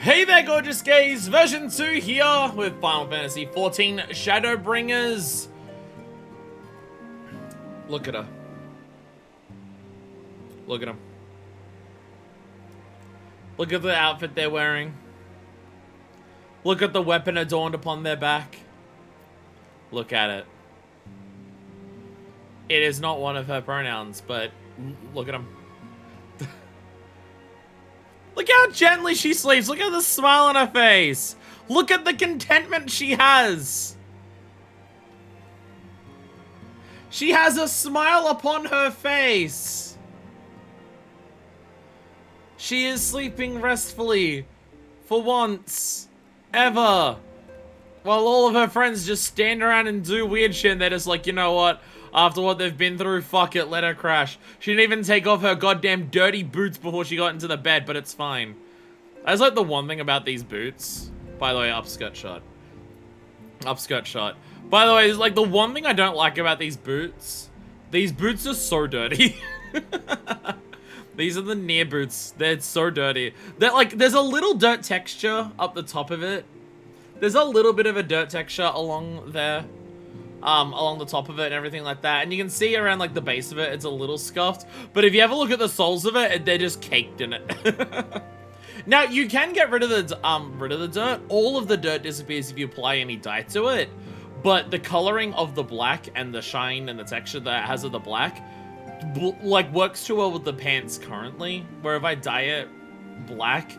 Hey there, gorgeous gays! Version 2 here with Final Fantasy XIV Shadowbringers. Look at her. Look at him. Look at the outfit they're wearing. Look at the weapon adorned upon their back. Look at it. It is not one of her pronouns, but look at him. Look how gently she sleeps. Look at the smile on her face. Look at the contentment she has. She has a smile upon her face. She is sleeping restfully. For once. Ever. While all of her friends just stand around and do weird shit and they're just like, you know what? After what they've been through, fuck it, let her crash. She didn't even take off her goddamn dirty boots before she got into the bed, but it's fine. That's like the one thing about these boots. By the way, upskirt shot. Upskirt shot. By the way, it's like the one thing I don't like about these boots are so dirty. These are the near boots. They're so dirty. They're like, there's a little dirt texture up the top of it. There's a little bit of a dirt texture along there. Along the top of it and everything like that. And you can see around like the base of it, it's a little scuffed. But if you ever look at the soles of it, they're just caked in it. Now, you can get rid of the dirt. All of the dirt disappears if you apply any dye to it. But the coloring of the black and the shine and the texture that it has of the black, like, works too well with the pants currently. Where if I dye it black,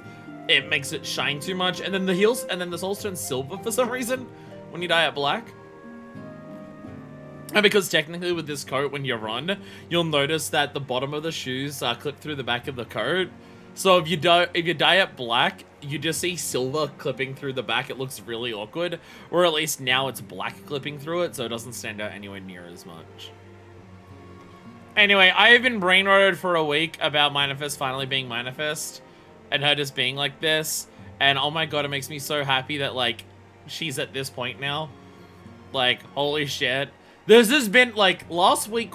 it makes it shine too much. And then the heels, and then the soles turn silver for some reason when you dye it black. And because technically with this coat, when you run, you'll notice that the bottom of the shoes clip through the back of the coat. So if you dye it black, you just see silver clipping through the back. It looks really awkward. Or at least now it's black clipping through it, so it doesn't stand out anywhere near as much. Anyway, I have been brainwashed for a week about Manifest finally being Manifest. And her just being like this. And oh my god, it makes me so happy that, like, she's at this point now. Like, holy shit. There's just been, like, last week,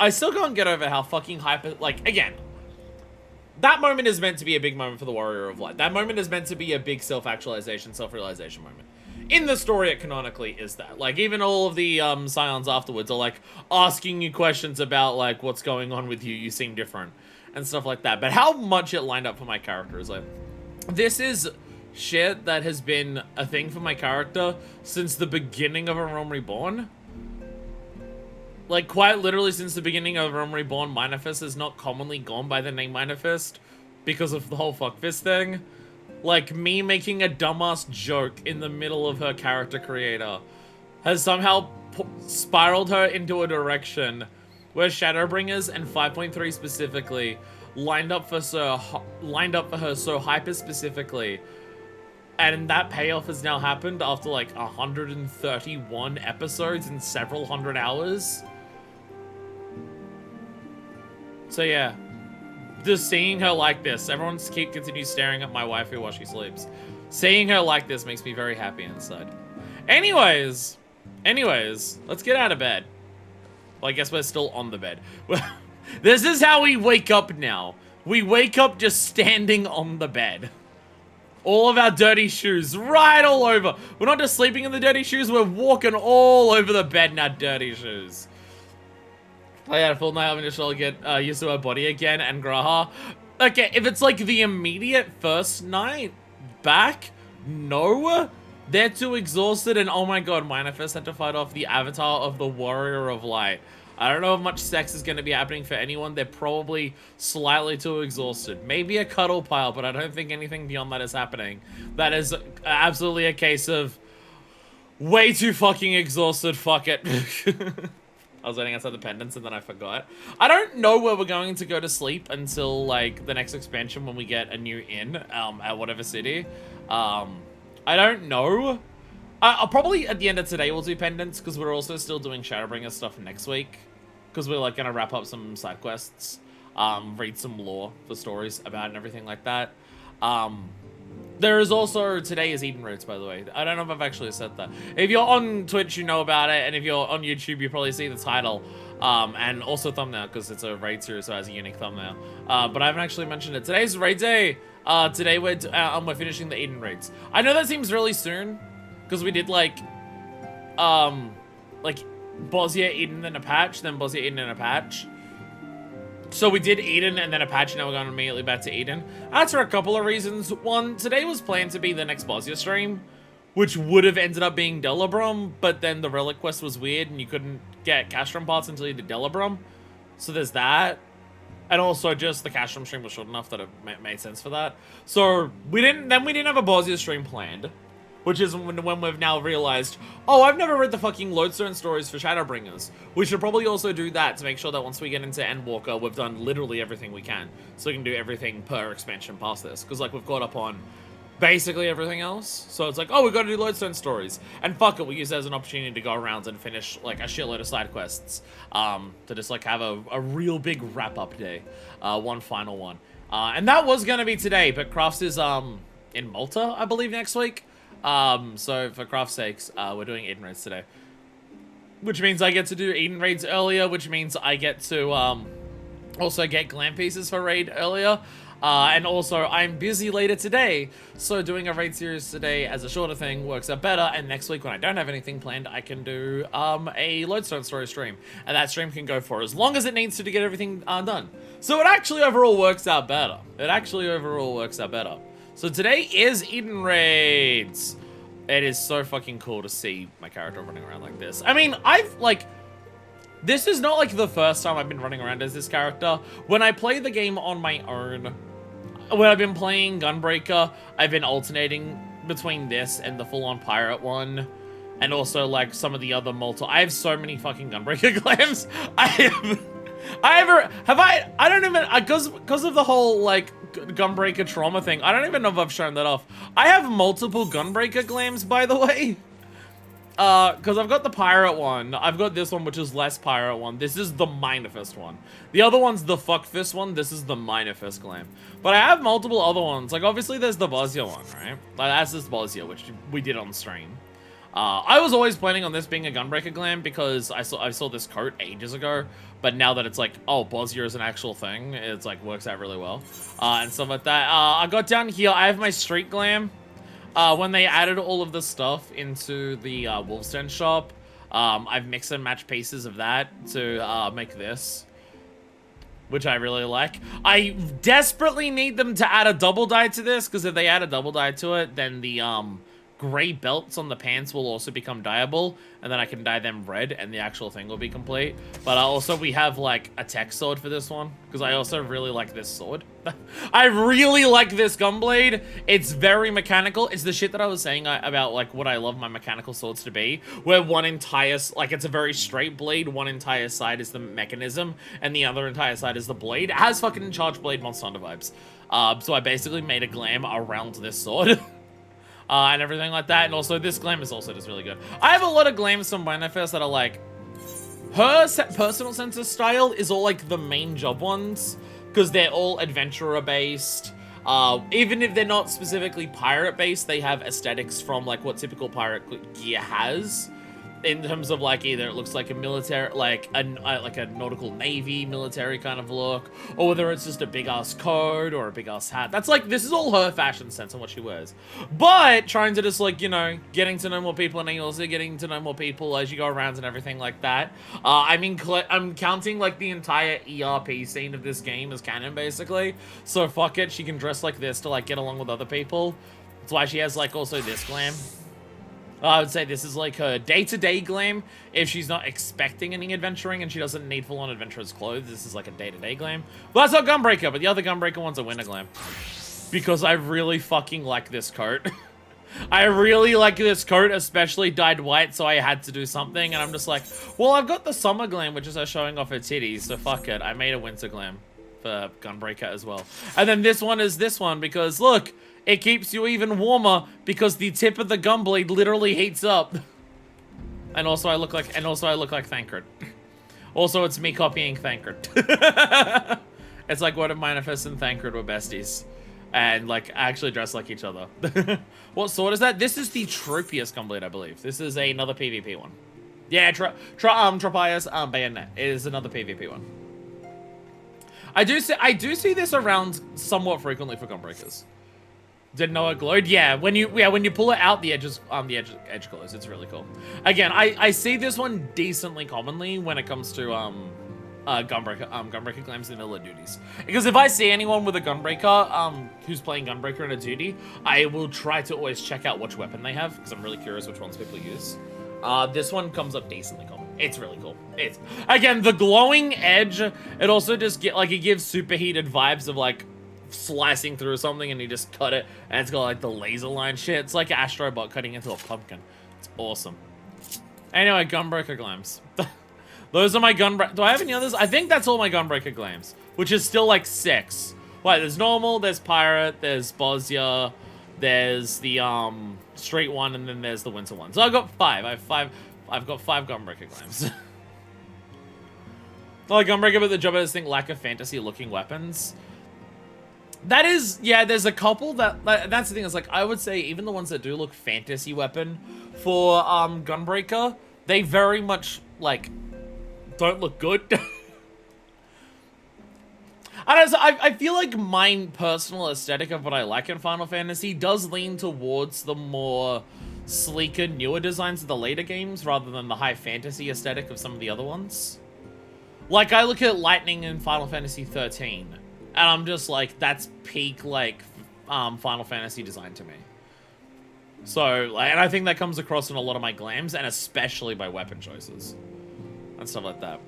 I still can't get over how fucking hyper, like, again, that moment is meant to be a big moment for the Warrior of Light. That moment is meant to be a big self-actualization, self-realization moment. In the story, it canonically is that. Like, even all of the Scions afterwards are, like, asking you questions about, like, what's going on with you, you seem different, and stuff like that. But how much it lined up for my character is, like, this is shit that has been a thing for my character since the beginning of A Realm Reborn. Like, quite literally since the beginning of Realm Reborn, Manifest has not commonly gone by the name Manifest because of the whole fuckfist thing. Like, me making a dumbass joke in the middle of her character creator has somehow spiraled her into a direction where Shadowbringers and 5.3 specifically lined up for her so hyper specifically. And that payoff has now happened after like 131 episodes and several hundred hours. So yeah, just seeing her like this, everyone continues staring at my waifu while she sleeps. Seeing her like this makes me very happy inside. Anyways, let's get out of bed. Well, I guess we're still on the bed. This is how we wake up now. We wake up just standing on the bed. All of our dirty shoes right all over. We're not just sleeping in the dirty shoes, we're walking all over the bed in our dirty shoes. Play out a full night, having to slowly get used to her body again, and Graha. Okay, if it's like the immediate first night back, no. They're too exhausted, and oh my god, Manifest had to fight off the avatar of the Warrior of Light. I don't know if much sex is going to be happening for anyone. They're probably slightly too exhausted. Maybe a cuddle pile, but I don't think anything beyond that is happening. That is absolutely a case of way too fucking exhausted. Fuck it. I was waiting outside the pendants and then I forgot. I don't know where we're going to go to sleep until, like, the next expansion when we get a new inn at whatever city. I don't know. I'll probably, at the end of today, we'll do pendants, because we're also still doing Shadowbringers stuff next week. Because we're, like, going to wrap up some side quests. Read some lore for stories about it and everything like that. There is also, today is Eden Roots, by the way. I don't know if I've actually said that. If you're on Twitch, you know about it, and if you're on YouTube, you probably see the title. And also thumbnail, because it's a raid series, so it has a unique thumbnail. But I haven't actually mentioned it. Today's raid day. Today we're finishing the Eden raids. I know that seems really soon, because we did like Bosnia, Eden, then a patch, then Bosnia, Eden, and a patch. So we did Eden and then a patch, and now we're going immediately back to Eden. That's for a couple of reasons. One, today was planned to be the next Bosnia stream, which would have ended up being Delabrum, but then the relic quest was weird and you couldn't get Castrum parts until you did Delabrum. So there's that. And also just the Castrum stream was short enough that it made sense for that. So we didn't have a Bosnia stream planned, which is when we've now realized, oh, I've never read the fucking Lodestone stories for Shadowbringers. We should probably also do that to make sure that once we get into Endwalker, we've done literally everything we can. So we can do everything per expansion past this. Because, like, we've caught up on basically everything else. So it's like, oh, we've got to do Lodestone stories. And fuck it, we use it as an opportunity to go around and finish, like, a shitload of side quests. To just, like, have a real big wrap-up day. One final one. And that was going to be today, but Crafts is, in Malta, I believe, next week. So for craft's sakes, we're doing Eden raids today, which means I get to do Eden raids earlier, which means I get to, also get glam pieces for raid earlier, and also I'm busy later today, so doing a raid series today as a shorter thing works out better, and next week when I don't have anything planned, I can do, a Lodestone story stream, and that stream can go for as long as it needs to get everything, done. So it actually overall works out better. So today is Eden Raids. It is so fucking cool to see my character running around like this. I mean, this is not like the first time I've been running around as this character. When I play the game on my own, when I've been playing Gunbreaker, I've been alternating between this and the full-on pirate one. And also, like, some of the other I have so many fucking Gunbreaker glams. I don't even, because of the whole, like, Gunbreaker trauma thing, I don't even know if I've shown that off. I have multiple Gunbreaker glams, by the way. Because I've got the pirate one. I've got this one, which is less pirate one. This is the minor fist one. The other one's the fuck fist one. This is the minor fist glam. But I have multiple other ones. Like, obviously, there's the Bosnia one, right? Like, that's this Bosnia, which we did on stream. I was always planning on this being a Gunbreaker glam because I saw this coat ages ago, but now that it's like, oh, Bosnia is an actual thing, it's like works out really well, and stuff like that. I got down here, I have my street glam. When they added all of the stuff into the Wolf's Den shop, I've mixed and matched pieces of that to make this, which I really like. I desperately need them to add a double dye to this, because if they add a double dye to it, then the gray belts on the pants will also become dyeable, and then I can dye them red and the actual thing will be complete. But also we have like a tech sword for this one, because I also really like this sword. I really like this gunblade. It's very mechanical. It's the shit that I was saying about like what I love my mechanical swords to be, where one entire, like, it's a very straight blade, one entire side is the mechanism and the other entire side is the blade. It has fucking Charged Blade Monster Hunter vibes. So I basically made a glam around this sword. And everything like that, and also this glam is also just really good. I have a lot of glams from Manifest that are like, her personal sense of style is all like the main job ones, because they're all adventurer based. Even if they're not specifically pirate based, they have aesthetics from like what typical pirate gear has. In terms of like either it looks like a military, like a nautical navy military kind of look, or whether it's just a big ass coat or a big ass hat. That's like, this is all her fashion sense and what she wears. But trying to just like, you know, getting to know more people and also getting to know more people as you go around and everything like that. I mean, I'm counting like the entire ERP scene of this game as canon basically. So fuck it, she can dress like this to like get along with other people. That's why she has like also this glam. I would say this is like her day-to-day glam. If she's not expecting any adventuring and she doesn't need full-on adventurer's clothes, this is like a day-to-day glam. Well, that's not Gunbreaker, but the other Gunbreaker one's a winter glam. Because I really fucking like this coat. I really like this coat, especially dyed white, so I had to do something. And I'm just like, well, I've got the summer glam, which is her showing off her titties, so fuck it. I made a winter glam for Gunbreaker as well. And then this one is this one, because look, it keeps you even warmer because the tip of the gunblade literally heats up. And also I look like Thancred. Also, it's me copying Thancred. It's like what if Manifest and Thancred were besties and like actually dress like each other. What sword is that? This is the Tropius gunblade, I believe. This is another PvP one. Yeah, Tropius Bayonet is another PvP one. I do see this around somewhat frequently for Gunbreakers. Didn't know it glowed. Yeah, when you pull it out, the edges edge glows. It's really cool. Again, I see this one decently commonly when it comes to Gunbreaker claims in vanilla duties. Because if I see anyone with a Gunbreaker who's playing Gunbreaker in a duty, I will try to always check out which weapon they have because I'm really curious which ones people use. This one comes up decently common. It's really cool. It's again the glowing edge. It also just it gives superheated vibes of like slicing through something and you just cut it and it's got like the laser line shit. It's like Astrobot cutting into a pumpkin. It's awesome. Anyway, Gunbreaker Glams. Those are my Gunbreaker. Do I have any others? I think that's all my Gunbreaker Glams, which is still like 6. Wait, there's normal, there's pirate, there's Bosnia, there's the straight one, and then there's the winter one. So I've got 5. I've got 5 Gunbreaker Glams. Like Gunbreaker, but the job is think lack of fantasy looking weapons. That is, yeah, there's a couple that's the thing, is like, I would say even the ones that do look fantasy weapon for Gunbreaker, they very much, like, don't look good. I feel like my personal aesthetic of what I like in Final Fantasy does lean towards the more sleeker, newer designs of the later games rather than the high fantasy aesthetic of some of the other ones. Like, I look at Lightning in Final Fantasy 13, and I'm just like, that's peak, like, Final Fantasy design to me. So, like, and I think that comes across in a lot of my glams, and especially by weapon choices. And stuff like that.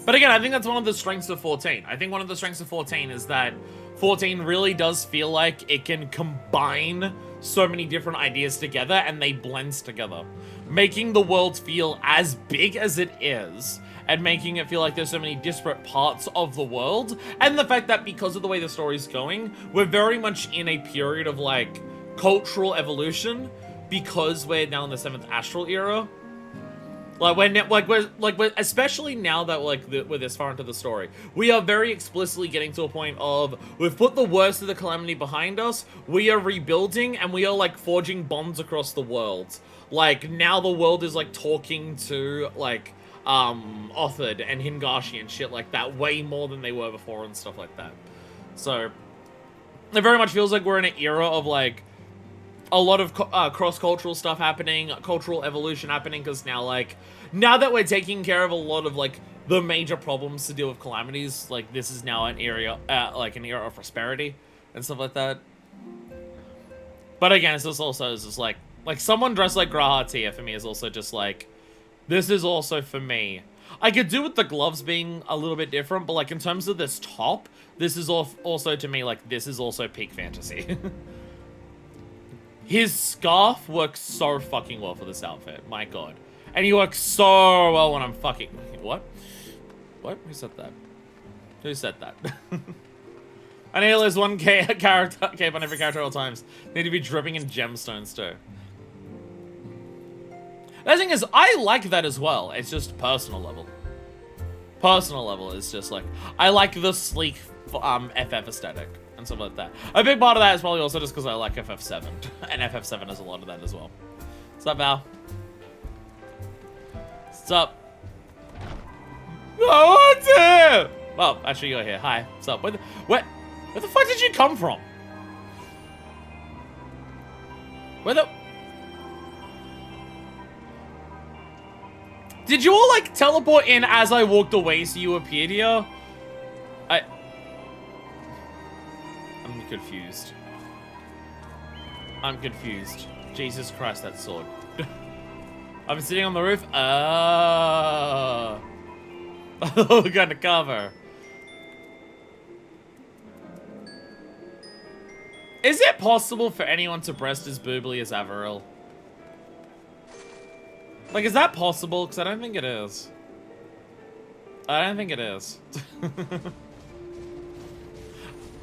But again, I think that's one of the strengths of 14. I think one of the strengths of 14 is that 14 really does feel like it can combine so many different ideas together, and they blend together. Making the world feel as big as it is, and making it feel like there's so many disparate parts of the world, and the fact that because of the way the story's going, we're very much in a period of, like, cultural evolution, because we're now in the 7th Astral era. Like, we're especially now that we're this far into the story, we are very explicitly getting to a point of, we've put the worst of the calamity behind us, we are rebuilding, and we are, like, forging bonds across the world. Like, now the world is, like, talking to, like, Othard and Hingashi and shit like that way more than they were before and stuff like that. So, it very much feels like we're in an era of, like, a lot of cross-cultural stuff happening, cultural evolution happening, because now, like, now that we're taking care of a lot of, like, the major problems to deal with calamities, like, this is now an area, like, an era of prosperity and stuff like that. But again, it's just also, it's just, like, someone dressed like Graha Tia for me is also just, like, this is also for me. I could do with the gloves being a little bit different, but, like, in terms of this top, this is also, to me, like, this is also peak fantasy. His scarf works so fucking well for this outfit. My god. And he works so well when I'm fucking... What? What? Who said that? Who said that? I need to lose 1 cape on every character at all times. Need to be dripping in gemstones too. The thing is, I like that as well. It's just personal level. Personal level is just like... I like the sleek FF aesthetic. And stuff like that. A big part of that is probably also just because I like FF7. And FF7 has a lot of that as well. What's up, Val? What's up? Oh, what's up? Well, actually, you're here. Hi. What's up? Where the fuck did you come from? Where the... Did you all, like, teleport in as I walked away so you appeared here? I'm confused. I'm confused. Jesus Christ, that sword. I've been sitting on the roof. Oh, we're gonna cover. Is it possible for anyone to breast as boobly as Averil? Like, is that possible? Because I don't think it is. I don't think it is.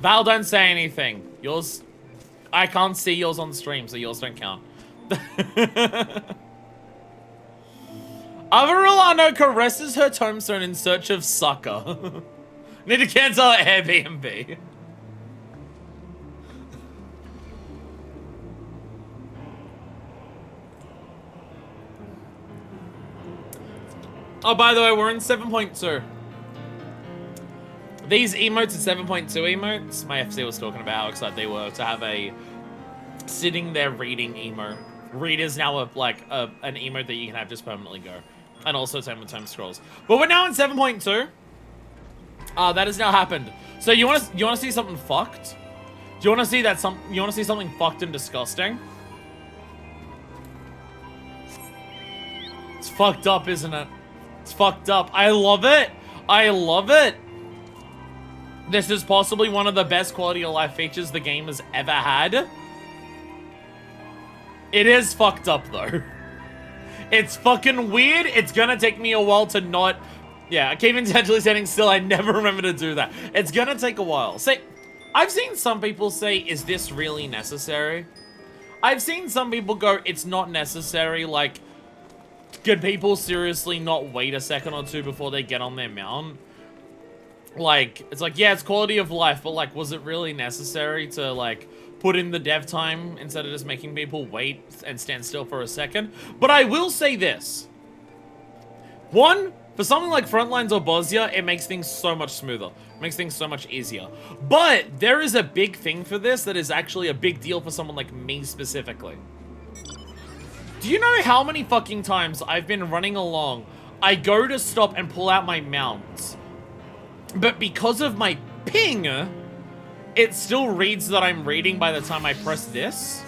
Val, don't say anything. Yours... I can't see yours on stream, so yours don't count. Averil caresses her tombstone in search of succor. Need to cancel Airbnb. Oh, by the way, we're in 7.2. These emotes are 7.2 emotes. My FC was talking about how excited they were to have a sitting there reading emo. Read is now an emote that you can have just permanently go. And also time with time scrolls. But we're now in 7.2. That has now happened. So you wanna see something fucked? Do you wanna see something fucked and disgusting? It's fucked up, isn't it? It's fucked up. I love it. I love it. This is possibly one of the best quality of life features the game has ever had. It is fucked up though. It's fucking weird. It's gonna take me a while to not... Yeah, I keep intentionally standing still. I never remember to do that. It's gonna take a while. See, I've seen some people say, is this really necessary? I've seen some people go, it's not necessary. Like, could people seriously not wait a second or two before they get on their mount? Like, it's like, yeah, it's quality of life, but like, was it really necessary to like put in the dev time instead of just making people wait and stand still for a second? But I will say this. One, for something like Frontlines or Bosnia, it makes things so much smoother. It makes things so much easier. But there is a big thing for this that is actually a big deal for someone like me specifically. Do you know how many fucking times I've been running along, I go to stop and pull out my mount, but because of my ping, it still reads that I'm reading by the time I press this?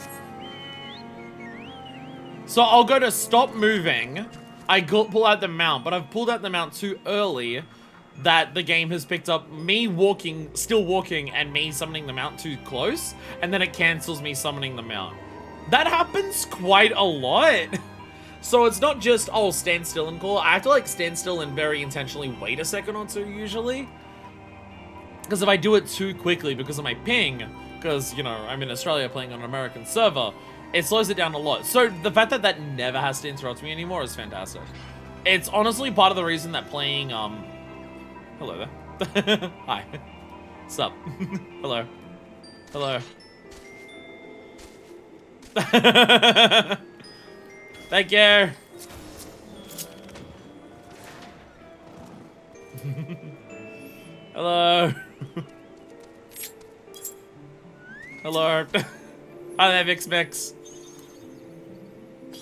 So I'll go to stop moving, pull out the mount, but I've pulled out the mount too early that the game has picked up me walking, still walking, and me summoning the mount too close, and then it cancels me summoning the mount. That happens quite a lot. So it's not just, oh, stand still and call. I have to like stand still and very intentionally wait a second or two usually. Because if I do it too quickly because of my ping, because, you know, I'm in Australia playing on an American server, it slows it down a lot. So the fact that that never has to interrupt me anymore is fantastic. It's honestly part of the reason that playing, hello there. Hi. What's up? Hello. Hello. Thank you. Hello. Hello. Hi there, Vix Mix.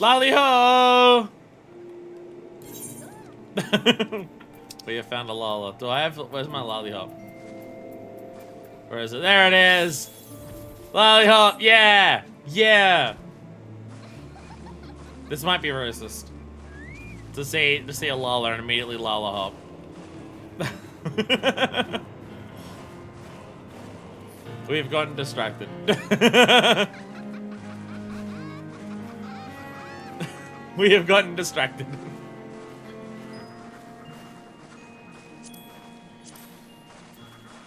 Lally ho! We have found a Lala. Do I have? Where's my lollipop? Where is it? There it is. Lollipop. Yeah. Yeah. This might be racist. To say a Lala and immediately Lala hop. We've gotten distracted. We have gotten distracted.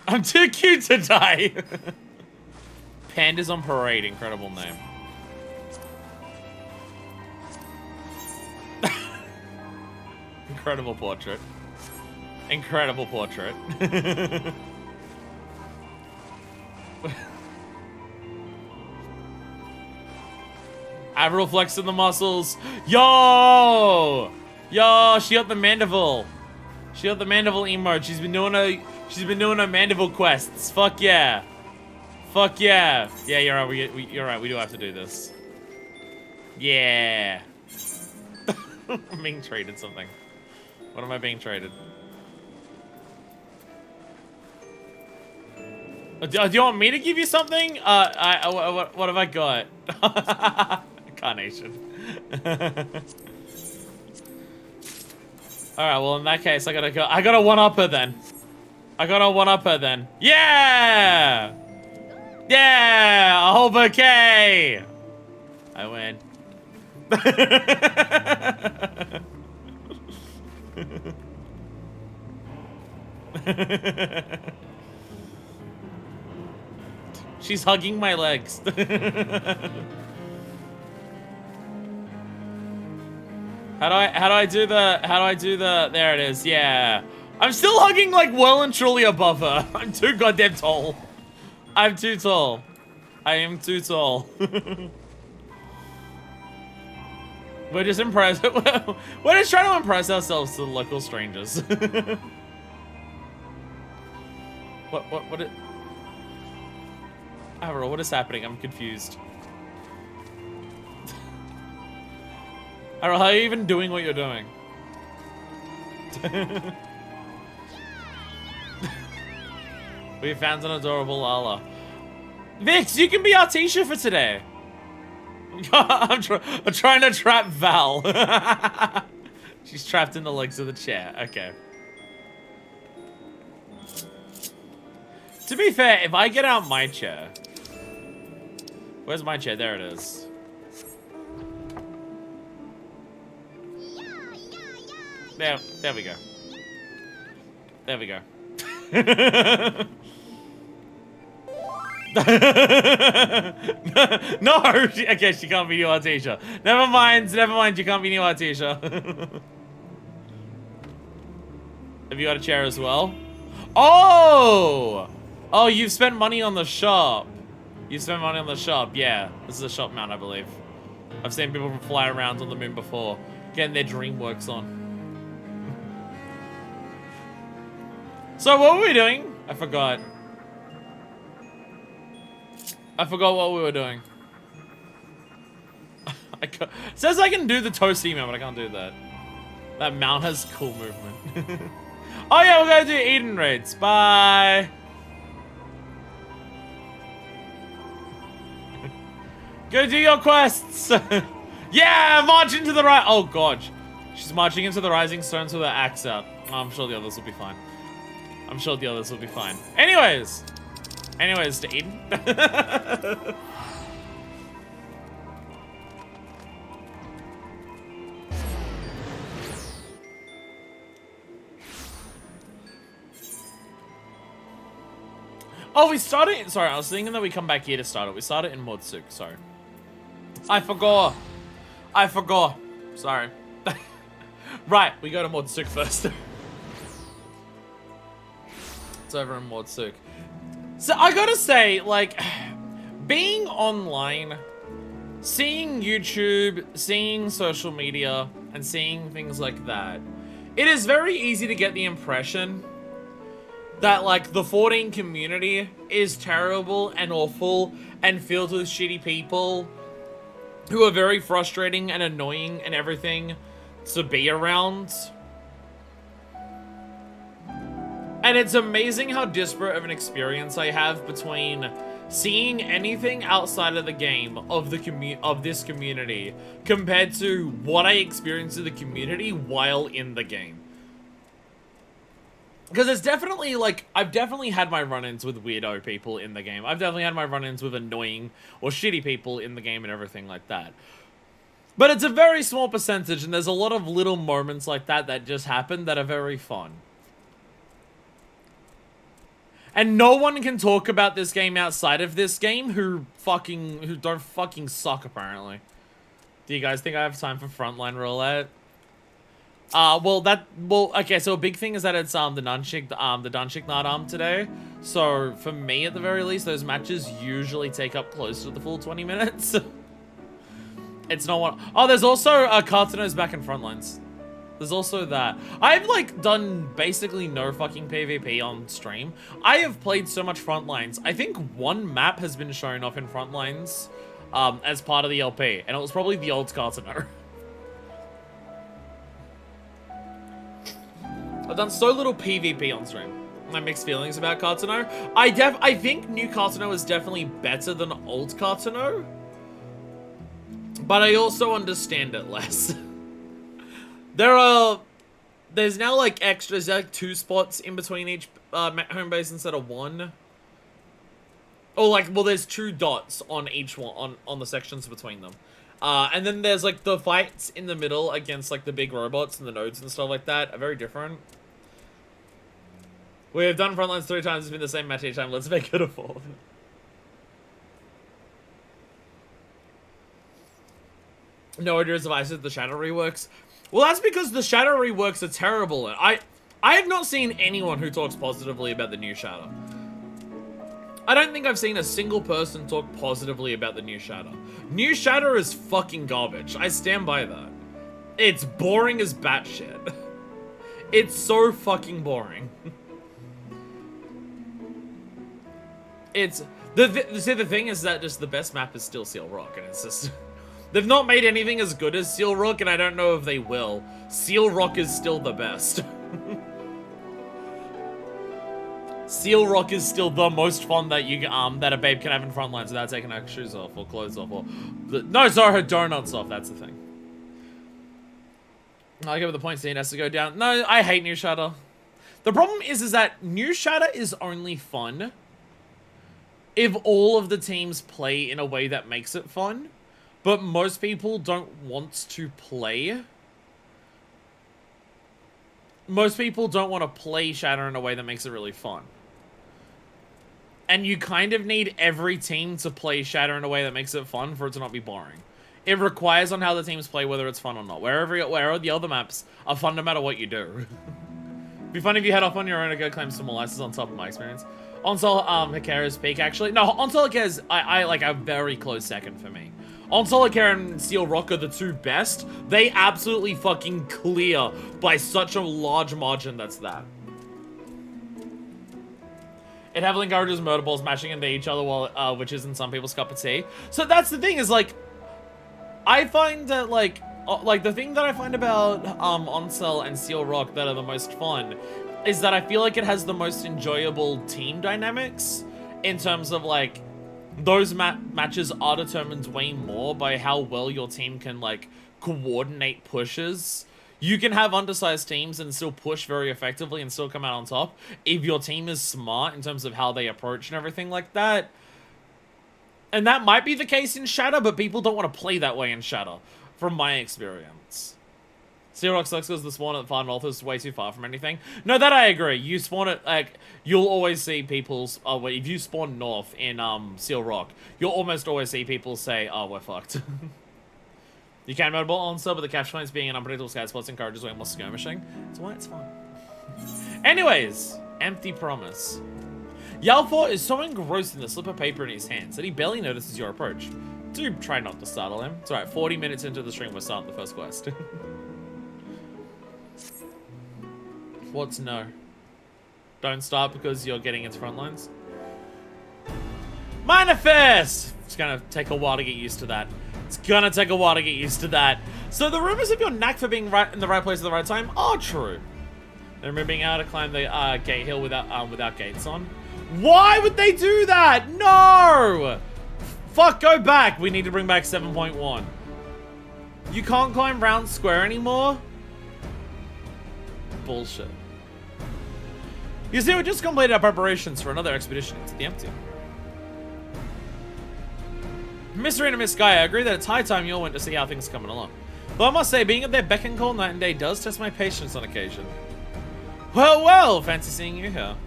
I'm too cute to die. Pandas on Parade, incredible name. Incredible portrait. Incredible portrait. Avril flexing the muscles. Yo! Yo, she got the mandible. She got the mandible emote. She's been doing her mandible quests. Fuck yeah. Fuck yeah. Yeah, you're right. You're right. We do have to do this. Yeah. I'm being traded something. What am I being traded? Do you want me to give you something? What have I got? Carnation. Alright, well in that case I gotta one-up her then. I gotta one-up her then. Yeah! Yeah! A whole bouquet! I win. She's hugging my legs. How do I do the, there it is, yeah. I'm still hugging like well and truly above her. I'm too goddamn tall. I'm too tall. I am too tall. We're just impressed. We're just trying to impress ourselves to the local strangers. What it... Avril, what is happening? I'm confused. Avril, how are you even doing what you're doing? We found an adorable Lala. Vix, you can be our teacher for today. I'm trying to trap Val. She's trapped in the legs of the chair. Okay. To be fair, if I get out my chair... Where's my chair? There it is. There we go. There we go. No! Okay, she can't be new art teacher. Never mind, you can't be new art teacher. Have you got a chair as well? Oh! Oh, you've spent money on the shop. You've spent money on the shop, yeah. This is a shop mount, I believe. I've seen people fly around on the moon before, getting their DreamWorks on. So what were we doing? I forgot. I forgot what we were doing. Says I can do the toast email, but I can't do that. That mount has cool movement. Oh yeah, we're gonna do Eden raids. Bye. Go do your quests. Yeah, march into the right. Oh god, she's marching into the rising stones with her axe out. Oh, I'm sure the others will be fine. I'm sure the others will be fine. Anyways to Eden. Oh, we started. Sorry, I was thinking that we come back here to start it. We started in Modsuk. Sorry. I forgot. Sorry. Right, we go to Modsuk first. It's over in Modsuk. So I gotta say, like, being online, seeing YouTube, seeing social media, and seeing things like that, it is very easy to get the impression that, like, the 14 community is terrible and awful and filled with shitty people who are very frustrating and annoying and everything to be around. And it's amazing how disparate of an experience I have between seeing anything outside of the game of this community compared to what I experience in the community while in the game. Because it's definitely, like, I've definitely had my run-ins with weirdo people in the game. I've definitely had my run-ins with annoying or shitty people in the game and everything like that. But it's a very small percentage, and there's a lot of little moments like that that just happen that are very fun. And no one can talk about this game outside of this game who don't fucking suck, apparently. Do you guys think I have time for Frontline Roulette? Okay, so a big thing is that it's, the Dunshik night today. So, for me, at the very least, those matches usually take up close to the full 20 minutes. It's not one. Oh, there's also, Cartono's back in Frontlines. There's also that. I've, like, done basically no fucking PvP on stream. I have played so much Frontlines. I think one map has been shown off in Frontlines, as part of the LP. And it was probably the old Cartono. I've done so little PvP on stream. My mixed feelings about Cartono. I think new Cartono is definitely better than old Cartono. But I also understand it less. There's now, like, extras, like 2 spots in between each home base instead of 1. Or, like, well, there's 2 dots on each one, on the sections between them. And then there's, like, the fights in the middle against, like, the big robots and the nodes and stuff like that are very different. We've done Frontlines 3 times, it's been the same match each time. Let's make it a 4th. No ideas of ISIS, the Shadow reworks. Well, that's because the Shadow reworks are terrible. I have not seen anyone who talks positively about the new Shadow. I don't think I've seen a single person talk positively about the new Shadow. New Shadow is fucking garbage. I stand by that. It's boring as batshit. It's so fucking boring. It's... See, the thing is that just the best map is still Seal Rock, and it's just... They've not made anything as good as Seal Rock, and I don't know if they will. Seal Rock is still the best. Seal Rock is still the most fun that you that a babe can have in front lines without taking her shoes off or clothes off or... No, sorry, her donuts off, that's the thing. I give it the point scene has to go down. No, I hate New Shadow. The problem is that New Shadow is only fun if all of the teams play in a way that makes it fun. But most people don't want to play. Most people don't want to play Shadow in a way that makes it really fun. And you kind of need every team to play Shadow in a way that makes it fun for it to not be boring. It requires on how the teams play whether it's fun or not. Where the other maps are fun no matter what you do. It'd be fun if you head off on your own and go claim some molasses on top of my experience. Onsol, Hikaru's peak actually. No, Onsol Hikaru's I like a very close second for me. Onsol Hikaru and Seal Rock are the two best. They absolutely fucking clear by such a large margin that's that. It heavily encourages murder balls mashing into each other while which isn't some people's cup of tea. So that's the thing is like I find that like the thing that I find about Onsel and Seal Rock that are the most fun is that I feel like it has the most enjoyable team dynamics in terms of like those matches are determined way more by how well your team can like coordinate pushes. You can have undersized teams and still push very effectively and still come out on top if your team is smart in terms of how they approach and everything like that. And that might be the case in Shadow, but people don't want to play that way in Shadow, from my experience. Seal Rock sucks because the spawn at Far North is way too far from anything. No, that I agree. You spawn it, like, you'll always see people's... Oh, wait, if you spawn north in Seal Rock, you'll almost always see people say, oh, we're fucked. You can mode ball on sub, but the catch points being an unpredictable sky spots encourages way more skirmishing. That's why it's fun. Anyways, empty promise. Yalfor is so engrossed in the slip of paper in his hands that he barely notices your approach. Do try not to startle him. It's alright, 40 minutes into the stream, we're starting the first quest. What's no? Don't start because you're getting into front lines? Manifest! It's gonna take a while to get used to that. It's gonna take a while to get used to that. So the rumors of your knack for being right in the right place at the right time are true. I remember being able to climb the gate hill without gates on. Why would they do that? No! Fuck, go back. We need to bring back 7.1. You can't climb round square anymore? Bullshit. You see, we just completed our preparations for another expedition into the empty. Miss Serena, Miss Sky, I agree that it's high time you all went to see how things are coming along. Though I must say, being at their beck and call night and day does test my patience on occasion. Well, well, fancy seeing you here.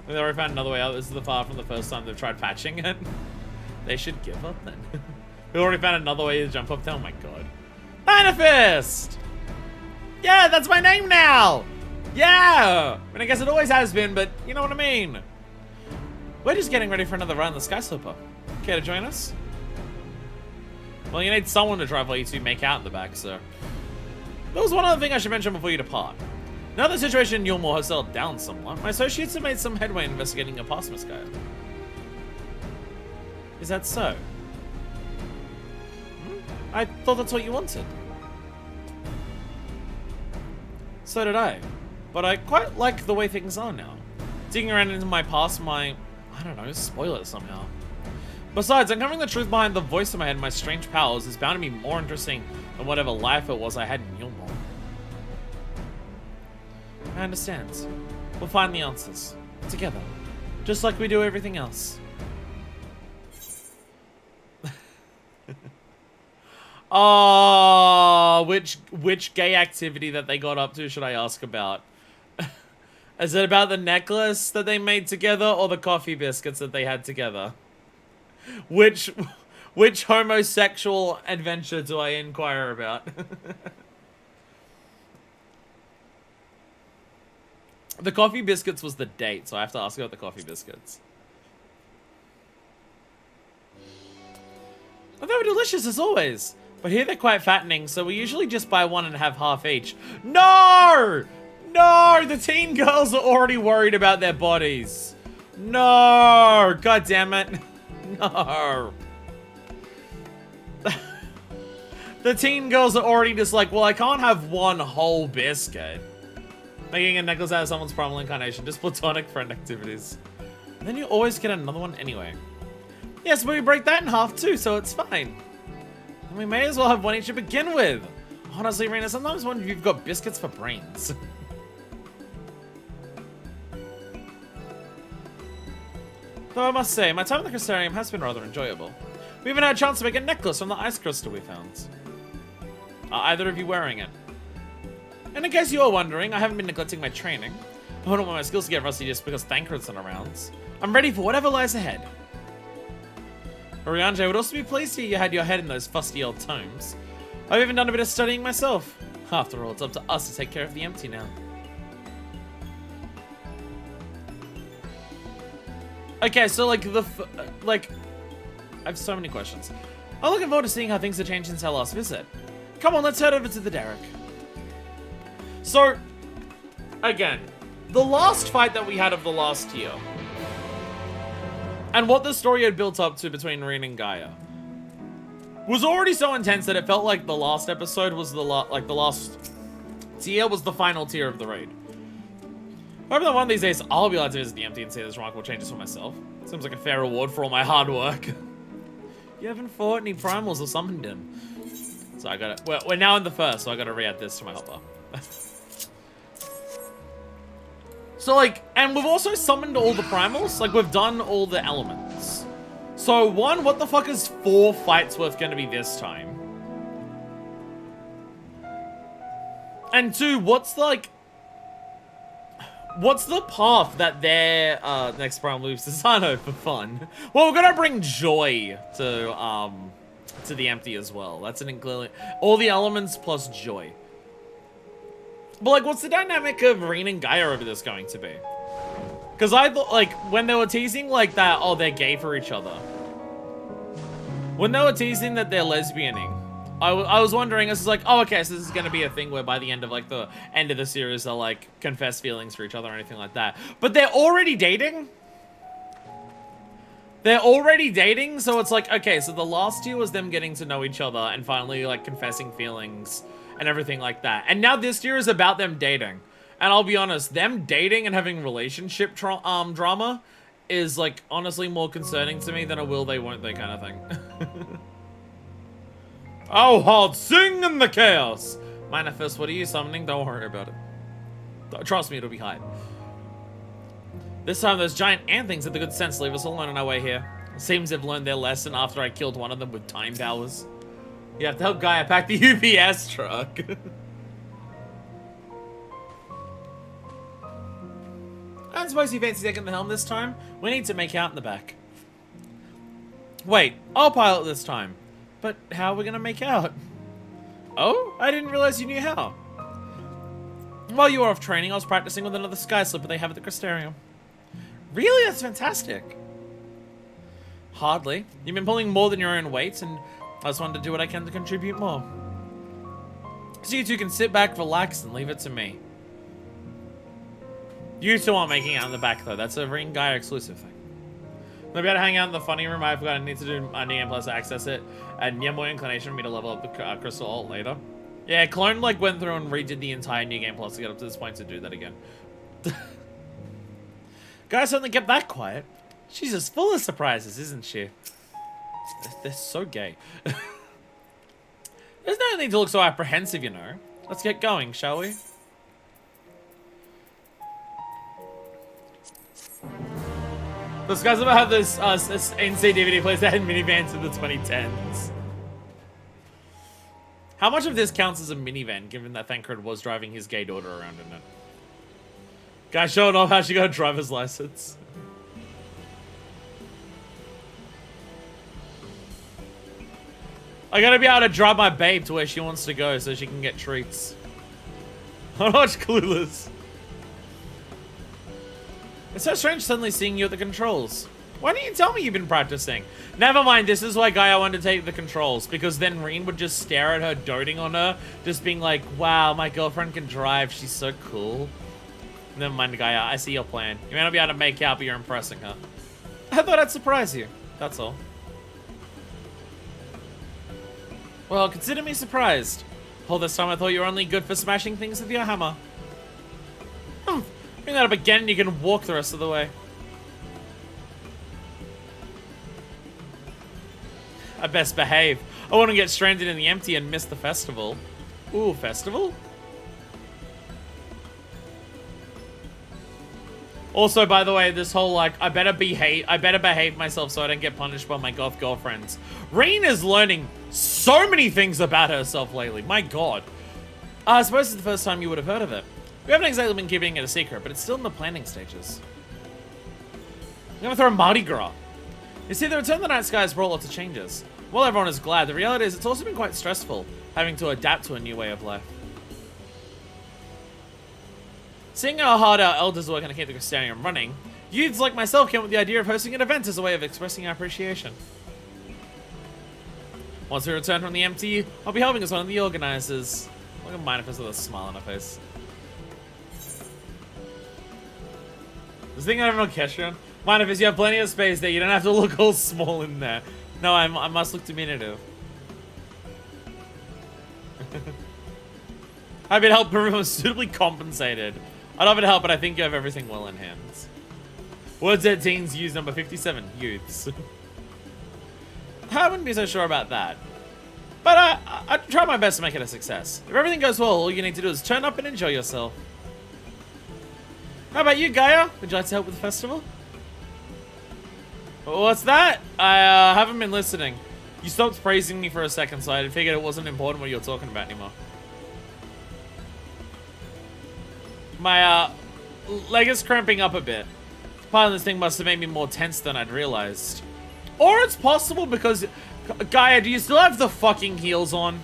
They already found another way out. This is the far from the first time they've tried patching it. They should give up then. We already found another way to jump up there. Oh my god. Manifest! Yeah, that's my name now! Yeah! I mean, I guess it always has been, but you know what I mean. We're just getting ready for another run in the Sky Slipper. Care to join us? Well, you need someone to drive while you two make out in the back, so... There was one other thing I should mention before you depart. Now that the situation in Yulmore has settled down somewhat, my associates have made some headway in investigating your past, Miss Gaia. Is that so? I thought that's what you wanted. So did I. But I quite like the way things are now. Digging around into my past might, I don't know, spoil it somehow. Besides, uncovering the truth behind the voice in my head and my strange powers is bound to be more interesting than whatever life it was I had in Yulmore. I understand. We'll find the answers. Together. Just like we do everything else. Oh, which gay activity that they got up to should I ask about? Is it about the necklace that they made together or the coffee biscuits that they had together? Which homosexual adventure do I inquire about? The coffee biscuits was the date, so I have to ask about the coffee biscuits. Oh, they were delicious as always. But here they're quite fattening, so we usually just buy one and have half each. No! No! The teen girls are already worried about their bodies. No! God damn it. No. The teen girls are already just like, well, I can't have one whole biscuit. Making a necklace out of someone's primal incarnation, just platonic friend activities. And then you always get another one anyway. Yes, but we break that in half too, so it's fine. And we may as well have one each to begin with. Honestly, Rena, sometimes wonder if you've got biscuits for brains. Though I must say, my time at the Crystarium has been rather enjoyable. We even had a chance to make a necklace from the ice crystal we found. Are either of you wearing it? And in case you are wondering, I haven't been neglecting my training. I don't want my skills to get rusty just because Thancred's not around. I'm ready for whatever lies ahead. Oriange, I would also be pleased to hear you had your head in those fusty old tomes. I've even done a bit of studying myself. After all, it's up to us to take care of the empty now. Okay, so like I have so many questions. I'm looking forward to seeing how things have changed since our last visit. Come on, let's head over to the derrick. So, again, the last fight that we had of the last year, and what the story had built up to between Reen and Gaia, was already so intense that it felt like the last episode was the last tier was the final tier of the raid. However, that one of these days I'll be allowed to visit the empty and see those remarkable changes for myself. Seems like a fair reward for all my hard work. You haven't fought any primals or summoned him. So I gotta, we're now in the first, so I gotta re-add this to my helper. So like, and we've also summoned all the primals, like we've done all the elements. So one, what the fuck is 4 fights worth gonna be this time? And 2, what's the path that their next primal moves to Sano for fun? Well, we're gonna bring joy to the empty as well. That's an including all the elements plus joy. But like, what's the dynamic of Reen and Gaia over this going to be? Because I thought, like, when they were teasing like that, oh, they're gay for each other. When they were teasing that they're lesbianing, I was wondering, this is like, oh, okay, so this is going to be a thing where by the end of, like, the end of the series, they'll, like, confess feelings for each other or anything like that. But they're already dating? They're already dating? So it's like, okay, so the last year was them getting to know each other and finally, like, confessing feelings and everything like that. And now this year is about them dating. And I'll be honest, them dating and having relationship drama is, like, honestly more concerning to me than a will they, won't they kind of thing. Oh, I'll sing in the chaos! Manifest, what are you summoning? Don't worry about it. Trust me, it'll be hype. This time, those giant ant things had the good sense to leave us alone on our way here. It seems they've learned their lesson after I killed one of them with time powers. You have to help Gaia pack the UPS truck. I don't suppose you fancy taking the helm this time? We need to make out in the back. Wait, I'll pilot this time. But how are we gonna make out? Oh? I didn't realize you knew how. While you were off training, I was practicing with another sky slipper they have at the Crystarium. Really? That's fantastic. Hardly. You've been pulling more than your own weight, and I just wanted to do what I can to contribute more. So you two can sit back, relax, and leave it to me. You two aren't making out in the back, though. That's a Ring Gaia exclusive thing. Maybe I'd hang out in the funny room. I forgot I need to do a New Game Plus to access it. And yeah, more inclination for me to level up the crystal alt later. Yeah, Clone like went through and redid the entire New Game Plus to get up to this point to do that again. Gaia certainly kept that quiet. She's just full of surprises, isn't she? They're so gay. There's no need to look so apprehensive, you know. Let's get going, shall we? Those guys about how this NC DVD plays that in minivans in the 2010s. How much of this counts as a minivan, given that Thancred was driving his gay daughter around in it? Guy showing off how she got a driver's license. I gotta be able to drive my babe to where she wants to go so she can get treats. I watch Clueless. It's so strange suddenly seeing you at the controls. Why didn't you tell me you've been practicing? Never mind, this is why Gaia wanted to take the controls, because then Reen would just stare at her, doting on her, just being like, wow, my girlfriend can drive, she's so cool. Never mind, Gaia, I see your plan. You may not be able to make out, but you're impressing her. I thought I'd surprise you, that's all. Well, consider me surprised. All this time I thought you were only good for smashing things with your hammer. Bring that up again and you can walk the rest of the way. I best behave. I want to get stranded in the empty and miss the festival. Ooh, festival? Also, by the way, this whole, like, I better behave myself so I don't get punished by my goth girlfriends. Reen is learning so many things about herself lately. My god. I suppose it's the first time you would have heard of it. We haven't exactly been keeping it a secret, but it's still in the planning stages. I'm gonna throw Mardi Gras. You see, the Return of the Night Sky has brought lots of changes. While everyone is glad, the reality is it's also been quite stressful, having to adapt to a new way of life. Seeing how hard our elders are working to keep the Christianium running, youths like myself came up with the idea of hosting an event as a way of expressing our appreciation. Once we return from the empty, I'll be helping as one of the organizers. Look at Minifest with a smile on her face. This thing I have an orchestra. Minifest, you have plenty of space there. You don't have to look all small in there. No, I must look diminutive. I've been helped everyone suitably compensated. I'd offer to help, but I think you have everything well in hand. Words that teens use number 57, youths. I wouldn't be so sure about that. But I'd try my best to make it a success. If everything goes well, all you need to do is turn up and enjoy yourself. How about you, Gaia? Would you like to help with the festival? What's that? I haven't been listening. You stopped praising me for a second, so I figured it wasn't important what you were talking about anymore. My leg is cramping up a bit. Part of this thing must have made me more tense than I'd realized. Or it's possible because... Gaia, do you still have the fucking heels on?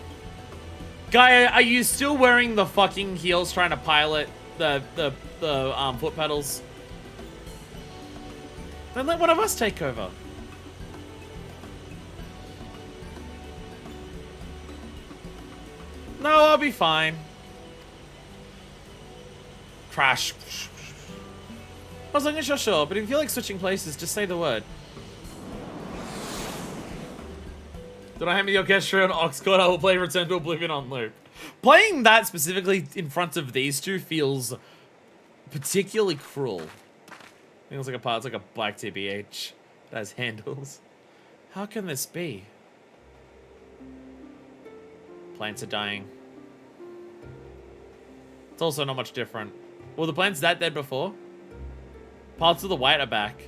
Gaia, are you still wearing the fucking heels trying to pilot the foot pedals? Then let one of us take over. No, I'll be fine. Crash. As long as you're sure, but if you feel like switching places, just say the word. Did I hand me the orchestra and Oxcord? I will play Return to Oblivion on loop. Playing that specifically in front of these two feels particularly cruel. I think it's like it's like a black TBH. It has handles. How can this be? Plants are dying. It's also not much different. Were the plants that dead before? Parts of the white are back.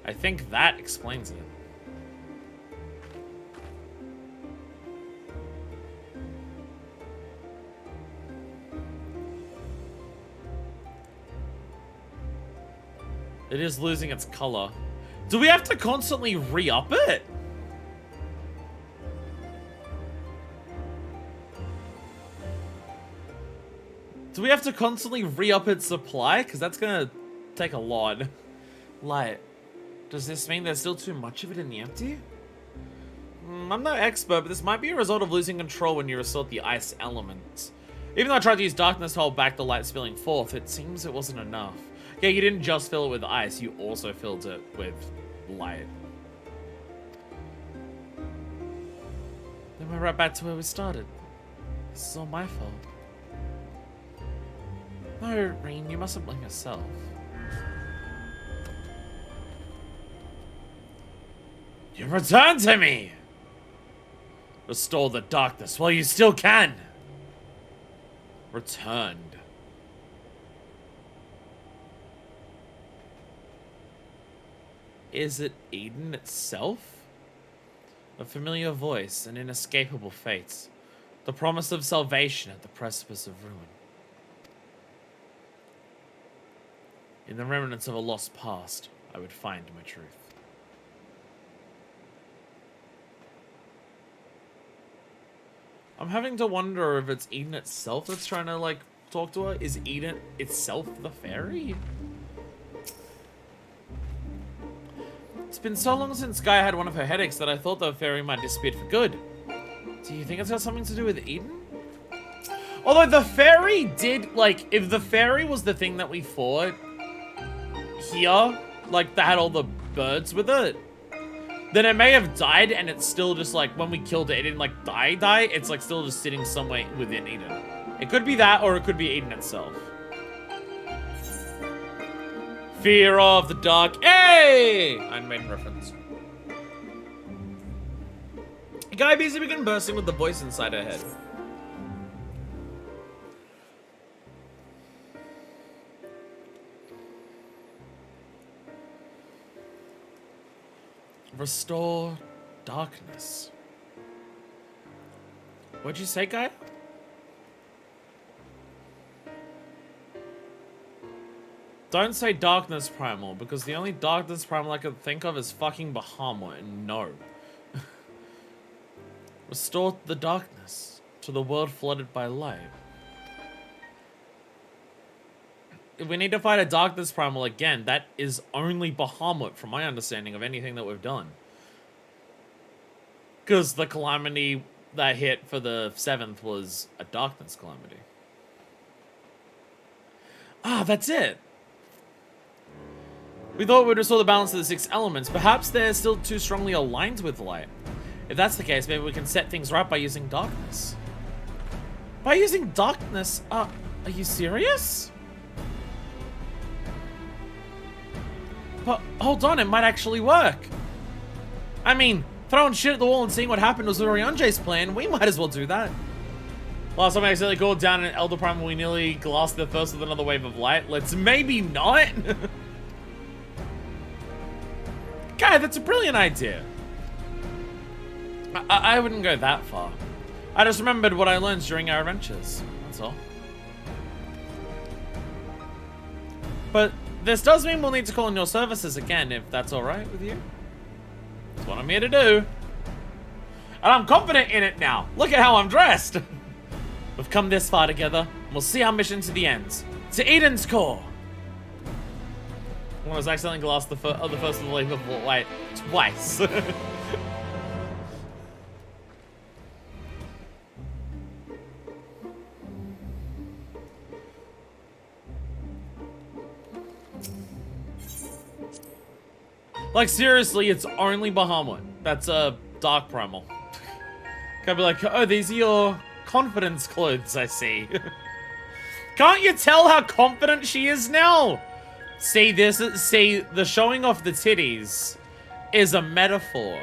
I think that explains it. It is losing its color. Do we have to constantly re-up it? Do we have to constantly re-up its supply? Because that's gonna take a lot. Light. Does this mean there's still too much of it in the empty? I'm no expert, but this might be a result of losing control when you restore the ice element. Even though I tried to use darkness to hold back the light spilling forth, it seems it wasn't enough. Yeah, you didn't just fill it with ice, you also filled it with light. Then we're right back to where we started. This is all my fault. No, Reen, you mustn't blame yourself. You returned to me! Restore the darkness while you still can! Returned. Is it Eden itself? A familiar voice, an inescapable fate. The promise of salvation at the precipice of ruin. In the remnants of a lost past, I would find my truth. I'm having to wonder if it's Eden itself that's trying to, like, talk to her? Is Eden itself the fairy? It's been so long since Gaia had one of her headaches that I thought the fairy might disappear for good. Do you think it's got something to do with Eden? Although the fairy did, like, if the fairy was the thing that we fought here, like, that had all the birds with it, then it may have died and it's still just, like, when we killed it, it didn't, like, die. It's, like, still just sitting somewhere within Eden. It could be that, or it could be Eden itself. Fear of the dark. Hey! Iron Maiden reference. Guy basically began bursting with the voice inside her head. Restore darkness. What'd you say, Guy? Don't say darkness primal, because the only darkness primal I could think of is fucking Bahamut, and no. Restore the darkness to the world flooded by light. If we need to fight a darkness primal again, that is only Bahamut, from my understanding of anything that we've done. Because the calamity that hit for the 7th was a darkness calamity. Ah, that's it. We thought we'd restore the balance of the 6 elements. Perhaps they're still too strongly aligned with light. If that's the case, maybe we can set things right by using darkness. By using darkness? Are you serious? But hold on, it might actually work. I mean, throwing shit at the wall and seeing what happened was Orianje's plan. We might as well do that. Last time I accidentally called down an Elder Primal, we nearly glassed the first with another wave of light. Let's maybe not. Guy, that's a brilliant idea. I wouldn't go that far. I just remembered what I learned during our adventures. That's all. But this does mean we'll need to call in your services again, if that's alright with you. That's what I'm here to do. And I'm confident in it now. Look at how I'm dressed. We've come this far together, and we'll see our mission to the end. To Eden's core. I was accidentally glassed the first wave of light twice. Like, seriously, it's only Bahamut. That's a dark primal. Can't be like, oh, these are your confidence clothes, I see. Can't you tell how confident she is now? See, the showing off the titties is a metaphor.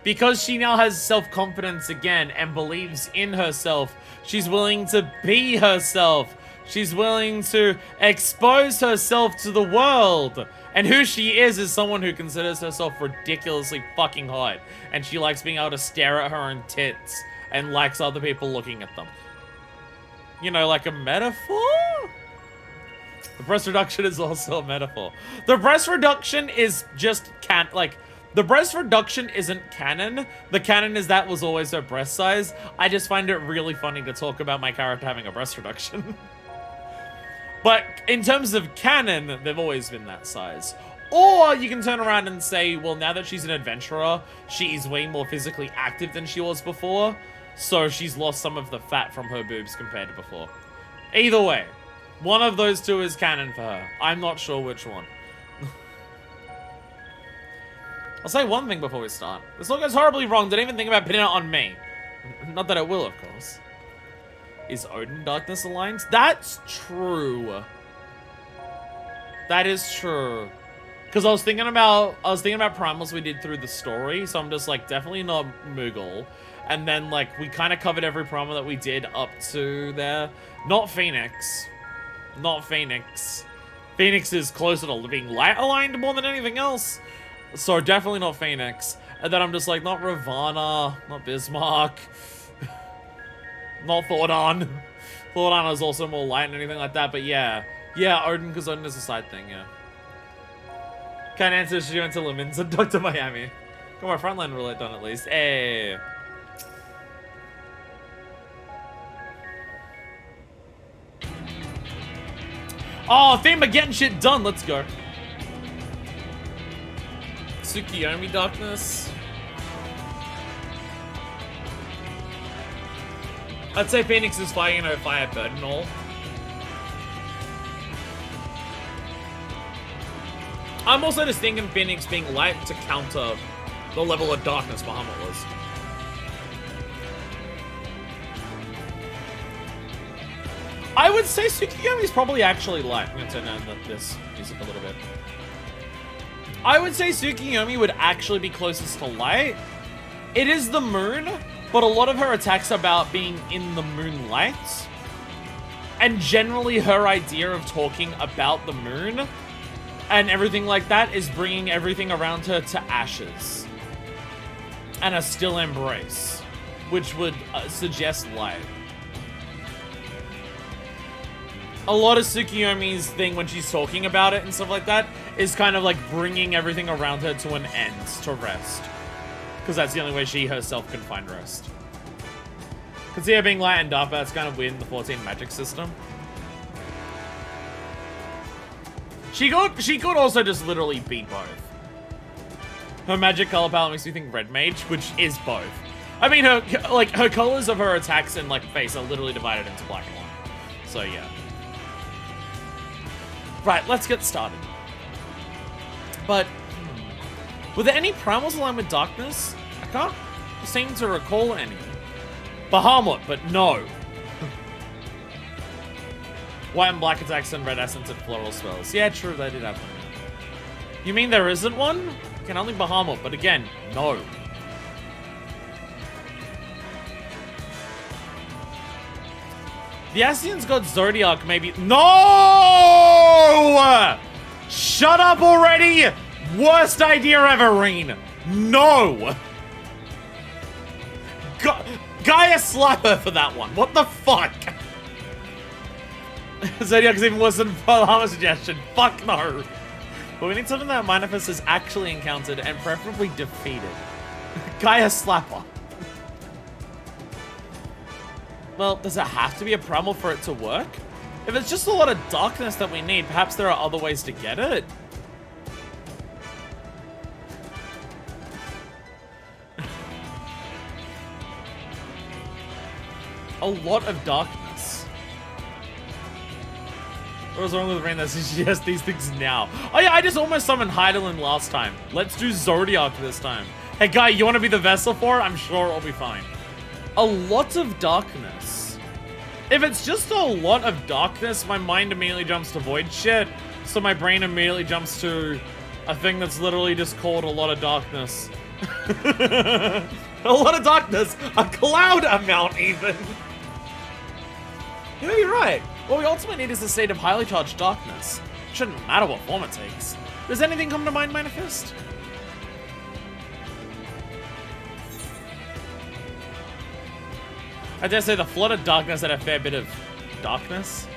Because she now has self-confidence again and believes in herself, she's willing to be herself. She's willing to expose herself to the world. And who she is someone who considers herself ridiculously fucking hot. And she likes being able to stare at her own tits and likes other people looking at them. You know, like a metaphor? The breast reduction is also a metaphor. The breast reduction is just the breast reduction isn't canon. The canon is that was always her breast size. I just find it really funny to talk about my character having a breast reduction. But in terms of canon, they've always been that size. Or you can turn around and say, well, now that she's an adventurer, she's way more physically active than she was before. So she's lost some of the fat from her boobs compared to before. Either way, one of those two is canon for her. I'm not sure which one. I'll say one thing before we start. This all goes horribly wrong. Don't even think about pinning it on me. Not that it will, of course. Is Odin Darkness aligned? That's true. That is true. Because I was thinking about primals we did through the story, so I'm just like, definitely not Moogle. And then like we kind of covered every primal that we did up to there. Not Phoenix. Not Phoenix. Phoenix is closer to being light aligned more than anything else. So definitely not Phoenix. And then I'm just like, not Ravana, not Bismarck. Not Thordon. Thordon is also more light and anything like that, but yeah. Yeah, Odin, because Odin is a side thing, yeah. Can't answer she went to Lemons and Dr. Miami. Got my frontline roulette done at least. Hey. Oh, theme of getting shit done. Let's go. Tsukiyomi Darkness. I'd say Phoenix is fighting over Fire Bird and all. I'm also just thinking Phoenix being light to counter the level of darkness Bahamut was. I would say Tsukiyomi's probably actually light. I'm gonna turn down this music a little bit. I would say Tsukiyomi would actually be closest to light. It is the moon, but a lot of her attacks are about being in the moonlight. And generally her idea of talking about the moon and everything like that is bringing everything around her to ashes. And a still embrace, which would suggest light. A lot of Tsukiyomi's thing when she's talking about it and stuff like that is kind of like bringing everything around her to an end, to rest. Because that's the only way she herself can find rest. Can see her being light and dark, but that's kind of weird in the 14 magic system. She could also just literally be both. Her magic color palette makes me think red mage, which is both. I mean, her colors of her attacks and like face are literally divided into black and white. So yeah. Right, let's get started. But, were there any primals aligned with darkness? I can't seem to recall any. Bahamut, but no. White and black attacks and red essence and floral spells. Yeah, true, they did have one. You mean there isn't one? Can only Bahamut, but again, no. The Ascians got Zodiac, maybe. No! Shut up already! Worst idea ever, Reen. No! Gaia slap her for that one. What the fuck? Zodiac's even worse than Valhama's suggestion. Fuck no. But we need something that Manifest has actually encountered and preferably defeated. Gaia Slapper. Well, does it have to be a primal for it to work? If it's just a lot of darkness that we need, perhaps there are other ways to get it? A lot of darkness. What was wrong with Rain that suggests these things now? Oh yeah, I just almost summoned Heidelin last time. Let's do Zodiac this time. Hey guy, you want to be the vessel for it? I'm sure it'll be fine. A lot of darkness. If it's just a lot of darkness, my mind immediately jumps to void shit. So my brain immediately jumps to a thing that's literally just called a lot of darkness. A lot of darkness. A cloud amount even. You know, you're right. What we ultimately need is a state of highly charged darkness. Shouldn't matter what form it takes. Does anything come to mind, Manifest? I dare say the flood of darkness had a fair bit of darkness.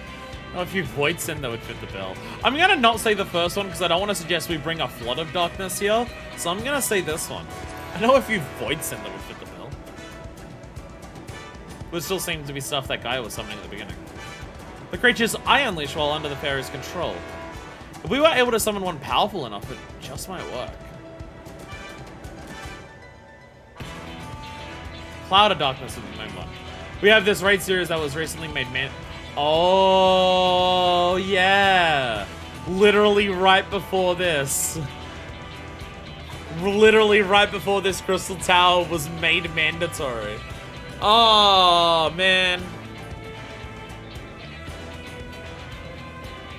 Oh, if you void send, that would fit the bill. I'm gonna not say the first one because I don't want to suggest we bring a flood of darkness here. So I'm gonna say this one. I know if you void send, that would fit the bill. But it still seems to be stuff that guy was summoning at the beginning. The creatures I unleash while under the fairy's control. If we were able to summon one powerful enough, it just might work. Cloud of Darkness is the main one. We have this raid series that was recently made Oh, yeah. Literally right before this. Literally right before this Crystal Tower was made mandatory. Oh, man.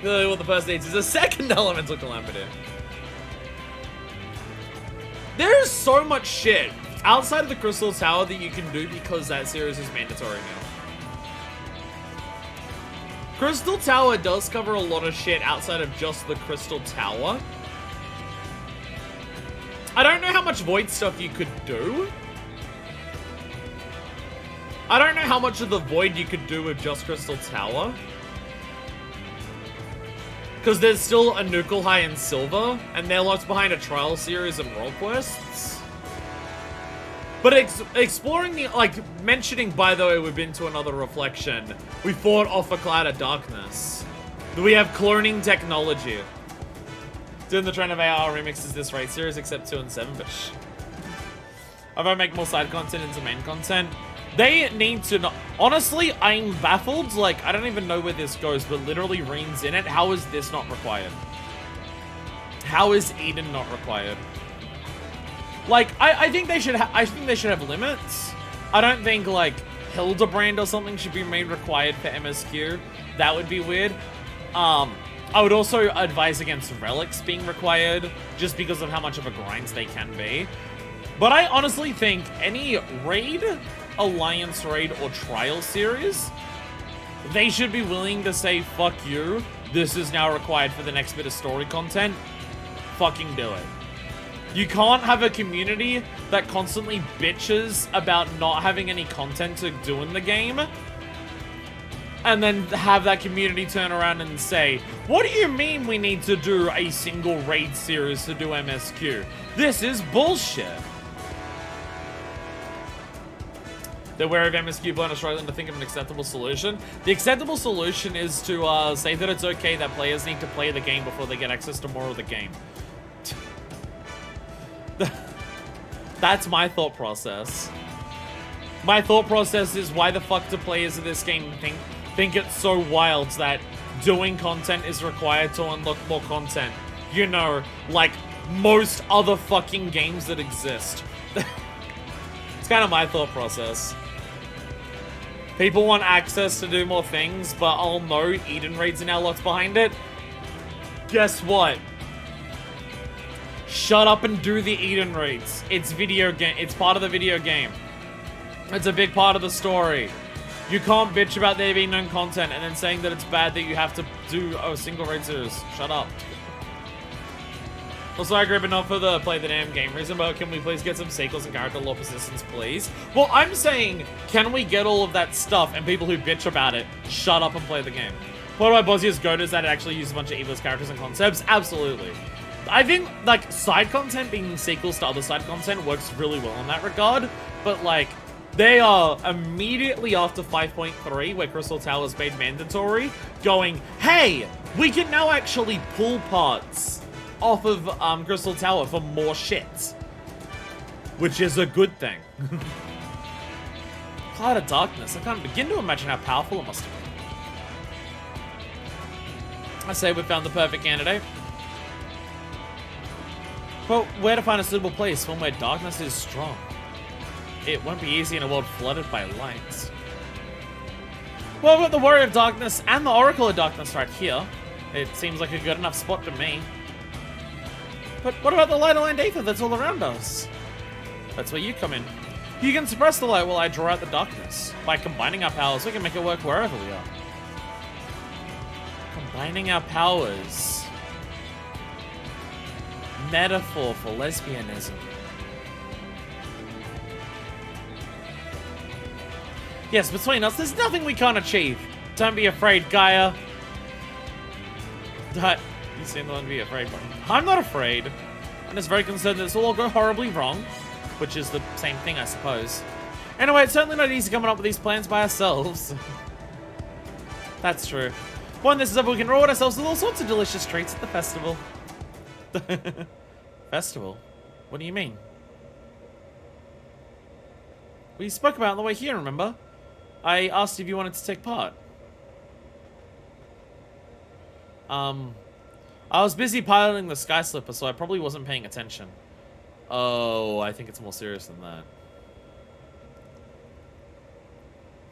Really what the first needs is a second elemental calamity. There is so much shit outside of the Crystal Tower that you can do because that series is mandatory now. Crystal Tower does cover a lot of shit outside of just the Crystal Tower. I don't know how much Void stuff you could do. I don't know how much of the Void you could do with just Crystal Tower. Because there's still a Nukelhai and Silver, and they're locked behind a trial series and role quests. But exploring the, mentioning, by the way, we've been to another reflection. We fought off a cloud of darkness. We have cloning technology. Doing the trend of AR remixes this raid series, except 2 and 7, but shh. If I make more side content into main content, they need to not. Honestly, I'm baffled. Like, I don't even know where this goes, but literally Reen's in it. How is this not required? How is Eden not required? Like, I think they should have limits. I don't think like Hildebrand or something should be made required for MSQ. That would be weird. I would also advise against relics being required, just because of how much of a grind they can be. But I honestly think any raid, alliance raid, or trial series, they should be willing to say, fuck you, this is now required for the next bit of story content. Fucking do it. You can't have a community that constantly bitches about not having any content to do in the game, and then have that community turn around and say, what do you mean we need to do a single raid series to do MSQ? This is bullshit. They're wary of MSQ but are struggling to think of an acceptable solution. The acceptable solution is to say that it's okay that players need to play the game before they get access to more of the game. That's my thought process. My thought process is, why the fuck do players of this game think it's so wild that doing content is required to unlock more content? You know, like most other fucking games that exist. It's kind of my thought process. People want access to do more things, but I'll know Eden raids are now locked behind it. Guess what? Shut up and do the Eden raids. It's video game. It's part of the video game. It's a big part of the story. You can't bitch about there being no content and then saying that it's bad that you have to do a single raid series. Shut up. Also, I agree, but not for the play the damn game reason, but can we please get some sequels and character lore persistence, please? Well, I'm saying, can we get all of that stuff, and people who bitch about it, shut up and play the game? What about Bosnia's Godas that actually use a bunch of Evil's characters and concepts? Absolutely. I think, like, side content being sequels to other side content works really well in that regard, but, like, they are immediately after 5.3, where Crystal Towers made mandatory, going, hey, we can now actually pull parts off of Crystal Tower for more shit. Which is a good thing. Cloud of Darkness, I can't begin to imagine how powerful it must have been. I say we found the perfect candidate. But where to find a suitable place, one where darkness is strong? It won't be easy in a world flooded by light. Well, we've got the Warrior of Darkness and the Oracle of Darkness right here. It seems like a good enough spot to me. But what about the light aligned aether that's all around us? That's where you come in. You can suppress the light while I draw out the darkness. By combining our powers, we can make it work wherever we are. Combining our powers. Metaphor for lesbianism. Yes, between us, there's nothing we can't achieve. Don't be afraid, Gaia. You seem the one to be afraid, but I'm not afraid. I'm just very concerned that this will all go horribly wrong, which is the same thing, I suppose. Anyway, it's certainly not easy coming up with these plans by ourselves. That's true. When this is over, we can reward ourselves with all sorts of delicious treats at the festival. Festival? What do you mean? We spoke about it on the way here, remember? I asked if you wanted to take part. I was busy piloting the Sky Slipper, so I probably wasn't paying attention. Oh, I think it's more serious than that.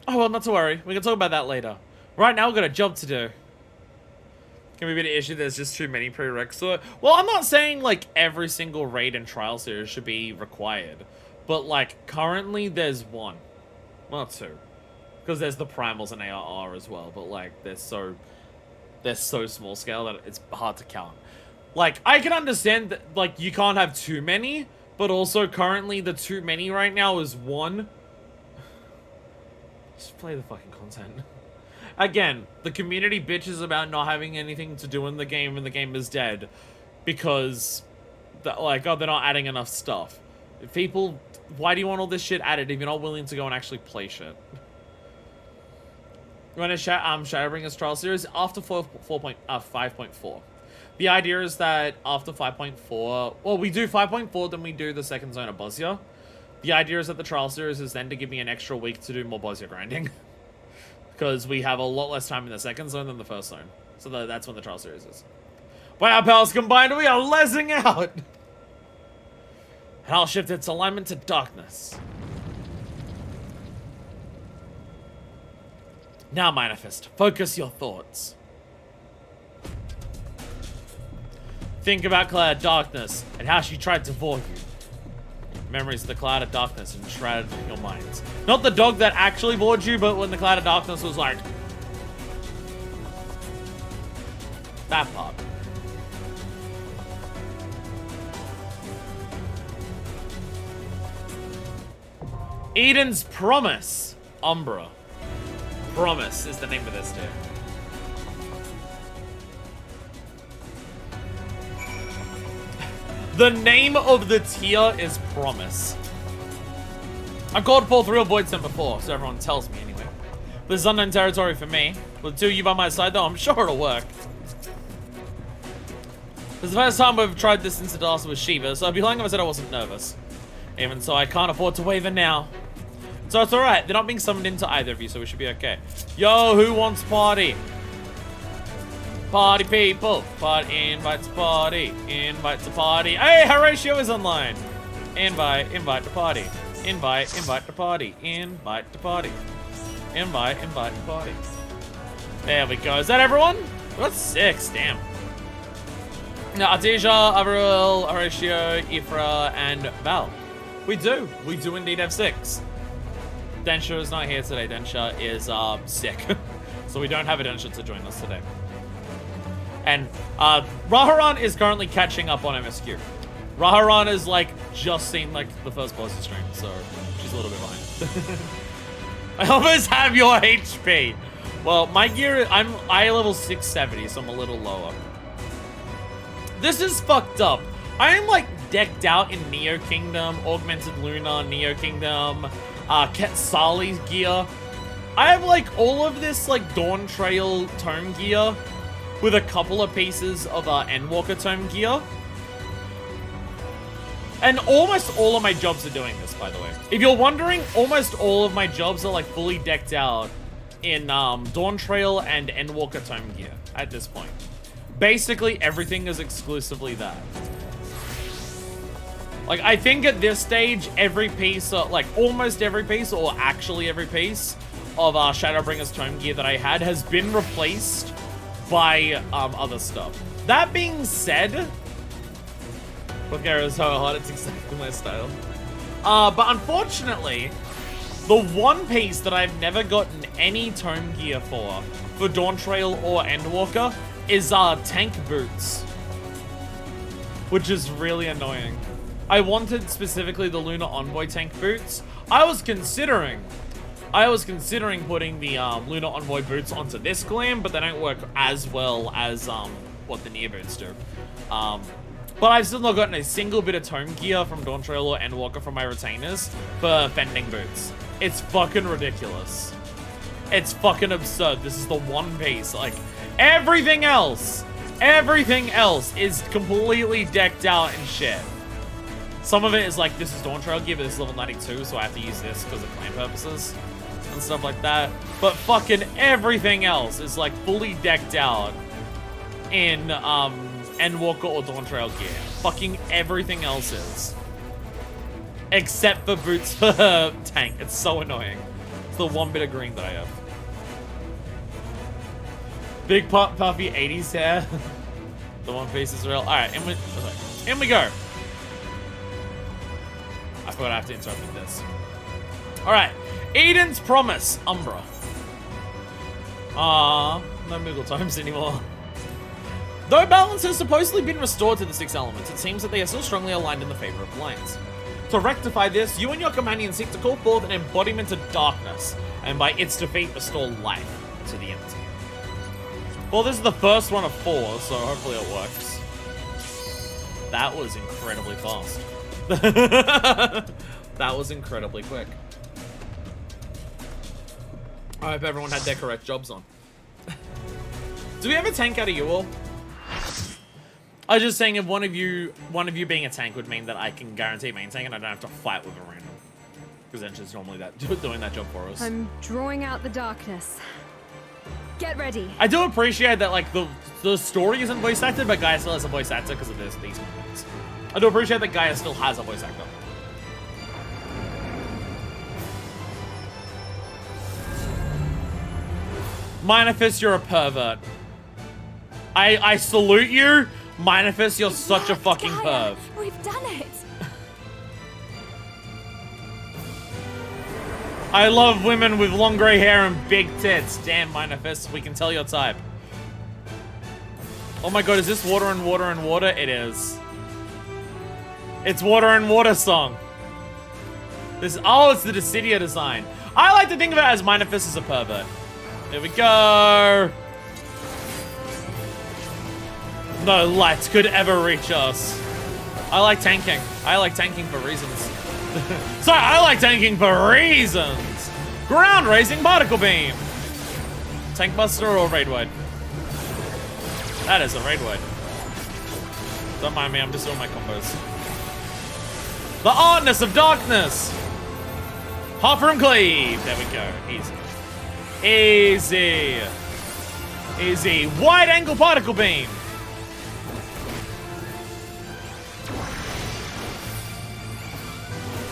Oh, well, not to worry. We can talk about that later. Right now, we've got a job to do. Can be a bit of issue, there's just too many prerequisites. Well, I'm not saying, like, every single raid and trial series should be required. But, like, currently there's one. Well, not two. Because there's the Primals and ARR as well, but, like, they're so small scale that it's hard to count. Like, I can understand that, like, you can't have too many, but also currently the too many right now is one. Just play the fucking content. Again, the community bitches about not having anything to do in the game and the game is dead because, like, oh, they're not adding enough stuff. People, why do you want all this shit added if you're not willing to go and actually play shit? run a Shadowbringers trial series after 5.4. The idea is that after 5.4, well, we do 5.4, then we do the second zone of Bosnia. The idea is that the trial series is then to give me an extra week to do more Bosnia grinding. Because we have a lot less time in the second zone than the first zone. So that's when the trial series is. When our powers combined, we are lesing out! And I'll shift its alignment to darkness. Now, Manifest, focus your thoughts. Think about Cloud of Darkness and how she tried to vore you. Memories of the Cloud of Darkness enshrouded your minds. Not the dog that actually vored you, but when the Cloud of Darkness was like... that part. Eden's Promise. Umbra. Promise is the name of this tier. The name of the tier is Promise. I've called forth real void sim before, so everyone tells me anyway. This is unknown territory for me. With two of you by my side though, I'm sure it'll work. This is the first time we've tried this since the last with Shiva, so I'd be lying if I said I wasn't nervous. Even so, I can't afford to waver now. So it's alright, they're not being summoned into either of you, so we should be okay. Yo, who wants party? Party people. Invite to party. Invite to party. Hey, Horatio is online. Invite to party. Invite to party. Invite to party. Invite to party. There we go. Is that everyone? That's 6, damn. Now, Artesia, Averil, Horatio, Ifra, and Val. We do indeed have 6. Densha is not here today. Densha is sick. So we don't have a Densha to join us today. And Raharan is currently catching up on MSQ. Raharan is like just seen like the first Bosnia stream, so she's a little bit behind. I almost have your HP. Well, my gear, I'm eye level 670, so I'm a little lower. This is fucked up. I am like decked out in Neo Kingdom, Augmented Luna, Neo Kingdom, Quetzali's gear. I have like all of this like Dawn Trail tome gear with a couple of pieces of Endwalker tome gear. And almost all of my jobs are doing this, by the way. If you're wondering, almost all of my jobs are like fully decked out in Dawn Trail and Endwalker tome gear at this point. Basically, everything is exclusively that. Like, I think at this stage, every piece, like almost every piece, or actually every piece of Shadowbringers tome gear that I had has been replaced by other stuff. That being said, look at it so hard, it's exactly my style. But unfortunately, the one piece that I've never gotten any tome gear for Dawn Trail or Endwalker, is tank boots. Which is really annoying. I wanted specifically the Lunar Envoy tank boots. I was considering putting the Lunar Envoy boots onto this glam, but they don't work as well as what the Neo boots do. But I've still not gotten a single bit of tome gear from Dawn Trail or Endwalker from my retainers for fending boots. It's fucking ridiculous. It's fucking absurd. This is the one piece. Like, everything else is completely decked out and shit. Some of it is like, this is Dawn Trail gear, but this is level 92, so I have to use this because of clan purposes and stuff like that. But fucking everything else is like fully decked out in Endwalker or Dawn Trail gear. Fucking everything else is. Except for boots for tank. It's so annoying. It's the one bit of green that I have. Big puffy 80s hair. The One Piece is real. Alright, in we go. I forgot I have to interrupt with this. Alright. Eden's Promise, Umbra. No Moogle times anymore. Though balance has supposedly been restored to the 6 elements, it seems that they are still strongly aligned in the favor of Alliance. To rectify this, you and your companions seek to call forth an embodiment of darkness, and by its defeat restore life to the empty. Well, this is the first one of 4, so hopefully it works. That was incredibly fast. That was incredibly quick. I hope everyone had their correct jobs on. Do we have a tank out of you all? I was just saying if one of you being a tank would mean that I can guarantee main tank and I don't have to fight with a random. Because then she's normally doing that job for us. I'm drawing out the darkness. Get ready. I do appreciate that like the story isn't voice acted, but Gaia still has a voice actor because of these moments. I do appreciate that Gaia still has a voice actor. Minifist, you're a pervert. I salute you. Minifist, you're such a fucking perv. We've done it. I love women with long gray hair and big tits. Damn, Minifist, we can tell your type. Oh my god, is this water and water and water? It is. It's water and water song. Oh, it's the Dissidia design. I like to think of it as Minifist as a pervert. There we go. No light could ever reach us. I like tanking. I like tanking for reasons. Sorry, I like tanking for reasons. Ground raising particle beam. Tank buster or raid wide? That is a raid wide. Don't mind me, I'm just doing my combos. The Artness of Darkness. Hop from Cleave. There we go. Easy. Easy. Easy. Wide angle particle beam.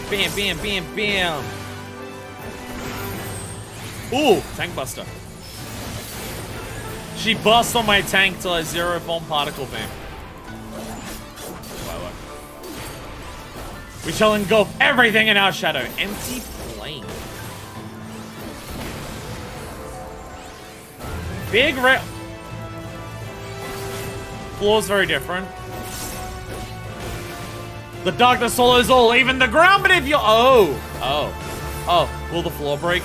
Bam, bam, bam, bam. Ooh, tank buster. She busts on my tank till I zero form particle beam. We shall engulf everything in our shadow. Empty plane. Big red. Floor's very different. The darkness swallows all, even the ground, but if you're... Oh, will the floor break?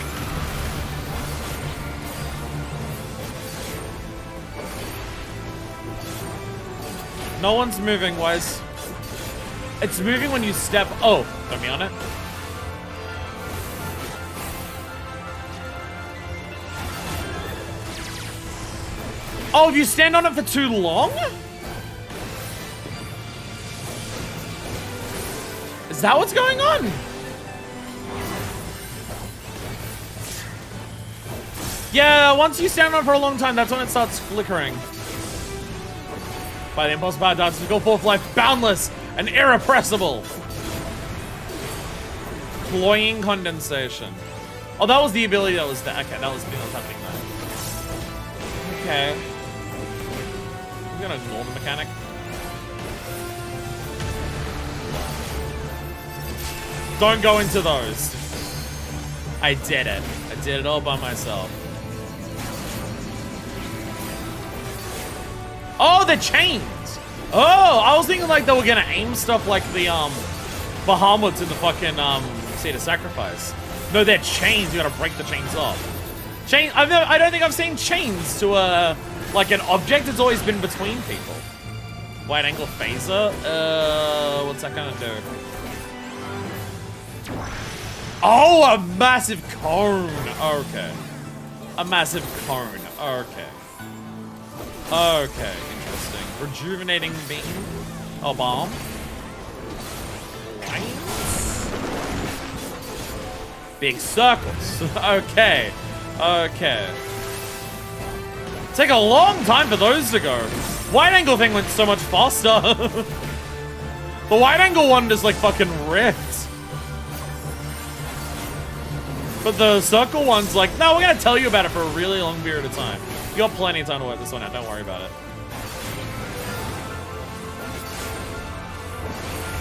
No one's moving, Wise. It's moving when you step... Oh, put me on it. Oh, if you stand on it for too long? Is that what's going on? Yeah, once you stand on it for a long time, that's when it starts flickering. By the impulse power darts to go forth life boundless and irrepressible. Cloying condensation. Oh, that was the ability that was there. Okay, that was the thing that was happening there. Okay. I'm gonna ignore the mechanic. Don't go into those. I did it. I did it all by myself. Oh, the chains! Oh, I was thinking like they were gonna aim stuff like the Bahamut's in the fucking Seat of Sacrifice. No, they're chains. You gotta break the chains off. I don't think I've seen chains to like an object. It's always been between people. Wide angle phaser. What's that gonna do? Oh, a massive cone. Okay, a massive cone. Okay. Okay, interesting. Rejuvenating beam. Oh, bomb. Lines. Big circles. Okay. Okay. Take a long time for those to go. Wide angle thing went so much faster. The wide angle one just like fucking ripped. But the circle one's like, no, we're gonna tell you about it for a really long period of time. You got plenty of time to work this one out, don't worry about it.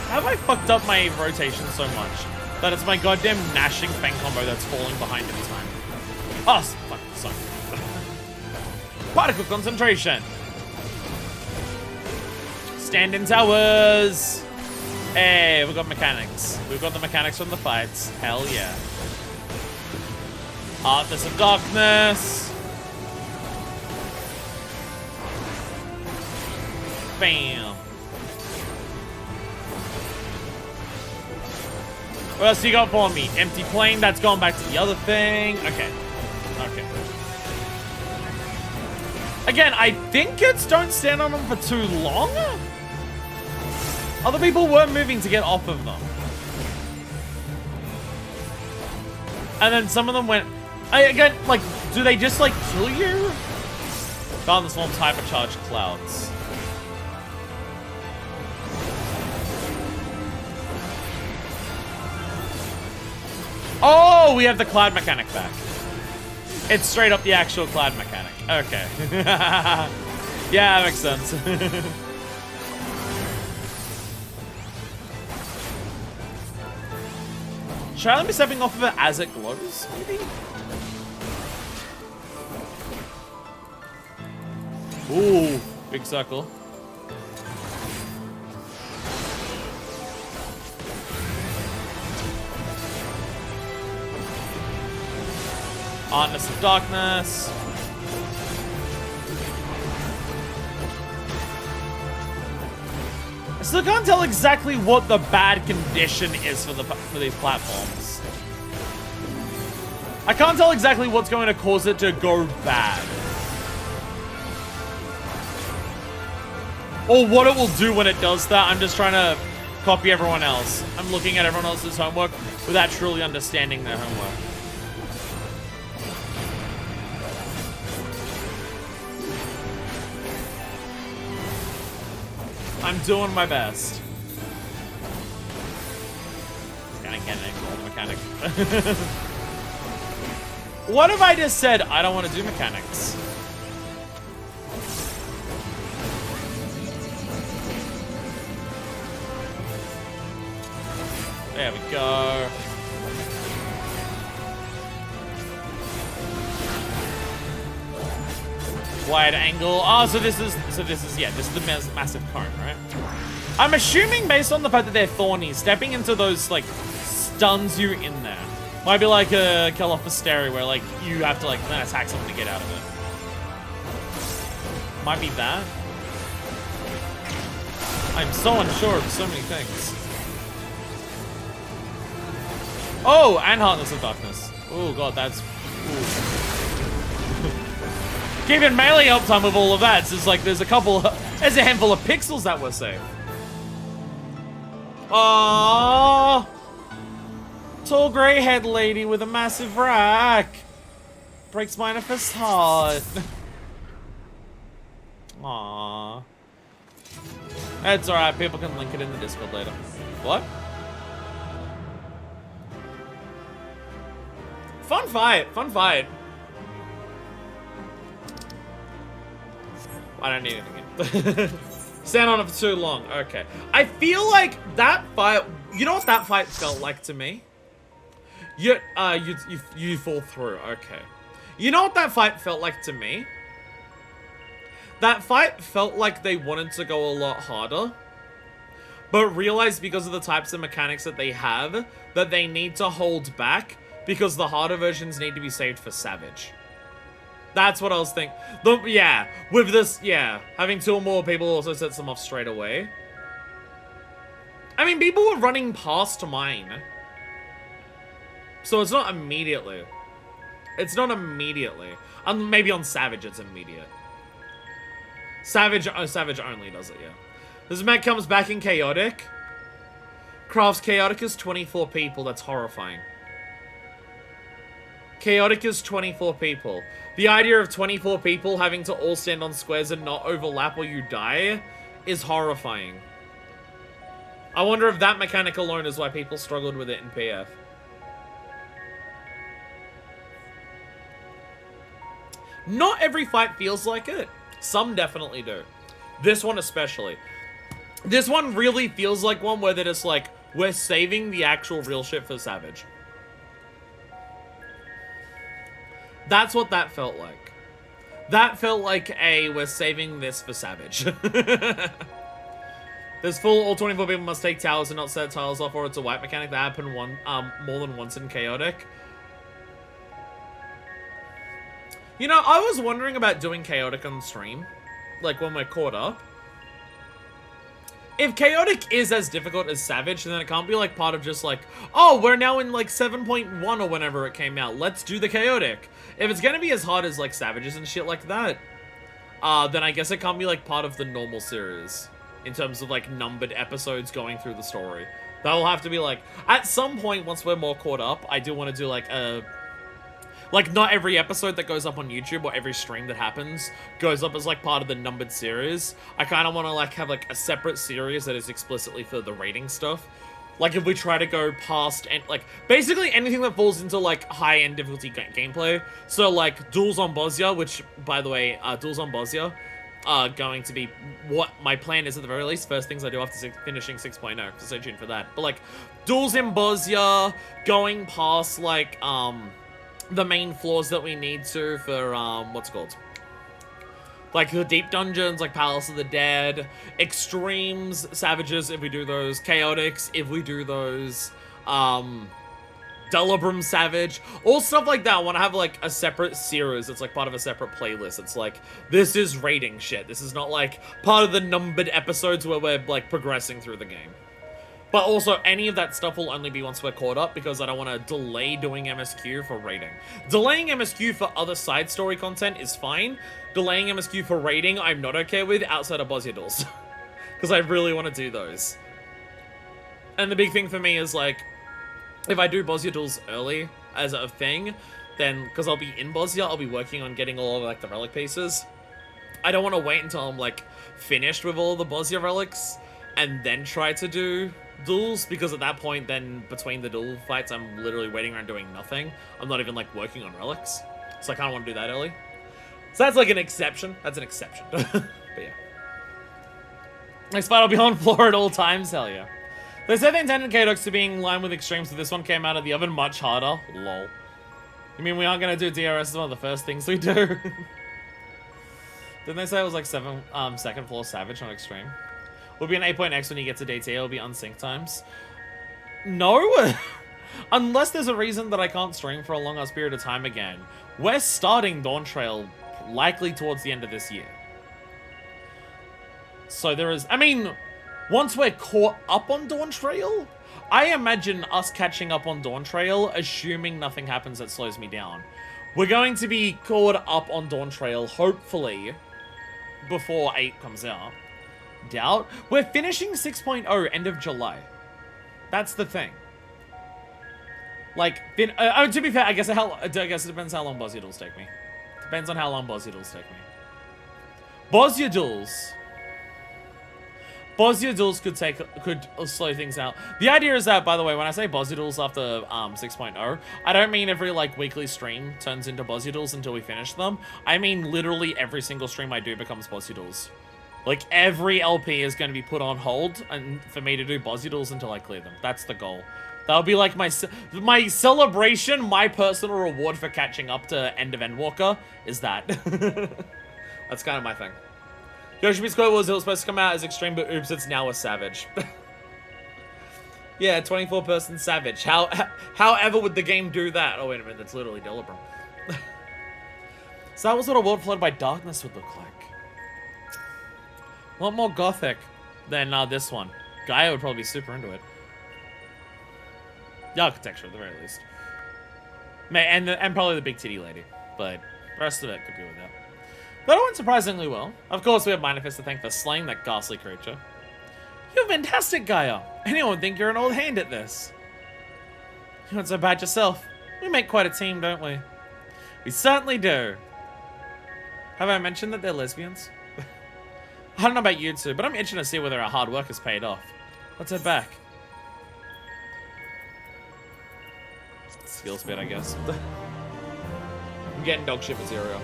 Have I fucked up my rotation so much that it's my goddamn gnashing fang combo that's falling behind every time? Oh, fuck, sorry. Particle concentration. Stand in towers. Hey, we've got mechanics. We've got the mechanics from the fights. Hell yeah. Artness of Darkness. Bam. What else you got for me? Empty plane, that's going back to the other thing. Okay. Okay, Again, I think it's don't stand on them for too long. Other people were moving to get off of them. And then some of them went... Again, like, do they just, like, kill you? Found the swarm's hypercharged clouds. Oh, we have the cloud mechanic back. It's straight up the actual cloud mechanic. Okay. Yeah, that makes sense. Should I be stepping off of it as it glows, maybe? Ooh, big circle. Artness of Darkness. I still can't tell exactly what the bad condition is for these platforms. I can't tell exactly what's going to cause it to go bad. Or what it will do when it does that. I'm just trying to copy everyone else. I'm looking at everyone else's homework without truly understanding their homework. I'm doing my best. Gonna get an angle mechanic. What if I just said I don't want to do mechanics? There we go. Wide angle. Oh, so this is the massive cone, right? I'm assuming based on the fact that they're thorny, stepping into those like stuns you in there. Might be like a kill off a stereo where like you have to like then attack someone to get out of it. Might be that. I'm so unsure of so many things. Oh, and Heartless of Darkness. Oh god, that's... Keeping melee uptime with all of that, so it's like there's a handful of pixels that were saved. Aww. Tall grey-haired lady with a massive rack. Breaks my manifest heart. Aww. It's alright, people can link it in the Discord later. What? Fun fight, fun fight. I don't need anything. Stand on it for too long. Okay. I feel like that fight, you know what that fight felt like to me? You fall through. Okay. You know what that fight felt like to me? That fight felt like they wanted to go a lot harder, but realized because of the types of mechanics that they have, that they need to hold back because the harder versions need to be saved for Savage. That's what I was thinking. Yeah, with this, yeah, having two or more people also sets them off straight away. I mean, people were running past mine. So it's not immediately. It's not immediately. Maybe on Savage it's immediate. Savage only does it, yeah. This mech comes back in Chaotic. Crafts Chaotic is 24 people, that's horrifying. Chaotic is 24 people. The idea of 24 people having to all stand on squares and not overlap or you die is horrifying. I wonder if that mechanic alone is why people struggled with it in PF. Not every fight feels like it. Some definitely do. This one especially. This one really feels like one where they're just like, we're saving the actual real shit for Savage. That's what that felt like. That felt like we're saving this for Savage. There's all 24 people must take towers and not set tiles off, or it's a wipe mechanic that happened more than once in Chaotic. You know, I was wondering about doing Chaotic on stream, like when we're caught up. If Chaotic is as difficult as Savage, then it can't be like part of just like, oh, we're now in like 7.1 or whenever it came out. Let's do the Chaotic. If it's gonna be as hard as like Savages and shit like that, then I guess it can't be like part of the normal series in terms of like numbered episodes going through the story. That will have to be like, at some point once we're more caught up, I do want to do like a, like not every episode that goes up on YouTube or every stream that happens goes up as like part of the numbered series. I kind of want to like have like a separate series that is explicitly for the rating stuff. Like if we try to go past and like basically anything that falls into like high-end difficulty gameplay. So like Duels on Bosnia, which by the way, Duels on Bosnia are going to be what my plan is at the very least. First things I do after finishing 6.0, so stay tuned for that. But like Duels in Bosnia, going past like the main floors that we need to for what's it called? Like the deep dungeons, like Palace of the Dead, Extremes, Savages, if we do those, Chaotics, if we do those, Delabrum Savage, all stuff like that. I want to have like a separate series. It's like part of a separate playlist. It's like, this is rating shit. This is not like part of the numbered episodes where we're like progressing through the game. But also, any of that stuff will only be once we're caught up, because I don't want to delay doing MSQ for rating. Delaying MSQ for other side story content is fine. Delaying MSQ for rating, I'm not okay with outside of Bosnia Duels. Because I really want to do those. And the big thing for me is, like, if I do Bosnia Duels early as a thing, then, because I'll be in Bosnia, I'll be working on getting all of, like, the relic pieces. I don't want to wait until I'm, like, finished with all the Bosnia relics, and then try to do duels, because at that point then between the duel fights I'm literally waiting around doing nothing. I'm not even like working on relics, so I kind of want to do that early. So that's like an exception. That's an exception. But yeah, next fight I'll be on floor at all times. Hell yeah. They said they intended KDocs to be in line with Extremes, so this one came out of the oven much harder. Lol. You mean we aren't gonna do DRS as one of the first things we do? Didn't they say it was like second floor Savage on Extreme? Will be an 8.x when you get to DT, it'll be unsync times. No! Unless there's a reason that I can't stream for a long ass period of time again. We're starting Dawn Trail likely towards the end of this year. So there is, I mean, once we're caught up on Dawn Trail, I imagine us catching up on Dawn Trail, assuming nothing happens that slows me down. We're going to be caught up on Dawn Trail, hopefully, before 8 comes out. Doubt. We're finishing 6.0 end of July. That's the thing. Like, to be fair, I guess it depends how long Bosnia Duels take me. Depends on how long Bosnia Duels take me. Bosnia Duels could slow things out. The idea is that, by the way, when I say Bosnia Duels after 6.0, I don't mean every like weekly stream turns into Bosnia Duels until we finish them. I mean literally every single stream I do becomes Bosnia Duels. Like, every LP is going to be put on hold and for me to do Bosnia Duels until I clear them. That's the goal. That'll be like my celebration, my personal reward for catching up to End of Endwalker is that. That's kind of my thing. Yoshi Square was supposed to come out as Extreme, but oops, it's now a Savage. Yeah, 24-person Savage. However would the game do that? Oh, wait a minute, that's literally Delabrum. So that was what a world flooded by darkness would look like. A lot more gothic than this one. Gaia would probably be super into it. The architecture, at the very least. And probably the big titty lady. But the rest of it could go without. That went surprisingly well. Of course, we have Minifest to thank for slaying that ghastly creature. You're fantastic, Gaia. Anyone would think you're an old hand at this. You're not so bad yourself. We make quite a team, don't we? We certainly do. Have I mentioned that they're lesbians? I don't know about you two, but I'm itching to see whether our hard work has paid off. Let's head back. Skill speed, I guess. I'm getting dog shit material.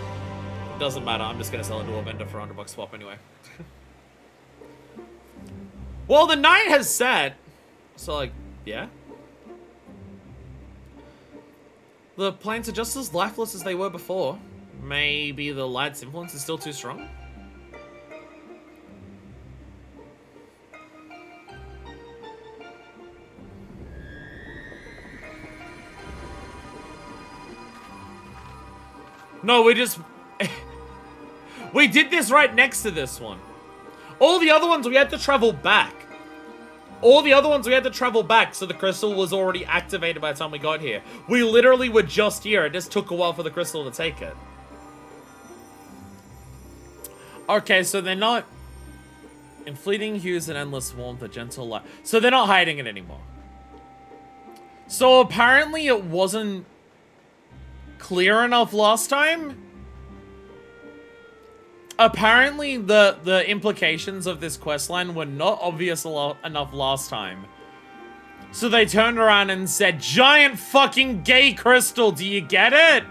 It doesn't matter, I'm just gonna sell it to a vendor for $100 swap anyway. Well, the night has set. So, like, yeah. The planes are just as lifeless as they were before. Maybe the light's influence is still too strong? No, we just... we did this right next to this one. All the other ones, we had to travel back. So the crystal was already activated by the time we got here. We literally were just here. It just took a while for the crystal to take it. Okay, so they're not... In fleeting hues and endless warmth, a gentle light. So they're not hiding it anymore. So apparently it wasn't clear enough last time. Apparently the implications of this questline were not obvious enough last time. So they turned around and said, giant fucking gay crystal, do you get it?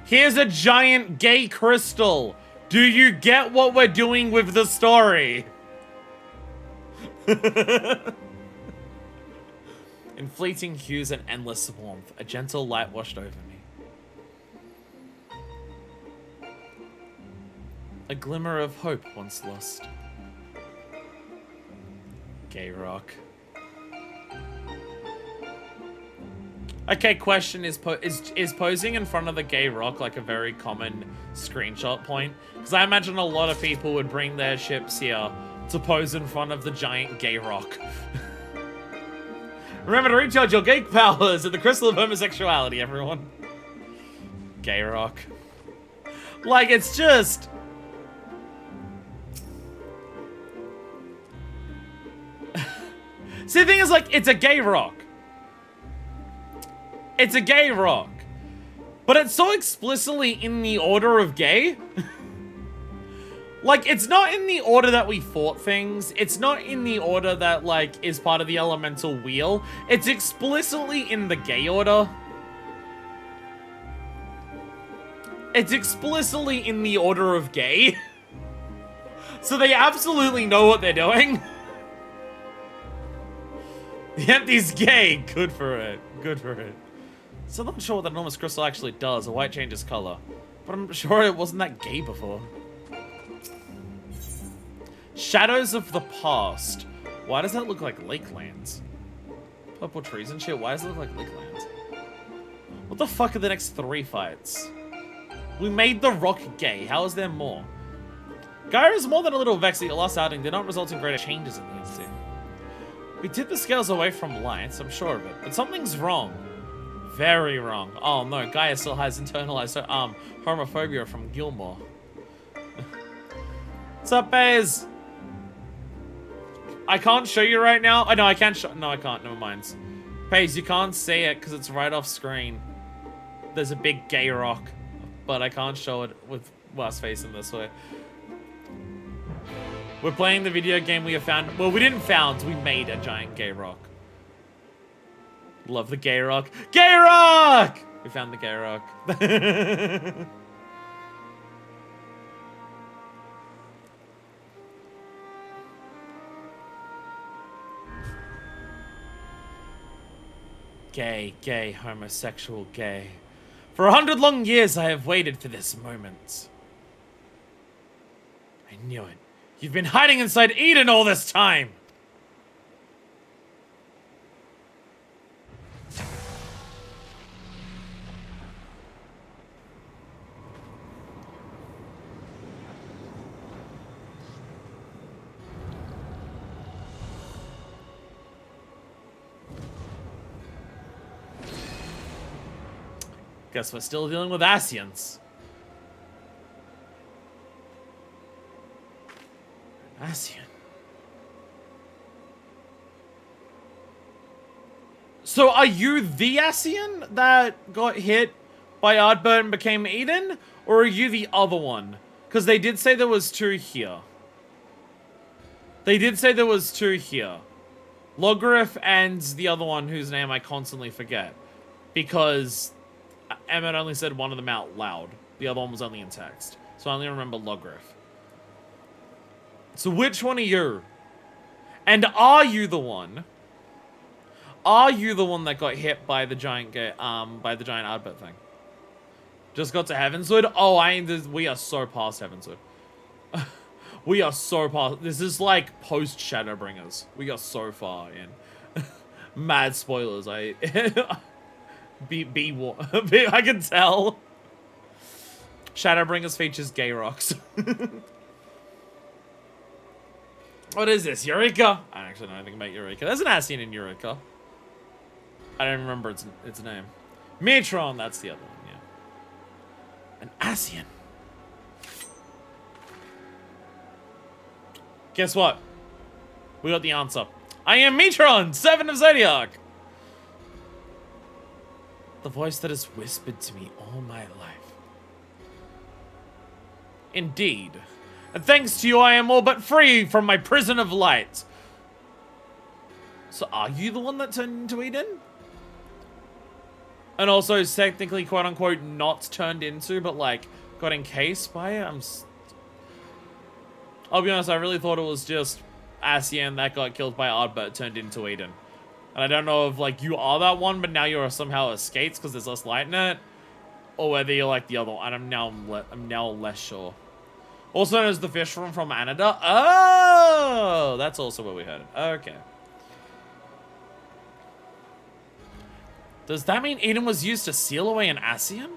Here's a giant gay crystal. Do you get what we're doing with the story? In fleeting hues and endless warmth, a gentle light washed over me. A glimmer of hope once lost. Gay rock. Okay, question, is posing in front of the gay rock like a very common screenshot point? Because I imagine a lot of people would bring their ships here to pose in front of the giant gay rock. Remember to recharge your gay powers at the crystal of homosexuality, everyone. Gay rock. Like, it's just... See, the thing is, like, it's a gay rock. It's a gay rock. But it's so explicitly in the order of gay. Like, it's not in the order that we fought things. It's not in the order that, like, is part of the elemental wheel. It's explicitly in the gay order. It's explicitly in the order of gay. So they absolutely know what they're doing. The empty's gay. Good for it. Good for it. Still not sure what the enormous crystal actually does. A white changes color. But I'm sure it wasn't that gay before. Shadows of the past. Why does that look like lakelands? Purple trees and shit. Why does it look like lakelands? What the fuck are the next 3 fights? We made the rock gay. How is there more? Gyra is more than a little vexed that your last outing did not result in greater changes in the entity. We tipped the scales away from lights, I'm sure of it. But something's wrong. Very wrong. Oh no, Gaia still has internalized homophobia from Gilmore. What's up, Baze? I can't show you right now. Oh, no, I can't show. No, I can't. Never mind. Paze, you can't see it because it's right off screen. There's a big gay rock, but I can't show it with us facing this way. We're playing the video game we have found. Well, we didn't found. We made a giant gay rock. Love the gay rock. Gay rock! We found the gay rock. Gay, gay, homosexual, gay. For 100 long years I have waited for this moment. I knew it. You've been hiding inside Eden all this time! Guess we're still dealing with Asians. Asian. So are you the Asian that got hit by Ardbert and became Eden? Or are you the other one? Because they did say there was 2 here. They did say there was 2 here. Logriff and the other one whose name I constantly forget. Because Emmett only said one of them out loud. The other one was only in text. So I only remember Logriff. So which one are you? And are you the one? Are you the one that got hit by the giant Ardbert thing? Just got to Heavenswood? Oh, we are so past Heavenswood. We are so past. This is like post Shadowbringers. We are so far in. Mad spoilers. I can tell. Shadowbringers features gay rocks. What is this? Eureka? I actually don't know anything about Eureka. There's an Asian in Eureka. I don't remember its name. Metron, that's the other one, yeah. An Asian. Guess what? We got the answer. I am Metron, Servant of Zodiac! The voice that has whispered to me all my life. Indeed. And thanks to you, I am all but free from my prison of light. So are you the one that turned into Eden? And also is technically, quote-unquote, not turned into, but, like, got encased by it? I'll be honest, I really thought it was just Asien that got killed by Ardbert turned into Eden. And I don't know if, like, you are that one, but now you're somehow escaped because there's less light in it. Or whether you're, like, the other one. I'm now less sure. Also known as the fish from Anada. Oh! That's also where we heard it. Okay. Does that mean Eden was used to seal away an Asien?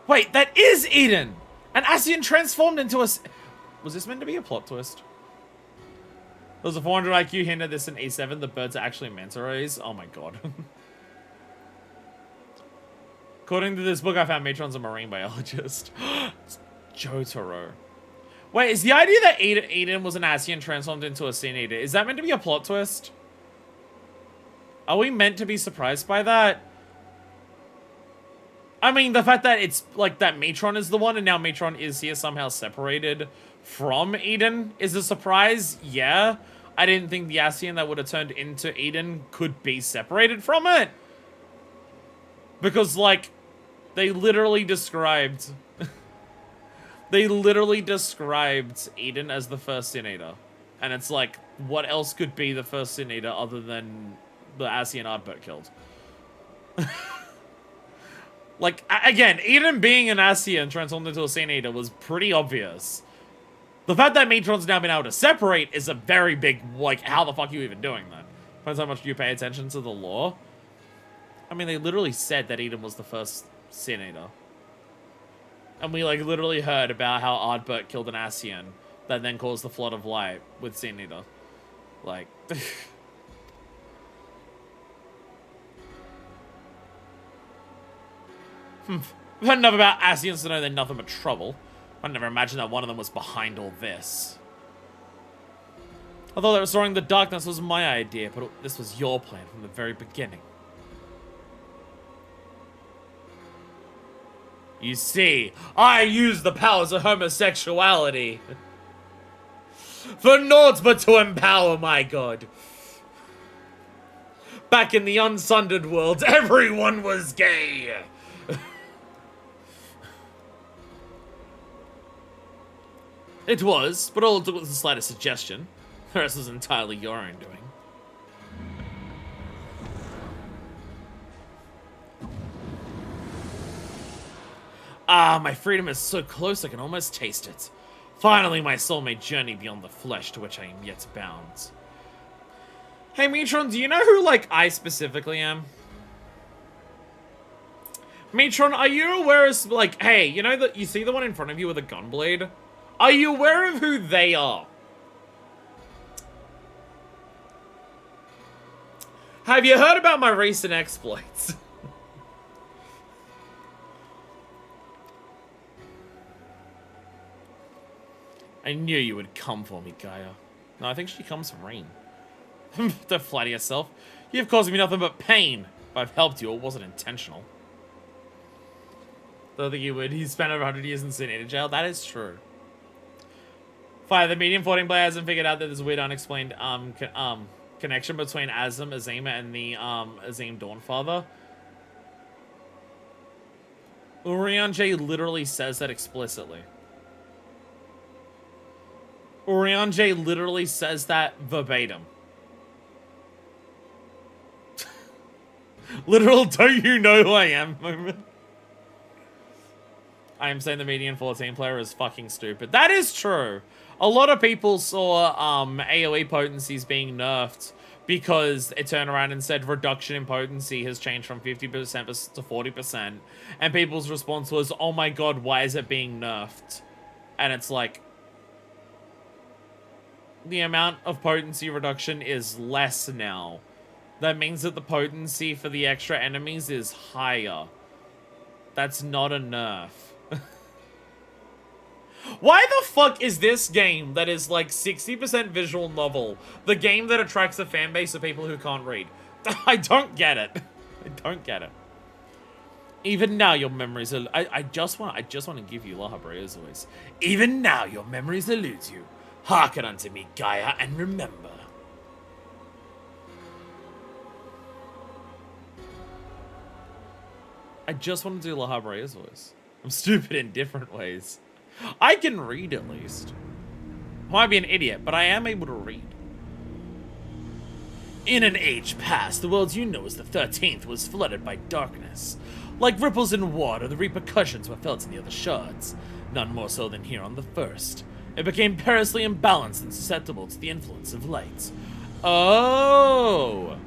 Wait, that is Eden! An Asien transformed into a... Was this meant to be a plot twist? There was a 400 IQ hint at this in E7. The birds are actually manta rays. Oh my god. According to this book, I found Matron's a marine biologist. It's Jotaro. Wait, is the idea that Eden was an Asien transformed into a Sin Eater, is that meant to be a plot twist? Are we meant to be surprised by that? I mean, the fact that it's, like, that Matron is the one, and now Matron is here somehow separated from Eden is a surprise, yeah. I didn't think the Asien that would have turned into Eden could be separated from it. Because, like, they literally described... they literally described Eden as the first Sin Eater. And it's like, what else could be the first Sin Eater other than the Asien Ardbert killed? Like, again, Eden being an Asien transformed into a Sin Eater was pretty obvious. The fact that Matron's now been able to separate is a very big, like, how the fuck are you even doing that? Depends how much you pay attention to the lore. I mean, they literally said that Eden was the first Sin Eater. And we, like, literally heard about how Ardbert killed an Asien that then caused the Flood of Light with Sin Eater. Like... I've heard enough about Asians to know they're nothing but trouble. I never imagined that one of them was behind all this. I thought that restoring the darkness was my idea, but this was your plan from the very beginning. You see, I use the powers of homosexuality for naught but to empower my god. Back in the unsundered world, everyone was gay. It was, but all it took was the slightest suggestion. The rest was entirely your own doing. Ah, my freedom is so close I can almost taste it. Finally, my soul may journey beyond the flesh to which I am yet bound. Hey, Metron, do you know who, like, I specifically am? Metron, are you aware of, like, hey, you know that you see the one in front of you with a gun blade? Are you aware of who they are? Have you heard about my recent exploits? I knew you would come for me, Gaia. No, I think she comes for Rain. Don't flatter yourself. You've caused me nothing but pain. If I've helped you, it wasn't intentional. Don't think you would. He spent over 100 years in Sin Eater jail. That is true. 5. The medium 14 player hasn't figured out that there's a weird unexplained connection between Azima, and the Azim Dawnfather. Urian J literally says that explicitly. Urian J literally says that verbatim. Literal don't you know who I am moment. I am saying the median 14 player is fucking stupid. That is true. A lot of people saw AoE potencies being nerfed because it turned around and said reduction in potency has changed from 50% to 40%. And people's response was, oh my god, why is it being nerfed? And it's like, the amount of potency reduction is less now That means that the potency for the extra enemies is higher. That's not a nerf. Why the fuck is this game that is like 60% visual novel the game that attracts a fan base of people who can't read? I don't get it. I don't get it. Even now your memories are... I just want to give you La Habrea's voice. Even now your memories elude you. Hearken unto me, Gaia, and remember. I just want to do La Habrea's voice. I'm stupid in different ways. I can read at least. I might be an idiot, but I am able to read. In an age past, the world you know as the 13th was flooded by darkness. Like ripples in water, the repercussions were felt in the other shards, none more so than here on the first. It became perilously imbalanced and susceptible to the influence of light. Oh!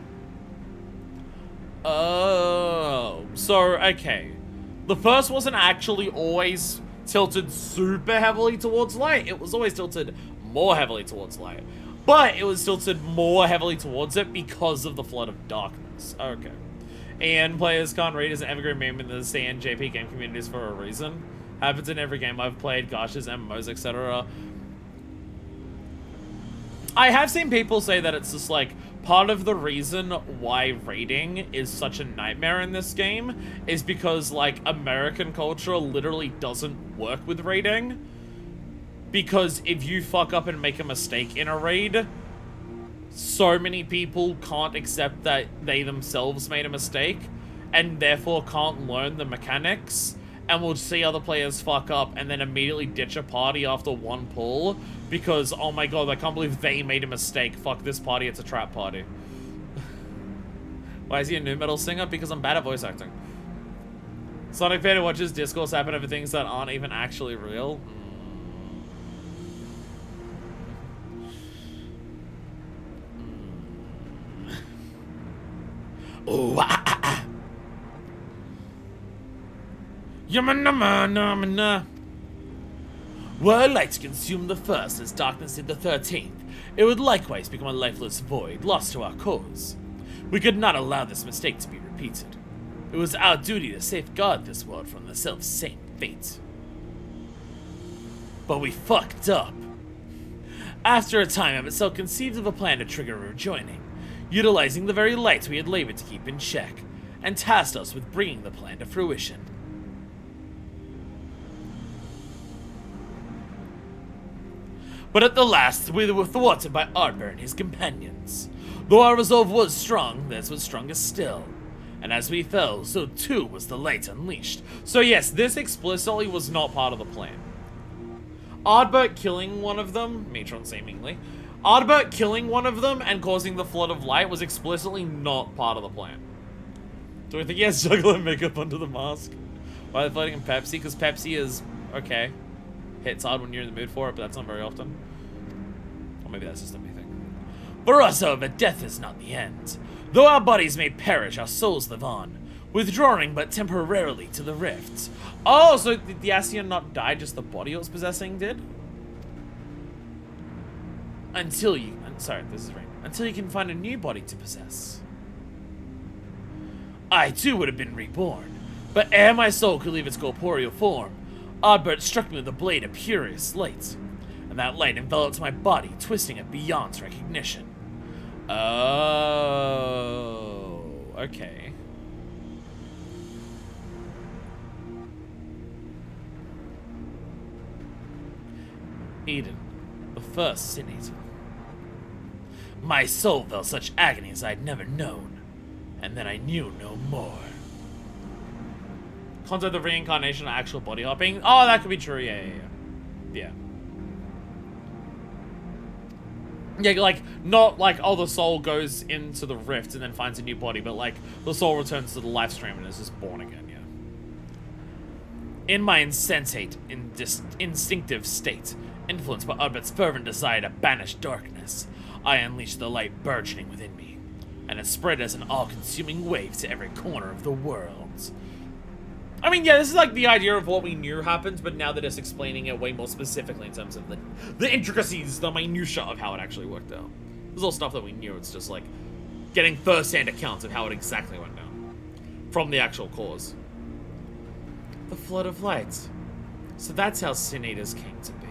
Oh. So, okay. The first wasn't actually always tilted super heavily towards light. It was always tilted more heavily towards light. But it was tilted more heavily towards it because of the flood of darkness. Okay. And players can't read is an evergreen meme in the CNJP game communities for a reason. Happens in every game I've played, goshes, MMOs, etc. I have seen people say that it's just like, part of the reason why raiding is such a nightmare in this game is because, like, American culture literally doesn't work with raiding. Because if you fuck up and make a mistake in a raid, so many people can't accept that they themselves made a mistake, and therefore can't learn the mechanics, and will see other players fuck up and then immediately ditch a party after one pull, because, oh my god, I can't believe they made a mistake. Fuck this party, it's a trap party. Why is he a new metal singer? Because I'm bad at voice acting. Sonic fan who watches discourse happen over things that aren't even actually real. Oh, Yamana. Were light to consume the first as darkness did the 13th, it would likewise become a lifeless void, lost to our cause. We could not allow this mistake to be repeated. It was our duty to safeguard this world from the self-same fate. But we fucked up. After a time, Emerald conceived of a plan to trigger a rejoining, utilizing the very light we had labored to keep in check, and tasked us with bringing the plan to fruition. But at the last, we were thwarted by Arbor and his companions. Though our resolve was strong, theirs was stronger still. And as we fell, so too was the light unleashed. So yes, this explicitly was not part of the plan. Ardbert killing one of them, Matron seemingly, Ardbert killing one of them and causing the flood of light was explicitly not part of the plan. Do we think he has juggler makeup under the mask? Why are they floating in Pepsi? Because Pepsi is, okay, hits hard when you're in the mood for it, but that's not very often. Or maybe that's just a me thing. For us, however, death is not the end. Though our bodies may perish, our souls live on, withdrawing but temporarily to the rifts. Oh, so did the Ascian not die, just the body it was possessing did? Until you, sorry, this is right. Until you can find a new body to possess. I too would have been reborn, but ere my soul could leave its corporeal form, Ardbert struck me with a blade of purest light, and that light enveloped my body, twisting it beyond recognition. Oh, okay. Eden, the first Sin Eater. My soul felt such agonies I'd never known, and then I knew no more. Concept of reincarnation or actual body hopping? Oh, that could be true, yeah. Yeah, like, not like, oh, the soul goes into the rift and then finds a new body, but like, the soul returns to the life stream and is just born again, yeah. In my insensate, instinctive state, influenced by Ardbert's fervent desire to banish darkness, I unleashed the light burgeoning within me, and it spread as an all-consuming wave to every corner of the world. I mean, yeah, this is like the idea of what we knew happened, but now they're just explaining it way more specifically in terms of the intricacies, the minutia of how it actually worked out. This is all stuff that we knew, it's just like, getting first-hand accounts of how it exactly went down from the actual cause. The flood of light. So that's how Sin Eaters came to be.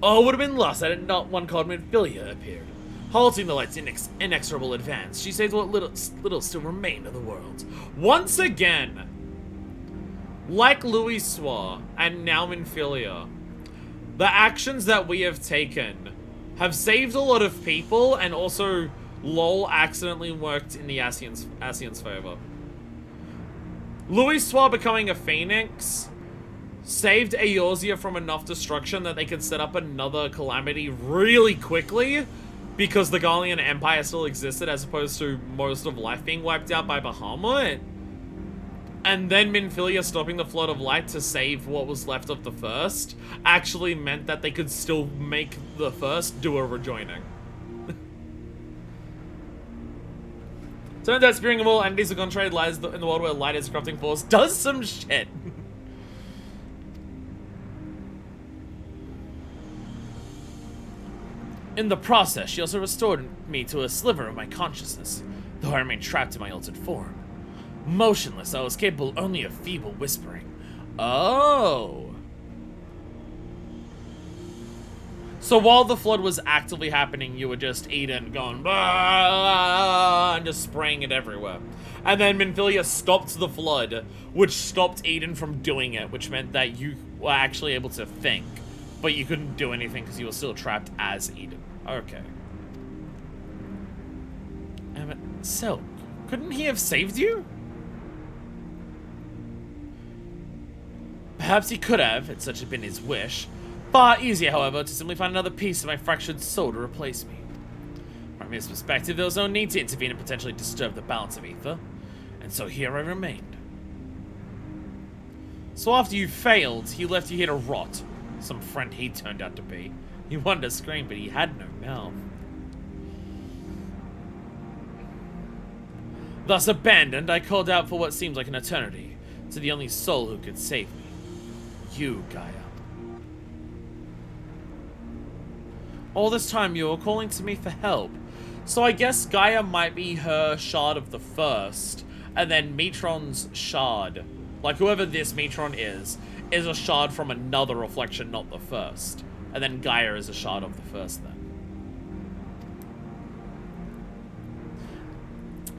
Oh, it would have been lost had not one called Minfilia appeared. Halting the light's inexorable advance, she saved what little still remained of the world. Once again, like Louis Soir and now Minfilia, the actions that we have taken have saved a lot of people, and also LOL accidentally worked in the Ascians' favor. Louis Soir becoming a phoenix saved Eorzea from enough destruction that they could set up another calamity really quickly, because the Garlean Empire still existed, as opposed to most of life being wiped out by Bahamut. And then Minfilia stopping the flood of light to save what was left of the first actually meant that they could still make the first do a rejoining. Turns out spearing of all entities of contrary lies in the world where light is a corrupting force does some shit. In the process, she also restored me to a sliver of my consciousness, though I remained trapped in my altered form. Motionless, I was capable only of feeble whispering. Oh. So while the flood was actively happening, you were just Eden going, bah, and just spraying it everywhere. And then Minfilia stopped the flood, which stopped Eden from doing it, which meant that you were actually able to think, but you couldn't do anything because you were still trapped as Eden. Okay. So, couldn't he have saved you? Perhaps he could have, if such had been his wish. Far easier, however, to simply find another piece of my fractured soul to replace me. From his perspective, there was no need to intervene and potentially disturb the balance of ether, and so here I remained. So after you failed, he left you here to rot. Some friend he turned out to be. He wanted to scream, but he had no mouth. Thus abandoned, I called out for what seemed like an eternity, to the only soul who could save me. You, Gaia. All this time you were calling to me for help, so I guess Gaia might be her shard of the first, and then Metron's shard, like whoever this Metron is a shard from another reflection, not the first. And then Gaia is a shard of the first then.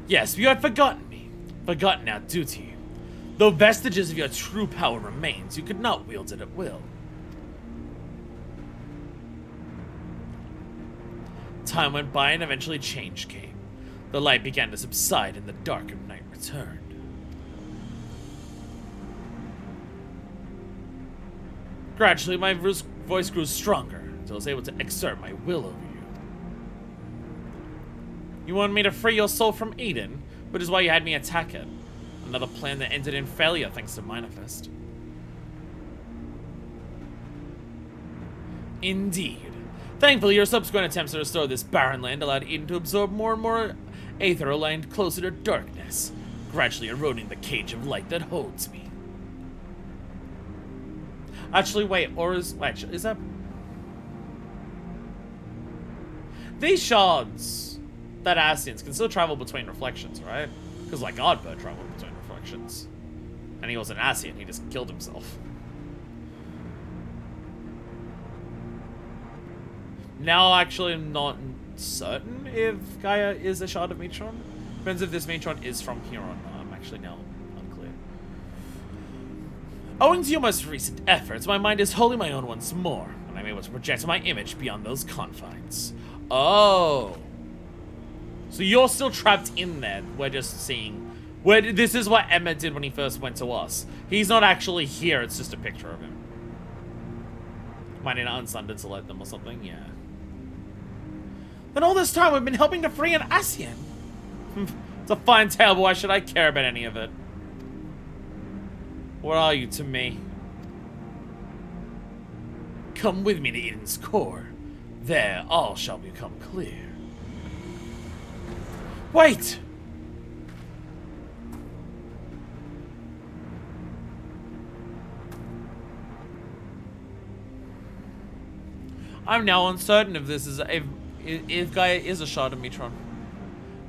Yes, you had forgotten me. Forgotten our duty. Though vestiges of your true power remains, you could not wield it at will. Time went by and eventually change came. The light began to subside and the dark of night returned. Gradually, my voice grew stronger until I was able to exert my will over you. You wanted me to free your soul from Eden, which is why you had me attack it. Another plan that ended in failure thanks to Manifest. Indeed. Thankfully, your subsequent attempts to restore this barren land allowed Eden to absorb more and more aether aligned closer to darkness, gradually eroding the cage of light that holds me. Actually, wait, is that... These shards that Ascians can still travel between reflections, right? Because, like, Ardbird traveled between reflections. And he was an Ascian, he just killed himself. Now, actually, I'm not certain if Gaia is a shard of Metron. Depends if this Metron is from here or not. I'm actually now unclear. Owing to your most recent efforts, my mind is wholly my own once more, and I'm able to project my image beyond those confines. Oh. So you're still trapped in there. We're just seeing... this is what Emma did when he first went to us. He's not actually here, it's just a picture of him. Might need to unsunder to let them or something, yeah. Then all this time we've been helping to free an Ascian. It's a fine tale, but why should I care about any of it? What are you to me? Come with me to Eden's core. There, all shall become clear. Wait! I'm now uncertain if this is a If Gaia is a shard of Metron.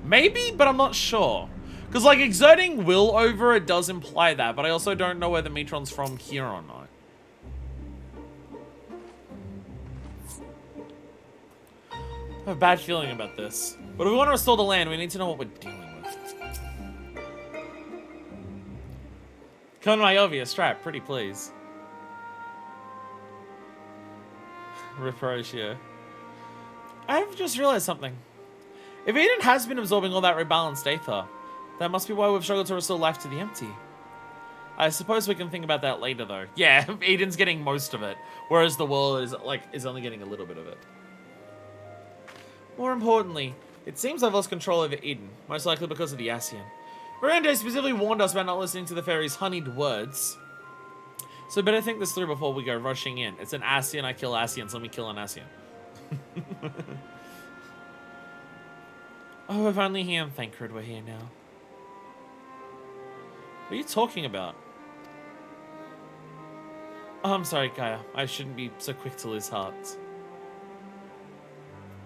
Maybe, but I'm not sure. Because, like, exerting will over it does imply that, but I also don't know whether Metron's from here or not. I have a bad feeling about this. But if we want to restore the land, we need to know what we're dealing with. Come to my obvious trap, pretty please. Reproach, I've just realized something. If Eden has been absorbing all that rebalanced aether, that must be why we've struggled to restore life to the empty. I suppose we can think about that later, though. Yeah, Eden's getting most of it, whereas the world is only getting a little bit of it. More importantly, it seems I've lost control over Eden, most likely because of the Ascian. Miranda specifically warned us about not listening to the fairy's honeyed words. So better think this through before we go rushing in. It's an Ascian, I kill Ascians, let me kill an Ascian. Oh, if only he and Thancred were here now. What are you talking about? Oh, I'm sorry, Gaia. I shouldn't be so quick to lose hearts.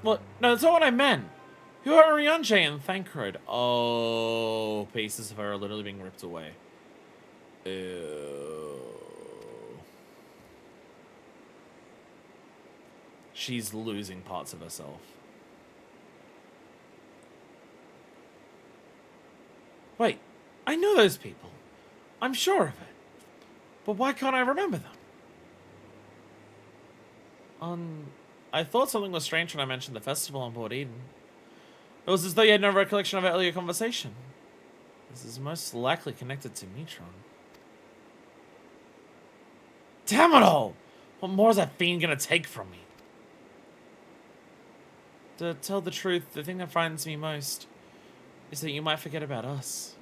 What? No, that's not what I meant. Who are Oriange and Thancred? Oh, pieces of her are literally being ripped away. Ew. She's losing parts of herself. Wait, I know those people. I'm sure of it. But why can't I remember them? I thought something was strange when I mentioned the festival on board Eden. It was as though you had no recollection of our earlier conversation. This is most likely connected to Metron. Damn it all! What more is that fiend gonna take from me? To tell the truth, the thing that frightens me most is that you might forget about us.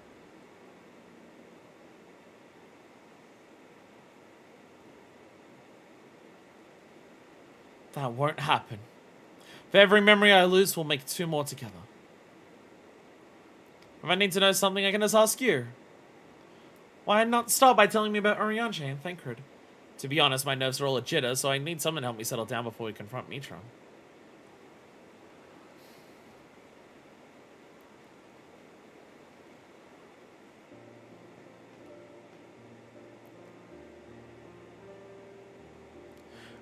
That won't happen. For every memory I lose, we'll make 2 more together. If I need to know something, I can just ask you. Why not start by telling me about Oriange and Thancred? To be honest, my nerves are all a jitter, so I need someone to help me settle down before we confront Metron.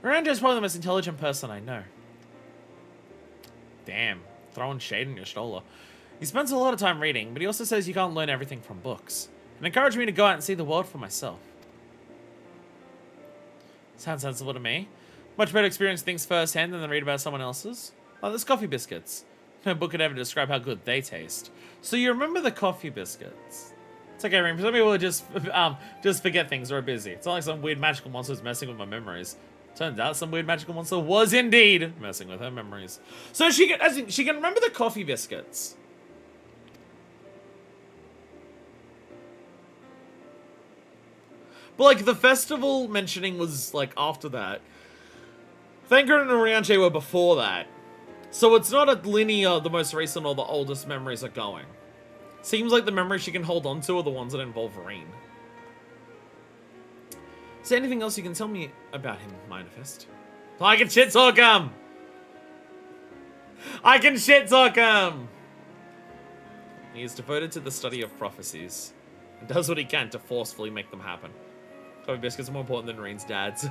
Oriange is probably the most intelligent person I know. Damn, throwing shade in your shoulder. He spends a lot of time reading, but he also says you can't learn everything from books, and encouraged me to go out and see the world for myself. Sounds sensible to me. Much better experience things firsthand than read about someone else's. Like those coffee biscuits. No book could ever describe how good they taste. So you remember the coffee biscuits? It's okay, Reem. Some people just forget things or are busy. It's not like some weird magical monster's messing with my memories. Turns out some weird magical monster was indeed messing with her memories. So she can remember the coffee biscuits. But like the festival mentioning was like after that. Thancred and Oriange were before that. So it's not a linear, the most recent or the oldest memories are going. Seems like the memories she can hold on to are the ones that involve Reen. Is there anything else you can tell me about him, Manifest? I can shit talk him! I can shit talk him! He is devoted to the study of prophecies and does what he can to forcefully make them happen. Coffee biscuits are more important than Reen's dad's.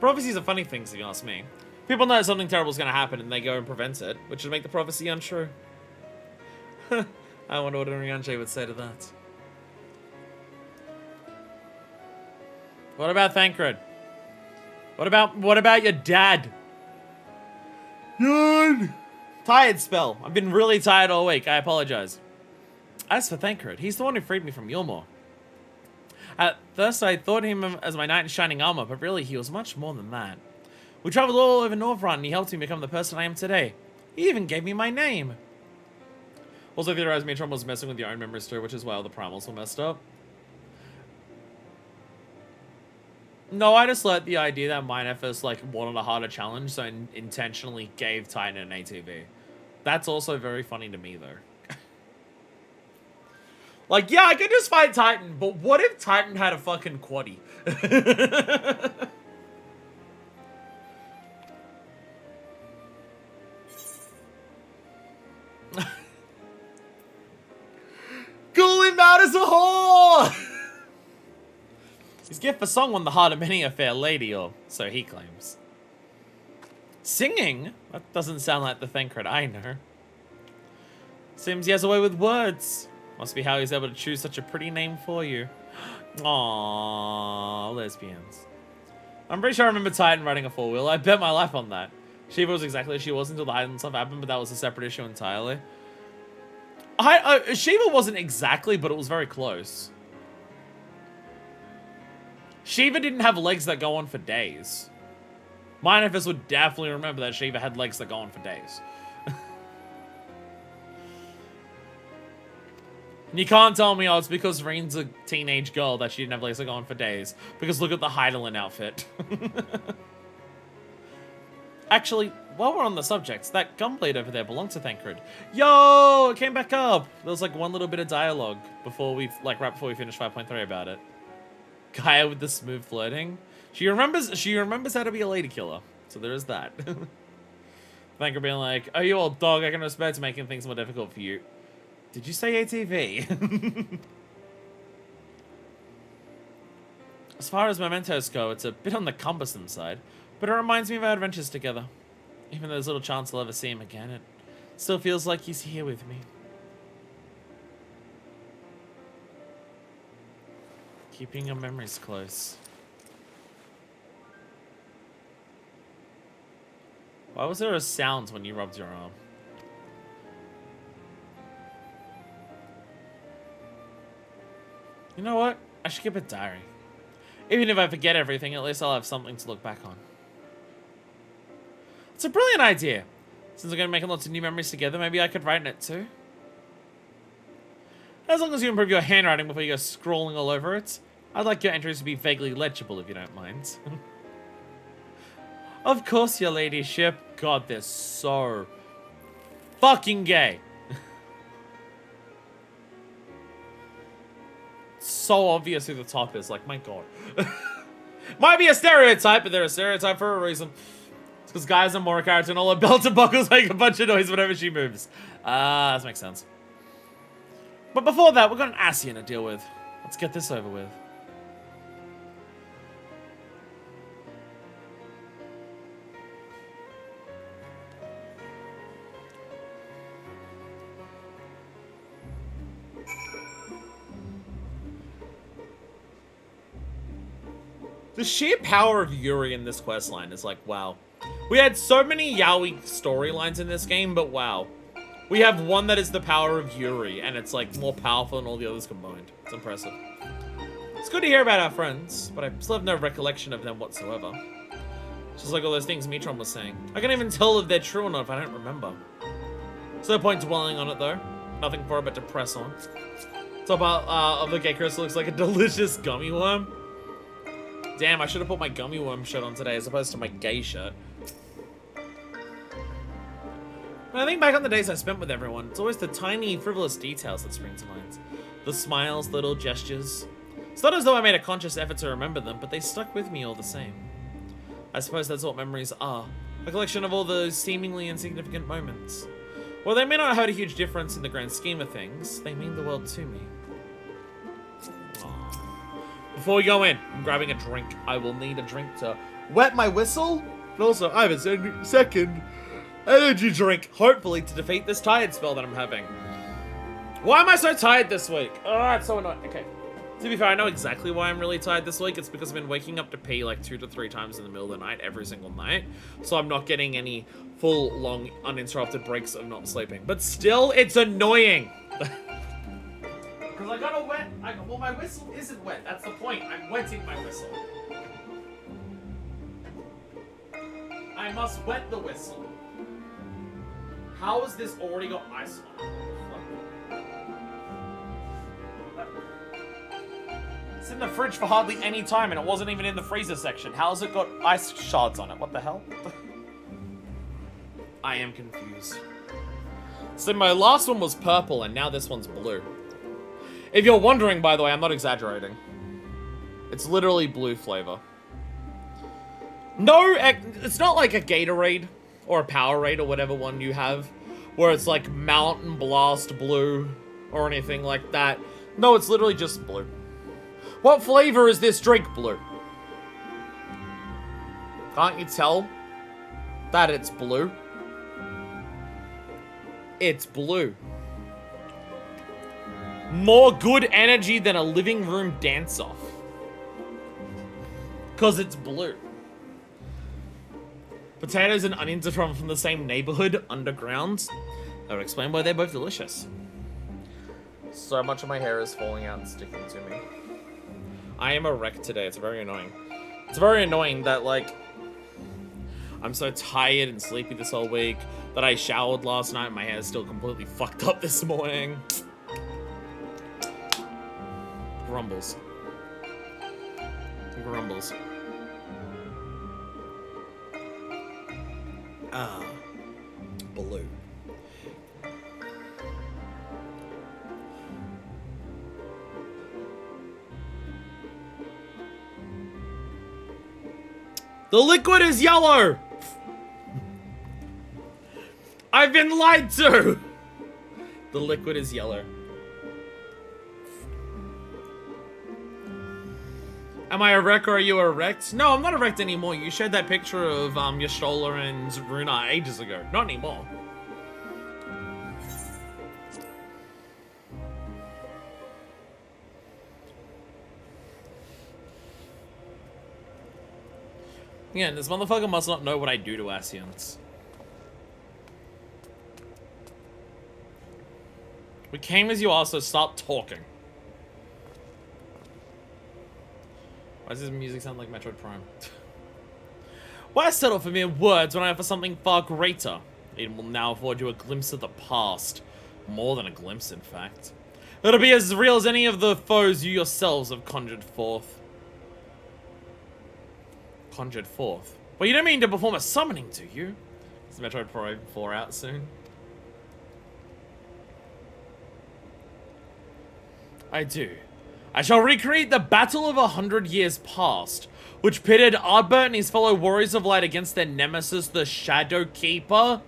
Prophecies are funny things, if you ask me. People know something terrible is going to happen and they go and prevent it, which would make the prophecy untrue. I wonder what Oriange would say to that. What about Thancred? What about your dad? Yawn. Tired spell. I've been really tired all week. I apologize. As for Thancred, he's the one who freed me from Yulmore. At first, I thought him as my knight in shining armor, but really, he was much more than that. We traveled all over Northrend, and he helped me become the person I am today. He even gave me my name. Also theorized Metron was messing with your own memories too, which is why all the primals were messed up. No, I just let the idea that Minefest like wanted a harder challenge, so intentionally gave Titan an ATV. That's also very funny to me, though. Like, yeah, I could just fight Titan, but what if Titan had a fucking quaddie? a whore! His gift for song won the heart of many a fair lady, or so he claims. Singing? That doesn't sound like the Thancred I know. Seems he has a way with words. Must be how he's able to choose such a pretty name for you. Aww, lesbians. I'm pretty sure I remember Titan riding a four-wheeler. I bet my life on that. Shiva was exactly as she was until the Highland stuff happened, but that was a separate issue entirely. Shiva wasn't exactly, but it was very close. Shiva didn't have legs that go on for days. Minefist would definitely remember that Shiva had legs that go on for days. And you can't tell me, oh, it's because Reen's a teenage girl that she didn't have legs that go on for days. Because look at the Heidelin outfit. Actually, while we're on the subject, that gunblade over there belongs to Thancred. Yo, it came back up. There was like one little bit of dialogue before we, like right before we finished 5.3 about it. Gaia with the smooth flirting. She remembers how to be a lady killer. So there is that. Thancred being like, oh, you old dog, I can respect making things more difficult for you. Did you say ATV? As far as mementos go, it's a bit on the cumbersome side, but it reminds me of our adventures together. Even though there's little chance I'll ever see him again, it still feels like he's here with me. Keeping your memories close. Why was there a sound when you rubbed your arm? You know what? I should keep a diary. Even if I forget everything, at least I'll have something to look back on. It's a brilliant idea. Since we're going to be making lots of new memories together, maybe I could write in it too. As long as you improve your handwriting before you go scrawling all over it. I'd like your entries to be vaguely legible if you don't mind. Of course, your ladyship. God, they're so fucking gay. So obvious who the top is, like, my god. Might be a stereotype, but they're a stereotype for a reason. It's because guys are more a character and all her belt and buckles make a bunch of noise whenever she moves. That makes sense. But before that, we've got an Ascian to deal with. Let's get this over with. The sheer power of Yuri in this questline is like, wow. We had so many yaoi storylines in this game, but wow. We have one that is the power of Yuri, and it's like more powerful than all the others combined. It's impressive. It's good to hear about our friends, but I still have no recollection of them whatsoever. Just like all those things Mitron was saying. I can't even tell if they're true or not if I don't remember. There's no point dwelling on it though. Nothing for it but to press on. Top of the gay crystal looks like a delicious gummy worm. Damn, I should have put my gummy worm shirt on today as opposed to my gay shirt. When I think back on the days I spent with everyone, it's always the tiny, frivolous details that spring to mind. The smiles, the little gestures. It's not as though I made a conscious effort to remember them, but they stuck with me all the same. I suppose that's what memories are. A collection of all those seemingly insignificant moments. While they may not have a huge difference in the grand scheme of things, they mean the world to me. Before we go in, I'm grabbing a drink. I will need a drink to wet my whistle. And also, I have a second energy drink, hopefully to defeat this tired spell that I'm having. Why am I so tired this week? Oh, it's so annoying. Okay. To be fair, I know exactly why I'm really tired this week. It's because I've been waking up to pee like 2 to 3 times in the middle of the night every single night. So I'm not getting any full, long, uninterrupted breaks of not sleeping. But still, it's annoying. Because I gotta wet. Well, my whistle isn't wet. That's the point. I'm wetting my whistle. I must wet the whistle. How has this already got ice on it? It's in the fridge for hardly any time, and it wasn't even in the freezer section. How has it got ice shards on it? What the hell? I am confused. So my last one was purple, and now this one's blue. If you're wondering, by the way, I'm not exaggerating. It's literally blue flavor. No, it's not like a Gatorade or a Powerade or whatever one you have, where it's like Mountain Blast blue or anything like that. No, it's literally just blue. What flavor is this drink, blue? Can't you tell that it's blue? It's blue. More good energy than a living room dance-off. Because it's blue. Potatoes and onions are from the same neighborhood, underground. That would explain why they're both delicious. So much of my hair is falling out and sticking to me. I am a wreck today. It's very annoying. It's very annoying that, like, I'm so tired and sleepy this whole week that I showered last night and my hair is still completely fucked up this morning. Grumbles. Grumbles. Blue. The liquid is yellow! I've been lied to! The liquid is yellow. Am I erect or are you erect? No, I'm not erect anymore. You shared that picture of Yashola and Runa ages ago. Not anymore. Yeah, this motherfucker must not know what I do to Asians. We came as you are, so stop talking. Why does this music sound like Metroid Prime? Why settle for mere words when I offer something far greater? It will now afford you a glimpse of the past. More than a glimpse, in fact. It'll be as real as any of the foes you yourselves have conjured forth. Conjured forth? Well, you don't mean to perform a summoning, do you? Is Metroid Prime 4 out soon? I do. I shall recreate the Battle of 100 Years Past, which pitted Ardbert and his fellow Warriors of Light against their nemesis, the Shadow Keeper.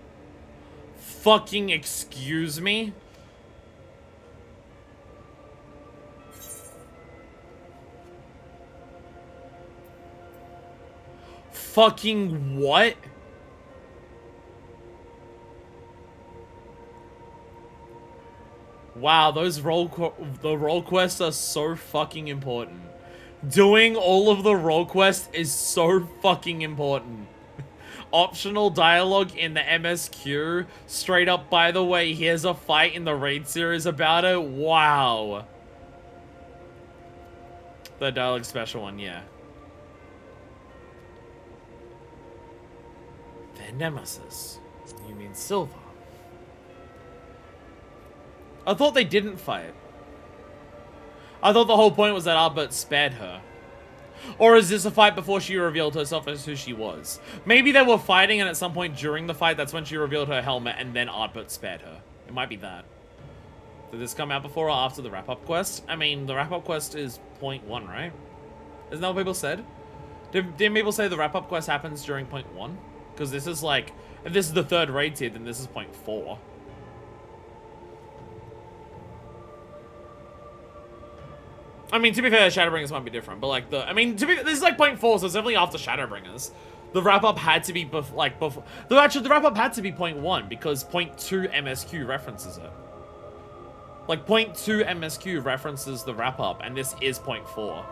Fucking excuse me? Fucking what? Wow, the role quests are so fucking important. Doing all of the role quests is so fucking important. Optional dialogue in the MSQ. Straight up, by the way, here's a fight in the raid series about it. Wow. The dialogue special one, yeah. Their nemesis. You mean Silva? I thought they didn't fight. I thought the whole point was that Albert spared her. Or is this a fight before she revealed herself as who she was? Maybe they were fighting and at some point during the fight, that's when she revealed her helmet and then Albert spared her. It might be that. Did this come out before or after the wrap-up quest? I mean, the wrap-up quest is point 1, right? Isn't that what people said? Didn't people say the wrap-up quest happens during point 1? Because this is like, if this is the third raid tier, then this is point 4. I mean, to be fair, Shadowbringers might be different, but like this is like point 4, so it's definitely after Shadowbringers. The wrap-up had to be before. Actually, the wrap-up had to be point 1 because point 2 MSQ references it. Like point 2 MSQ references the wrap-up, and this is point 4.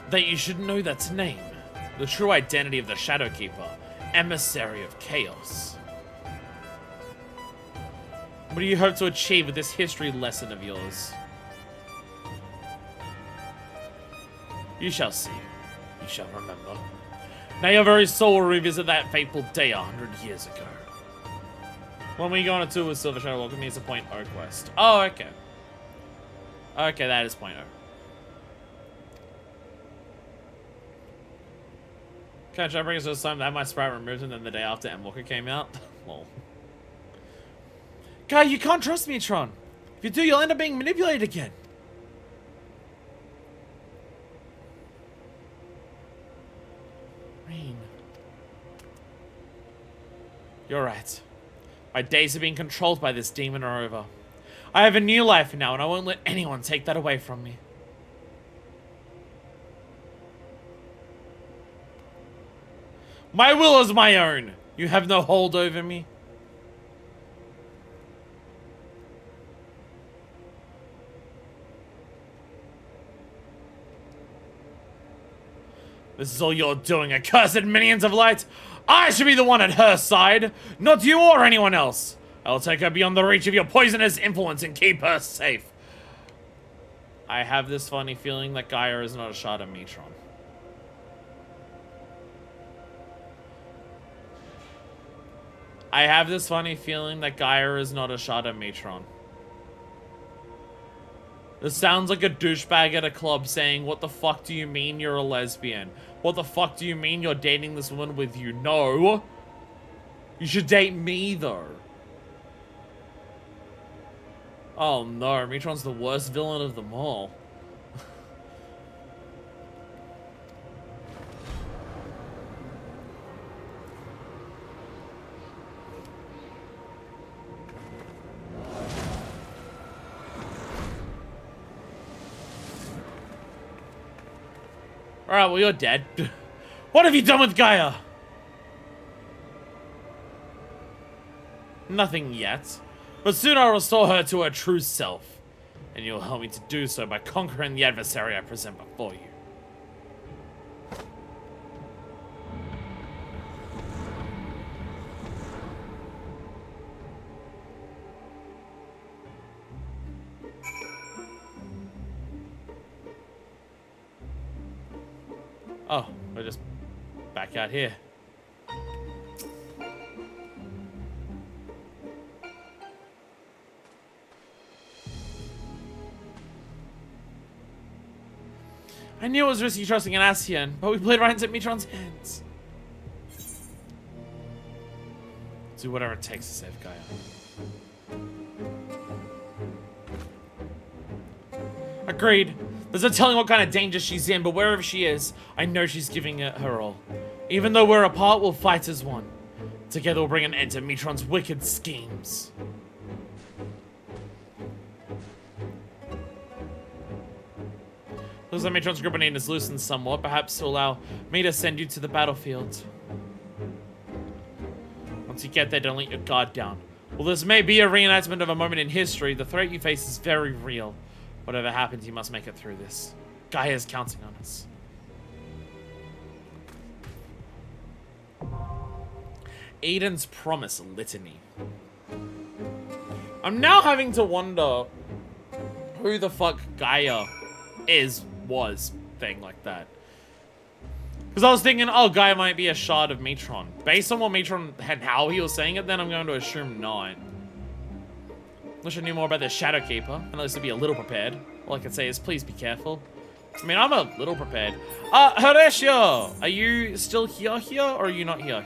That you should know that's name, the true identity of the Shadowkeeper. Emissary of Chaos. What do you hope to achieve with this history lesson of yours? You shall see. You shall remember. Now your very soul will revisit that fateful day 100 years ago. When we go on a tour with Silver Shadow, welcome me to point O quest. Oh, okay. Okay, that is point O. Can I bring us this time that my sprite removed and then the day after Endwalker came out? Lol. Guy, you can't trust me, Tron. If you do, you'll end up being manipulated again. Rain. You're right. My days of being controlled by this demon are over. I have a new life now, and I won't let anyone take that away from me. My will is my own. You have no hold over me. This is all you're doing, accursed minions of light. I should be the one at her side, not you or anyone else. I'll take her beyond the reach of your poisonous influence and keep her safe. I have this funny feeling that Gaia is not a shard of Metron. I have this funny feeling that Gaia is not a shard of Metron. This sounds like a douchebag at a club saying, what the fuck do you mean you're a lesbian? What the fuck do you mean you're dating this woman with you? No. You should date me, though. Oh no, Metron's the worst villain of them all. Alright, well, you're dead. What have you done with Gaia? Nothing yet. But soon I'll restore her to her true self. And you'll help me to do so by conquering the adversary I present before you. Oh, we're just back out here. I knew it was risky trusting an Ascian, but we played right into Metron's hands. Do whatever it takes to save Gaia. Agreed. There's no telling what kind of danger she's in, but wherever she is, I know she's giving it her all. Even though we're apart, we'll fight as one. Together we'll bring an end to Metron's wicked schemes. Looks like Metron's grenade is loosened somewhat, perhaps to allow me to send you to the battlefield. Once you get there, don't let your guard down. While this may be a reenactment of a moment in history, the threat you face is very real. Whatever happens, you must make it through this. Gaia is counting on us. Aiden's Promise Litany. I'm now having to wonder who the fuck Gaia was, thing like that. Because I was thinking, oh, Gaia might be a shard of Metron. Based on what Metron and how he was saying it, then I'm going to assume not. Wish I knew more about the Shadowkeeper, and at least to be a little prepared. All I can say is please be careful. I mean, I'm a little prepared. Horatio! Are you still here, or are you not here?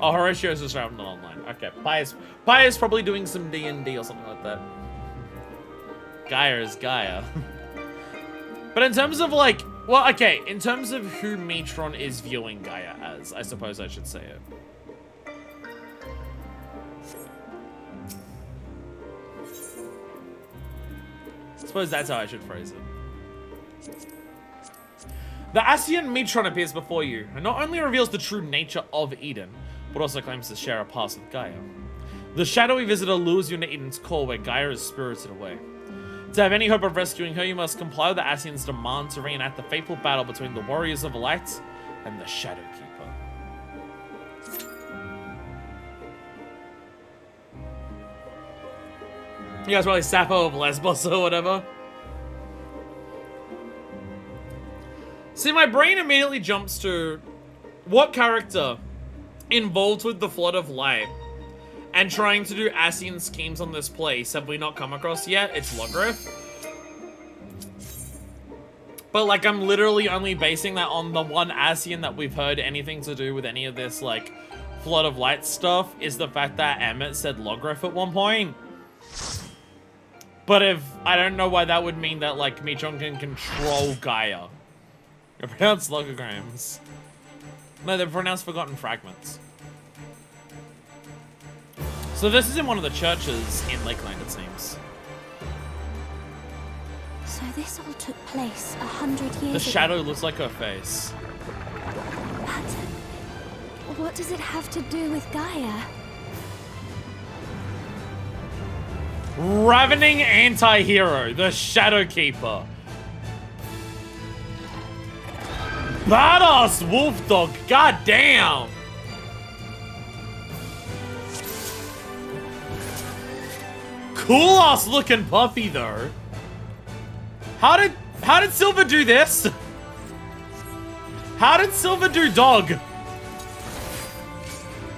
Oh, Horatio's just around online. Okay, Pius probably doing some D&D or something like that. Gaia is Gaia. But in terms of like, well, okay, in terms of who Metron is viewing Gaia as, I suppose I should say it. I suppose that's how I should phrase it. The Ascian Metron appears before you, and not only reveals the true nature of Eden, but also claims to share a past with Gaia. The shadowy visitor lures you into Eden's core, where Gaia is spirited away. To have any hope of rescuing her, you must comply with the Ascian's demand to reenact the fateful battle between the Warriors of Light and the Shadowkeeper. You guys probably Sappho of Lesbos or whatever. See, my brain immediately jumps to what character involved with the Flood of Light and trying to do Ascian schemes on this place have we not come across yet? It's Logrith. But like, I'm literally only basing that on the one Ascian that we've heard anything to do with any of this like Flood of Light stuff is the fact that Emmett said Logrith at one point. But if, I don't know why that would mean that, like, Metron can control Gaia. They're pronounced logograms. No, they're pronounced Forgotten Fragments. So this is in one of the churches in Lakeland, it seems. So this all took place 100 years ago. The shadow looks like her face. But what does it have to do with Gaia? Ravening anti-hero, the Shadow Keeper. Badass wolf dog, goddamn. Cool ass looking puppy though. How did Silver do this? How did Silver do dog?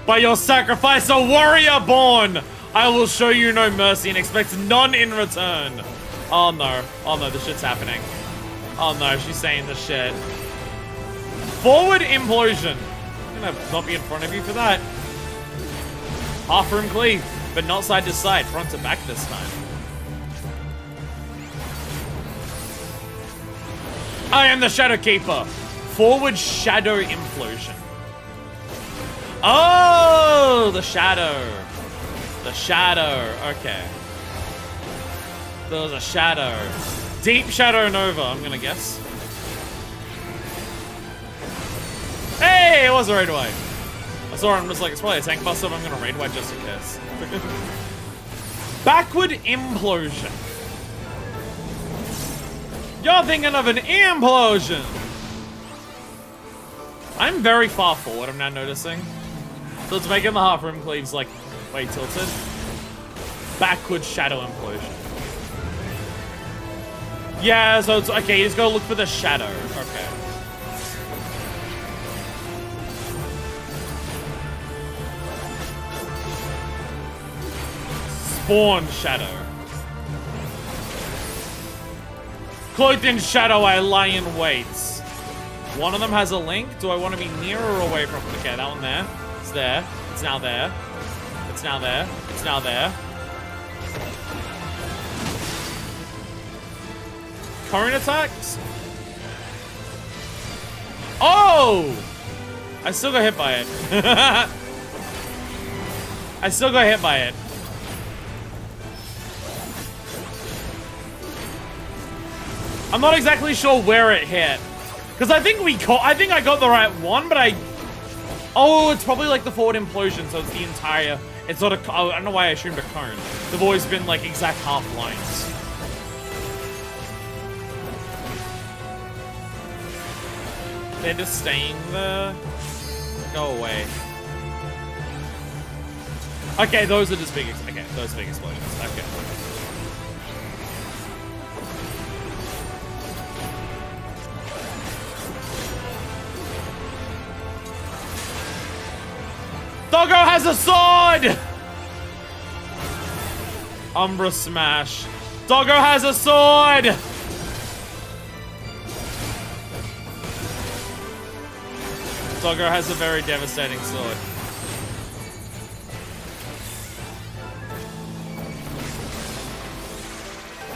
By your sacrifice, a warrior born. I will show you no mercy and expect none in return. Oh no. Oh no, this shit's happening. Oh no, she's saying this shit. Forward implosion. I'm gonna not be in front of you for that. Half room cleave, but not side to side, front to back this time. I am the Shadow Keeper. Forward shadow implosion. Oh, the shadow. The shadow, okay. There was a shadow. Deep Shadow Nova, I'm gonna guess. Hey, it was a raidway. I saw it, I'm just like, it's probably a tank buster, but I'm gonna raidway just in case. Backward implosion. You're thinking of an implosion. I'm very far forward, I'm now noticing. So it's making the half room cleaves like way tilted. Backward shadow implosion. Yeah, so it's okay, you just gotta look for the shadow. Okay. Spawn shadow. Cloaked in shadow, I lie in wait. One of them has a link. Do I want to be near or away from it? Okay, that one there. It's there. It's now there. It's now there. It's now there. Cone attacks? Oh! I still got hit by it. I still got hit by it. I'm not exactly sure where it hit. Because I think I got the right one, but oh, it's probably like the forward implosion, so it's the entire, it's not a, I don't know why I assumed a cone. They've always been like exact half lines. They're just staying there. Go away. Okay, those are just big, okay, those big explosions, okay. Doggo has a sword! Umbra smash. Doggo has a sword! Doggo has a very devastating sword.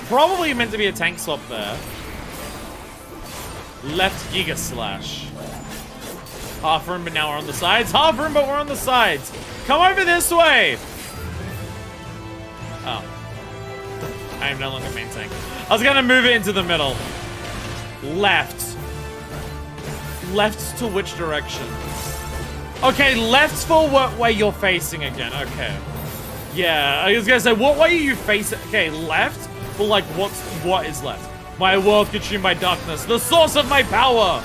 Probably meant to be a tank swap there. Left Giga Slash. Half room, but now we're on the sides. Half room, but we're on the sides. Come over this way. Oh. I am no longer main tank. I was gonna move it into the middle. Left. Left to which direction? Okay, left for what way you're facing again. Okay. Yeah, I was gonna say, what way are you facing? Okay, left, but like, what is left? My world consumed by darkness, the source of my power.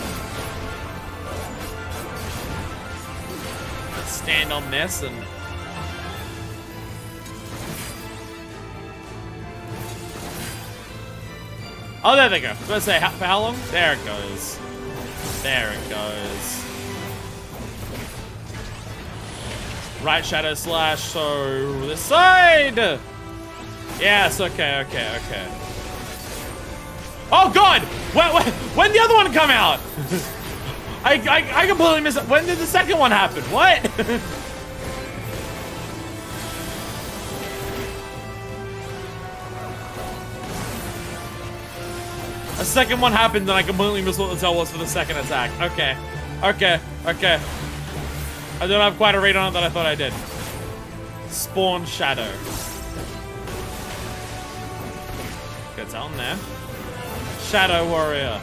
Stand on this and oh, there they go. I was gonna say, for how long? There it goes. There it goes. Right shadow slash, so this side. Yes, okay. Oh god! When did the other one come out? I completely missed it. When did the second one happen? What? A second one happened and I completely missed what the tell was for the second attack. Okay. I don't have quite a read on it that I thought I did. Spawn Shadow. Gets on there. Shadow Warrior.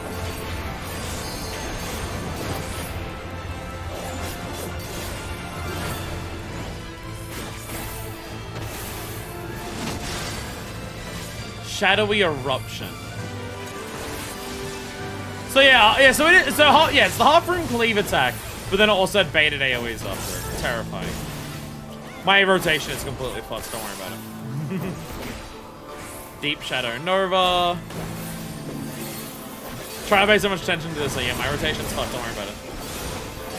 Shadowy Eruption. So yeah, so it is, so yeah, it's the half room cleave attack, but then it also had baited AoEs after it. Terrifying. My rotation is completely fucked, don't worry about it. Deep Shadow Nova. Try to pay so much attention to this, so yeah, my rotation's fucked, don't worry about it.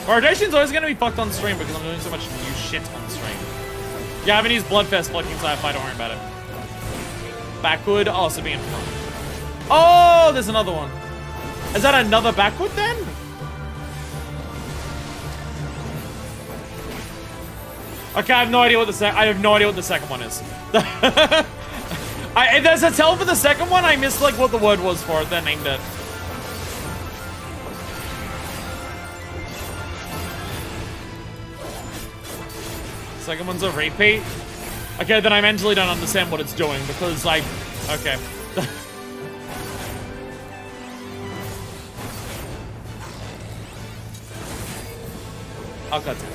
My rotation's always gonna be fucked on stream because I'm doing so much new shit on stream. Yeah, I haven't used Bloodfest fucking sci-fi, don't worry about it. Backwood, also being fun. Oh, there's another one. Is that another backwood then? Okay, I have no idea what the second one is. There's a tell for the second one. I missed like what the word was for it. They named it. Second one's a repeat. Okay, then I mentally don't understand what it's doing because I... Okay. I'll cut to it.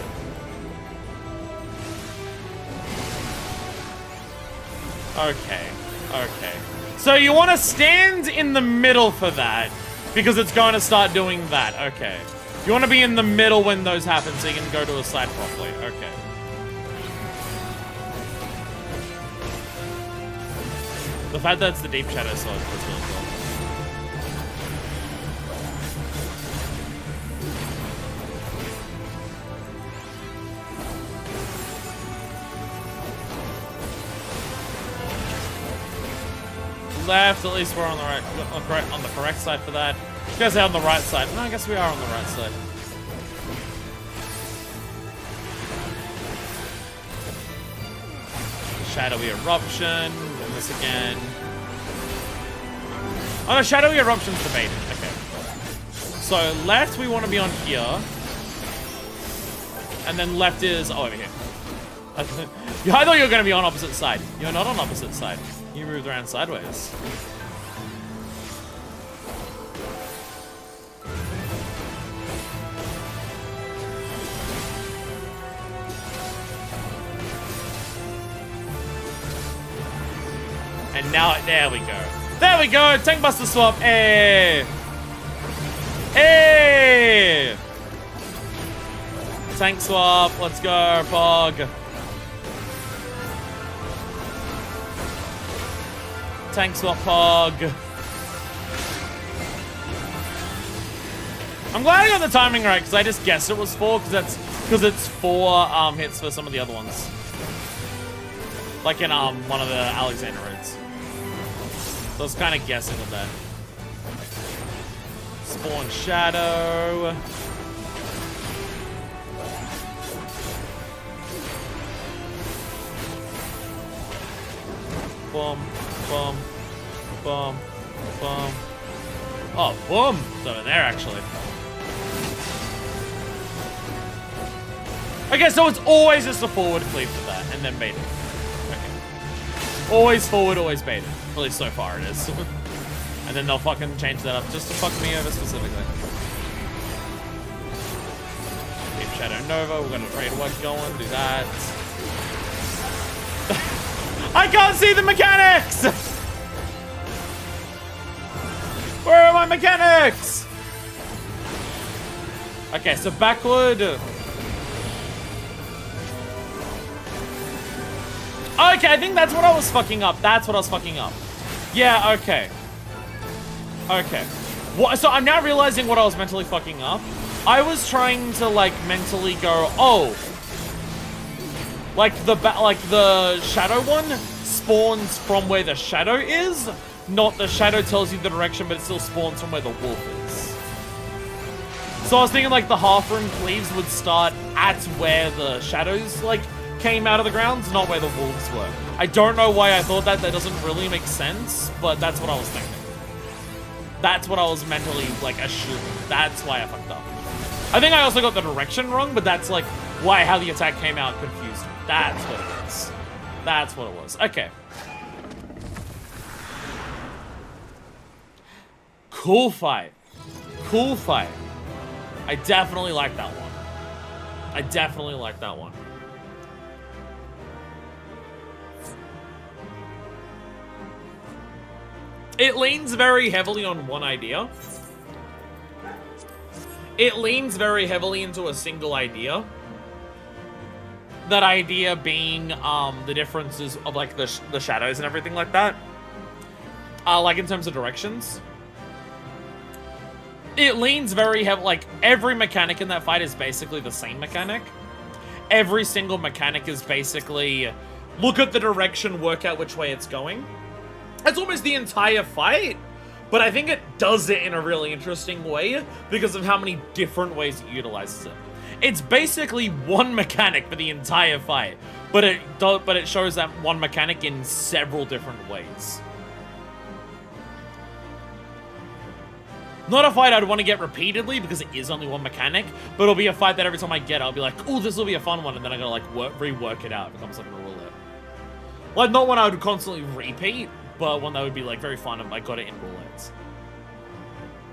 Okay. Okay. So you want to stand in the middle for that because it's going to start doing that. Okay. You want to be in the middle when those happen so you can go to a side properly. Okay. The fact that it's the Deep Shadow Sword is really cool. Left, at least we're on the right, on the correct side for that. You guys are on the right side. No, I guess we are on the right side. Shadowy Eruption. Doing this again. Oh no, Shadowy Eruption's debated. Okay. So left, we want to be on here. And then left is over here. I thought you were going to be on opposite side. You're not on opposite side. You moved around sideways. And now, there we go. There we go! Tank Buster swap! Hey! Hey! Tank swap, let's go, Pog. Tank swap, Pog. I'm glad I got the timing right, because I just guessed it was 4, because it's 4 hits for some of the other ones. Like in one of the Alexander raids. So I was kind of guessing with that. Spawn Shadow. Boom, boom, boom, boom. Oh, boom! It's over there, actually. Okay, so it's always just a forward cleave for that, and then bait it. Okay. Always forward, always bait it. At least so far it is. And then they'll fucking change that up just to fuck me over specifically. Deep Shadow Nova, we're gonna trade what going, do that. I can't see the mechanics! Where are my mechanics? Okay, so backward. Okay, I think that's what I was fucking up. That's what I was fucking up. Yeah, okay. Okay. What, so I'm now realizing what I was mentally fucking up. I was trying to, like, mentally go, oh. Like the shadow one spawns from where the shadow is, not the shadow tells you the direction, but it still spawns from where the wolf is. So I was thinking like the half room cleaves would start at where the shadows like came out of the grounds, not where the wolves were. I don't know why I thought that. That doesn't really make sense, but that's what I was thinking. That's what I was mentally like assuming. That's why I fucked up. I think I also got the direction wrong, but that's like how the attack came out confused me. That's what it is. That's what it was. Okay. Cool fight. Cool fight. I definitely like that one. I definitely like that one. It leans very heavily on one idea. It leans very heavily into a single idea. That idea being the differences of like the shadows and everything like that. Like in terms of directions. It leans very heavy, like every mechanic in that fight is basically the same mechanic. Every single mechanic is basically look at the direction, work out which way it's going. It's almost the entire fight, but I think it does it in a really interesting way because of how many different ways it utilizes it. It's basically one mechanic for the entire fight, but it shows that one mechanic in several different ways. Not a fight I'd want to get repeatedly because it is only one mechanic, but it'll be a fight that every time I get I'll be like, oh, this will be a fun one, and then I'm gonna like rework it out. It becomes like a roulette. Like, not one I would constantly repeat, but one that would be like very fun if I got it in roulettes.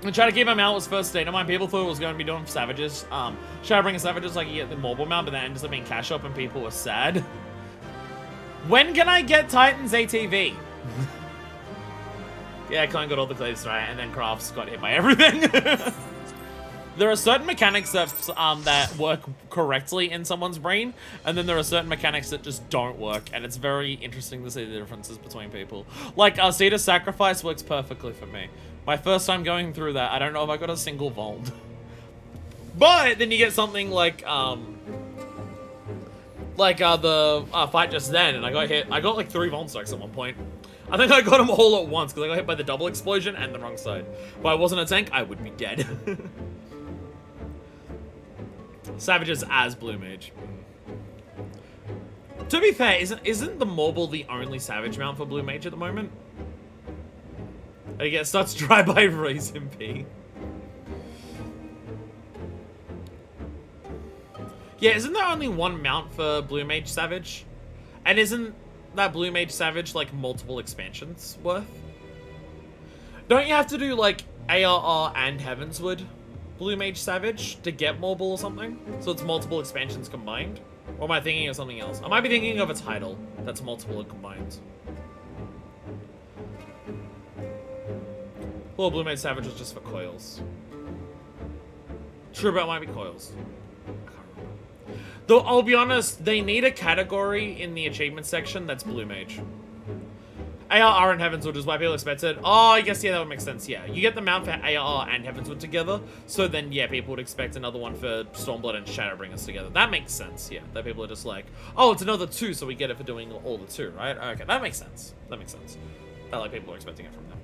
I tried to keep him out was first state. My people thought it was going to be doing Savages. Shadowbringers Savages, like you get the mobile mount, but that ends up being cash up and people were sad. When can I get Titan's ATV? Yeah, Klein got all the cleaves right, and then Crafts got hit by everything. There are certain mechanics that work correctly in someone's brain, and then there are certain mechanics that just don't work, and it's very interesting to see the differences between people. Like, Cedar's Sacrifice works perfectly for me. My first time going through that, I don't know if I got a single Vault. But then you get something like the fight just then, and I got hit. I got like 3 Vault stacks at one point. I think I got them all at once, because I got hit by the double explosion and the wrong side. If I wasn't a tank, I would be dead. Savages as Blue Mage. To be fair, isn't the Morble the only Savage mount for Blue Mage at the moment? I guess starts dry by Raisin P. Yeah, isn't there only one mount for Blue Mage Savage? And isn't that Blue Mage Savage like multiple expansions worth? Don't you have to do like ARR and Heavensward Blue Mage Savage to get Morble or something? So it's multiple expansions combined? Or am I thinking of something else? I might be thinking of a title that's multiple combined. Well, Blue Mage Savage was just for coils. True, but it might be coils. Though, I'll be honest, they need a category in the achievement section that's Blue Mage. ARR and Heavensward is why people expect it. Oh, I guess, yeah, that would make sense, yeah. You get the mount for ARR and Heavensward together, so then, yeah, people would expect another one for Stormblood and Shadowbringers together. That makes sense, yeah. That people are just like, oh, it's another 2, so we get it for doing all the 2, right? Okay, that makes sense. That makes sense. That, like, people are expecting it from them.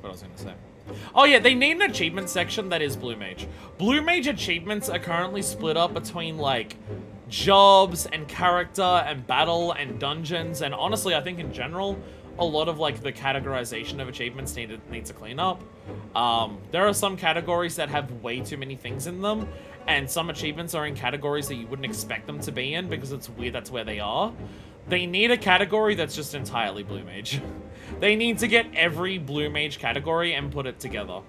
What was I going to say? Oh yeah, they need an achievement section that is Blue Mage. Blue Mage achievements are currently split up between, like, jobs and character and battle and dungeons, and honestly, I think in general, a lot of, like, the categorization of achievements needs a clean up. There are some categories that have way too many things in them, and some achievements are in categories that you wouldn't expect them to be in because it's weird that's where they are. They need a category that's just entirely Blue Mage. They need to get every Blue Mage category and put it together.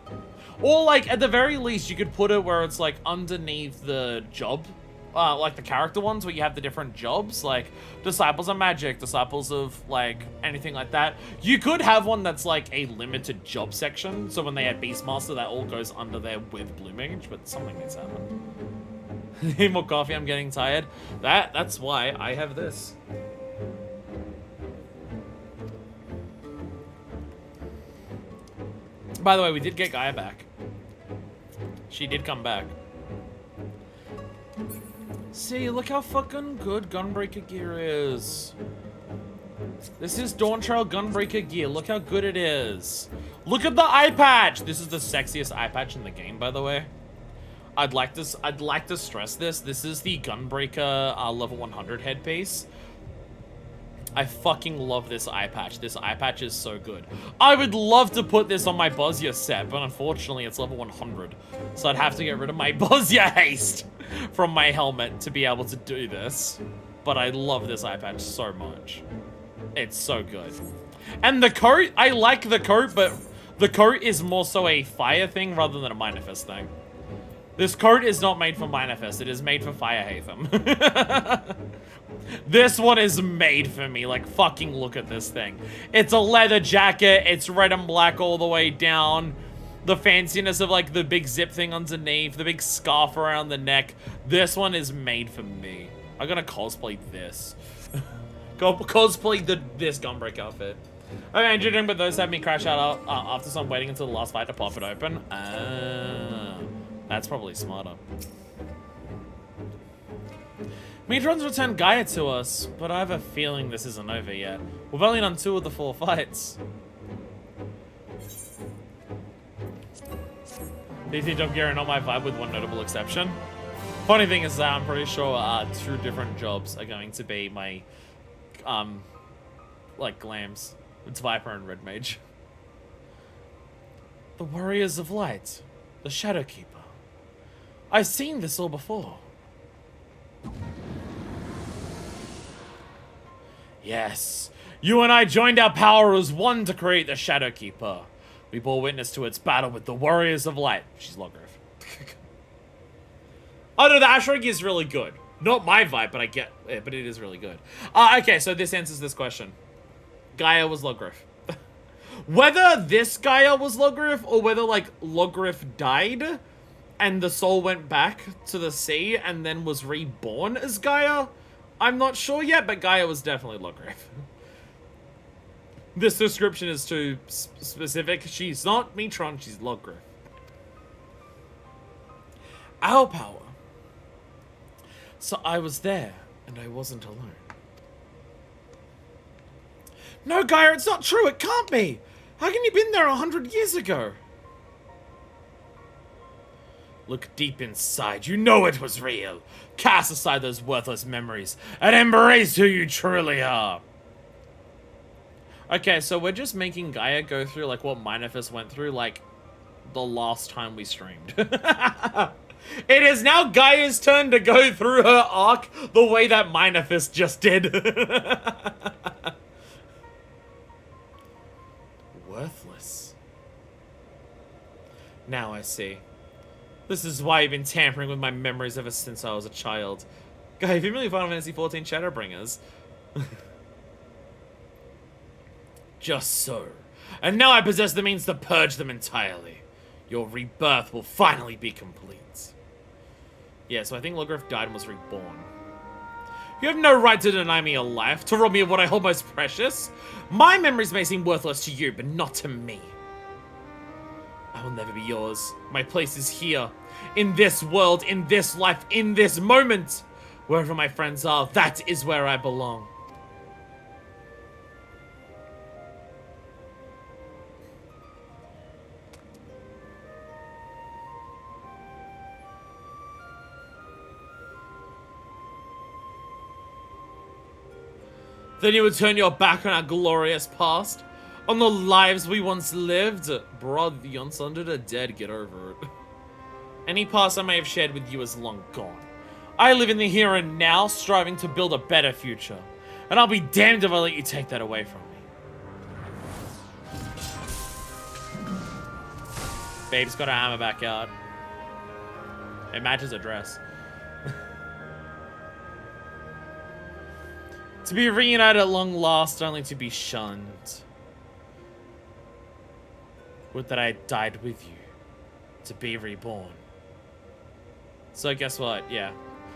Or, like, at the very least, you could put it where it's, like, underneath the job. Like, the character ones where you have the different jobs. Like, Disciples of Magic, Disciples of, like, anything like that. You could have one that's, like, a limited job section. So when they add Beastmaster, that all goes under there with Blue Mage. But something needs to happen. Need more coffee, I'm getting tired. That's why I have this. By the way, we did get Gaia back. She did come back. See, look how fucking good Gunbreaker gear is. This is Dawn Trail Gunbreaker gear. Look how good it is. Look at the eye patch. This is the sexiest eye patch in the game, by the way. I'd like to stress this. This is the Gunbreaker level 100 headpiece. I fucking love this eye patch. This eye patch is so good. I would love to put this on my Bosya set, but unfortunately it's level 100. So I'd have to get rid of my Bosya haste from my helmet to be able to do this. But I love this eye patch so much. It's so good. And the coat, I like the coat, but the coat is more so a fire thing rather than a Minifest thing. This coat is not made for Minifest, it is made for Fire Hatham. This one is made for me, like fucking look at this thing. It's a leather jacket, it's red and black all the way down. The fanciness of like the big zip thing underneath, the big scarf around the neck. This one is made for me. I'm gonna cosplay this. Cosplay this Gunbreak outfit. Okay, engineering, but those have me crash out after some waiting until the last fight to pop it open. That's probably smarter. Meatron's returned Gaia to us, but I have a feeling this isn't over yet. We've only done 2 of the 4 fights. DC job gear are not my vibe with one notable exception. Funny thing is that I'm pretty sure 2 different jobs are going to be my, like glams. It's Viper and Red Mage. The Warriors of Light. The Shadowkeeper. I've seen this all before. Yes. You and I joined our power as one to create the Shadowkeeper. We bore witness to its battle with the Warriors of Light. She's Logrif. Oh no, the Ashrig is really good. Not my vibe, but I get it, but it is really good. Okay, so this answers this question. Gaia was Logrif. Whether this Gaia was Logrif, or whether, like, Logrif died, and the soul went back to the sea, and then was reborn as Gaia, I'm not sure yet, but Gaia was definitely Logrif. This description is too specific. She's not Metron, she's Logrif. Our power. So I was there, and I wasn't alone. No, Gaia, it's not true. It can't be. How can you have been there 100 years ago? Look deep inside. You know it was real. Cast aside those worthless memories and embrace who you truly are. Okay, so we're just making Gaia go through like what Minifest went through like the last time we streamed. It is now Gaia's turn to go through her arc the way that Minifest just did. Worthless. Now I see. This is why you've been tampering with my memories ever since I was a child. Guy, have you really Final Fantasy XIV Shadowbringers? Just so. And now I possess the means to purge them entirely. Your rebirth will finally be complete. Yeah, so I think Logrif died and was reborn. You have no right to deny me a life, to rob me of what I hold most precious. My memories may seem worthless to you, but not to me. I will never be yours. My place is here. In this world, in this life, in this moment. Wherever my friends are, that is where I belong. Then you would turn your back on our glorious past, on the lives we once lived. Brod, once under the dead, get over it. Any past I may have shared with you is long gone. I live in the here and now, striving to build a better future. And I'll be damned if I let you take that away from me. Babe's got her hammer back out. It matches her dress. To be reunited at long last, only to be shunned. Would that I had died with you, to be reborn. So guess what? Yeah.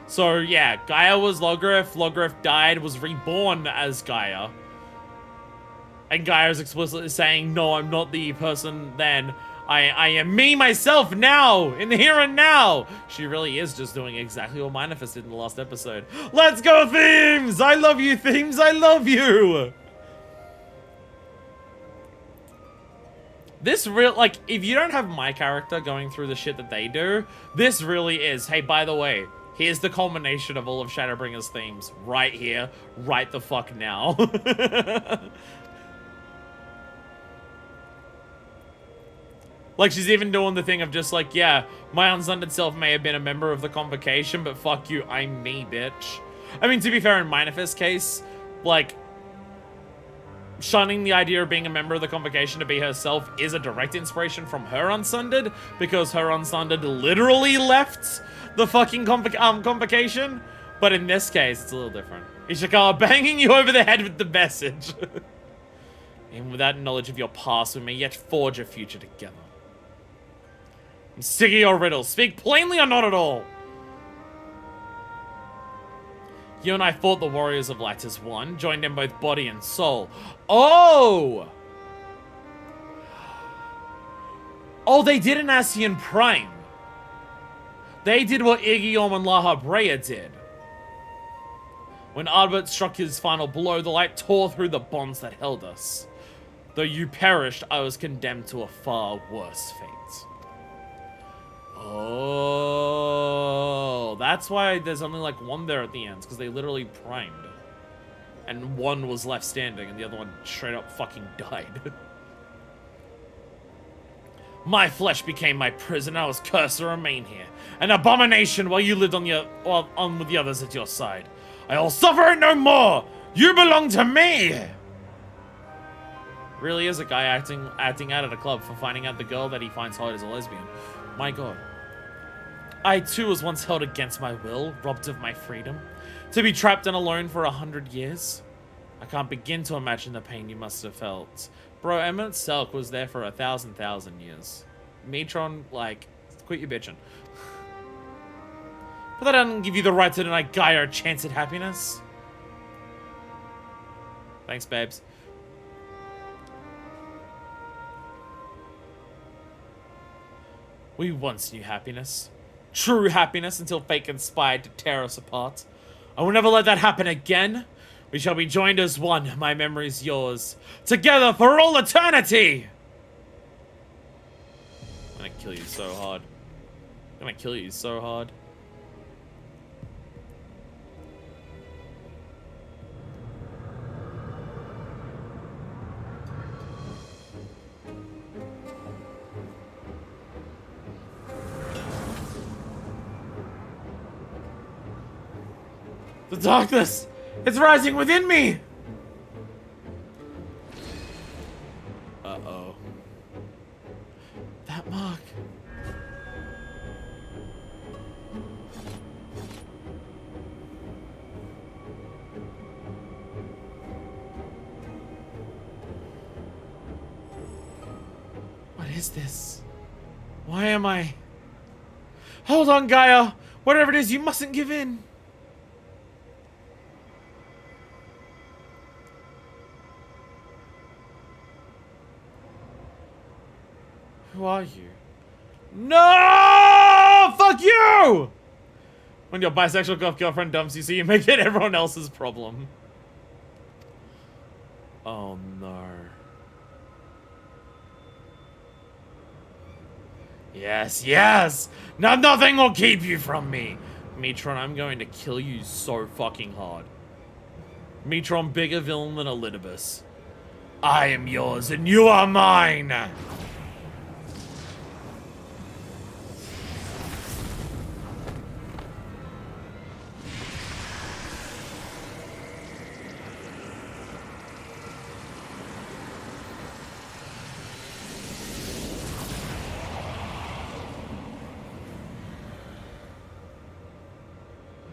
So yeah, Gaia was Logrif. Logrif died, was reborn as Gaia. And Gaia is explicitly saying, no, I'm not the person then. I am me, myself, now, in the here and now. She really is just doing exactly what Minifest did in the last episode. Let's go, Themes! I love you, Themes, I love you! This real, like, if you don't have my character going through the shit that they do, this really is, hey, by the way, Here's the culmination of all of Shadowbringers themes. Right here. Right the fuck now. Like, she's even doing the thing of just like, yeah, my unsundered self may have been a member of the convocation, but fuck you, I'm me, bitch. I mean, to be fair, in Minifest's case, like, shunning the idea of being a member of the convocation to be herself is a direct inspiration from her unsundered, because her unsundered literally left the fucking convocation. But in this case, it's a little different. Ishikawa banging you over the head with the message. Even without knowledge of your past, we may yet forge a future together. I'm sick of your riddles. Speak plainly or not at all. You and I fought the warriors of light as one, joined in both body and soul. Oh! Oh, they did an Ascian Prime. They did what Igiom and La Habrea did. When Ardbert struck his final blow, the light tore through the bonds that held us. Though you perished, I was condemned to a far worse fate. Oh, that's why there's only like one there at the end, because they literally primed. And one was left standing, and the other one straight up fucking died. My flesh became my prison, I was cursed to remain here. An abomination while you lived on with the others at your side. I'll suffer it no more! You belong to me! Really is a guy acting out at a club for finding out the girl that he finds hot is a lesbian. My god. I too was once held against my will, robbed of my freedom. To be trapped and alone for 100 years. I can't begin to imagine the pain you must have felt. Bro, Emmett Selk was there for 1,000 years. Metron, like, quit your bitching. But that doesn't give you the right to deny Gaia a chance at happiness. Thanks, babes. We once knew happiness. True happiness until fate conspired to tear us apart. I will never let that happen again. We shall be joined as one, my memory's yours. Together for all eternity! I'm gonna kill you so hard. I'm gonna kill you so hard. The darkness! It's rising within me! Uh-oh. That mark. What is this? Why am I... Hold on, Gaia! Whatever it is, you mustn't give in! Who are you? No! Fuck you! When your bisexual goth girlfriend dumps you, so you make it everyone else's problem. Oh no. Yes, yes! Now nothing will keep you from me! Metron, I'm going to kill you so fucking hard. Metron, bigger villain than Elidibus. I am yours and you are mine!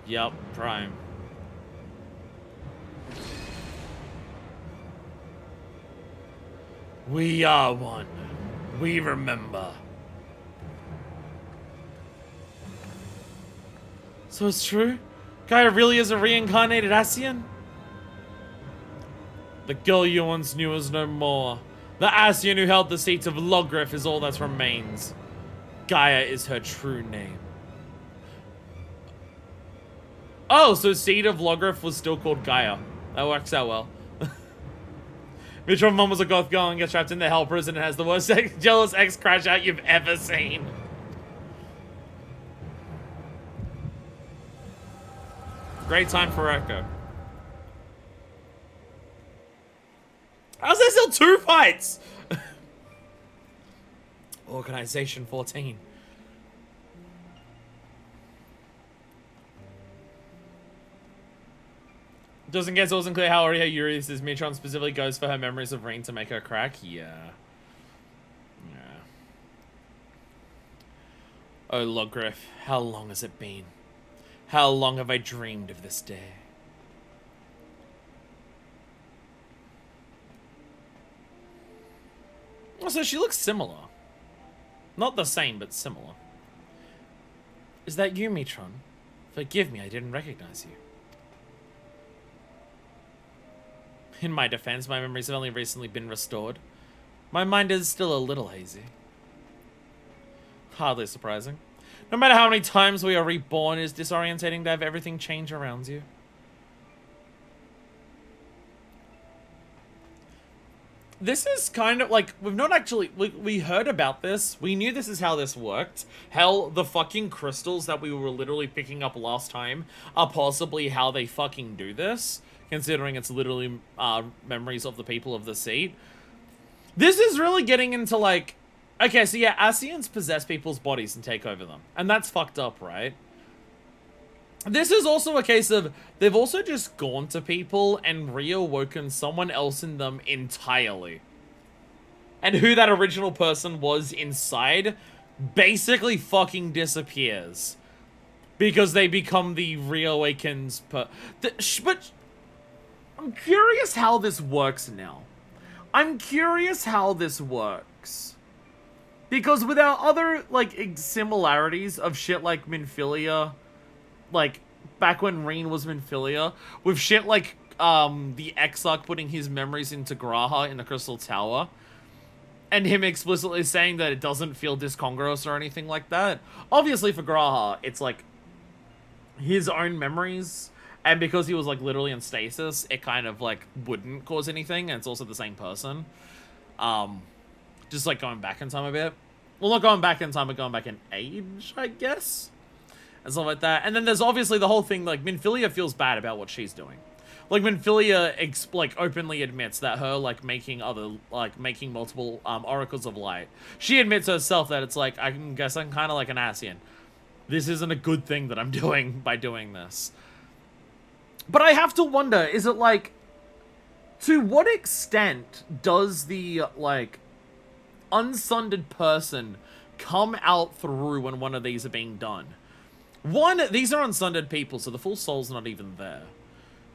Yup, Prime. We are one. We remember. So it's true? Gaia really is a reincarnated Ascian? The girl you once knew is no more. The Ascian who held the seat of Logrif is all that remains. Gaia is her true name. Oh, so Seed of Logrif was still called Gaia. That works out well. Mitron Mom was a goth girl and gets trapped in the hell prison and has the worst jealous ex crash out you've ever seen. Great time for Echo. How's there still 2 fights? Organization 14. Just in case it wasn't clear how already Urias is, Mitron specifically goes for her memories of Rain to make her crack. Yeah. Yeah. Oh, Logriff, how long has it been? How long have I dreamed of this day? So she looks similar. Not the same, but similar. Is that you, Mitron? Forgive me, I didn't recognize you. In my defense, my memories have only recently been restored. My mind is still a little hazy. Hardly surprising. No matter how many times we are reborn, it is disorientating to have everything change around you. This is kind of like, we've not actually, we heard about this. We knew this is how this worked. Hell, the fucking crystals that we were literally picking up last time are possibly how they fucking do this, considering it's literally memories of the people of the seat. This is really getting into like, okay, so yeah, Ascians possess people's bodies and take over them. And that's fucked up, right? This is also a case of, they've also just gone to people and reawoken someone else in them entirely. And who that original person was inside basically fucking disappears. Because they become the reawakens but I'm curious how this works now. I'm curious how this works. Because with our other, like, similarities of shit like Minfilia, like, back when Reen was Minfilia, with shit like, the Exarch putting his memories into Graha in the Crystal Tower, and him explicitly saying that it doesn't feel discongruous or anything like that. Obviously for Graha, it's like, his own memories, and because he was, like, literally in stasis, it kind of, like, wouldn't cause anything, and it's also the same person. Just, like, going back in time a bit. Well, not going back in time, but going back in age, I guess? And stuff like that. And then there's obviously the whole thing, like, Minfilia feels bad about what she's doing. Like, Minfilia, like, openly admits that her, like, making multiple, Oracles of Light. She admits herself that it's like, I guess I'm kind of like an Ascian. This isn't a good thing that I'm doing by doing this. But I have to wonder, is it like, to what extent does the, like, unsundered person come out through when one of these are being done? One, these are unsundered people, so the full soul's not even there.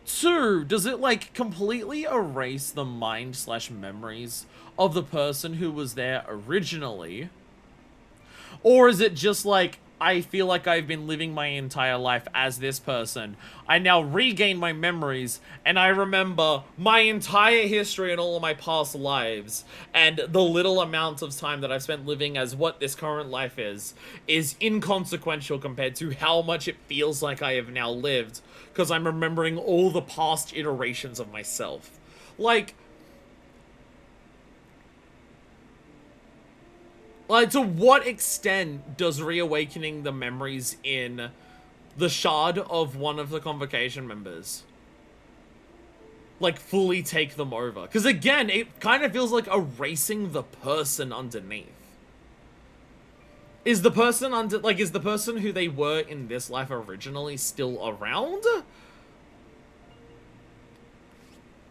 Two, does it, like, completely erase the mind/memories of the person who was there originally? Or is it just like, I feel like I've been living my entire life as this person. I now regain my memories, and I remember my entire history and all of my past lives, and the little amount of time that I've spent living as what this current life is inconsequential compared to how much it feels like I have now lived, because I'm remembering all the past iterations of myself. Like, to what extent does reawakening the memories in the shard of one of the Convocation members, like, fully take them over? Because, again, it kind of feels like erasing the person underneath. Is the person is the person who they were in this life originally still around?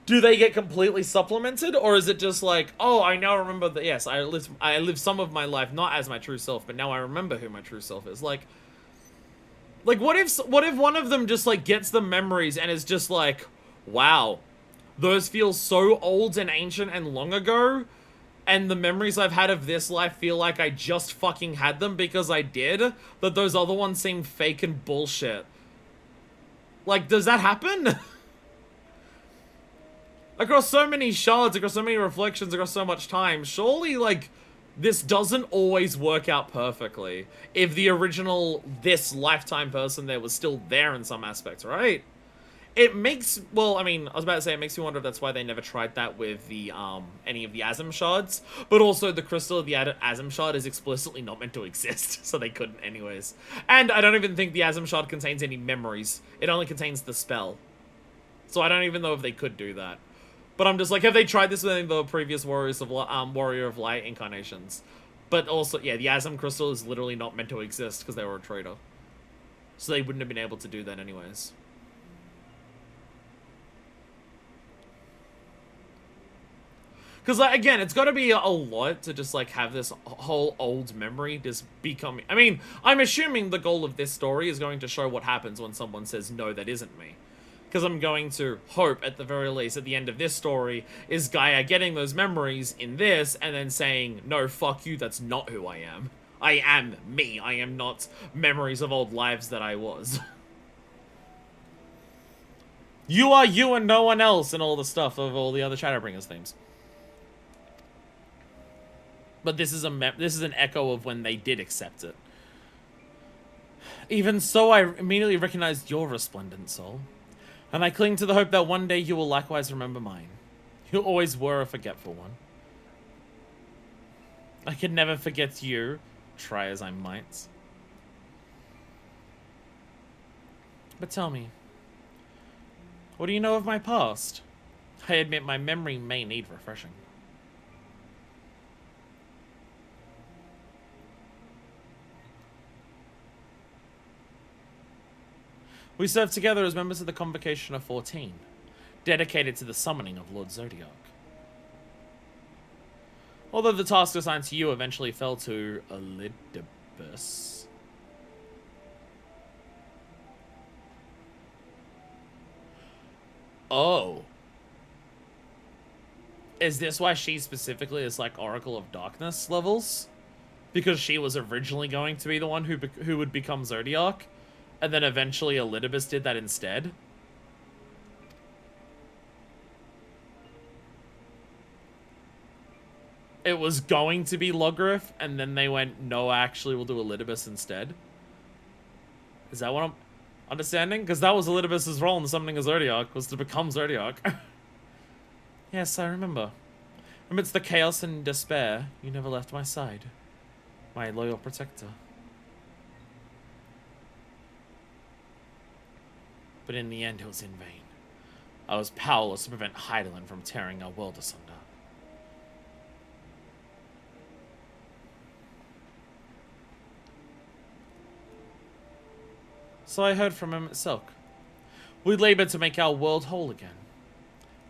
Do they get completely supplemented, or is it just like, oh, I now remember that, yes, I lived some of my life not as my true self, but now I remember who my true self is. Like what if one of them just, like, gets the memories and is just like, wow, those feel so old and ancient and long ago, and the memories I've had of this life feel like I just fucking had them because I did, that those other ones seem fake and bullshit. Like, does that happen? Across so many shards, across so many reflections, across so much time, surely, like, this doesn't always work out perfectly if the original, this lifetime person there was still there in some aspects, right? it makes, well, I mean, I was about to say it makes me wonder if that's why they never tried that with the, any of the Asm shards, but also the crystal of the Asm shard is explicitly not meant to exist, so they couldn't anyways. And I don't even think the Asm shard contains any memories. It only contains the spell. So I don't even know if they could do that. But I'm just like, have they tried this with any of the previous Warrior of Light incarnations? But also, yeah, the Asm crystal is literally not meant to exist because they were a traitor. So they wouldn't have been able to do that anyways. Because, like, again, it's got to be a lot to just, like, have this whole old memory just become... I mean, I'm assuming the goal of this story is going to show what happens when someone says, no, that isn't me. Because I'm going to hope, at the very least, at the end of this story, is Gaia getting those memories in this, and then saying, no, fuck you, that's not who I am. I am me. I am not memories of old lives that I was. You are you and no one else, and all the stuff of all the other Shadowbringers themes. But this is an echo of when they did accept it. Even so, I immediately recognized your resplendent soul. And I cling to the hope that one day you will likewise remember mine. You always were a forgetful one. I could never forget you, try as I might. But tell me, what do you know of my past? I admit my memory may need refreshing. We served together as members of the Convocation of 14, dedicated to the summoning of Lord Zodiac. Although the task assigned to you eventually fell to Elidibus. Oh. Is this why she specifically is like Oracle of Darkness levels? Because she was originally going to be the one who would become Zodiac? And then eventually Elidibus did that instead? It was going to be Logrif, and then they went, no, actually, we'll do Elidibus instead. Is that what I'm understanding? Because that was Elidibus' role in summoning a Zodiac, was to become Zodiac. Yes, I remember. Amidst the chaos and despair, you never left my side. My loyal protector. But in the end, it was in vain. I was powerless to prevent Heidelin from tearing our world asunder. So I heard from him at Silk. We labored to make our world whole again.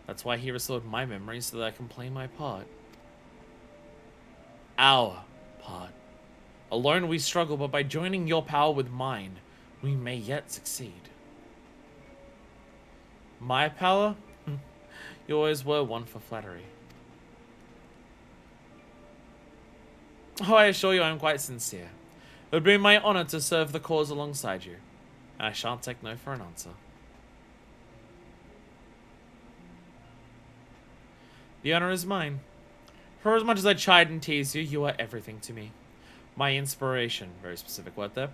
That's why he restored my memories so that I can play my part. Our part. Alone we struggle, but by joining your power with mine, we may yet succeed. My power? You always were one for flattery. Oh, I assure you I am quite sincere. It would be my honor to serve the cause alongside you, and I shan't take no for an answer. The honor is mine. For as much as I chide and tease you, you are everything to me. My inspiration, very specific word there.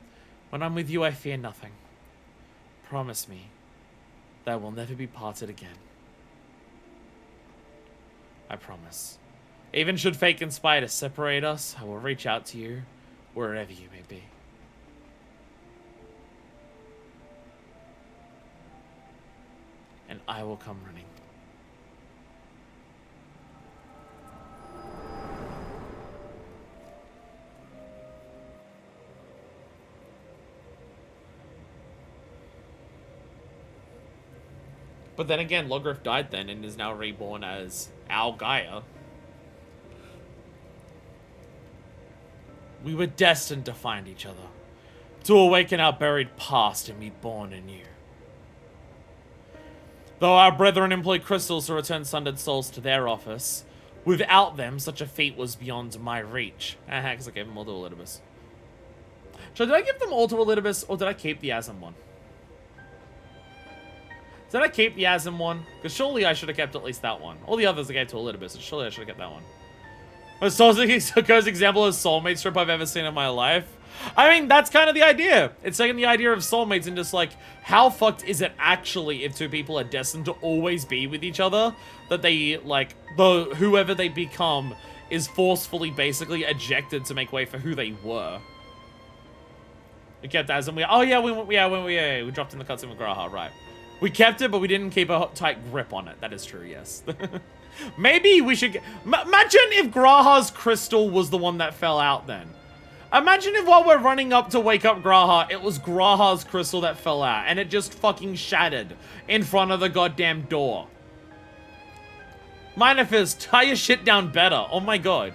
When I'm with you, I fear nothing. Promise me that we'll never be parted again. I promise. Even should fate conspire to separate us, I will reach out to you wherever you may be. And I will come running. But then again, Logrif died then and is now reborn as our Gaia. We were destined to find each other, to awaken our buried past and be born anew. Though our brethren employed crystals to return sundered souls to their office, without them, such a feat was beyond my reach. Because I gave them all to Elidibus. So did I give them all to Elidibus, or did I keep the Asm one? Did I keep the Asm one? Because surely I should have kept at least that one. All the others I gave to Elidibus, so surely I should have kept that one. Most Ghost example of soulmate strip I've ever seen in my life. I mean, that's kind of the idea. It's taking the idea of soulmates and just like, how fucked is it actually if two people are destined to always be with each other? That they, like, whoever they become is forcefully basically ejected to make way for who they were. We kept as and we we dropped in the cutscene with Graha, right. We kept it, but we didn't keep a tight grip on it. That is true, yes. Maybe we should imagine if Graha's crystal was the one that fell out then. Imagine if while we're running up to wake up Graha, it was Graha's crystal that fell out and it just fucking shattered in front of the goddamn door. Minifist, tie your shit down better. Oh my god.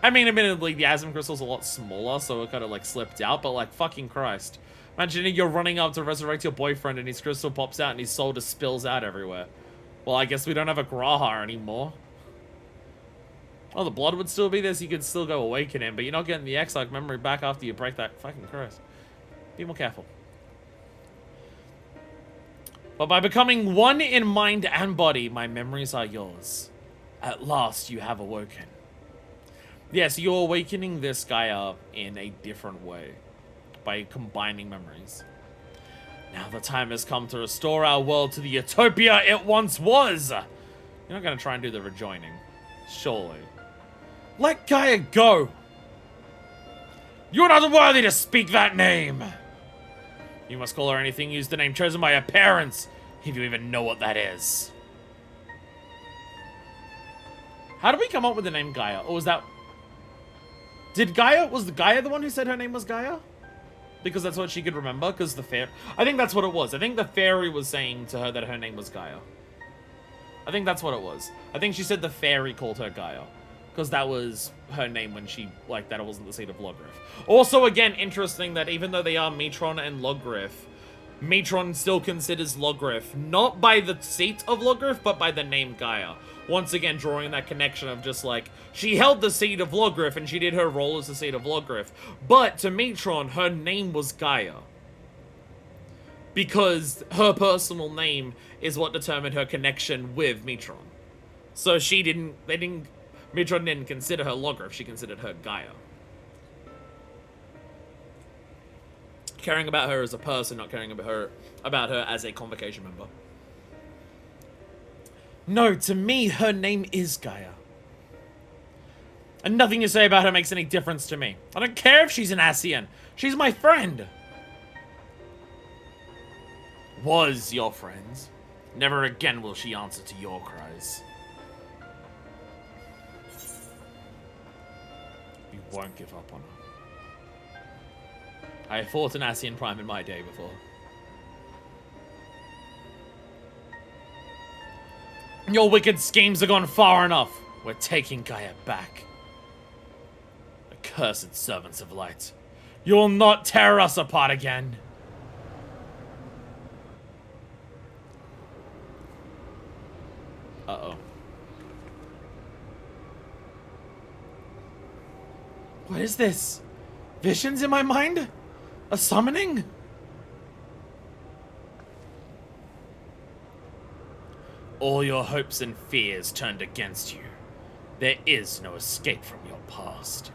I mean, admittedly, the Asm crystal's a lot smaller, so it kind of like slipped out, but like, fucking Christ. Imagine if you're running up to resurrect your boyfriend and his crystal pops out and his soul just spills out everywhere. Well, I guess we don't have a Graha anymore. Oh, the blood would still be there, so you could still go awaken him, but you're not getting the Exarch memory back after you break that. Fucking Christ. Be more careful. But by becoming one in mind and body, my memories are yours. At last, you have awoken. Yes, you're awakening this guy up in a different way. By combining memories. Now the time has come to restore our world to the utopia it once was! You're not gonna try and do the rejoining. Surely. Let Gaia go! You're not worthy to speak that name! You must call her anything, use the name chosen by her parents, if you even know what that is. How did we come up with the name Gaia? Or was that... Was Gaia the one who said her name was Gaia? Because that's what she could remember, because the fairy... I think that's what it was. I think the fairy was saying to her that her name was Gaia. I think that's what it was. I think she said the fairy called her Gaia. Because that was her name when she... Like, that it wasn't the seat of Logriff. Also, again, interesting that even though they are Metron and Logriff, Metron still considers Logriff not by the seat of Logriff, but by the name Gaia. Once again, drawing that connection of just like, she held the seat of Logriff and she did her role as the seat of Logriff. But to Metron, her name was Gaia. Because her personal name is what determined her connection with Metron. So Metron didn't consider her Logriff, she considered her Gaia. Caring about her as a person, not caring about her as a convocation member. No, to me, her name is Gaia. And nothing you say about her makes any difference to me. I don't care if she's an Ascian. She's my friend. Was your friend. Never again will she answer to your cries. We won't give up on her. I fought an Ascian Prime in my day before. Your wicked schemes have gone far enough. We're taking Gaia back. Accursed servants of light. You will not tear us apart again. Uh-oh. What is this? Visions in my mind? A summoning? All your hopes and fears turned against you. There is no escape from your past.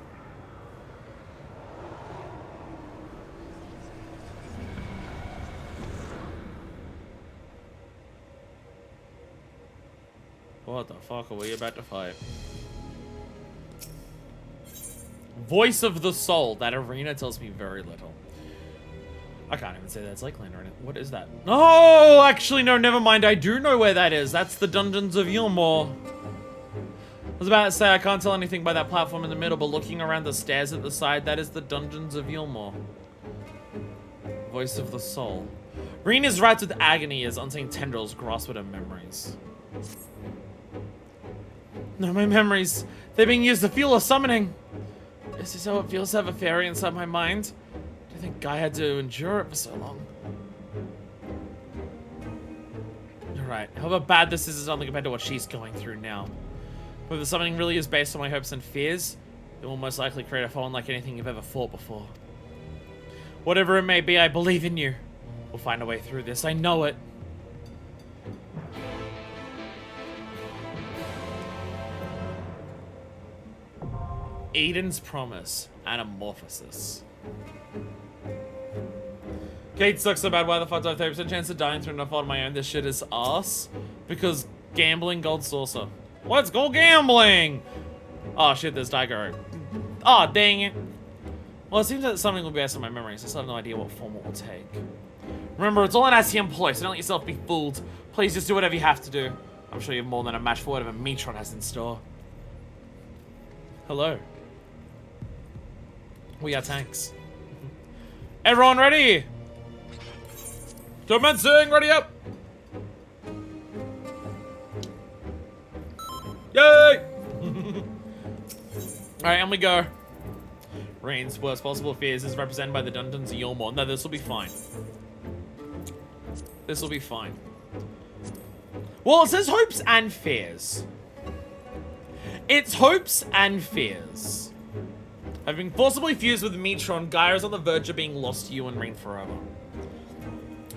What the fuck are we about to fight? Voice of the Soul. That arena tells me very little. I can't even say that's Lakeland or anything. What is that? Oh, actually, no, never mind. I do know where that is. That's the Dungeons of Yulmore. I was about to say, I can't tell anything by that platform in the middle, but looking around the stairs at the side, that is the Dungeons of Yulmore. Voice of the Soul. Rena's wrapped with agony as unseen tendrils grasp at her memories. No, my memories. They're being used to fuel a summoning. Is this how it feels to have a fairy inside my mind? Do you think Guy had to endure it for so long? You're right. However bad this is only compared to what she's going through now. Whether summoning really is based on my hopes and fears, it will most likely create a fall unlike anything you've ever fought before. Whatever it may be, I believe in you. We'll find a way through this. I know it. Eden's Promise. Anamorphosis. Kate sucks so bad. Why the fuck do I have 30% chance of dying through no fault of my own? This shit is ass. Because gambling gold saucer. Let's go gambling! Oh shit, there's Daigoro. Oh, dang it. Well, it seems that something will be based on my memories. I still have no idea what form it will take. Remember, it's all an ASEAN ploy, so don't let yourself be fooled. Please just do whatever you have to do. I'm sure you have more than a match for whatever Metron has in store. Hello. We are tanks. Everyone ready? Commencing, ready up! Yay! Alright, and we go. Rain's worst possible fears is represented by the Dungeons of Yulmore. No, this will be fine. This will be fine. Well, it says hopes and fears. It's hopes and fears. Having forcibly fused with Metron, Gaia is on the verge of being lost to you and Rain forever.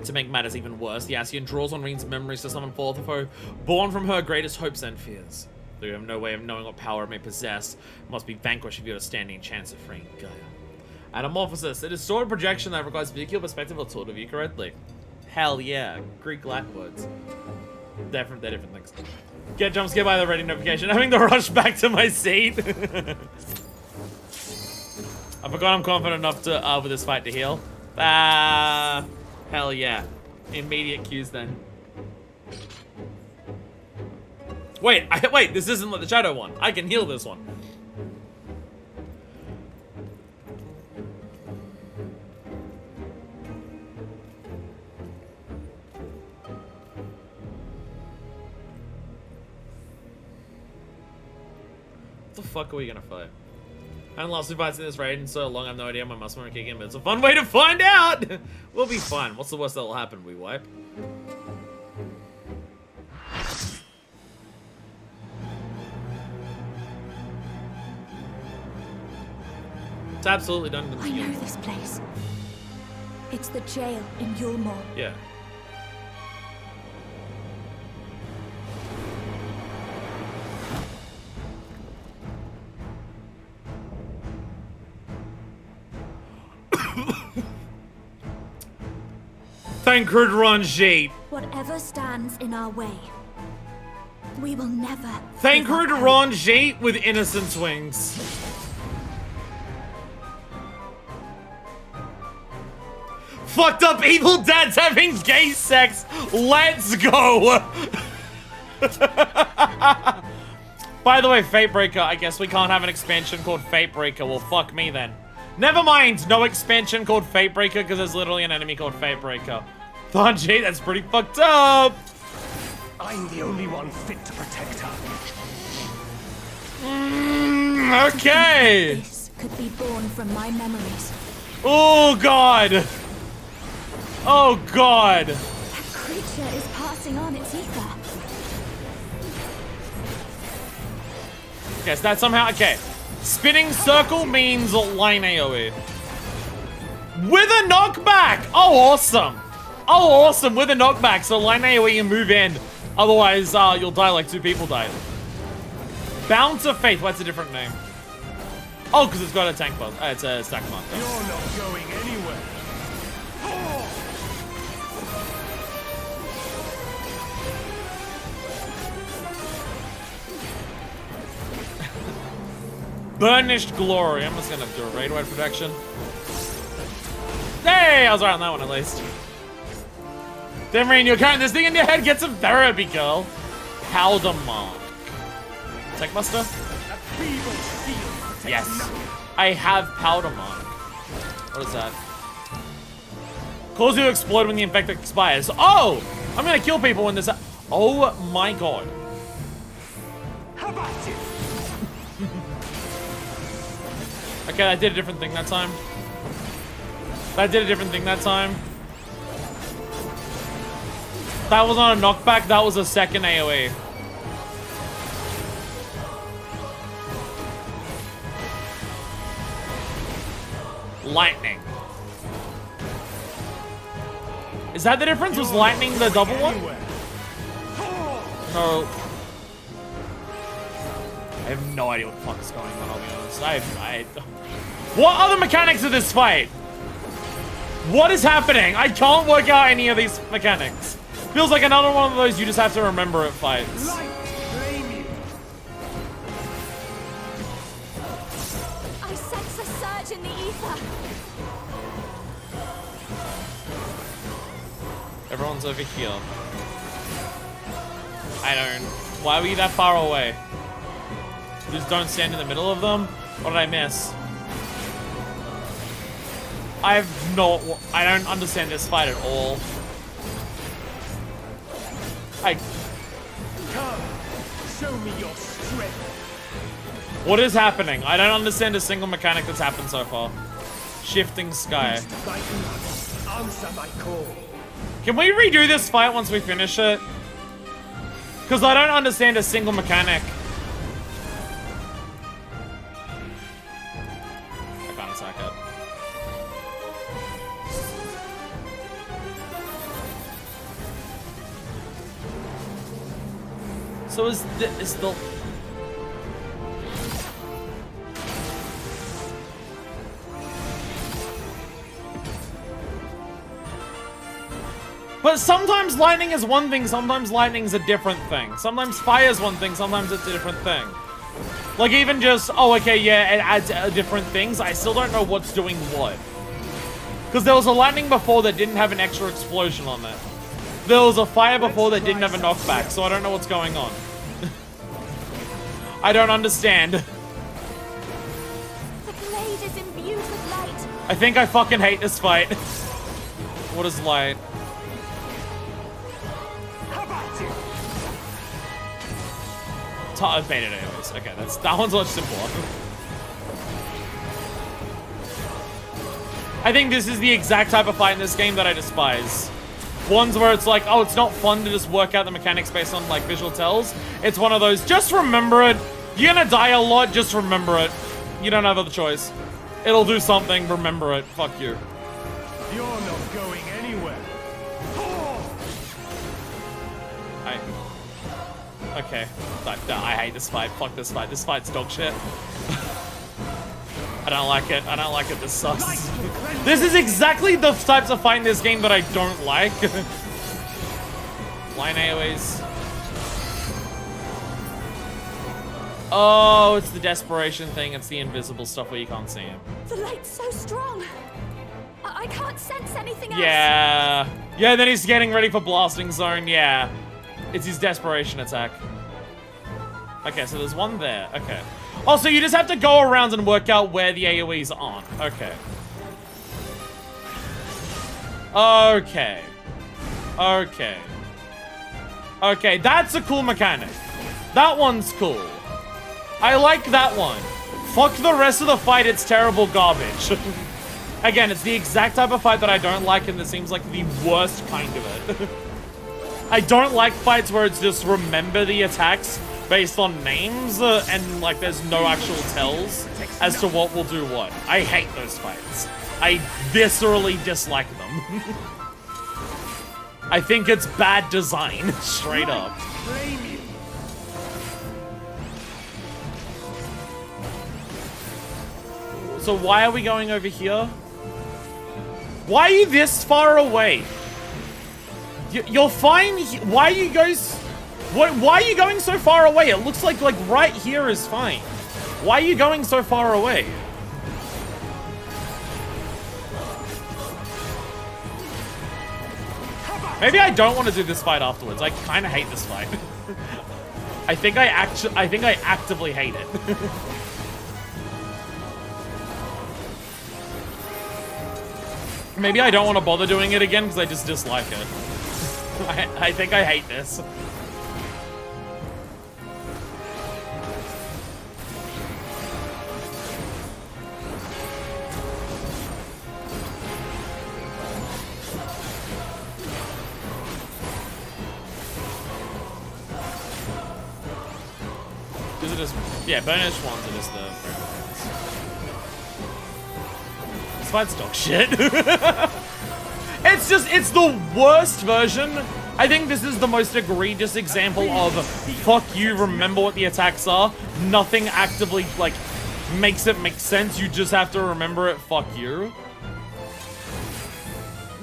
To make matters even worse, the Asian draws on Rain's memories to summon forth a foe born from her greatest hopes and fears. Though you have no way of knowing what power it may possess, it must be vanquished if you have a standing chance of freeing Gaia. Anamorphosis. It is stored projection that requires vehicular perspective or tool to view correctly. Hell yeah. Greek Latin words. They're different things. Get jump scared by the ready notification. Having to rush back to my seat. I forgot I'm confident enough to with this fight to heal. Hell yeah. Immediate cues then. Wait, wait, this isn't like the shadow one. I can heal this one. What the fuck are we gonna fight? I haven't lost two fights in this raid in so long, I have no idea my muscle memory kicking in, but it's a fun way to find out! We'll be fine. What's the worst that'll happen? We wipe? It's absolutely done. I know this place. It's the jail in Yulmore. Yeah. Tancred Ranjit. Whatever stands in our way, we will never. Tancred Ranjit with innocence wings. Fucked up evil dads having gay sex. Let's go. By the way, Fatebreaker, I guess we can't have an expansion called Fatebreaker. Well, fuck me then. Never mind, no expansion called Fatebreaker because there's literally an enemy called Fatebreaker. Oh, gee, that's pretty fucked up. I'm the only one fit to protect her. Okay. This could be born from my memories. Oh, God. Oh, God. That creature is passing on its ether. Okay, so that somehow, okay. Spinning circle means line AoE. With a knockback! Oh, awesome. Oh, awesome, with a knockback. So line AoE and move in. Otherwise, you'll die like two people died. Bounce of Faith, what's a different name? Oh, because it's got a tank buff. It's a stack marker. You're not going anywhere. Burnished Glory. I'm just gonna do a raid wide protection. Hey, I was right on that one at least. Demarine, you're carrying this thing in your head. Get some therapy, girl. Powder Mark. Tech Buster? Yes. I have Powder Mark. What is that? Cause you to explode when the infected expires. Oh! I'm gonna kill people when this. Oh my god. How about it? Okay, I did a different thing that time. That did a different thing that time. That was not a knockback, that was a second AoE. Lightning. Is that the difference? Was lightning the double one? No. have no idea what the fuck is going on, I'll be honest. What are the mechanics of this fight? What is happening? I can't work out any of these mechanics. Feels like another one of those you just have to remember it fights. Light, blame you. I sense a surge in the ether. Everyone's over here. I don't... Why were you that far away? Just don't stand in the middle of them? What did I miss? I don't understand this fight at all. Come, show me your strength. What is happening? I don't understand a single mechanic that's happened so far. Shifting sky. Thy blood, answer my call. Can we redo this fight once we finish it? Because I don't understand a single mechanic. I can't attack it. So is the... But sometimes lightning is one thing, sometimes lightning's a different thing. Sometimes fire's one thing, sometimes it's a different thing. Like even just, oh okay, yeah, it adds different things. I still don't know what's doing what. Because there was a lightning before that didn't have an extra explosion on it. There was a fire before that didn't have a knockback, so I don't know what's going on. I don't understand. The glade is imbued with light. I think I fucking hate this fight. What is light? How about you? I've made it anyways. Okay, that one's much simpler. I think this is the exact type of fight in this game that I despise. Ones where it's like, oh, it's not fun to just work out the mechanics based on, like, visual tells. It's one of those, just remember it. You're gonna die a lot, just remember it. You don't have other choice. It'll do something, remember it. Fuck you. You're not going anywhere. Okay. I hate this fight. Fuck this fight. This fight's dog shit. I don't like it. I don't like it. This sucks. This is exactly the types of fight in this game that I don't like. Line AoEs. Oh, it's the desperation thing. It's the invisible stuff where you can't see him. The light's so strong. I can't sense anything else. Yeah. Yeah, then he's getting ready for blasting zone. Yeah. It's his desperation attack. Okay, so there's one there. Okay. Oh, so you just have to go around and work out where the AoEs aren't. Okay. Okay. Okay. Okay, that's a cool mechanic. That one's cool. I like that one. Fuck the rest of the fight, it's terrible garbage. Again, it's the exact type of fight that I don't like, and this seems like the worst kind of it. I don't like fights where it's just remember the attacks based on names, and like there's no actual tells as to what will do what. I hate those fights. I viscerally dislike them. I think it's bad design, straight up. So why are we going over here? Why are you this far away? You're fine. Why are you guys? Why are you going so far away? It looks like right here is fine. Why are you going so far away? Maybe I don't want to do this fight afterwards. I kind of hate this fight. I think I actively hate it. Maybe I don't want to bother doing it again because I just dislike it. I think I hate this. Is it just... Yeah, burnished ones are just the... This fight's dog shit. It's the worst version I think this is the most egregious example of fuck you, remember what the attacks are. Nothing actively, like, makes it make sense. You just have to remember it, fuck you.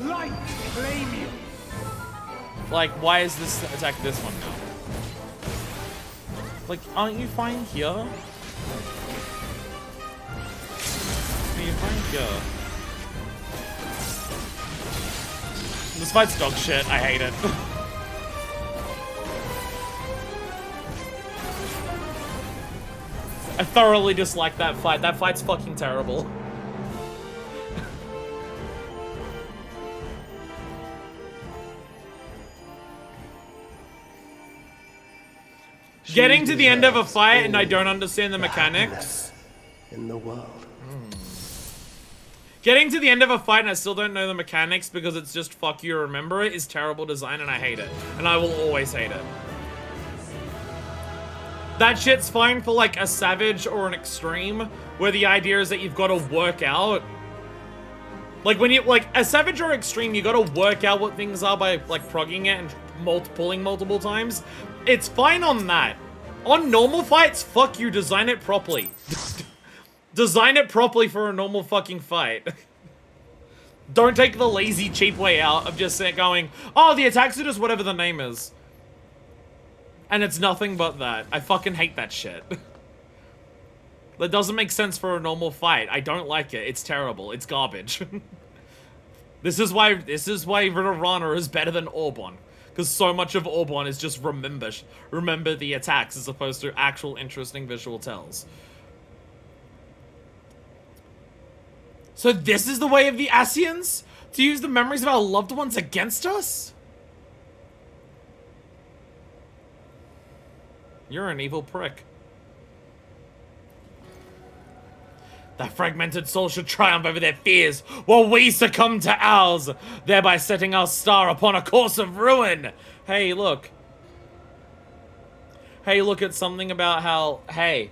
Light, claim you. Like, why is this attack this one now? Like, aren't you fine here? Are you fine here? This fight's dog shit. I hate it. I thoroughly dislike that fight. That fight's fucking terrible. Getting to the end of a fight and I don't understand the mechanics. In the world. Getting to the end of a fight and I still don't know the mechanics because it's just fuck you, remember it, is terrible design and I hate it. And I will always hate it. That shit's fine for like a Savage or an Extreme, where the idea is that you've got to work out. Like when you, like a Savage or Extreme, you got to work out what things are by like progging it and pulling multiple times. It's fine on that. On normal fights, fuck you, design it properly. Design it properly for a normal fucking fight. Don't take the lazy, cheap way out of just going, oh, the attacks are just whatever the name is. And it's nothing but that. I fucking hate that shit. That doesn't make sense for a normal fight. I don't like it. It's terrible. It's garbage. This is why Rana is better than Orbon. Because so much of Orbon is just remember the attacks as opposed to actual interesting visual tells. So this is the way of the Asians? To use the memories of our loved ones against us? You're an evil prick. That fragmented soul should triumph over their fears, while we succumb to ours, thereby setting our star upon a course of ruin. Hey, look. Hey, look at something about how, hey.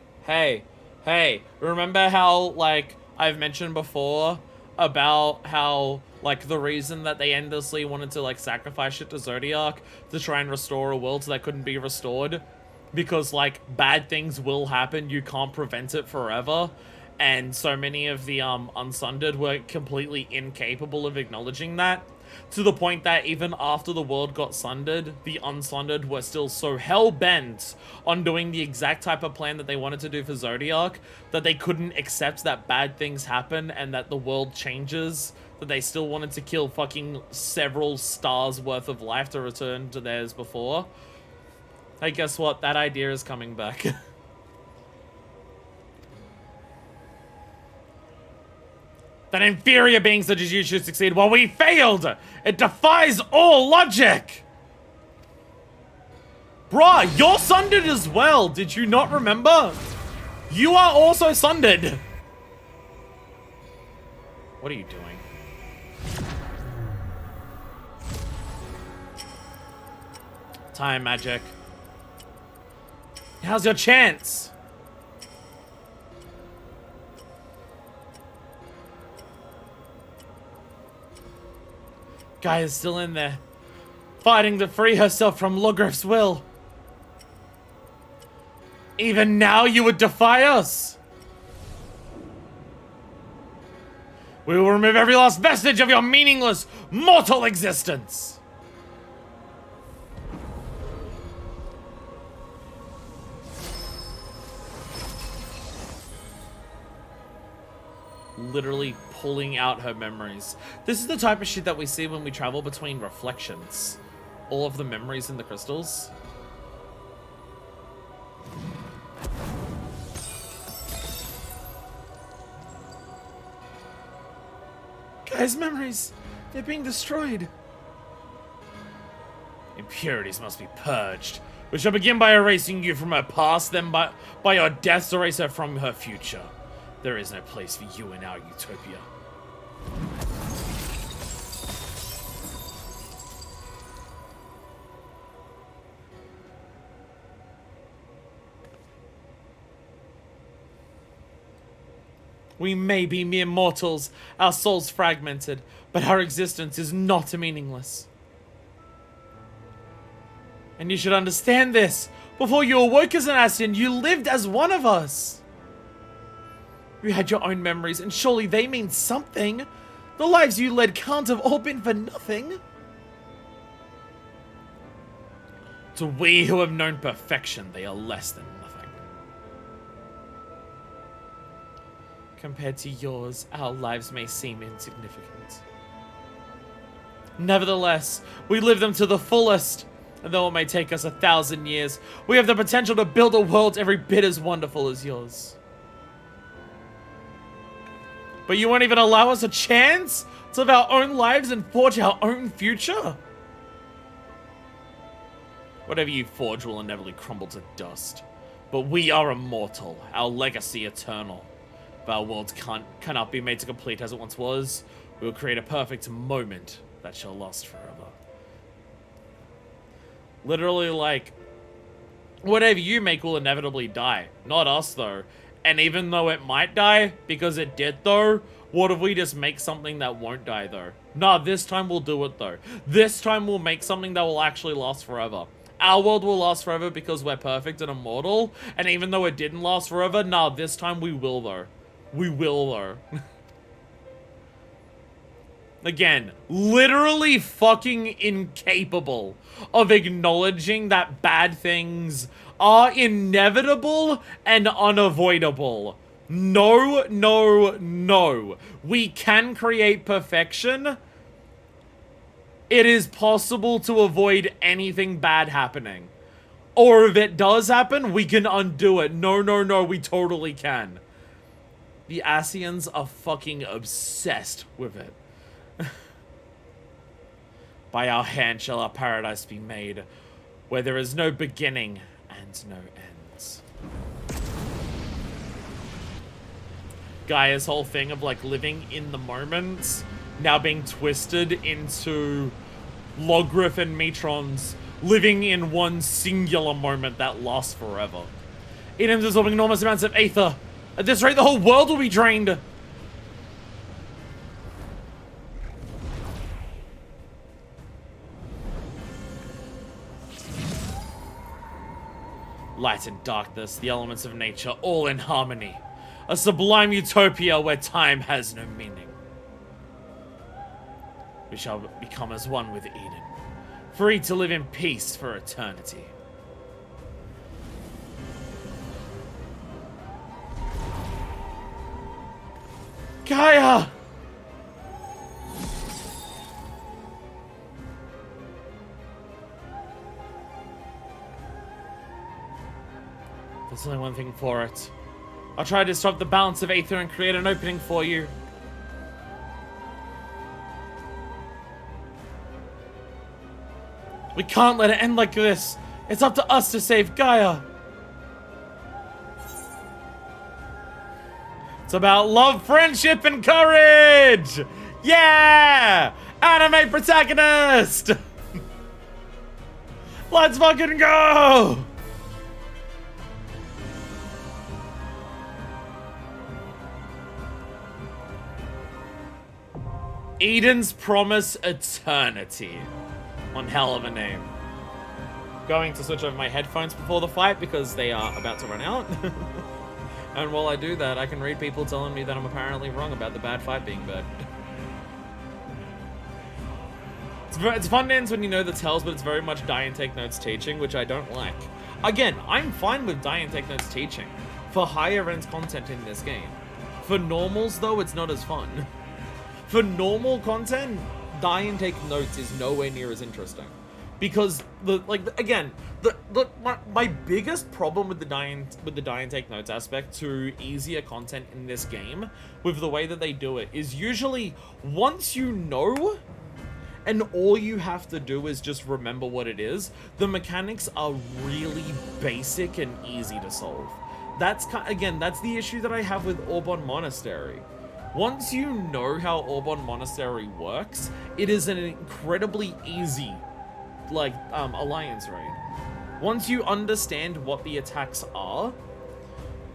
Remember how, like, I've mentioned before about how, like, the reason that they endlessly wanted to, like, sacrifice shit to Zodiac to try and restore a world that couldn't be restored? Because, like, bad things will happen, you can't prevent it forever. And so many of the Unsundered were completely incapable of acknowledging that. To the point that even after the world got sundered, the Unsundered were still so hell-bent on doing the exact type of plan that they wanted to do for Zodiac that they couldn't accept that bad things happen and that the world changes, that they still wanted to kill fucking several stars worth of life to return to theirs before. Hey, guess what? That idea is coming back. That inferior beings such as you should succeed while we failed! It defies all logic! Bruh, you're sundered as well! Did you not remember? You are also sundered! What are you doing? Time magic. How's your chance? Guy is still in there, fighting to free herself from Logrif's will. Even now you would defy us? We will remove every last vestige of your meaningless, mortal existence. Literally pulling out her memories. This is the type of shit that we see when we travel between reflections. All of the memories in the crystals. Guys, memories! They're being destroyed. Impurities must be purged. We shall begin by erasing you from her past, then by your deaths erase her from her future. There is no place for you in our utopia. We may be mere mortals, our souls fragmented, but our existence is not meaningless. And you should understand this. Before you awoke as an Ascian, you lived as one of us. You had your own memories, and surely they mean something. The lives you led can't have all been for nothing. To we who have known perfection, they are less than nothing. Compared to yours, our lives may seem insignificant. Nevertheless, we live them to the fullest. And though it may take us 1,000 years, we have the potential to build a world every bit as wonderful as yours. But you won't even allow us a chance to live our own lives and forge our own future? Whatever you forge will inevitably crumble to dust. But we are immortal, our legacy eternal. If our worlds cannot be made to complete as it once was, we will create a perfect moment that shall last forever. Literally, like, whatever you make will inevitably die. Not us, though. And even though it might die, because it did, though, what if we just make something that won't die, though? Nah, this time we'll do it, though. This time we'll make something that will actually last forever. Our world will last forever because we're perfect and immortal. And even though it didn't last forever, nah, this time we will, though. We will, though. Again, literally fucking incapable of acknowledging that bad things are inevitable and unavoidable. No, no, no. We can create perfection. It is possible to avoid anything bad happening. Or if it does happen, we can undo it. No, no, no, we totally can. The Ascians are fucking obsessed with it. By our hand shall our paradise be made, where there is no beginning and no ends. Gaia's whole thing of like living in the moment now being twisted into Logrith and Metrons living in one singular moment that lasts forever. Eden's absorbing enormous amounts of aether. At this rate, the whole world will be drained. Light and darkness, the elements of nature, all in harmony. A sublime utopia where time has no meaning. We shall become as one with Eden, free to live in peace for eternity. Gaia! There's only one thing for it. I'll try to disrupt the balance of aether and create an opening for you. We can't let it end like this. It's up to us to save Gaia. It's about love, friendship, and courage! Yeah! Anime protagonist! Let's fucking go! Eden's Promise Eternity. One hell of a name. Going to switch over my headphones before the fight because they are about to run out. And while I do that, I can read people telling me that I'm apparently wrong about the bad fight being bad. It's fun ends when you know the tells, but it's very much die and take notes teaching, which I don't like. Again, I'm fine with die and take notes teaching for higher end content in this game. For normals, though, it's not as fun. For normal content, die and take notes is nowhere near as interesting. Because my biggest problem with the die and take notes aspect to easier content in this game, with the way that they do it, is usually once you know, and all you have to do is just remember what it is, the mechanics are really basic and easy to solve. That's the issue that I have with Auburn Monastery. Once you know how Auburn Monastery works, it is an incredibly easy alliance raid. Once you understand what the attacks are,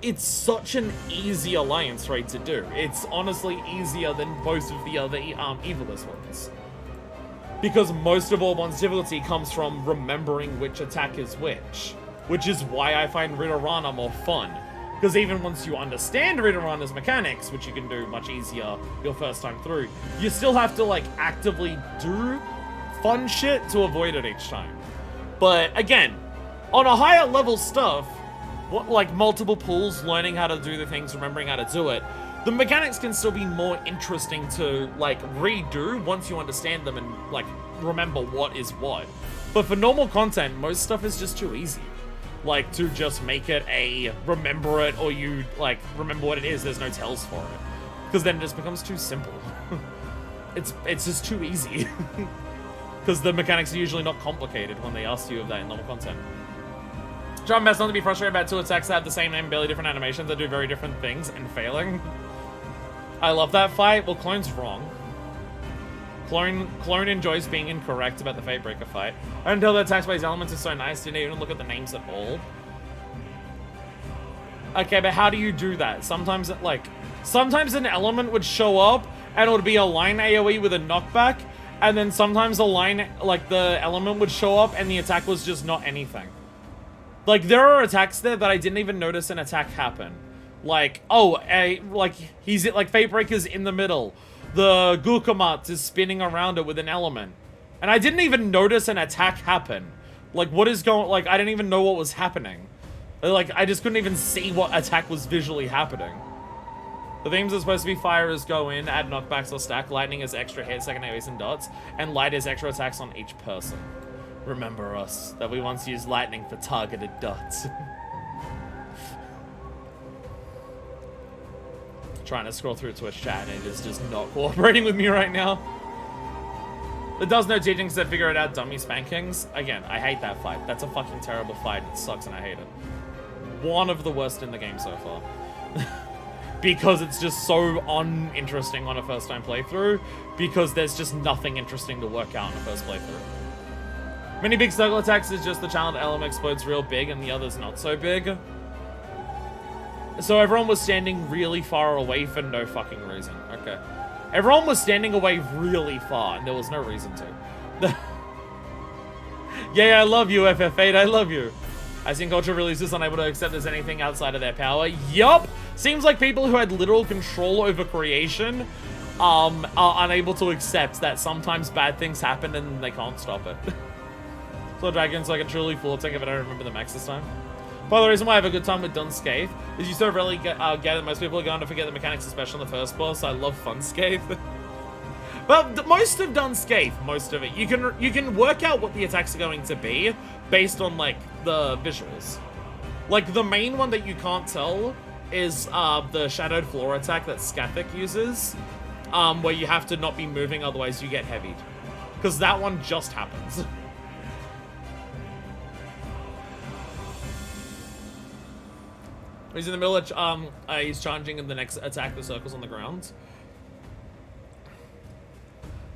it's such an easy alliance raid to do. It's honestly easier than most of the other Evilus ones. Because most of Orbon's difficulty comes from remembering which attack is which is why I find Ridorana more fun. Because even once you understand Ridorana's mechanics, which you can do much easier your first time through, you still have to, like, actively do fun shit to avoid it each time. But, again, on a higher level stuff, like multiple pulls, learning how to do the things, remembering how to do it, the mechanics can still be more interesting to, like, redo once you understand them and, like, remember what is what. But for normal content, most stuff is just too easy. Like, to just make it a remember it, or you, like, remember what it is, there's no tells for it. Because then it just becomes too simple. It's just too easy. Because the mechanics are usually not complicated when they ask you of that in normal content. John best not to be frustrated about two attacks that have the same name, barely different animations that do very different things, and failing. I love that fight. Well, Clone's wrong. Clone enjoys being incorrect about the Fatebreaker fight. Until the attacks by his elements is so nice, didn't even look at the names at all. Okay, but how do you do that? Sometimes an element would show up, and it would be a line AoE with a knockback, and then sometimes a line, like, the element would show up, and the attack was just not anything. Like, there are attacks there that I didn't even notice an attack happen. Like, Fatebreaker's in the middle. The Gukamat is spinning around it with an element. And I didn't even notice an attack happen. Like, what is going... Like, I didn't even know what was happening. Like, I just couldn't even see what attack was visually happening. The themes are supposed to be fire is go in, add knockbacks or stack, lightning is extra hit, second AoEs and dots, and light is extra attacks on each person. Remember us, that we once used lightning for targeted dots. Trying to scroll through Twitch chat and it is just not cooperating with me right now. It does no teachings that figure it out, dummy spankings. Again, I hate that fight. That's a fucking terrible fight. It sucks and I hate it. One of the worst in the game so far. Because it's just so uninteresting on a first time playthrough. Because there's just nothing interesting to work out in a first playthrough. Many big circle attacks is just the challenge element explodes real big and the other's not so big. So everyone was standing really far away for no fucking reason. Okay. Everyone was standing away really far, and there was no reason to. Yeah, I love you, FF8, I love you. I think Ultra releases unable to accept there's anything outside of their power. Yup! Seems like people who had literal control over creation are unable to accept that sometimes bad things happen and they can't stop it. So Dragon's like a truly full attack if I don't remember the max this time. By the reason why I have a good time with Dunscape is you so rarely get it. Most people are going to forget the mechanics, especially on the first boss. I love Funscape. But most of Dunscape, most of it, you can work out what the attacks are going to be based on, like, the visuals. Like, the main one that you can't tell is the Shadowed Floor attack that Scathic uses, where you have to not be moving, otherwise you get heavied. Because that one just happens. He's in the middle of, he's charging in the next attack, the circles on the ground.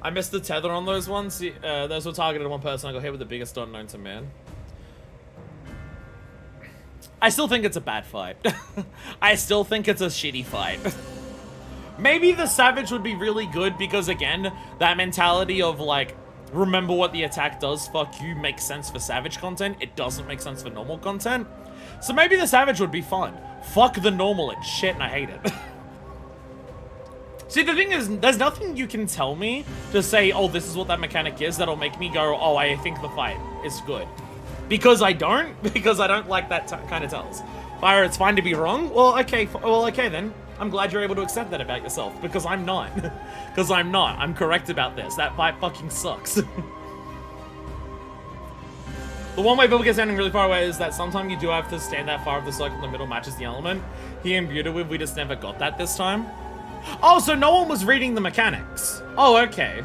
I missed the tether on those ones. Those were targeted at one person. I got hit with the biggest dot known to man. I still think it's a bad fight. I still think it's a shitty fight. Maybe the Savage would be really good because, again, that mentality of, like, remember what the attack does, fuck you, makes sense for Savage content. It doesn't make sense for normal content. So maybe the Savage would be fun. Fuck the normal, it's shit and I hate it. See, the thing is, there's nothing you can tell me to say, oh, this is what that mechanic is, that'll make me go, oh, I think the fight is good. Because I don't like that kind of tells. Fire, it's fine to be wrong? Well, okay then. I'm glad you're able to accept that about yourself, because I'm not. Because I'm not. I'm correct about this. That fight fucking sucks. The one way people get standing really far away is that sometimes you do have to stand that far if the circle in the middle matches the element he imbued it with. We just never got that this time. Oh, so no one was reading the mechanics. Oh, okay.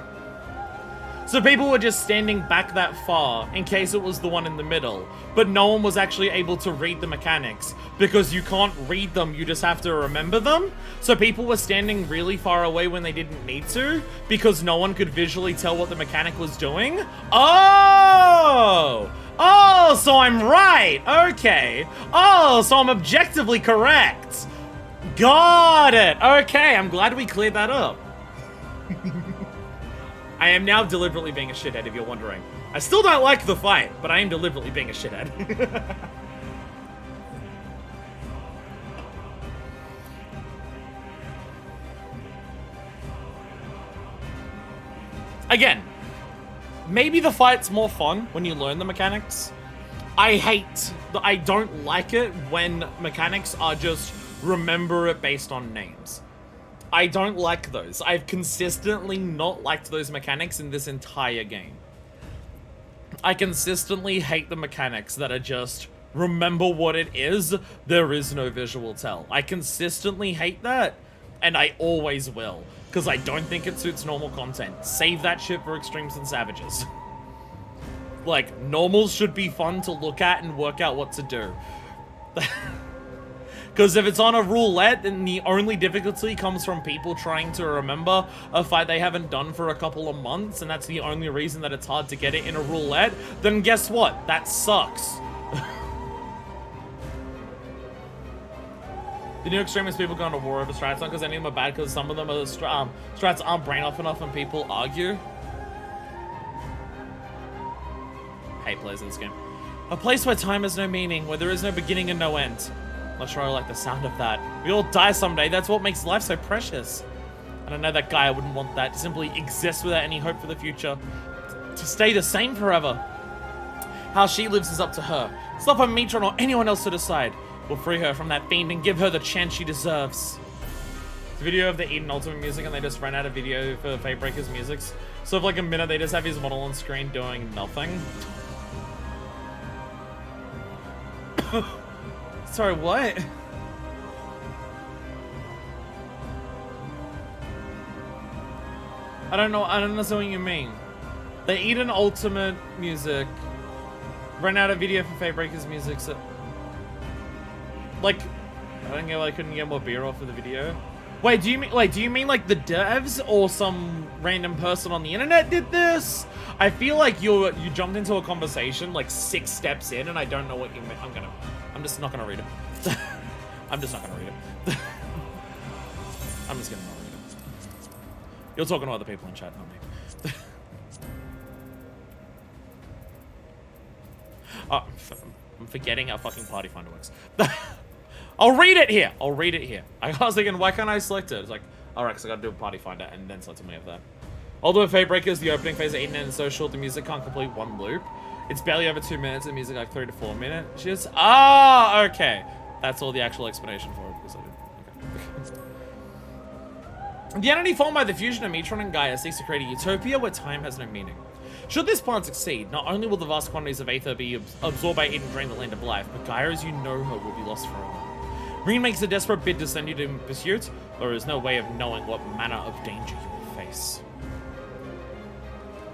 So people were just standing back that far in case it was the one in the middle, but no one was actually able to read the mechanics because you can't read them, you just have to remember them. So people were standing really far away when they didn't need to because no one could visually tell what the mechanic was doing. Oh! Oh, so I'm right. Okay. Oh, so I'm objectively correct. Got it. Okay, I'm glad we cleared that up. I am now deliberately being a shithead, if you're wondering. I still don't like the fight, but I am deliberately being a shithead. Again, maybe the fight's more fun when you learn the mechanics. I don't like it when mechanics are just remember it based on names. I don't like those. I've consistently not liked those mechanics in this entire game. I consistently hate the mechanics that are just remember what it is, there is no visual tell. I consistently hate that, and I always will. Because I don't think it suits normal content. Save that shit for extremes and savages. Like, normals should be fun to look at and work out what to do. Because if it's on a roulette, then the only difficulty comes from people trying to remember a fight they haven't done for a couple of months, and that's the only reason that it's hard to get it in a roulette, then guess what? That sucks. The new extremist people going to war over strats, not because any of them are bad, because some of them are strats aren't brain off enough and people argue. Hate players in this game. A place where time has no meaning, where there is no beginning and no end. Not sure I like the sound of that. We all die someday, that's what makes life so precious. And I know that guy wouldn't want that, to simply exist without any hope for the future. To stay the same forever. How she lives is up to her. It's not for Mitron or anyone else to decide. We'll free her from that fiend and give her the chance she deserves. The video of the Eden Ultimate music, and they just ran out of video for Fatebreaker's music. So for like a minute, they just have his model on screen doing nothing. Sorry, what? I don't understand what you mean. The Eden Ultimate music ran out of video for Fatebreaker's music, so... Like, I don't get why I couldn't get more beer off of the video. Wait, do you mean like the devs or some random person on the internet did this? I feel like you jumped into a conversation like 6 steps in, and I don't know what you meant. I'm just not gonna read it. I'm just not gonna read it. I'm just gonna not read it. You're talking to other people in chat, not me. Oh, I'm forgetting how fucking Party Finder works. I'll read it here. I'll read it here. I was thinking, why can't I select it? It's like, alright, because I gotta do a Party Finder and then select something of that. Although Fatebreakers, the opening phase of Eden is so short, the music can't complete one loop. It's barely over 2 minutes, and music like 3 to 4 minutes. Just okay. That's all the actual explanation for it. Because okay. The entity formed by the fusion of Metron and Gaia seeks to create a utopia where time has no meaning. Should this plan succeed, not only will the vast quantities of Aether be absorbed by Eden drain the land of life, but Gaia as you know her will be lost forever. Green makes a desperate bid to send you to pursuit, but there is no way of knowing what manner of danger you will face.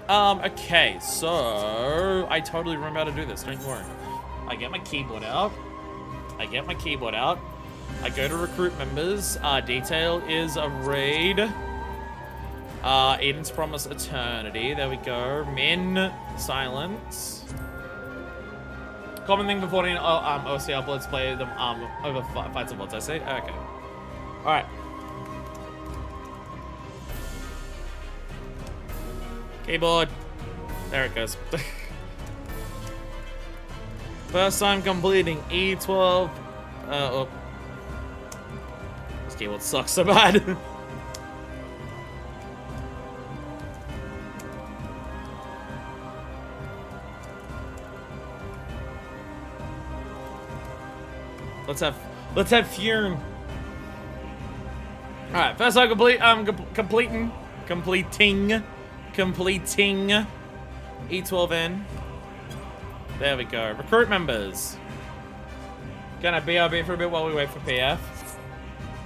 Okay, so I totally remember how to do this, don't worry. I get my keyboard out. I go to recruit members. Detail is a raid. Eden's Promise Eternity. There we go. Min silence. Common thing for 14 OCR let's play them over fights of bots, I see. Okay. Alright. Keyboard. There it goes. First time completing E12. Oh. This keyboard sucks so bad. Let's have Fume. All right, first I completing E12N. There we go. Recruit members. Gonna BRB for a bit while we wait for PF.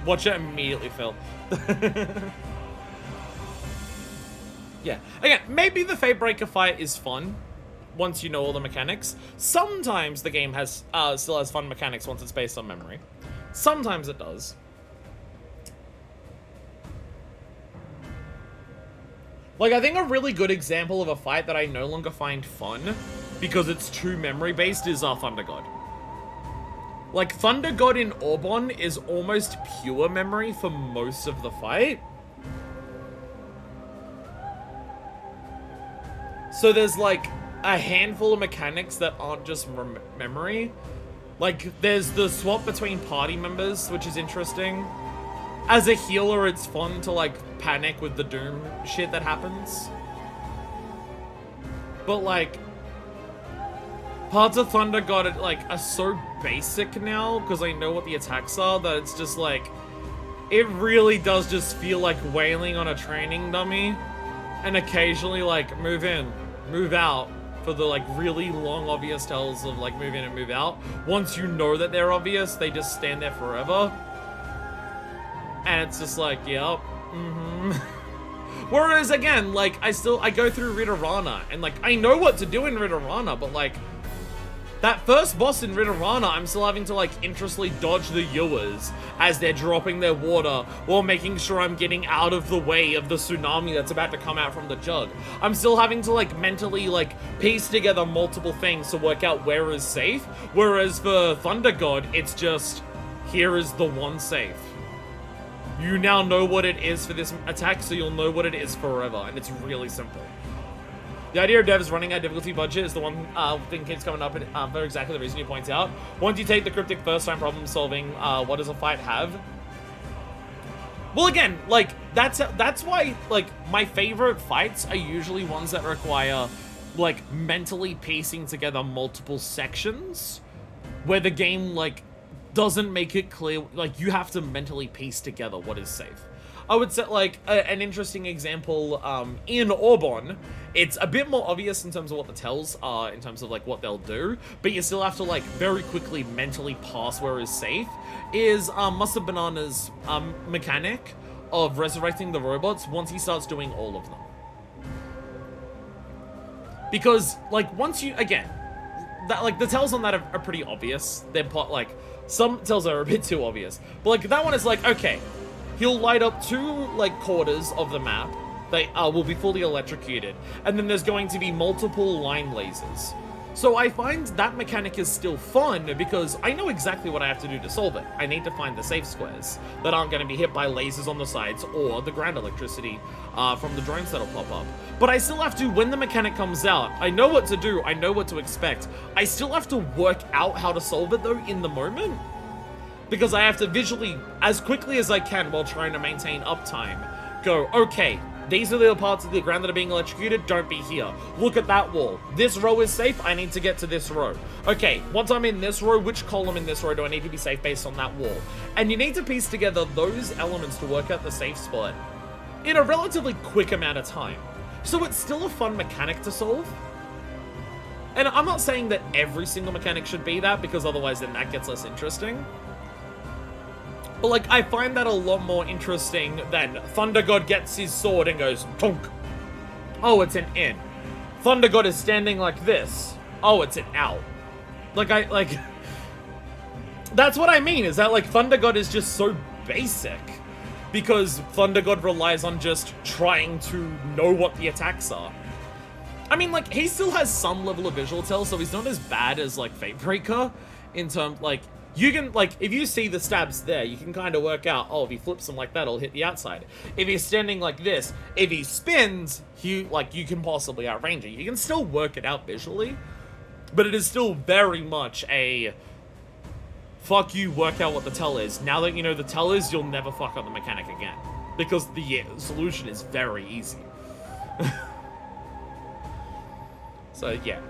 Watch it immediately fill. Yeah. Again, maybe the Fatebreaker fight is fun once you know all the mechanics. Sometimes the game has still has fun mechanics once it's based on memory. Sometimes it does. Like, I think a really good example of a fight that I no longer find fun because it's too memory-based is Thunder God. Like, Thunder God in Orbon is almost pure memory for most of the fight. So there's like a handful of mechanics that aren't just memory. Like there's the swap between party members, which is interesting. As a healer, it's fun to like panic with the doom shit that happens. But like parts of Thunder God like are so basic now because I know what the attacks are that it's just like it really does just feel like wailing on a training dummy, and occasionally like move in, move out for the like really long obvious tells of like move in and move out. Once you know that they're obvious, they just stand there forever. And it's just like, yep, Whereas again, like I go through Ritterana and like I know what to do in Ritterana, but like that first boss in Ritterana, I'm still having to like interestingly dodge the Yuas as they're dropping their water while making sure I'm getting out of the way of the tsunami that's about to come out from the jug. I'm still having to like mentally like piece together multiple things to work out where is safe. Whereas for Thunder God, it's just, here is the one safe. You now know what it is for this attack, so you'll know what it is forever, and it's really simple. The idea of devs running a difficulty budget is the one thing keeps coming up for exactly the reason you point out. Once you take the cryptic first-time problem solving, what does a fight have? Well, again, like, that's why, like, my favorite fights are usually ones that require, like, mentally piecing together multiple sections, where the game, like, doesn't make it clear, like, you have to mentally piece together what is safe. I would say, like, an interesting example, in Orbon, it's a bit more obvious in terms of what the tells are, in terms of, like, what they'll do, but you still have to, like, very quickly mentally pass where is safe, is, Mustard Banana's, mechanic of resurrecting the robots once he starts doing all of them. Because, like, once you, again, that, like, the tells on that are pretty obvious. They're, like, some tells are a bit too obvious. But, like, that one is like, okay, he'll light up 2, like, quarters of the map. They will be fully electrocuted. And then there's going to be multiple line lasers. So I find that mechanic is still fun because I know exactly what I have to do to solve it. I need to find the safe squares that aren't going to be hit by lasers on the sides or the ground electricity from the drones that'll pop up. But I still have to, when the mechanic comes out, I know what to do, I know what to expect. I still have to work out how to solve it though in the moment. Because I have to visually, as quickly as I can while trying to maintain uptime, go, okay, these are the parts of the ground that are being electrocuted, don't be here. Look at that wall. This row is safe, I need to get to this row. Okay, once I'm in this row, which column in this row do I need to be safe based on that wall? And you need to piece together those elements to work out the safe spot in a relatively quick amount of time. So it's still a fun mechanic to solve. And I'm not saying that every single mechanic should be that, because otherwise then that gets less interesting. But, like, I find that a lot more interesting than Thunder God gets his sword and goes, tonk. Oh, it's an in. Thunder God is standing like this. Oh, it's an out. Like, that's what I mean, is that, like, Thunder God is just so basic. Because Thunder God relies on just trying to know what the attacks are. I mean, like, he still has some level of visual tell, so he's not as bad as, like, Fatebreaker in terms, like, you can, like, if you see the stabs there, you can kind of work out, oh, if he flips them like that, it'll hit the outside. If he's standing like this, if he spins, you can possibly outrange it. You can still work it out visually, but it is still very much a, fuck you, work out what the tell is. Now that you know the tell is, you'll never fuck up the mechanic again. Because the solution is very easy. So, yeah.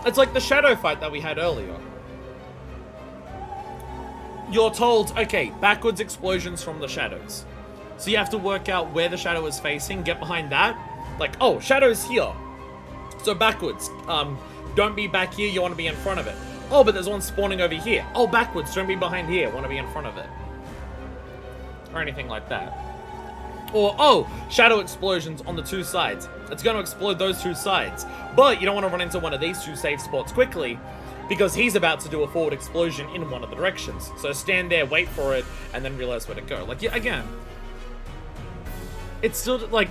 It's like the shadow fight that we had earlier. You're told, okay, backwards explosions from the shadows. So you have to work out where the shadow is facing, get behind that. Like, oh, shadow's here. So backwards. Don't be back here, you want to be in front of it. Oh, but there's one spawning over here. Oh, backwards, don't be behind here, want to be in front of it. Or anything like that. Or, oh, shadow explosions on the 2 sides. It's going to explode those 2 sides. But you don't want to run into one of these 2 safe spots quickly, because he's about to do a forward explosion in one of the directions. So stand there, wait for it, and then realize where to go. Like, yeah, again, it's still, like,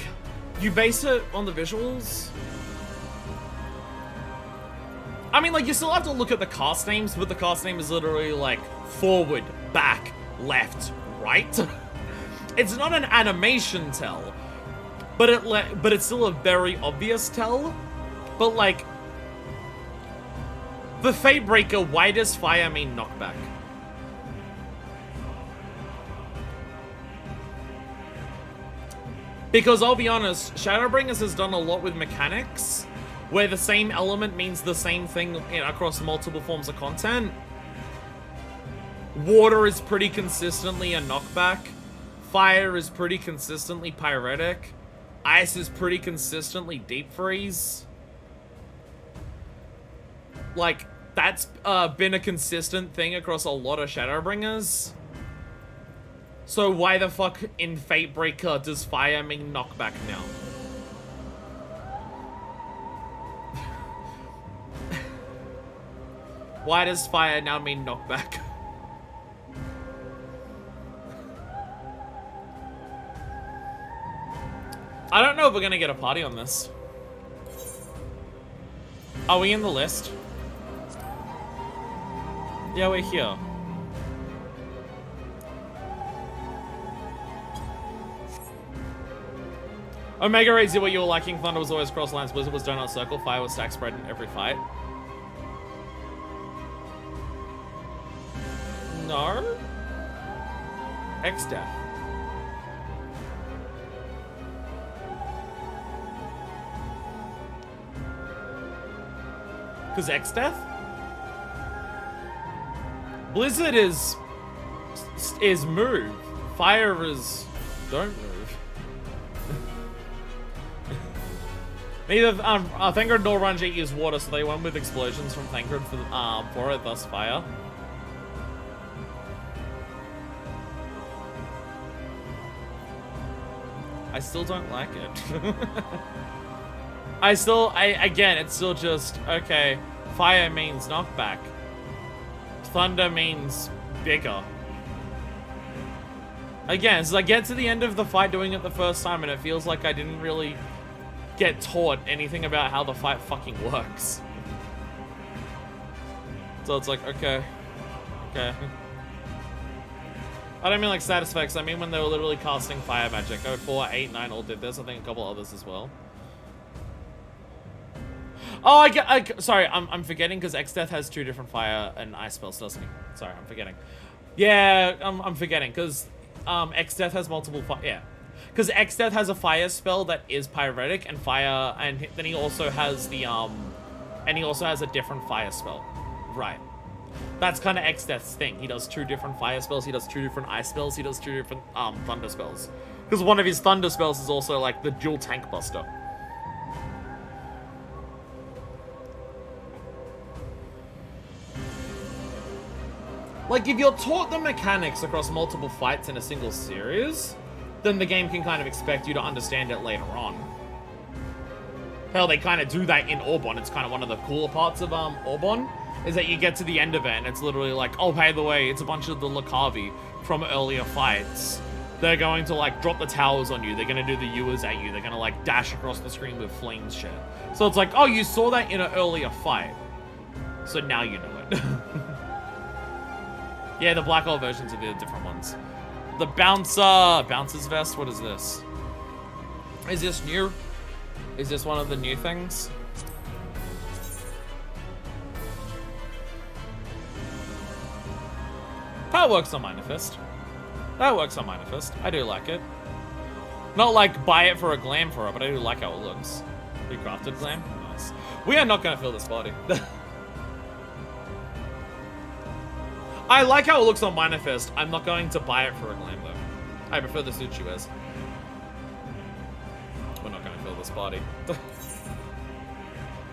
you base it on the visuals. I mean, like, you still have to look at the cast names, but the cast name is literally, like, forward, back, left, right. It's not an animation tell, but it's still a very obvious tell. But, like, for Fatebreaker, why does fire mean knockback? Because I'll be honest, Shadowbringers has done a lot with mechanics, where the same element means the same thing across multiple forms of content. Water is pretty consistently a knockback. Fire is pretty consistently pyretic. Ice is pretty consistently deep freeze. Like, that's been a consistent thing across a lot of Shadowbringers. So why the fuck in Fatebreaker does fire mean knockback now? Why does fire now mean knockback? I don't know if we're gonna get a party on this. Are we in the list? Yeah, we're here. Omega rates what you were liking. Thunder was always cross lines. Blizzard was donut circle. Fire was stack spread in every fight. No. X-Death. Cause X-Death? Blizzard is move. Fire is don't move. Neither Thancred nor Ranjit use water, so they went with explosions from Thancred for it, thus fire. I still don't like it. Again, it's still just, okay, fire means knockback. Thunder means bigger. Again, so I get to the end of the fight doing it the first time and it feels like I didn't really get taught anything about how the fight fucking works. So it's like, okay. I don't mean like status effects, I mean when they were literally casting fire magic. 04, 8, 9 all did this, I think a couple others as well. Oh, sorry, I'm forgetting because X-Death has 2 different fire and ice spells, doesn't he? Sorry, I'm forgetting. Yeah, I'm forgetting because X-Death has multiple fire, yeah. Because X-Death has a fire spell that is pyretic and fire, and then he also has the, and he also has a different fire spell. Right. That's kind of X-Death's thing. He does 2 different fire spells, he does 2 different ice spells, he does 2 different, thunder spells. Because one of his thunder spells is also, like, the dual tank buster. Like, if you're taught the mechanics across multiple fights in a single series, then the game can kind of expect you to understand it later on. Hell, they kind of do that in Orbon. It's kind of one of the cooler parts of Orbon, is that you get to the end of it, and it's literally like, oh, by the way, it's a bunch of the Lakavi from earlier fights. They're going to, like, drop the towers on you. They're going to do the Ewers at you. They're going to, like, dash across the screen with flames shit. So it's like, oh, you saw that in an earlier fight. So now you know it. Yeah, the Black Hole versions are the different ones. The Bouncer's Vest, what is this? Is this new? Is this one of the new things? That works on Minifist. That works on Minifist. I do like it. Not like buy it for a glam for it, but I do like how it looks. Recrafted glam? Nice. We are not gonna fill this body. I like how it looks on Minifest. I'm not going to buy it for a glam though. I prefer the suit she wears. We're not going to fill this body.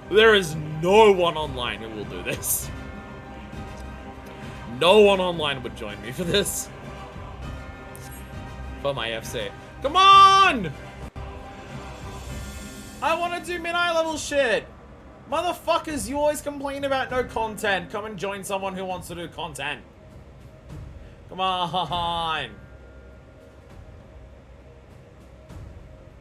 There is no one online who will do this. No one online would join me for this. For my FC. Come on! I want to do mid-eye level shit. Motherfuckers, you always complain about no content. Come and join someone who wants to do content. Come on.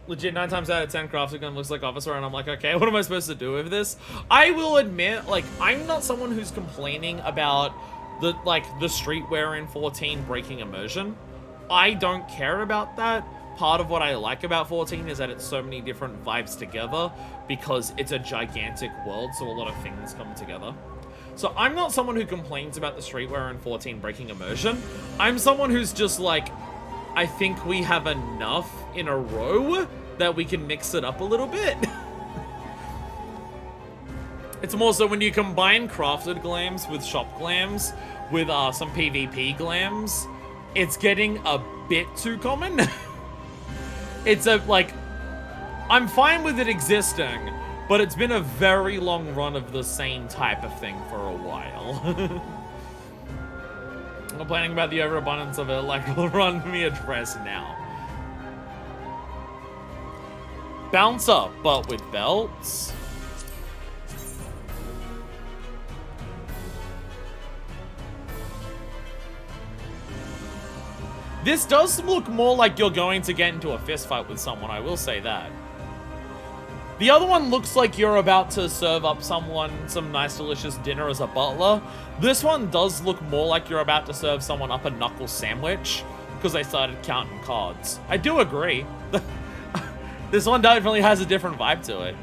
legit 9 times out of 10 crafted gun looks like officer, and I'm like, okay, what am I supposed to do with this? I will admit, like, I'm not someone who's complaining about the streetwear in 14 breaking immersion. I don't care about that. Part of what I like about 14 is that it's so many different vibes together because it's a gigantic world, so a lot of things come together. So I'm not someone who complains about the streetwear in 14 breaking immersion. I'm someone who's just like, I think we have enough in a row that we can mix it up a little bit. It's more so when you combine crafted glams with shop glams with some PvP glams, it's getting a bit too common. It's I'm fine with it existing, but it's been a very long run of the same type of thing for a while. I'm complaining about the overabundance of it, like, run me a dress now. Bouncer, but with belts. This does look more like you're going to get into a fist fight with someone, I will say that. The other one looks like you're about to serve up someone some nice delicious dinner as a butler. This one does look more like you're about to serve someone up a knuckle sandwich because they started counting cards. I do agree. This one definitely has a different vibe to it.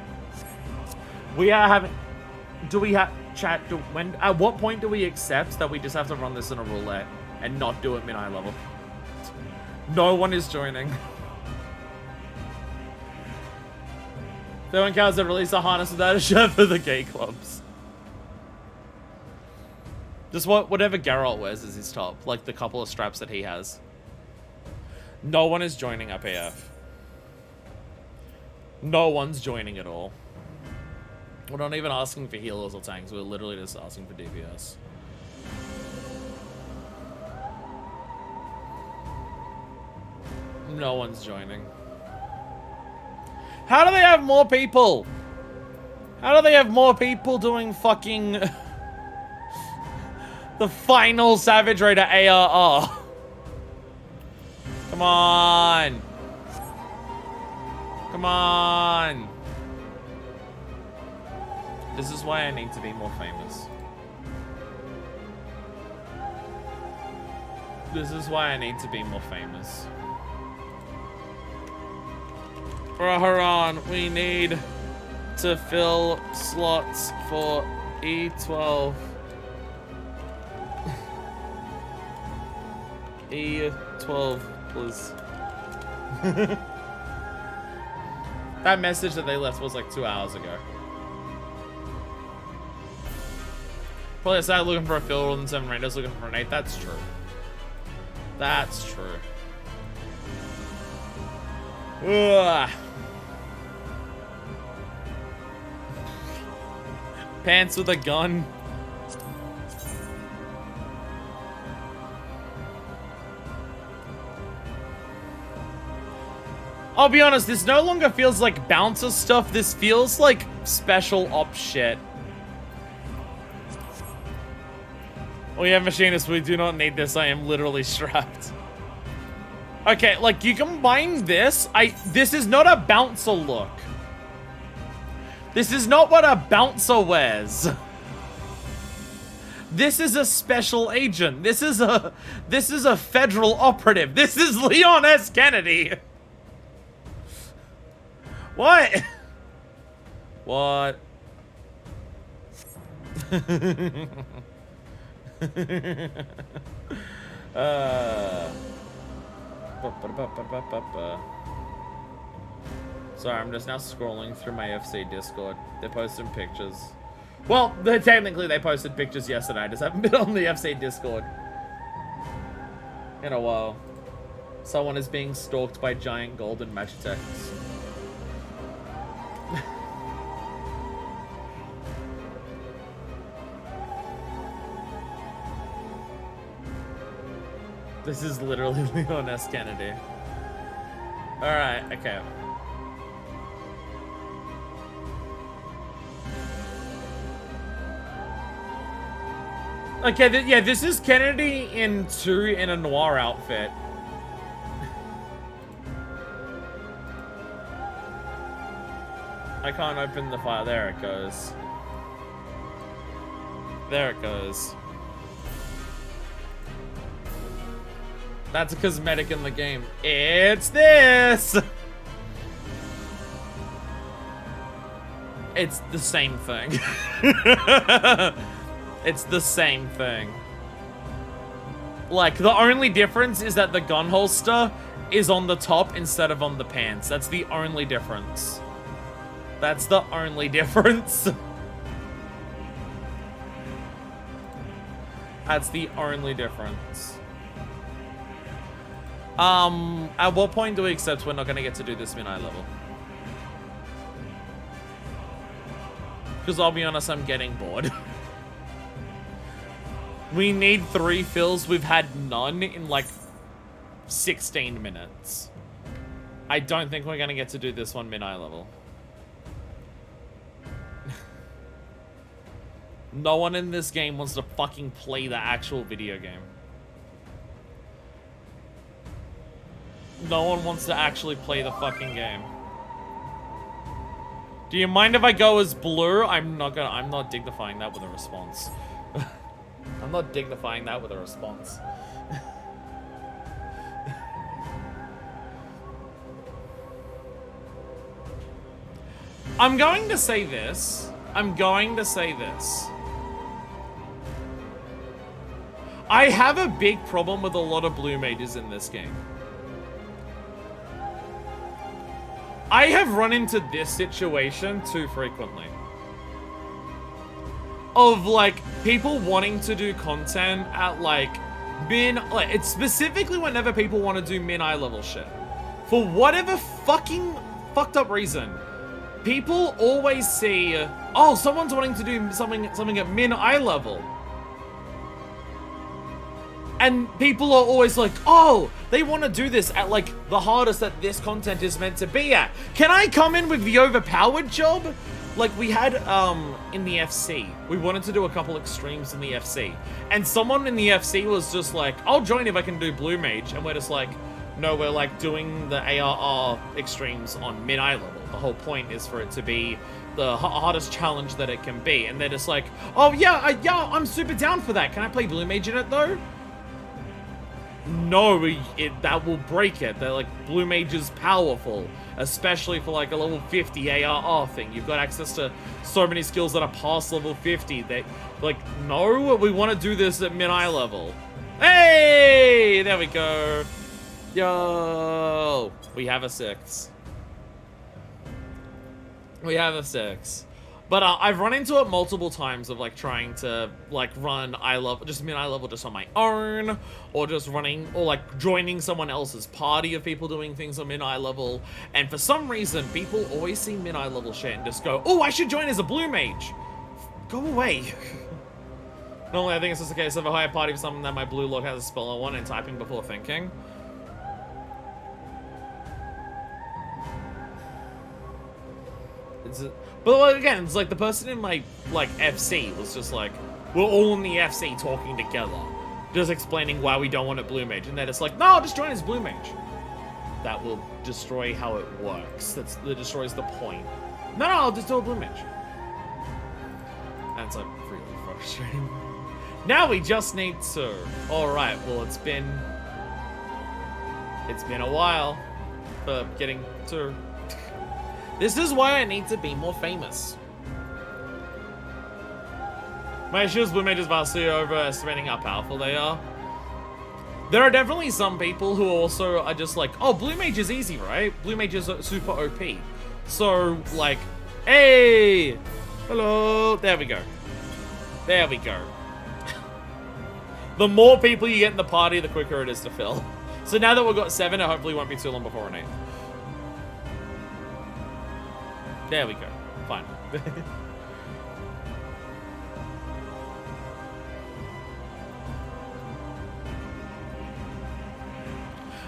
We are having... Do we have... Chat, at what point do we accept that we just have to run this in a roulette and not do it mid-eye level? No one is joining. There were cows that release a harness without a shirt for the gay clubs. Just whatever Geralt wears is his top, like the couple of straps that he has. No one is joining up AF. No one's joining at all. We're not even asking for healers or tanks, we're literally just asking for DPS. No one's joining. How do they have more people? How do they have more people doing fucking... the final Savage Raider ARR? Come on. Come on. This is why I need to be more famous. This is why I need to be more famous. For a Haran, we need to fill slots for E12. E12, please. That message that they left was like 2 hours ago. Probably started looking for a fill rather than 7 Raiders looking for an 8. That's true. That's true. Ugh. Pants with a gun. I'll be honest, this no longer feels like bouncer stuff. This feels like special ops shit. Oh yeah, machinist, we do not need this. I am literally strapped. Okay, like, you combine this, this is not a bouncer look. This is not what a bouncer wears. This is a special agent. This is a federal operative. This is Leon S. Kennedy. What? What? Sorry, I'm just now scrolling through my FC Discord. They're posting pictures. Well, technically they posted pictures yesterday. I just haven't been on the FC Discord in a while. Someone is being stalked by giant golden Magitex. This is literally Leon S. Kennedy. Alright, okay. Okay, yeah, this is Kennedy in a noir outfit. I can't open the file. There it goes. There it goes. That's a cosmetic in the game. It's this! It's the same thing. It's the same thing. Like, the only difference is that the gun holster is on the top instead of on the pants. That's the only difference. That's the only difference. That's the only difference. At what point do we accept we're not gonna get to do this mid-eye level? Because I'll be honest, I'm getting bored. We need 3 fills. We've had none in like 16 minutes. I don't think we're gonna get to do this one mid-eye level. No one in this game wants to fucking play the actual video game. No one wants to actually play the fucking game. Do you mind if I go as blue? I'm not dignifying that with a response. I'm not dignifying that with a response. I'm going to say this. I have a big problem with a lot of blue mages in this game. I have run into this situation too frequently. Of, like, people wanting to do content at, like, it's specifically whenever people want to do min-eye level shit. For whatever fucking fucked up reason, people always see, oh, someone's wanting to do something at min-eye level. And people are always like, oh, they want to do this at, like, the hardest that this content is meant to be at. Can I come in with the overpowered job? Like, we had, in the FC, we wanted to do a couple extremes in the FC. And someone in the FC was just like, I'll join if I can do Blue Mage. And we're just like, no, we're, like, doing the ARR extremes on mid-eye level. The whole point is for it to be the hardest challenge that it can be. And they're just like, oh, yeah, I'm super down for that. Can I play Blue Mage in it, though? No, that will break it. They're like, Blue Mage is powerful, especially for like a level 50 ARR thing. You've got access to so many skills that are past level 50. They, like, no, we want to do this at mid-eye level. Hey, there we go. Yo, we have a 6. We have a 6. But I've run into it multiple times of, like, trying to, like, run just mid-eye level just on my own, or just running, or, like, joining someone else's party of people doing things on mid-eye level, and for some reason, people always see mid-eye level shit and just go, oh, I should join as a blue mage! Go away! Normally, I think it's just a case of a higher party for something that my blue lock has a spell on one and typing before thinking. But again, it's like the person in my, like, FC was just like, we're all in the FC talking together, just explaining why we don't want a blue mage, and then it's like, no, just join as blue mage. That will destroy how it works. That destroys the point. No, I'll just do a blue mage. That's like really frustrating. Now we just need to. All right. Well, it's been a while for getting to. This is why I need to be more famous. My issue is blue mages vastly overestimating how powerful they are. There are definitely some people who also are just like, oh, blue mage is easy, right? Blue mage is super OP. So, like, hey! Hello! There we go. There we go. The more people you get in the party, the quicker it is to fill. So now that we've got 7, it hopefully won't be too long before an 8. There we go. Fine.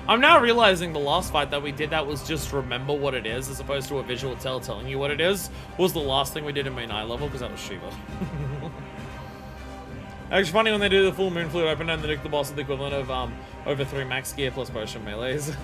I'm now realizing the last fight that we did that was just remember what it is as opposed to a visual tell telling you what it is was the last thing we did in main eye level because that was Shiva. Actually funny when they do the full moon flute open and they nuke the boss at the equivalent of over 3 max gear plus potion melees.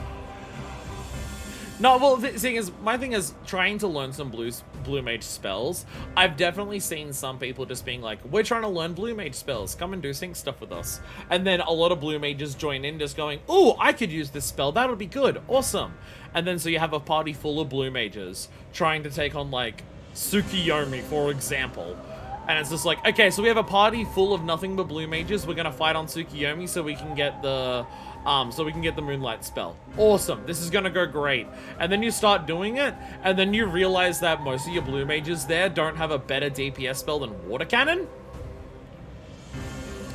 No, well, the thing is, my thing is trying to learn some blue mage spells. I've definitely seen some people just being like, we're trying to learn blue mage spells. Come and do sync stuff with us. And then a lot of blue mages join in just going, ooh, I could use this spell. That'll be good. Awesome. And then so you have a party full of blue mages trying to take on, like, Tsukiyomi, for example. And it's just like, okay, so we have a party full of nothing but blue mages. We're going to fight on Tsukiyomi so we can get the... Moonlight spell. Awesome. This is gonna go great. And then you start doing it, and then you realize that most of your blue mages there don't have a better DPS spell than Water Cannon.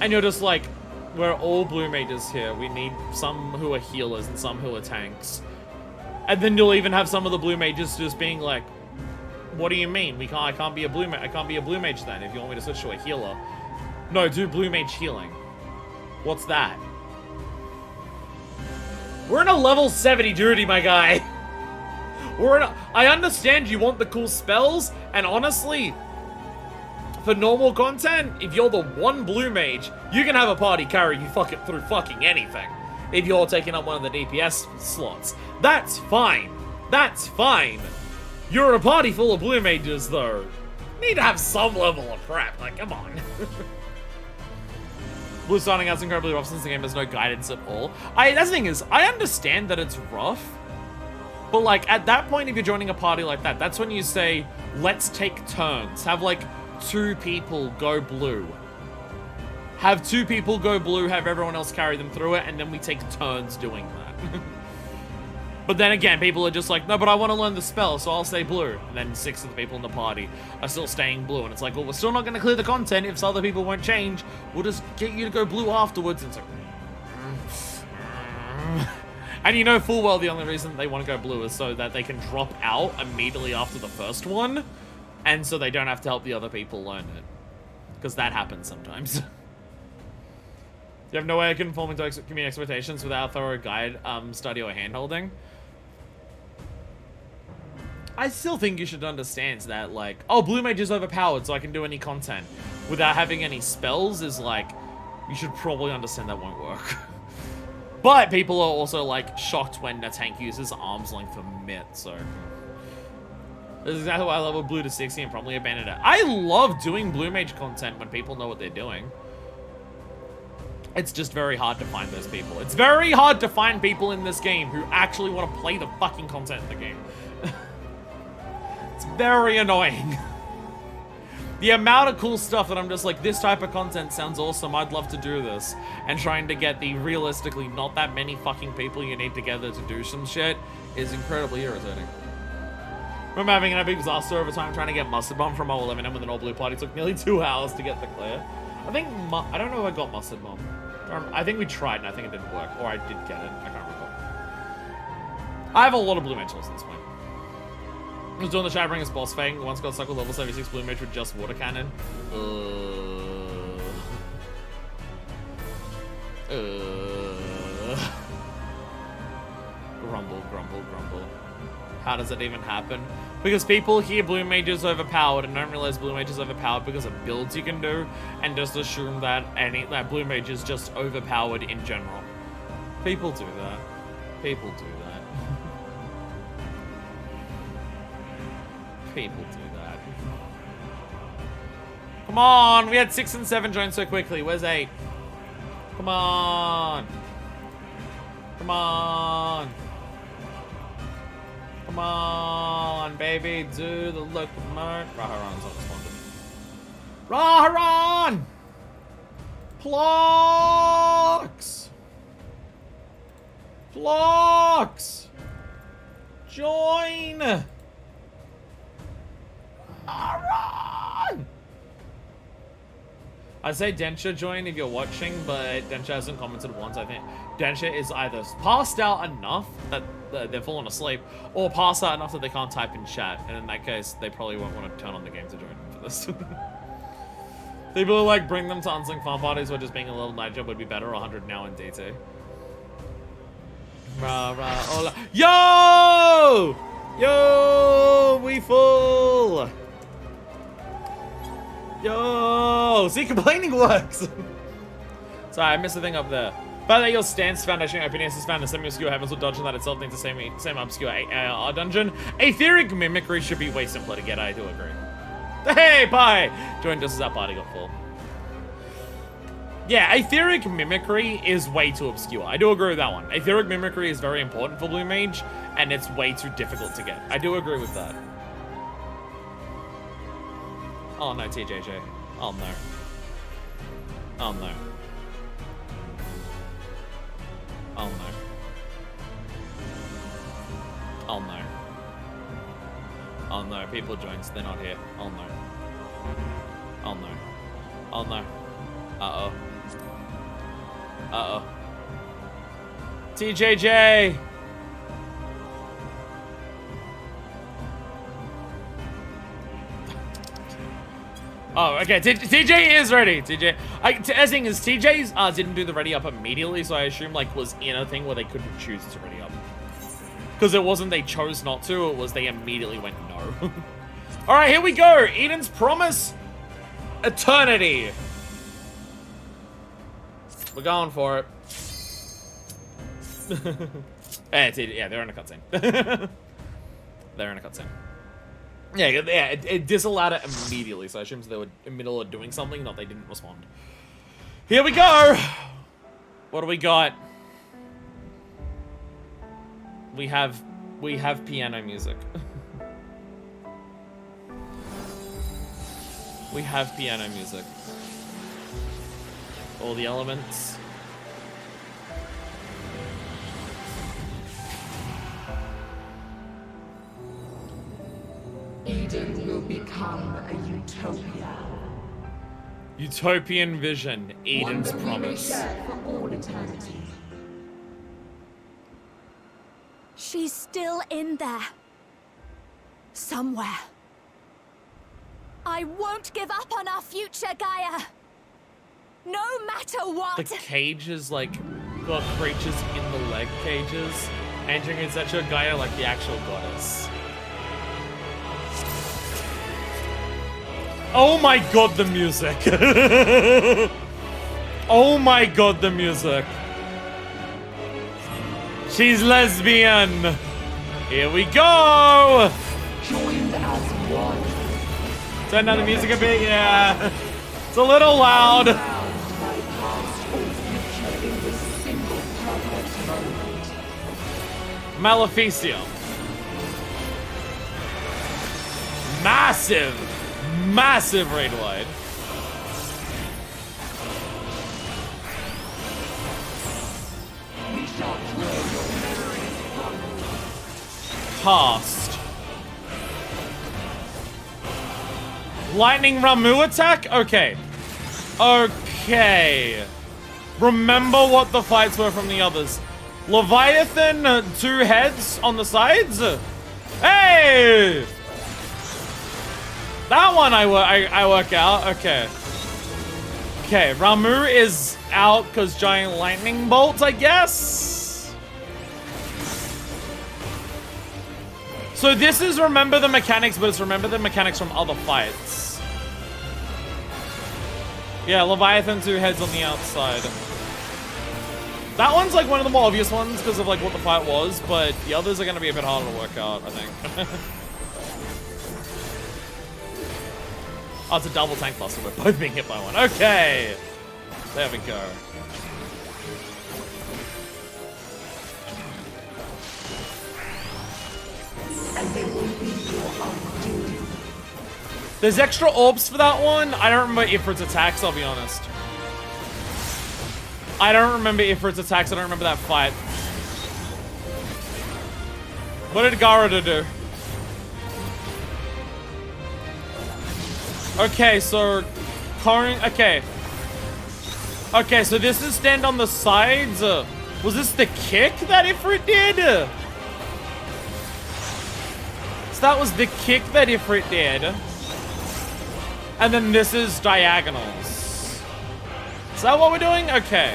And you're just like, we're all blue mages here. We need some who are healers and some who are tanks. And then you'll even have some of the blue mages just being like, what do you mean? I can't be a blue mage then if you want me to switch to a healer. No, do blue mage healing. What's that? We're in a level 70 duty, my guy. I understand you want the cool spells, and honestly, for normal content, if you're the one blue mage, you can have a party carry you through fucking anything. If you're taking up one of the DPS slots. That's fine. That's fine. You're a party full of blue mages, though. You need to have some level of prep. Like, come on. Blue starting out's incredibly rough since the game has no guidance at all. That's the thing is, I understand that it's rough, but like at that point, if you're joining a party like that, that's when you say, let's take turns. Have like 2 people go blue. Have 2 people go blue, have everyone else carry them through it, and then we take turns doing that. But then again, people are just like, no, but I want to learn the spell, so I'll stay blue. And then 6 of the people in the party are still staying blue. And it's like, well, we're still not going to clear the content if other people won't change. We'll just get you to go blue afterwards. And it's like... And you know full well the only reason they want to go blue is so that they can drop out immediately after the first one. And so they don't have to help the other people learn it. Because that happens sometimes. You have no way of conforming to community expectations without a thorough guide, study, or hand-holding. I still think you should understand that, like, oh, blue mage is overpowered, so I can do any content without having any spells is like, you should probably understand that won't work. But people are also, like, shocked when a tank uses arm's length for Mitt, so... This is exactly why I leveled blue to 60 and probably abandoned it. I love doing blue mage content when people know what they're doing. It's just very hard to find those people. It's very hard to find people in this game who actually want to play the fucking content in the game. It's very annoying. The amount of cool stuff that I'm just like, this type of content sounds awesome, I'd love to do this. And trying to get the realistically not that many fucking people you need together to do some shit is incredibly irritating. Remember having an epic disaster over time trying to get Mustard Bomb from 11M with an all blue party. It took nearly 2 hours to get the clear. I don't know if I got Mustard Bomb. I think we tried and I think it didn't work. Or I did get it. I can't recall. I have a lot of blue mage at this point. I was doing the Shadowbringers boss thing. Once got stuck with level 76 blue mage with just water cannon. Grumble, grumble, grumble. How does it even happen? Because people hear blue mage is overpowered and don't realize blue mage is overpowered because of builds you can do, and just assume that that blue mage is just overpowered in general. People do that. People do that. People do that. Come on! We had 6 and 7 join so quickly. Where's 8? Come on! Come on! Come on, baby, do the locomotive. Raharon's not responded. Raharon! Plox! Plox! Join! Raharon! I say Densha join if you're watching, but Densha hasn't commented once, I think. Densha is either passed out enough that they're falling asleep, or passed out enough that they can't type in chat, and in that case, they probably won't want to turn on the game to join for this. People are like, bring them to Unsling farm parties where just being a little night job would be better, 100 now in DT. Rah, rah, hola. Yo! Yo! We full! Yo! See, complaining works! Sorry, I missed the thing up there. But that your stance, foundation, openness is found in semi-obscure heavens or dungeon that itself needs the same obscure dungeon. Aetheric mimicry should be way simpler to get, I do agree. Hey, bye! Joined us as our party got full. Yeah, Aetheric mimicry is way too obscure. I do agree with that one. Aetheric mimicry is very important for Blue Mage, and it's way too difficult to get. I do agree with that. Oh no, TJJ. Oh no. Oh no. Oh no. Oh no. Oh no, people joined, they're not here. Oh no. Oh no. Oh no. Uh-oh. Uh-oh. TJJ! Oh, okay. TJ is ready. TJ. As thing is, TJ's didn't do the ready up immediately, so I assume like was in a thing where they couldn't choose to ready up. Because it wasn't they chose not to, it was they immediately went no. All right, here we go. Eden's Promise, Eternity. We're going for it. Yeah, they're in a cutscene. They're in a cutscene. Yeah, it disallowed it immediately, so I assume they were in the middle of doing something, not they didn't respond. Here we go! What do we got? We have piano music. We have piano music. All the elements. Eden will become a utopia. Utopian vision, Eden's One that we may promise. share for all eternity. She's still in there. Somewhere. I won't give up on our future, Gaia. No matter what. The cage is like got creatures in the leg cages, entering in such a Gaia like the actual goddess. Oh my god, the music. Oh my god, the music. She's lesbian. Here we go. Joined as one. Turn down the music a bit, yeah. It's a little loud. Bound by past or future in this single perfect moment. Maleficio. Massive raid wide. We shall throw your memories from Cast. Lightning Ramu attack? Okay. Okay. Remember what the fights were from the others. Leviathan, 2 heads on the sides. Hey! That one I work out. Okay. Okay, Ramu is out because giant lightning bolts, I guess. So this is remember the mechanics, but it's remember the mechanics from other fights. Yeah, Leviathan 2 heads on the outside. That one's like one of the more obvious ones because of like what the fight was, but the others are going to be a bit harder to work out, I think. Oh, it's a double tank plus, so we're both being hit by one. Okay! There we go. and they will be your undoing. There's extra orbs for that one. I don't remember Ifrit's attacks, I'll be honest. I don't remember Ifrit's attacks. I don't remember that fight. What did Garada do? Okay, so... Okay. Okay, so this is stand on the sides. Was this the kick that Ifrit did? So that was the kick that Ifrit did. And then this is diagonals. Is that what we're doing? Okay.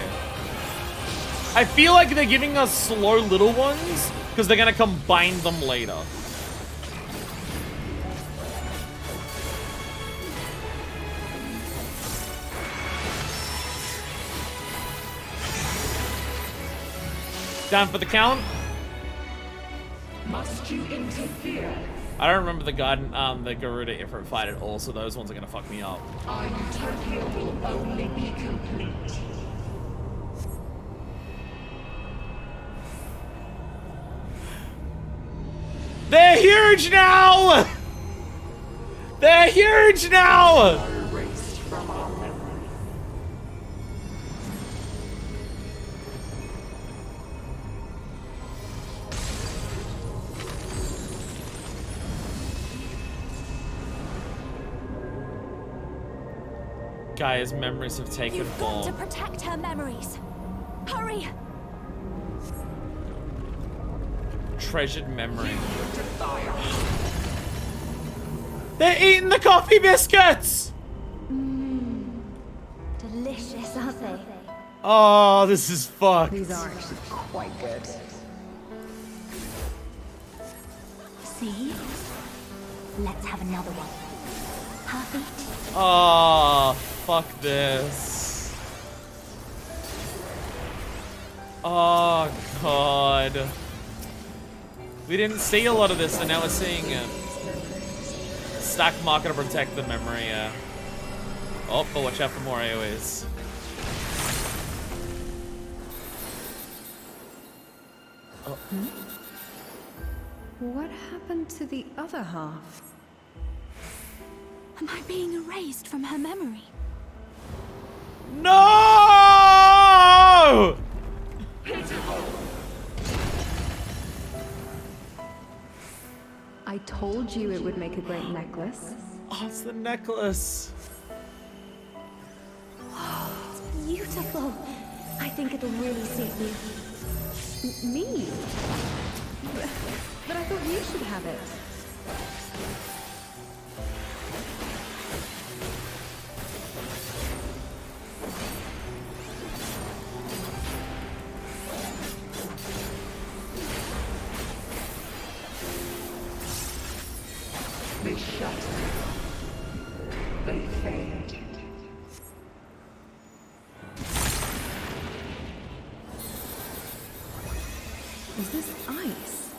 I feel like they're giving us slow little ones because they're going to combine them later. Down for the count. Must you interfere? I don't remember the Garuda Ifrit fight at all, so those ones are gonna fuck me up. Our utopia will only be complete. They're huge now! They're huge now! Erased from our memory. Gaia's memories have taken You've got to form. protect her memories. Hurry! Treasured memory. They're eating the coffee biscuits! Delicious, aren't they? Oh, this is fucked. These are actually quite good. See? Let's have another one. Perfect. Oh, fuck this. Oh, God. We didn't see a lot of this, and now we're seeing it. Stack marker to protect the memory, yeah. Oh, but watch out for more AoEs. Oh. What happened to the other half? Am I being erased from her memory? No! I told you it would make a great necklace. Oh, it's the necklace. Beautiful. I think it'll really suit you. Me? But I thought you should have it. They shatter. They fade. Is this ice?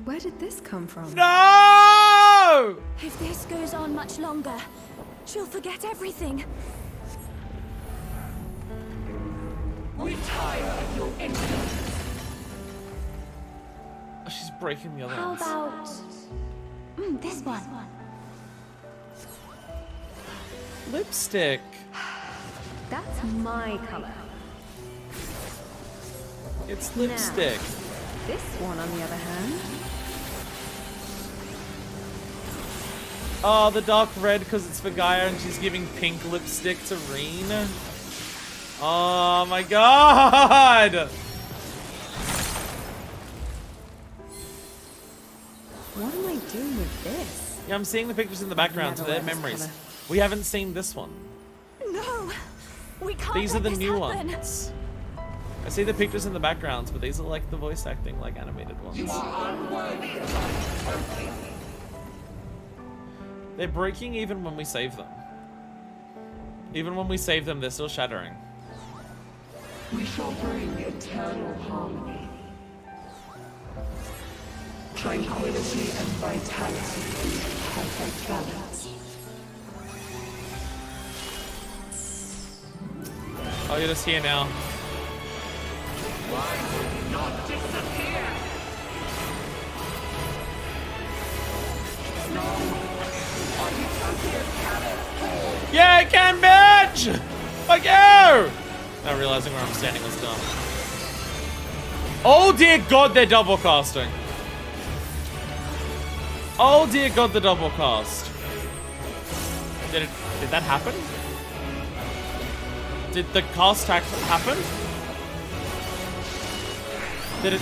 Where did this come from? No! If this goes on much longer, she'll forget everything. We tire of your influence. Oh, she's breaking the other How ones. about this one? Lipstick. That's my color. It's lipstick. This one, on the other hand. Oh, the dark red because it's for Gaia and she's giving pink lipstick to Reen. Oh my god! What am I doing with this? Yeah, I'm seeing the pictures in the background, so Never they're wear this memories. color. We haven't seen this one. No! We can't These are let the this new happen. ones. I see the pictures in the backgrounds, but these are like the voice acting, like animated ones. You are unworthy of our utopia. They're breaking even when we save them. Even when we save them, they're still shattering. We shall bring eternal harmony. Tranquility and vitality in perfect balance. Oh, you're just here now. Not disappear! Yeah, I can, bitch! Fuck you! Now realizing where I'm standing was dumb. Oh dear god, they're double casting. Oh dear god, the double cast. Did that happen? Did the cast happen? Did it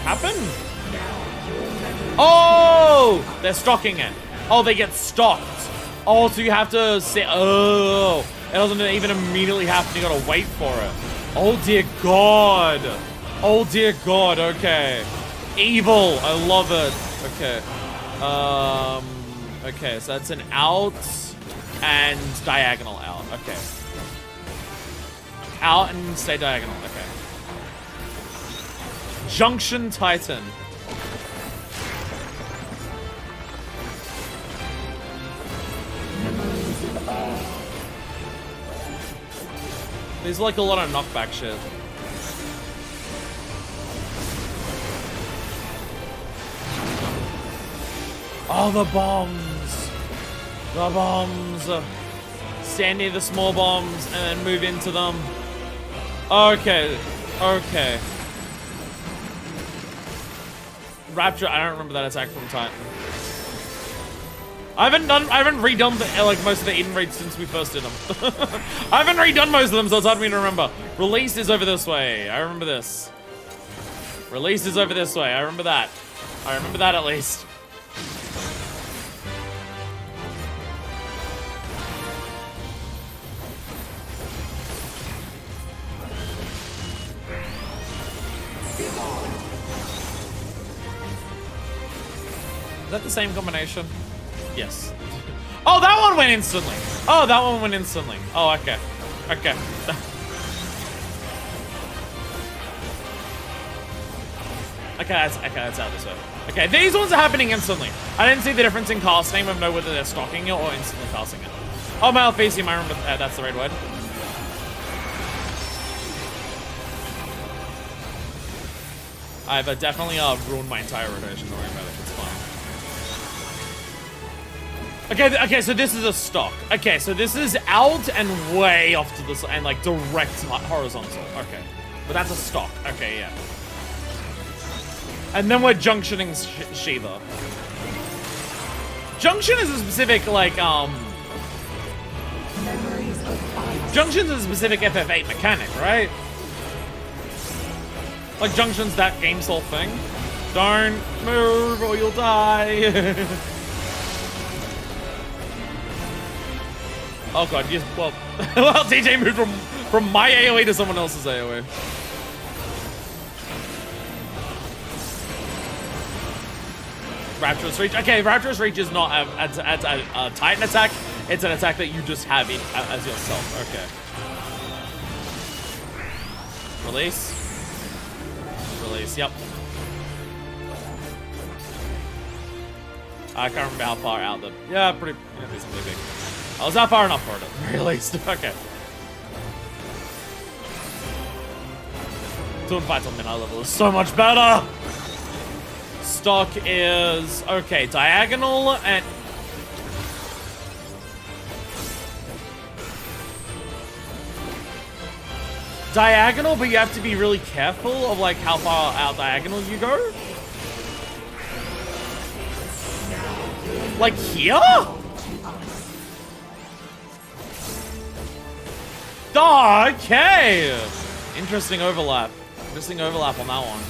happen? Oh! They're stocking it. Oh, they get stocked. Oh, so you have to say, oh. It doesn't even immediately happen. You gotta wait for it. Oh, dear God. Oh, dear God. Okay. Evil. I love it. Okay. Okay, so that's an out and diagonal out. Okay. Out and stay diagonal. Okay. Junction Titan. There's like a lot of knockback shit. Oh, the bombs! The bombs! Stand near the small bombs and then move into them. Okay, okay. Rapture, I don't remember that attack from Titan. I haven't redone the, like most of the Eden raids since we first did them. I haven't redone most of them, so it's hard for me to remember. Release is over this way. I remember this. Release is over this way. I remember that. I remember that at least. Is that the same combination? Yes. Oh, that one went instantly. Oh, that one went instantly. Oh, okay. Okay. Okay, that's out this way. Okay, these ones are happening instantly. I didn't see the difference in casting. I don't know whether they're stocking it or instantly casting it. Oh, Malfesium, I remember that's the right word. I've definitely ruined my entire rotation. Don't worry about it. It's fine. Okay, so this is a stock. Okay, so this is out and way off to the side, and like direct horizontal. Okay, but that's a stock. Okay, yeah. And then we're junctioning Shiva. Junction is a specific like Junction's a specific FF8 mechanic, right? Like Junction's that game soul thing. Don't move or you'll die. Oh god, you well TJ moved from my AoE to someone else's AoE. Rapturous Reach. Okay, Rapturous Reach is not a Titan attack. It's an attack that you just have it as yourself. Okay. Release. Release, yep. I can't remember how far out the... Yeah, pretty... Yeah, reasonably big. I was not far enough for it, at the very least. Okay. Doing fights on midnight level is so much better! Stock is... Okay, diagonal and... Diagonal, but you have to be really careful of like how far out diagonal you go. Like here? Oh, okay. Interesting overlap. Interesting overlap on that one.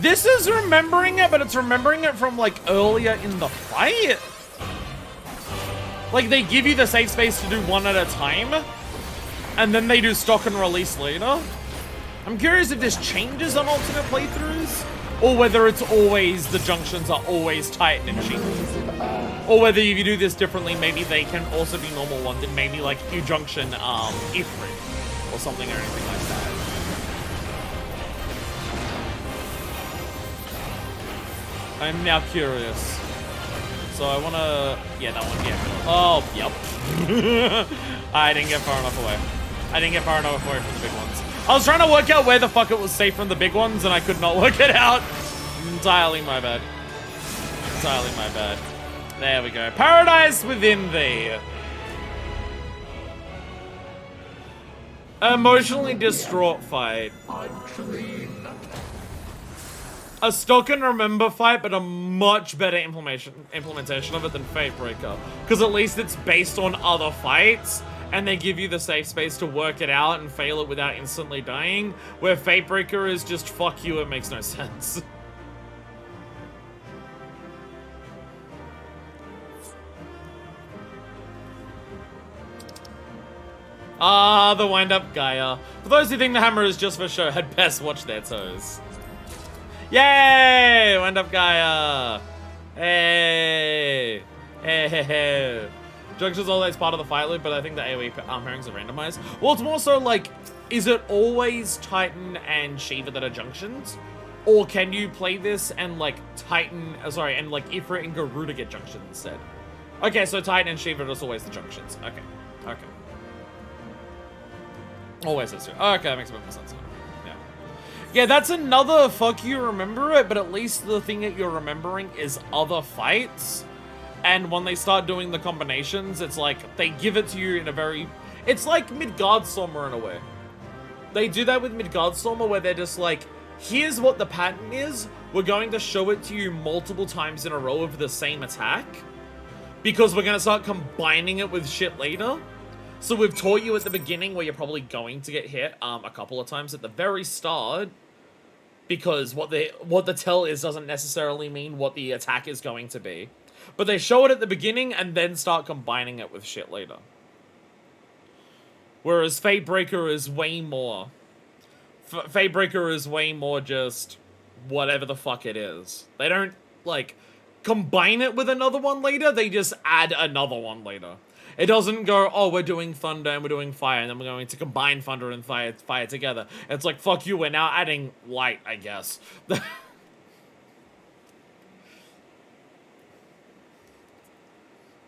This is remembering it, but it's remembering it from like earlier in the fight. Like, they give you the safe space to do one at a time, and then they do stock and release later. I'm curious if this changes on alternate playthroughs, or whether it's always, the junctions are always Titan and cheap. Or whether if you do this differently, maybe they can also be normal ones, and maybe like you junction Ifrit, or something or anything like that. I'm now curious. So I wanna... Yeah, that one, yeah. Oh, yep. I didn't get far enough away. I didn't get far enough away from the big ones. I was trying to work out where the fuck it was safe from the big ones, and I could not work it out. Entirely my bad. Entirely my bad. There we go. Paradise within thee. Emotionally distraught fight. A stock and remember fight, but a much better implementation of it than Fatebreaker. Because at least it's based on other fights, and they give you the safe space to work it out and fail it without instantly dying. Where Fatebreaker is just fuck you, it makes no sense. Ah, the wind-up Gaia. For those who think the hammer is just for show, had best watch their toes. Yay! Wind up Gaia! Hey! Hey, hey, hey. Junctions always part of the fight loop, but I think the AoE pairings are randomized. Well, it's more so like, is it always Titan and Shiva that are junctions? Or can you play this and like and like Ifrit and Garuda get junctions instead? Okay, so Titan and Shiva are just always the junctions. Okay, okay. Always those two. Okay, that makes a bit more sense. Yeah. Yeah, that's another fuck you remember it, but at least the thing that you're remembering is other fights. And when they start doing the combinations, it's like, they give it to you in a very... It's like Midgardstormer in a way. They do that with Midgardstormer where they're just like, here's what the pattern is. We're going to show it to you multiple times in a row of the same attack. Because we're going to start combining it with shit later. So we've taught you at the beginning where you're probably going to get hit a couple of times at the very start. Because what the tell is doesn't necessarily mean what the attack is going to be. But they show it at the beginning and then start combining it with shit later. Whereas Fatebreaker is way more. Fatebreaker is way more just whatever the fuck it is. They don't, like, combine it with another one later. They just add another one later. It doesn't go, oh, we're doing thunder and we're doing fire, and then we're going to combine thunder and fire together. It's like, fuck you, we're now adding light, I guess.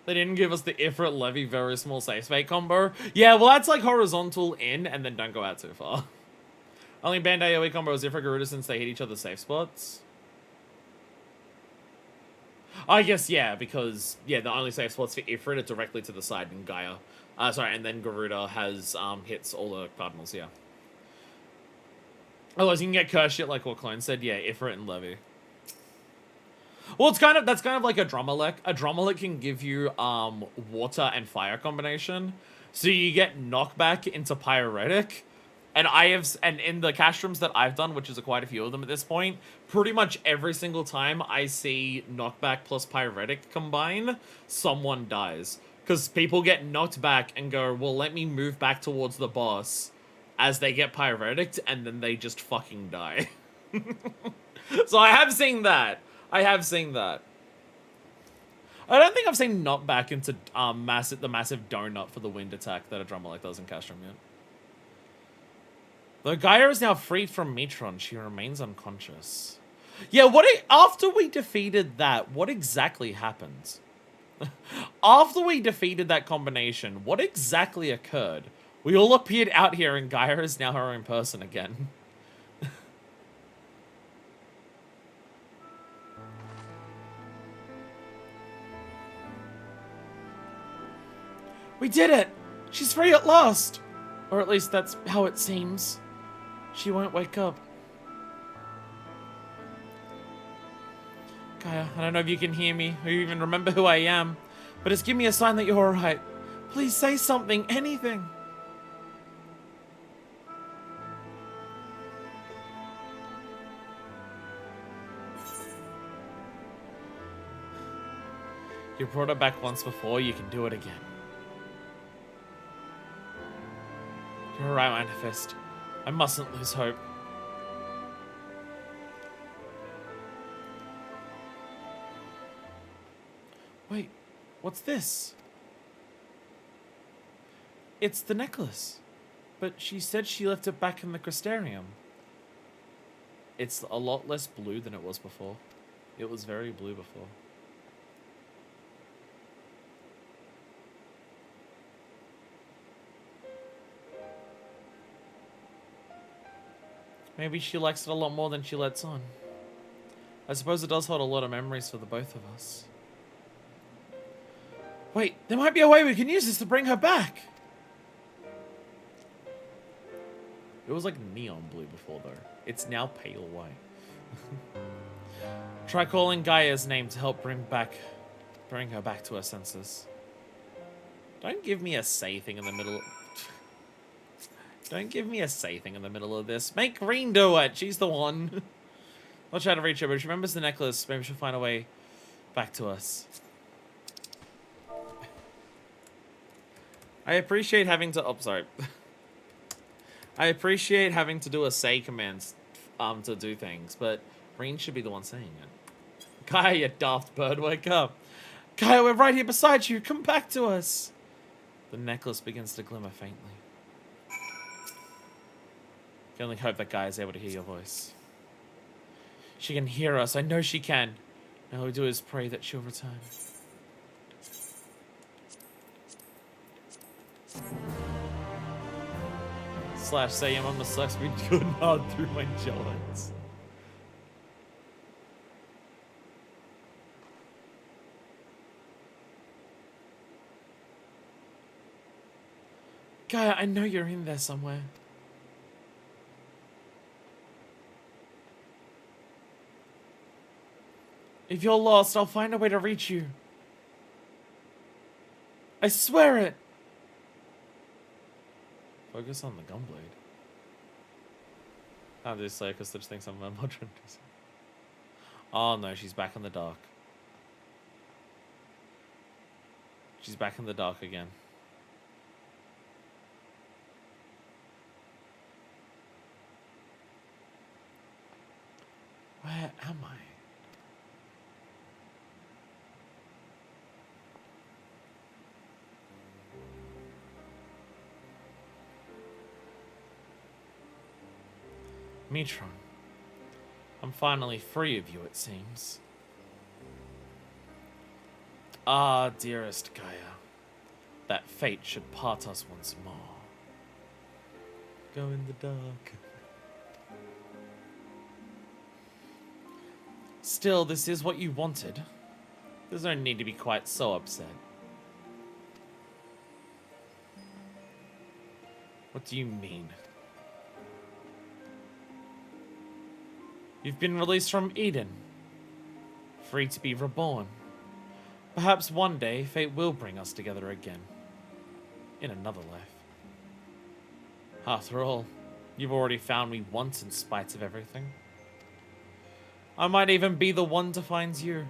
They didn't give us the Ifrit Levy very small safe space combo. Yeah, well, that's like horizontal in and then don't go out too far. Only banned AoE combo is Ifrit Garuda since they hit each other's safe spots. I guess, yeah, because, yeah, the only safe spots for Ifrit are directly to the side in Gaia. And then Garuda has, hits all the cardinals, yeah. Otherwise, you can get cursed shit like what Clone said, yeah, Ifrit and Levy. Well, that's kind of like a Drumalek. A Drumalek can give you, water and fire combination. So you get knockback into Pyretic. And and in the castrums that I've done, which is quite a few of them at this point, pretty much every single time I see knockback plus Pyretic combine, someone dies. Because people get knocked back and go, well, let me move back towards the boss as they get Pyretic, and then they just fucking die. So I have seen that. I have seen that. I don't think I've seen knockback into the massive donut for the wind attack that a Drumalek does in Castrum yet. Though Gaia is now freed from Metron, she remains unconscious. Yeah, after we defeated that, what exactly happened? After we defeated that combination, what exactly occurred? We all appeared out here and Gaia is now her own person again. We did it! She's free at last! Or at least that's how it seems. She won't wake up. Gaia, I don't know if you can hear me, or even remember who I am, but just give me a sign that you're alright. Please say something, anything. You brought her back once before, you can do it again. You're right, Manifest. I mustn't lose hope. Wait, what's this? It's the necklace. But she said she left it back in the Crystarium. It's a lot less blue than it was before. It was very blue before. Maybe she likes it a lot more than she lets on. I suppose it does hold a lot of memories for the both of us. Wait, there might be a way we can use this to bring her back! It was like neon blue before though. It's now pale white. Try calling Gaia's name to help bring her back to her senses. Don't give me a say thing in the middle. Don't give me a say thing in the middle of this. Make Green do it. She's the one. I'll try to reach her, but if she remembers the necklace, maybe she'll find a way back to us. I appreciate having to... Oh, sorry. I appreciate having to do a say commands to do things, but Green should be the one saying it. Gaia, you daft bird, wake up. Gaia, we're right here beside you. Come back to us. The necklace begins to glimmer faintly. I can only hope that Gaia is able to hear your voice. She can hear us. I know she can. All we do is pray that she'll return. Slash say your mama sucks me good hard through my joints. Gaia, I know you're in there somewhere. If you're lost, I'll find a way to reach you. I swear it! Focus on the gunblade. I'll do so because Stitch thinks I'm more trying to do. Oh no, she's back in the dark. She's back in the dark again. Where am I? Mitron, I'm finally free of you, it seems. Ah, dearest Gaia, that fate should part us once more. Go in the dark. Still, this is what you wanted. There's no need to be quite so upset. What do you mean? You've been released from Eden, free to be reborn. Perhaps one day, fate will bring us together again, in another life. After all, you've already found me once in spite of everything. I might even be the one to find you.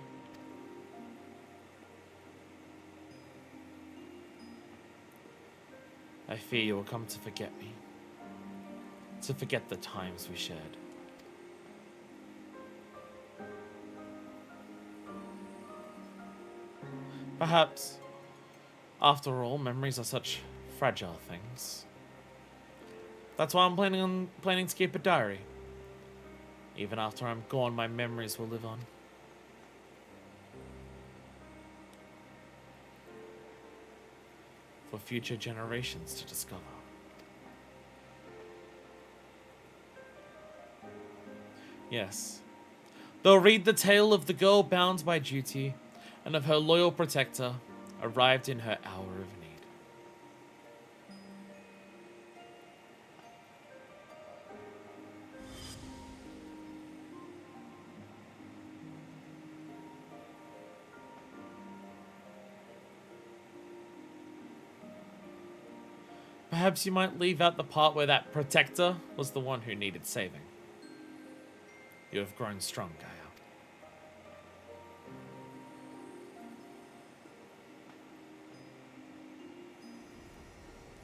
I fear you will come to forget me, to forget the times we shared. Perhaps, after all, memories are such fragile things. That's why I'm planning to keep a diary. Even after I'm gone, my memories will live on. For future generations to discover. Yes, they'll read the tale of the girl bound by duty, and of her loyal protector, arrived in her hour of need. Perhaps you might leave out the part where that protector was the one who needed saving. You have grown strong, Gaia.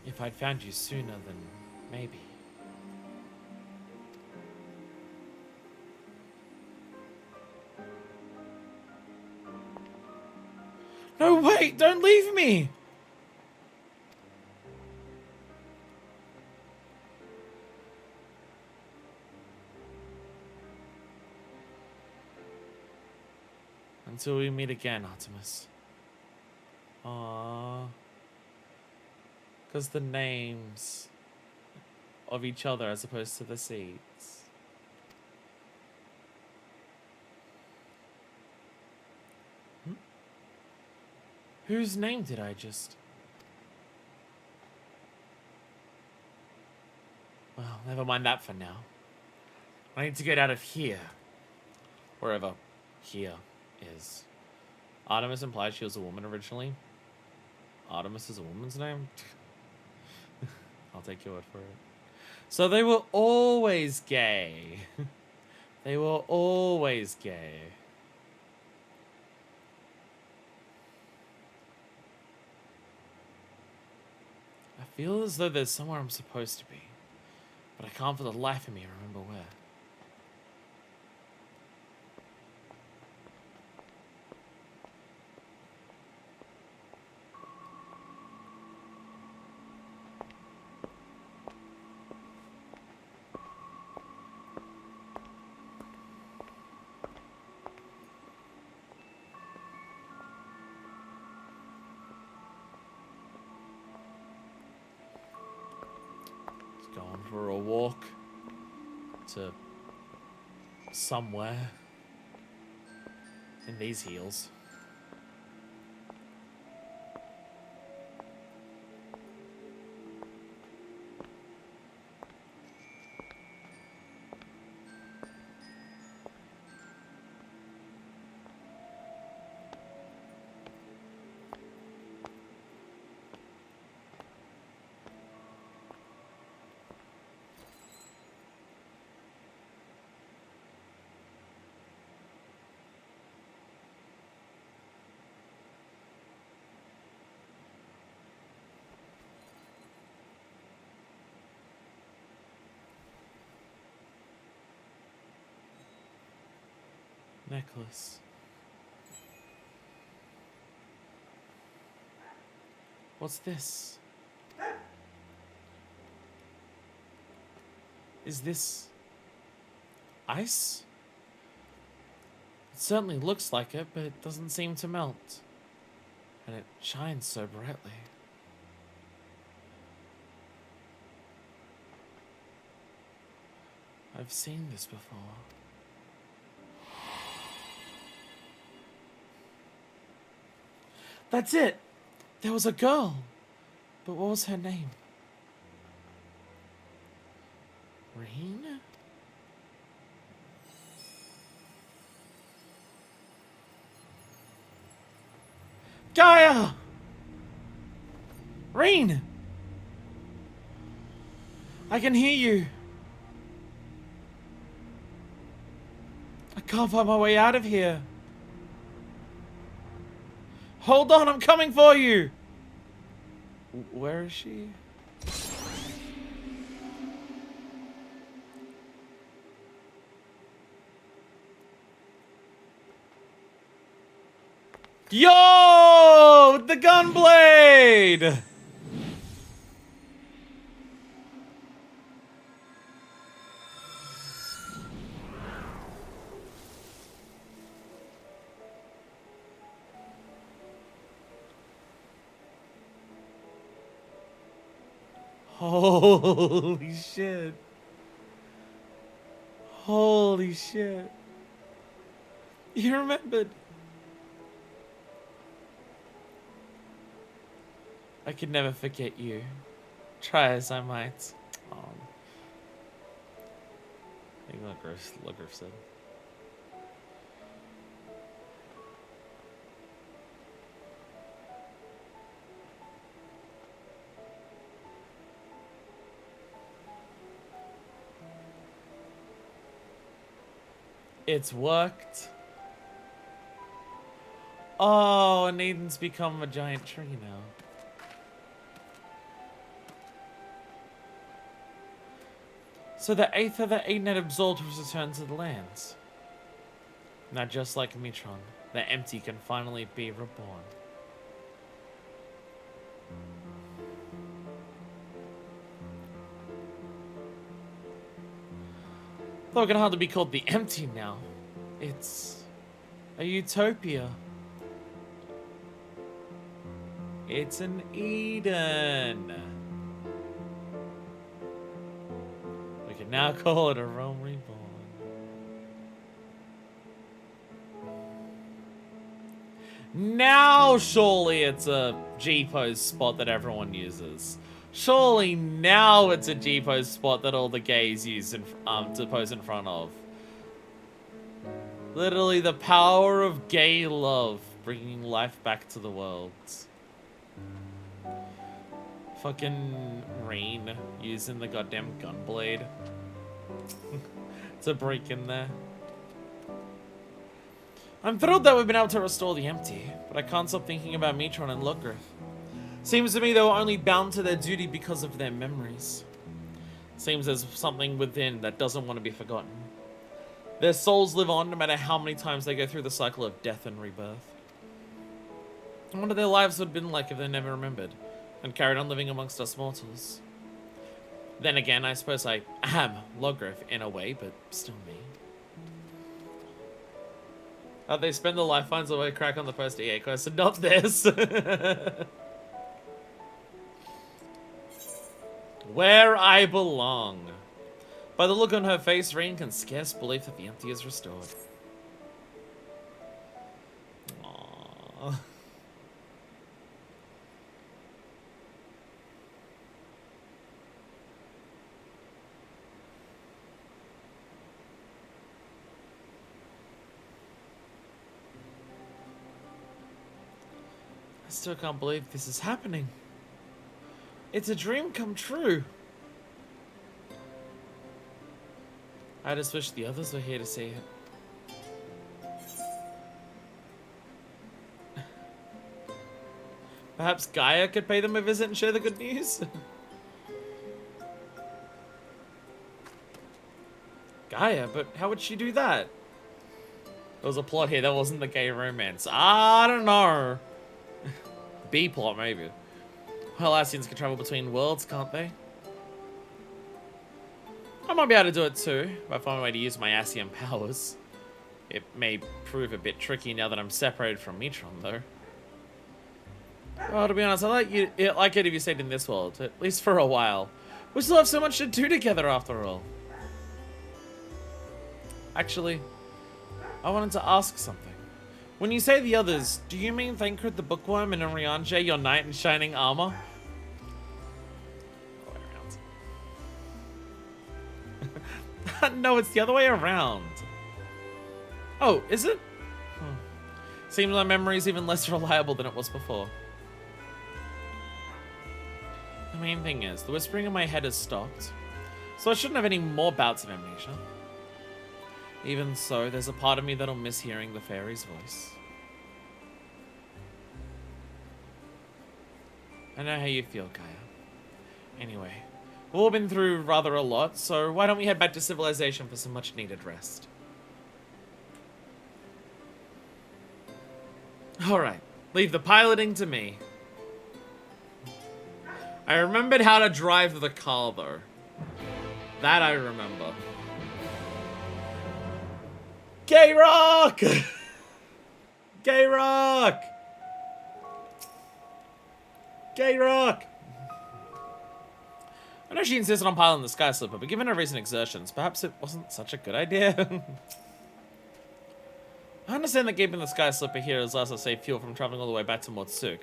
If I'd found you sooner, then maybe. No, wait! Don't leave me! Until we meet again, Artemis. Aww. Because the names of each other as opposed to the seeds. Whose name did I just... Well, never mind that for now. I need to get out of here. Wherever here is. Artemis implied she was a woman originally. Artemis is a woman's name? I'll take your word for it. So they were always gay. They were always gay. I feel as though there's somewhere I'm supposed to be, but I can't for the life of me remember where. for a walk to somewhere in these heels. Necklace. What's this? Is this ice? It certainly looks like it, but it doesn't seem to melt. And it shines so brightly. I've seen this before. That's it! There was a girl! But what was her name? Rain? Gaia! Rain! I can hear you. I can't find my way out of here. Hold on, I'm coming for you! Where is she? Yo! The gunblade! Holy shit. Holy shit. You remembered. I could never forget you. Try as I might. I think Logriff said. It's worked. Oh, and Aiden's become a giant tree now. So the Aether that Aiden had absorbed was returned to the lands. Now just like Metron, the empty can finally be reborn. Though it can hardly be called the empty now. It's a utopia. It's an Eden. We can now call it a realm reborn. Now surely it's a G-pose spot that everyone uses. Surely now it's a G-pose spot that all the gays use to pose in front of. Literally the power of gay love, bringing life back to the world. Fucking Rain using the goddamn gunblade to break in there. I'm thrilled that we've been able to restore the empty, but I can't stop thinking about Metron and Logriff. Seems to me they were only bound to their duty because of their memories. Seems there's something within that doesn't want to be forgotten. Their souls live on no matter how many times they go through the cycle of death and rebirth. I wonder their lives would have been like if they never remembered and carried on living amongst us mortals. Then again, I suppose I am Logriff in a way, but still me. They spend their life finds a way to crack on the post EA quest, and not this. Where I belong. By the look on her face, Rain can scarce believe that the empty is restored. Aww. I still can't believe this is happening. It's a dream come true. I just wish the others were here to see it. Perhaps Gaia could pay them a visit and share the good news? Gaia? But how would she do that? There was a plot here, that wasn't the gay romance. I don't know. B plot, maybe. Well, Lesbians can travel between worlds, can't they? I might be able to do it too, if I find a way to use my Asian powers. It may prove a bit tricky now that I'm separated from Metron, though. Well, to be honest, I like it if you stayed in this world, at least for a while. We still have so much to do together after all. Actually, I wanted to ask something. When you say the others, do you mean Thancred the Bookworm and Oriange, your knight in shining armor? No, it's the other way around. Oh, is it? Seems my memory is even less reliable than it was before. The main thing is, the whispering in my head has stopped, so I shouldn't have any more bouts of amnesia. Even so, there's a part of me that'll miss hearing the fairy's voice. I know how you feel, Gaia. Anyway, we've all been through rather a lot, so why don't we head back to civilization for some much-needed rest? Alright, leave the piloting to me. I remembered how to drive the car, though. That I remember. Gay rock! Gay rock! Gay rock! I know she insisted on piloting the Sky Slipper, but given her recent exertions, perhaps it wasn't such a good idea. I understand that keeping the Sky Slipper here has less to save fuel from traveling all the way back to Mortsuk,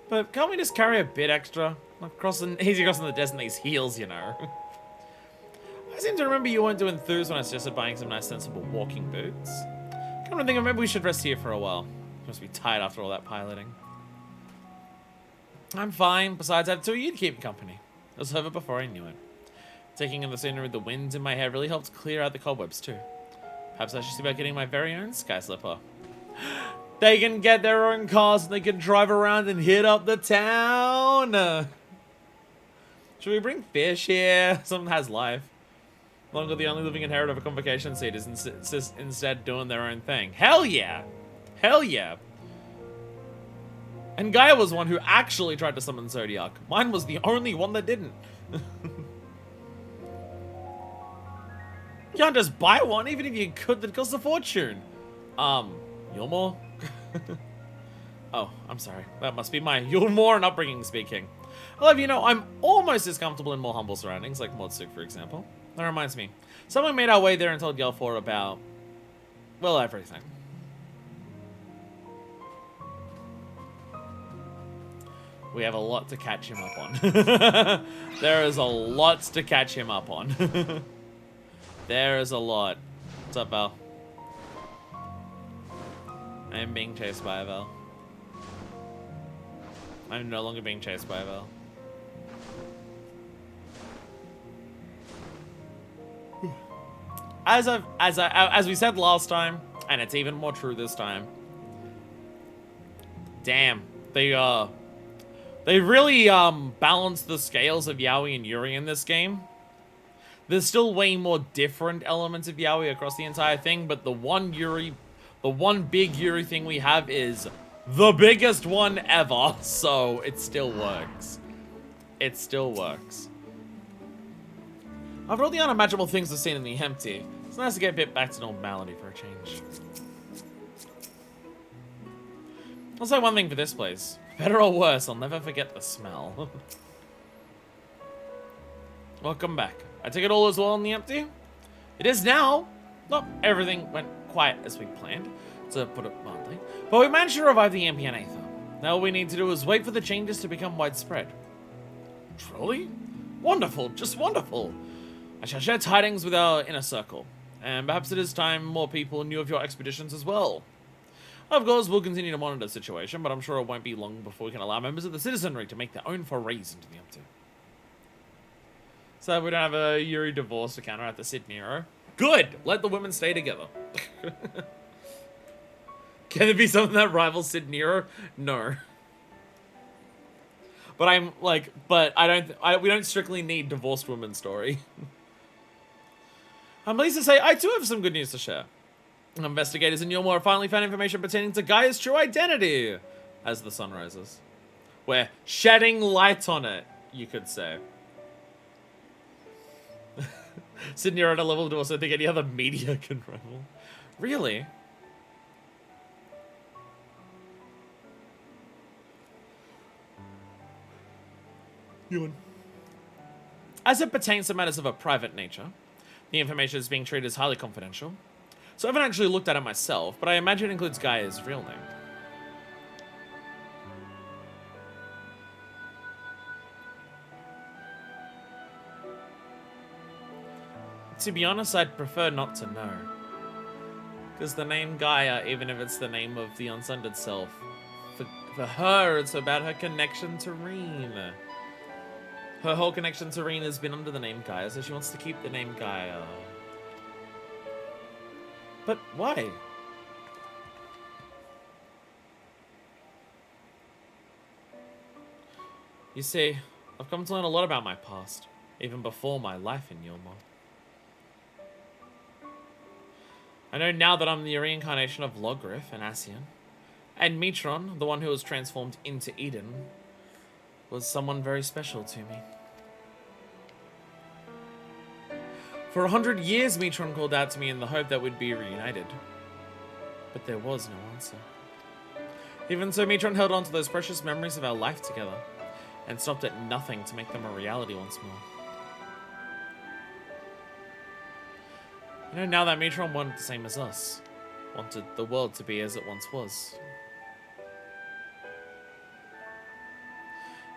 but can't we just carry a bit extra? Like easy crossing the desert in these heels, you know. I seem to remember you weren't too enthused when I suggested buying some nice sensible walking boots. Come to think of it, maybe we should rest here for a while. You must be tired after all that piloting. I'm fine. Besides, I had two of you to keep me company. It was over before I knew it. Taking in the scenery with the wind in my hair really helped clear out the cobwebs too. Perhaps I should see about getting my very own Sky Slipper. They can get their own cars and they can drive around and hit up the town. Should we bring fish here? Someone has life. Longer the only living inheritor of a convocation seat is instead doing their own thing. Hell yeah! Hell yeah! And Gaia was one who actually tried to summon Zodiac. Mine was the only one that didn't. You can't just buy one, even if you could, that costs a fortune. Yulmore? Oh, I'm sorry. That must be my Yulmore and upbringing speaking. I'll have you know, I'm almost as comfortable in more humble surroundings, like Mortsuk, for example. That reminds me. Someone made our way there and told Yelfor about, well, everything. We have a lot to catch him up on. There is a lot to catch him up on. There is a lot. What's up, Val? I am being chased by a Val. I'm no longer being chased by a Val. As we said last time, and it's even more true this time. Damn, they really balanced the scales of Yaoi and Yuri in this game. There's still way more different elements of Yaoi across the entire thing, but the one big Yuri thing we have is the biggest one ever, so it still works. It still works. After all the unimaginable things we've seen in the empty, it's nice to get a bit back to normality for a change. I'll say one thing for this place. Better or worse, I'll never forget the smell. Welcome back. I take it all as well in the empty? It is now. Not everything went quite as we planned, to put it mildly. But we managed to revive the ambient aether. Now all we need to do is wait for the changes to become widespread. Truly? Wonderful, just wonderful. I shall share tidings with our inner circle. And perhaps it is time more people knew of your expeditions as well. Of course, we'll continue to monitor the situation, but I'm sure it won't be long before we can allow members of the citizenry to make their own forays into the empty. So we don't have a Yuri divorce to counteract the Sid Nero. Good! Let the women stay together. Can there be something that rivals Sid Nero? No. But I'm like, we don't strictly need divorced women story. I'm pleased to say I too have some good news to share. Investigators in Yulmore finally found information pertaining to Gaia's true identity as the sun rises. We're shedding light on it, you could say. Sitting here at a level to also think any other media can rival. Really? Ewan. As it pertains to matters of a private nature, the information is being treated as highly confidential. So I haven't actually looked at it myself, but I imagine it includes Gaia's real name. To be honest, I'd prefer not to know. Because the name Gaia, even if it's the name of the Unsunned itself, for her, it's about her connection to Reen. Her whole connection to Reen has been under the name Gaia, so she wants to keep the name Gaia. But why? You see, I've come to learn a lot about my past, even before my life in Yulmore. I know now that I'm the reincarnation of Logrif and Ascian, and Metron, the one who was transformed into Eden, was someone very special to me. For 100 years, Metron called out to me in the hope that we'd be reunited. But there was no answer. Even so, Metron held on to those precious memories of our life together, and stopped at nothing to make them a reality once more. You know, now that Metron wanted the same as us, wanted the world to be as it once was.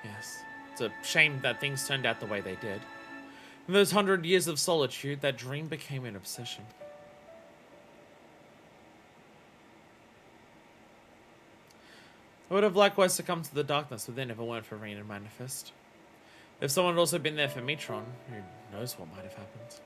Yes, it's a shame that things turned out the way they did. In those 100 years of solitude, that dream became an obsession. I would have likewise succumbed to the darkness within if it weren't for Reen and Manifest. If someone had also been there for Metron, who knows what might have happened.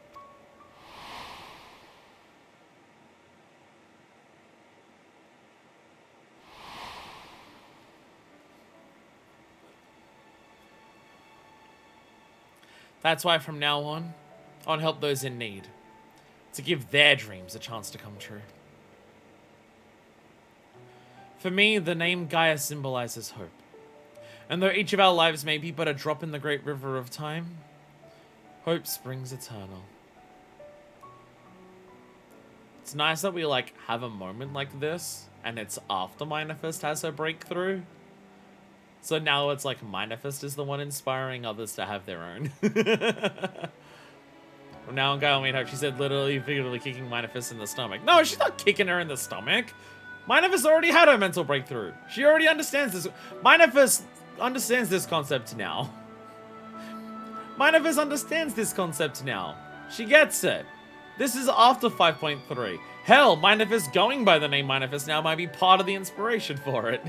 That's why from now on, I'll help those in need, to give their dreams a chance to come true. For me, the name Gaia symbolizes hope. And though each of our lives may be but a drop in the great river of time, hope springs eternal. It's nice that we have a moment like this, and it's after Manifest has her breakthrough. So now it's like Manifest is the one inspiring others to have their own. From now on, Gaia, I mean, hope she said literally, figuratively kicking Manifest in the stomach. No, she's not kicking her in the stomach. Manifest already had her mental breakthrough. She already understands this. Manifest understands this concept now. Manifest understands this concept now. She gets it. This is after 5.3. Hell, Manifest going by the name Manifest now might be part of the inspiration for it.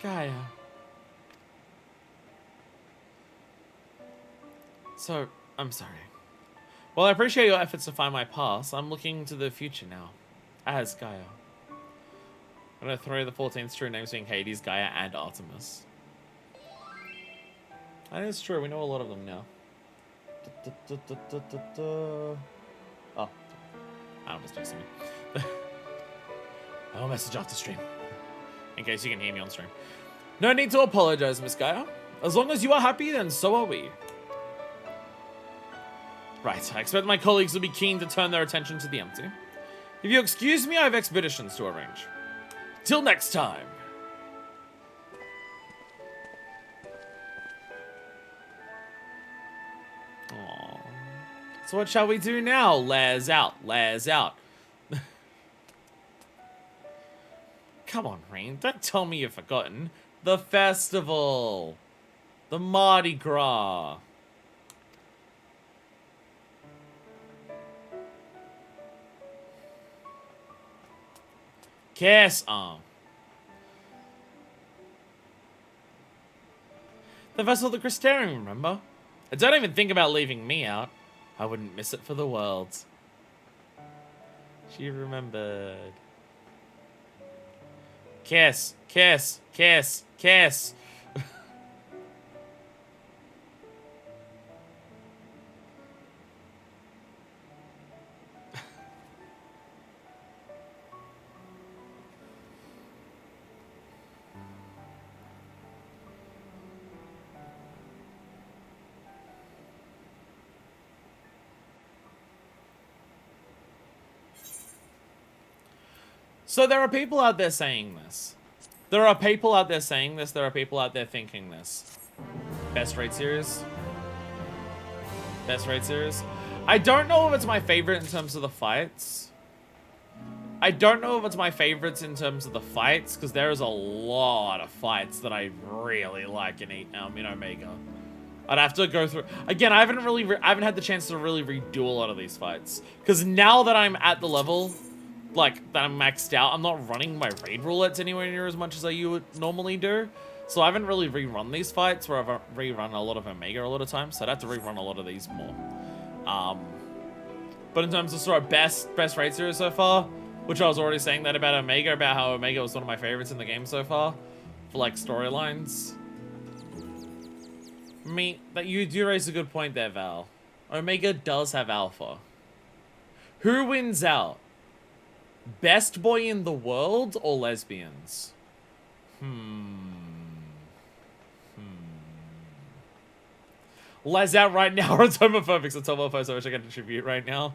Gaia. So, I'm sorry. Well, I appreciate your efforts to find my past. I'm looking to the future now. As Gaia. I'm gonna throw the 14th true names being Hades, Gaia, and Artemis. That is true, we know a lot of them now. Oh. I don't message me. I'll message after stream. In case you can hear me on stream. No need to apologize, Miss Gaia. As long as you are happy, then so are we. Right, I expect my colleagues will be keen to turn their attention to the empty. If you excuse me, I have expeditions to arrange. Till next time. Aww. So what shall we do now? Lares out. Lares out. Come on, Rain. Don't tell me you've forgotten. The festival. The Mardi Gras. Kiss arm. The vessel of the Crystarium, remember? And don't even think about leaving me out. I wouldn't miss it for the world. She remembered. Kiss, kiss, kiss, kiss. So there are people out there saying this. There are people out there saying this. There are people out there thinking this. Best raid series? Best raid series? I don't know if it's my favorite in terms of the fights. I don't know if it's my favorites in terms of the fights, because there's a lot of fights that I really like in Omega. I'd have to go through... Again, I haven't had the chance to really redo a lot of these fights. Because now that I'm at the level... like, that I'm maxed out, I'm not running my raid roulettes anywhere near as much as I would normally do. So I haven't really rerun these fights, where I've rerun a lot of Omega a lot of times, so I'd have to rerun a lot of these more. But in terms of sort of best raid series so far, which I was already saying that about Omega, about how Omega was one of my favorites in the game so far, for like storylines. That you do raise a good point there, Val. Omega does have alpha. Who wins out? Best boy in the world or lesbians? Les out right now, or it's homophobic, it's homophobic, so I wish I could contribute right now.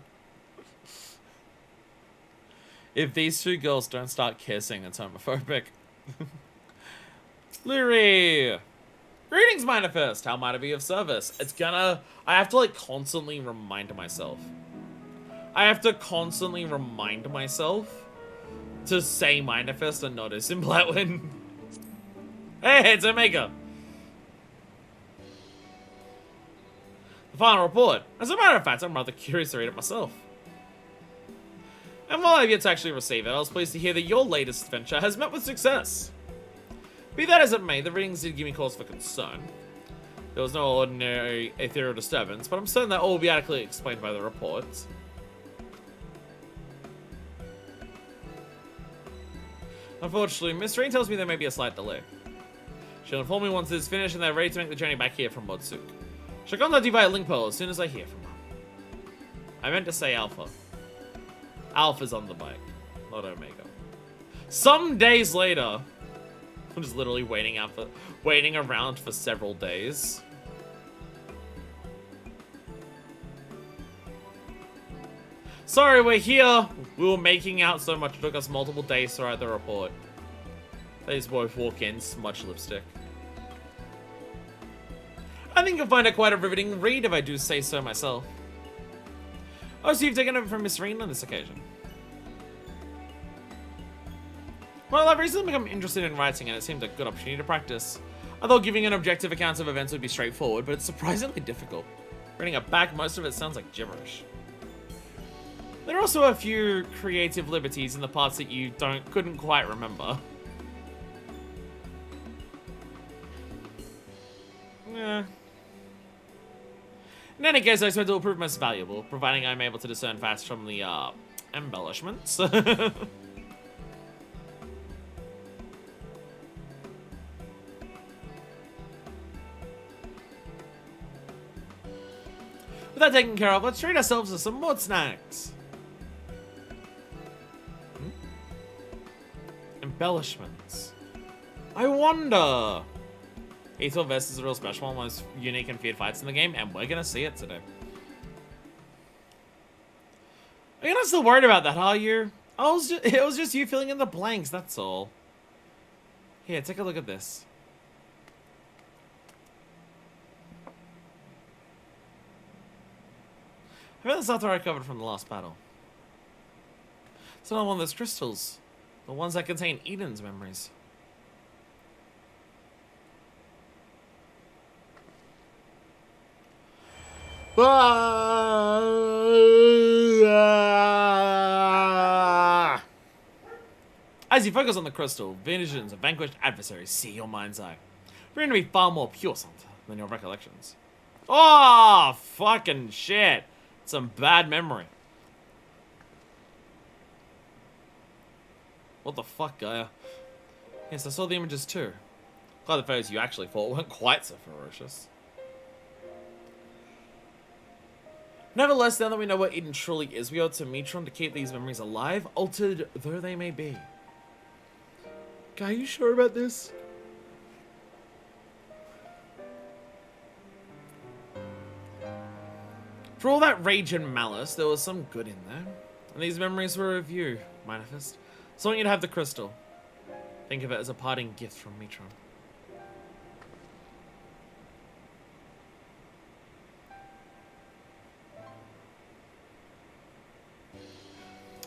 If these two girls don't start kissing, it's homophobic. Lurie! Greetings, Manifest! How might I be of service? I have to, like, constantly remind myself. I have to constantly remind myself to say Manifest and not Isimblatwin. Hey, it's Omega! The final report. As a matter of fact, I'm rather curious to read it myself. And while I've yet to actually receive it, I was pleased to hear that your latest venture has met with success. Be that as it may, the readings did give me cause for concern. There was no ordinary ethereal disturbance, but I'm certain that all will be adequately explained by the reports. Unfortunately, Miss Rain tells me there may be a slight delay. She'll inform me once it is finished and they're ready to make the journey back here from Modsuk. She'll contact you via link pearl as soon as I hear from her. I meant to say Alpha. Alpha's on the bike, not Omega. Some days later, I'm just literally waiting around for several days. Sorry, we're here. We were making out so much it took us multiple days to write the report. They just both walk in, smudge lipstick. I think you'll find it quite a riveting read if I do say so myself. Oh, so you've taken over from Miss Reen on this occasion. Well, I've recently become interested in writing and it seemed a good opportunity to practice. I thought giving an objective account of events would be straightforward, but it's surprisingly difficult. Reading it back, most of it sounds like gibberish. There are also a few creative liberties in the parts that you couldn't quite remember. Yeah. In any case, I expect it will prove most valuable, providing I'm able to discern fast from the, embellishments. Without taken care of, let's treat ourselves to some more snacks. Embellishments. I wonder. Ethel Vest is a real special one of the most unique and feared fights in the game, and we're gonna see it today. You're not still worried about that, are you? It was just you filling in the blanks, that's all. Here, take a look at this. I bet that's after I recovered from the last battle. It's another one of those crystals. The ones that contain Eden's memories. As you focus on the crystal, visions of vanquished adversaries see your mind's eye. You're going to be far more pure than your recollections. Oh, fucking shit. Some bad memory. What the fuck, Gaia? Yes, I saw the images too. Glad the foes you actually fought weren't quite so ferocious. Nevertheless, now that we know what Eden truly is, we owe it to Metron to keep these memories alive, altered though they may be. Gaia, are you sure about this? For all that rage and malice, there was some good in there. And these memories were of you, Manifest. So I want you to have the crystal. Think of it as a parting gift from Metron.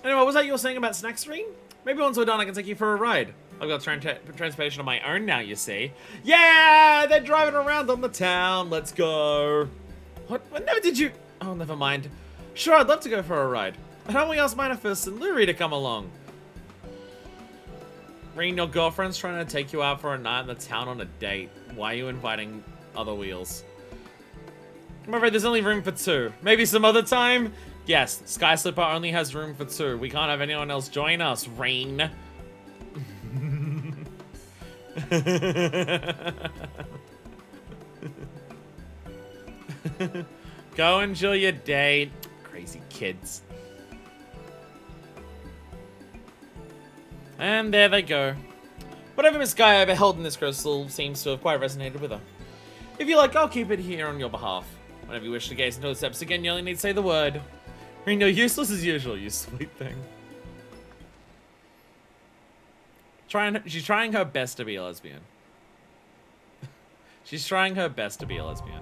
Anyway, what was that you were saying about Snack Stream? Maybe once we're done, I can take you for a ride. I've got transportation of my own now, you see. Yeah, they're driving around on the town. Let's go. What? Never did you... Oh, never mind. Sure, I'd love to go for a ride. But how don't we ask Manifest and Luri to come along? Reen, your girlfriend's trying to take you out for a night in the town on a date. Why are you inviting other wheels? I'm afraid there's only room for 2. Maybe some other time? Yes, Sky Slipper only has room for 2. We can't have anyone else join us, Reen. Go enjoy your date. Crazy kids. And there they go. Whatever Miss Gaia beheld in this crystal seems to have quite resonated with her. If you like, I'll keep it here on your behalf. Whenever you wish to gaze into its depths again, you only need to say the word. Reen, you're useless as usual, you sweet thing. She's trying her best to be a lesbian. She's trying her best to be a lesbian.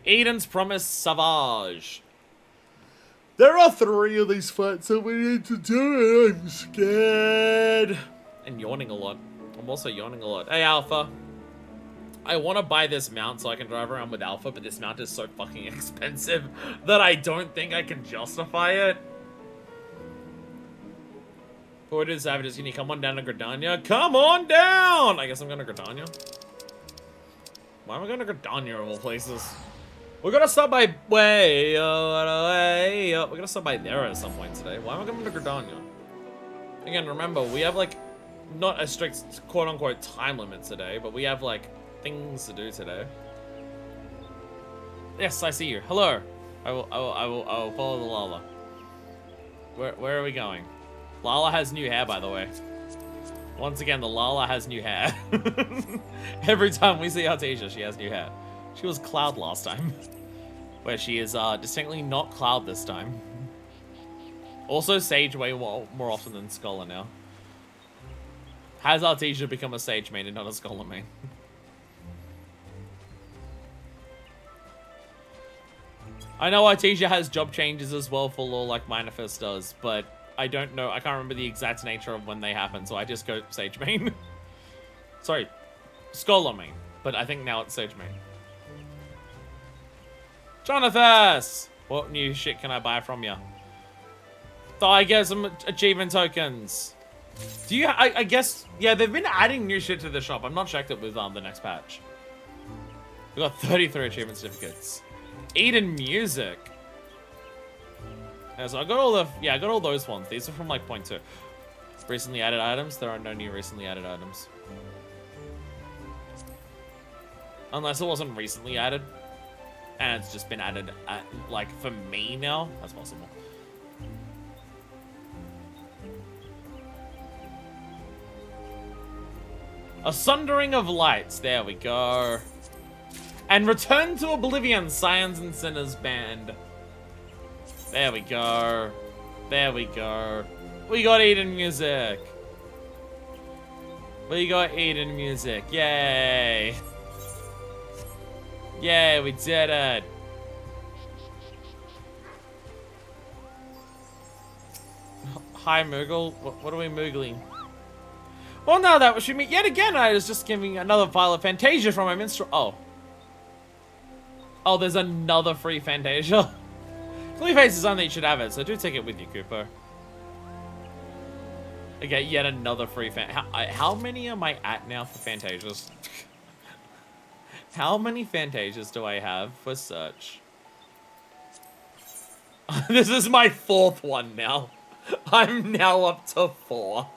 Eden's Promise Savage. There are 3 of these fights that we need to do, and I'm scared. And yawning a lot. I'm also yawning a lot. Hey, Alpha. I want to buy this mount so I can drive around with Alpha, but this mount is so fucking expensive that I don't think I can justify it. Forwarded Savages, can you come on down to Gridania? Come on down! I guess I'm going to Gridania. Why am I going to Gridania of all places? We're gonna stop by we're gonna stop by there at some point today. Why am I going to Gridania? Again, remember, we have like not a strict quote-unquote time limit today, but we have like things to do today. Yes, I see you. Hello. I will follow the Lala. Where are we going? Lala has new hair, by the way. Once again, the Lala has new hair. Every time we see Artesia, she has new hair. She was Cloud last time. Where she is distinctly not Cloud this time. Also Sage way more often than Scholar now. Has Artesia become a Sage main and not a Scholar main? I know Artesia has job changes as well for lore like Manifest does, but I don't know. I can't remember the exact nature of when they happen, so I just go Sage main. Sorry, Scholar main, but I think now it's Sage main. Jonathas! What new shit can I buy from you? So I get some achievement tokens. Do you? I guess, yeah, they've been adding new shit to the shop. I'm not checked it with the next patch. We got 33 achievement certificates. Eden Music. Yeah, so I got all the, I got all those ones. These are from like point 2. Recently added items. There are no new recently added items. Unless it wasn't recently added. And it's just been added, like, for me now. That's possible. A Sundering of Lights. There we go. And Return to Oblivion, Scions and Sinners Band. There we go. There we go. We got Eden Music. We got Eden music. Yay. Yay, we did it. Hi, Moogle. What are we moogling? Well, no, that should mean yet again. I was just giving another vial of Fantasia from my minstrel. Oh. Oh, there's another free Fantasia. Clearface is on that you should have it, so do take it with you, Cooper. Okay, yet another free fan. How many am I at now for Fantasias? How many Fantasias do I have for search? This is my 4th one now. I'm now up to 4.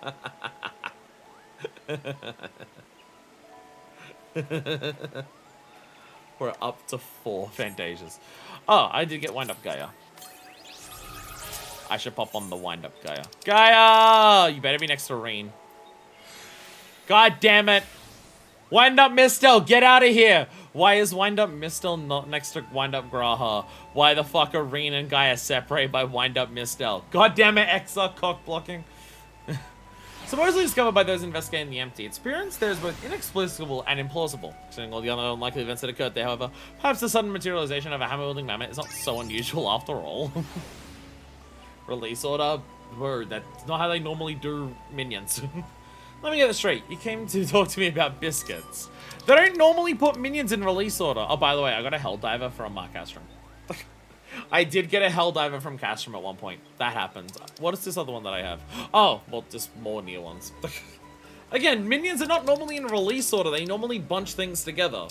We're up to 4 Fantasias. Oh, I did get Wind Up Gaia. I should pop on the Wind Up Gaia. Gaia! You better be next to Reen. God damn it! Wind Up Mistel, get out of here! Why is Wind Up Mistel not next to Wind Up Graha? Why the fuck are Reen and Gaia separated by Wind Up Mistel? God damn it, Exa cock blocking. Supposedly discovered by those investigating the empty experience, there is both inexplicable and implausible. Considering all the other unlikely events that occurred there, however, perhaps the sudden materialization of a hammer-wielding mammoth is not so unusual after all. Release order? Word, that's not how they normally do minions. Let me get this straight. You came to talk to me about biscuits. They don't normally put minions in release order. Oh, by the way, I got a Helldiver from Castrum. I did get a Helldiver from Castrum at one point. That happened. What is this other one that I have? Oh, well, just more near ones. Again, minions are not normally in release order. They normally bunch things together.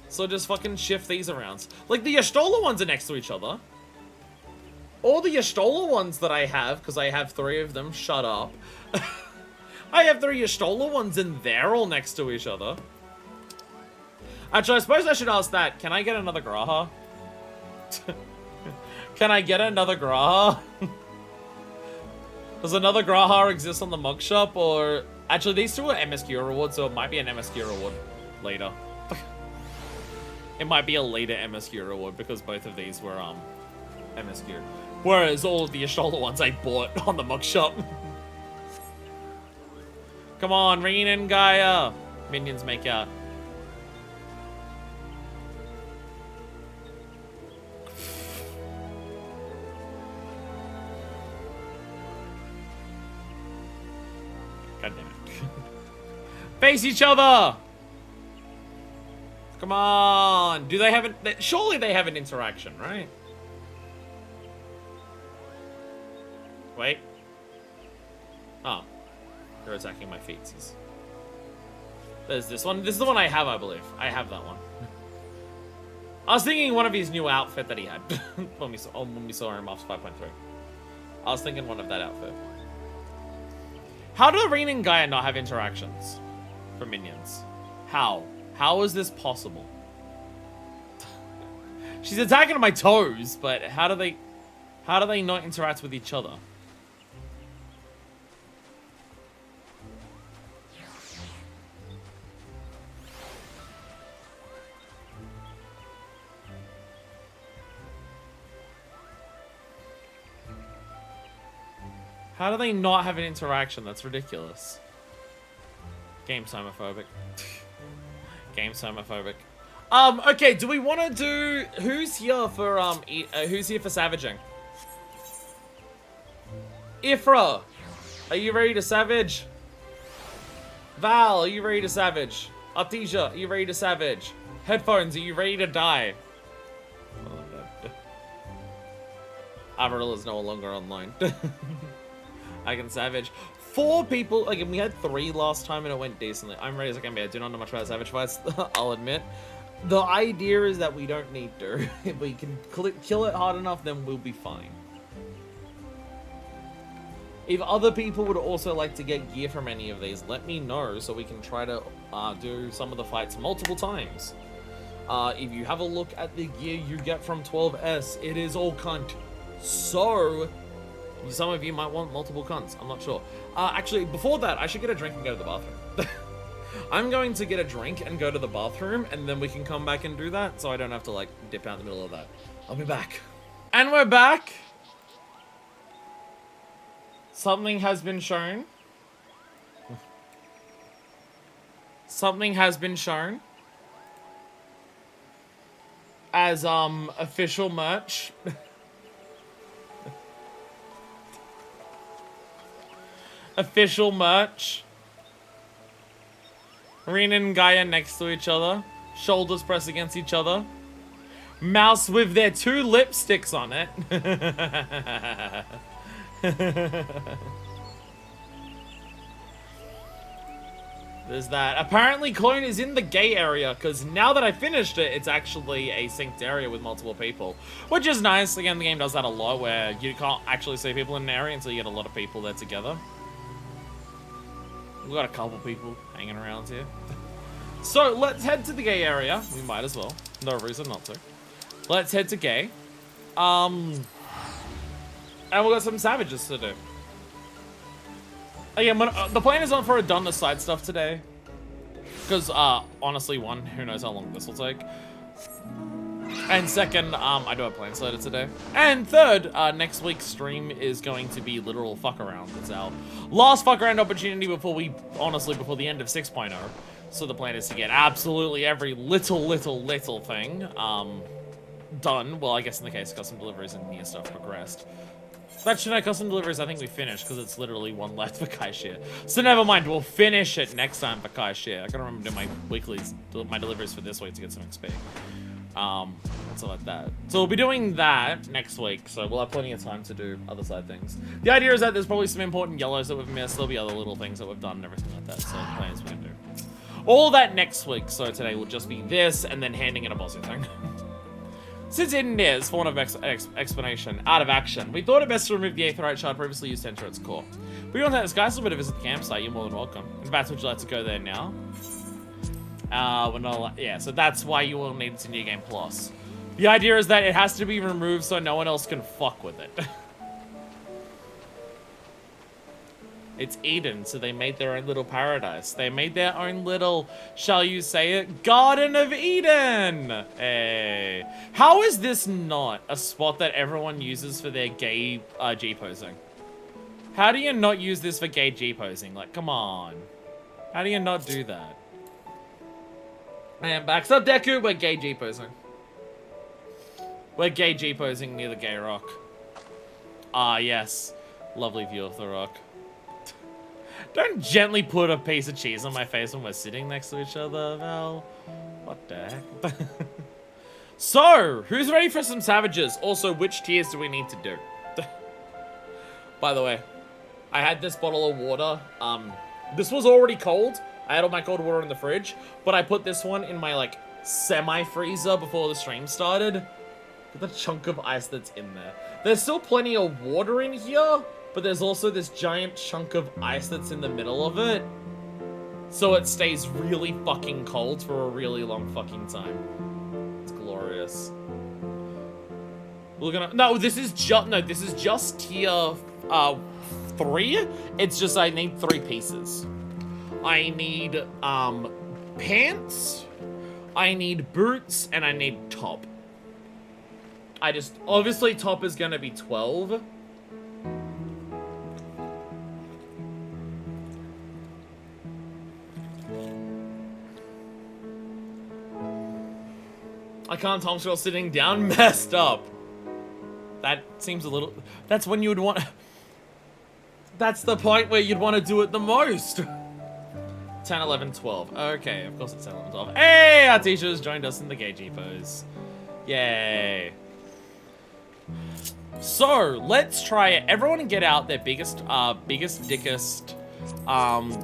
So just fucking shift these around. Like, the Y'shtola ones are next to each other. All the Y'shtola ones that I have, because I have 3 of them, shut up. I have 3 Y'shtola ones and they're all next to each other. Actually, I suppose I should ask that. Can I get another Graha? Can I get another Graha? Does another Graha exist on the mug shop, or... Actually, these 2 are MSQ rewards, so it might be an MSQ reward later. It might be a later MSQ reward, because both of these were, MSQ. Whereas all of the Y'shtola ones I bought on the mug shop. Come on, Reen and Gaia. Minions make out. God damn it. Face each other! Come on! Do they have an... Surely they have an interaction, right? Wait. Oh. They're attacking my feetsies. There's this one. This is the one I have, I believe. I have that one. I was thinking one of his new outfit that he had. when we saw him after 5.3. I was thinking one of that outfit. How do Reen and Gaia not have interactions for minions? How? How is this possible? She's attacking my toes, but how do they not interact with each other? How do they not have an interaction? That's ridiculous. Game's homophobic. Game's homophobic. Okay, do we want to do... Who's here for, savaging? Ifra! Are you ready to savage? Val, are you ready to savage? Artesia, are you ready to savage? Headphones, are you ready to die? Avril is no longer online. I can savage. 4 people. Again, we had 3 last time and it went decently. I'm ready as I can be. I do not know much about savage fights, I'll admit. The idea is that we don't need to. If we can kill it hard enough, then we'll be fine. If other people would also like to get gear from any of these, let me know so we can try to do some of the fights multiple times. If you have a look at the gear you get from 12S, it is all cunt. So... some of you might want multiple cunts. I'm not sure. Actually, before that, I should get a drink and go to the bathroom. I'm going to get a drink and go to the bathroom, and then we can come back and do that, so I don't have to, like, dip out in the middle of that. I'll be back. And we're back! Something has been shown. something has been shown as official merch. Official merch. Rena and Gaia next to each other. Shoulders pressed against each other. Mouse with their 2 lipsticks on it. There's that. Apparently Clone is in the gay area, because now that I finished it, it's actually a synced area with multiple people. Which is nice. Again, the game does that a lot, where you can't actually see people in an area until you get a lot of people there together. We've got a couple people hanging around here. So, let's head to the gay area. We might as well. No reason not to. Let's head to gay. And we've got some savages to do. Again, the plan is not for a done the side stuff today. Because, honestly, one, who knows how long this will take. And second, I do have plans later today. And third, next week's stream is going to be literal fuck around. It's our last fuck around opportunity before before the end of 6.0. So the plan is to get absolutely every little thing, done. Well, I guess in the case of custom deliveries and near stuff progressed. Actually, no, custom deliveries I think we finished, because it's literally one left for Kaishir. So never mind, we'll finish it next time for Kaishir. I gotta remember to do my weeklies, my deliveries for this week to get some XP. Stuff like that. So we'll be doing that next week, so we'll have plenty of time to do other side things. The idea is that there's probably some important yellows that we've missed. There'll be other little things that we've done and everything like that, so the plan is we're gonna do all that next week. So today will just be this, and then handing in a bossy thing. Since it is, for want of explanation, out of action, we thought it best to remove the Aetheryte shard previously used to enter its core. If you want to take this guy's a little bit to visit the campsite, you're more than welcome. In fact, would you like to go there now? Yeah, so that's why you will need it in New Game Plus. The idea is that it has to be removed so no one else can fuck with it. It's Eden, so they made their own little paradise. They made their own little, shall you say it, Garden of Eden! Hey. How is this not a spot that everyone uses for their gay G-posing? How do you not use this for gay G-posing? Like, come on. How do you not do that? And backs up Deku, we're gay G-posing. We're gay G-posing near the gay rock. Ah, yes. Lovely view of the rock. Don't gently put a piece of cheese on my face when we're sitting next to each other, Val. What the heck? So, who's ready for some savages? Also, which tiers do we need to do? By the way, I had this bottle of water. This was already cold. I had all my cold water in the fridge, but I put this one in my, like, semi-freezer before the stream started. Look at the chunk of ice that's in there. There's still plenty of water in here, but there's also this giant chunk of ice that's in the middle of it. So it stays really fucking cold for a really long fucking time. It's glorious. We're gonna... No, this is just tier 3. It's just I need 3 pieces. I need pants, I need boots, and I need top. Obviously top is gonna be 12. I can't time scroll sitting down, messed up. That seems a little, that's when you would want, that's the point where you'd want to do it the most. 10, 11, 12. Okay, of course it's 10, 11, 12. Hey, our teacher has joined us in the gay G-pose. Yay. So, let's try it. Everyone get out their biggest, dickest,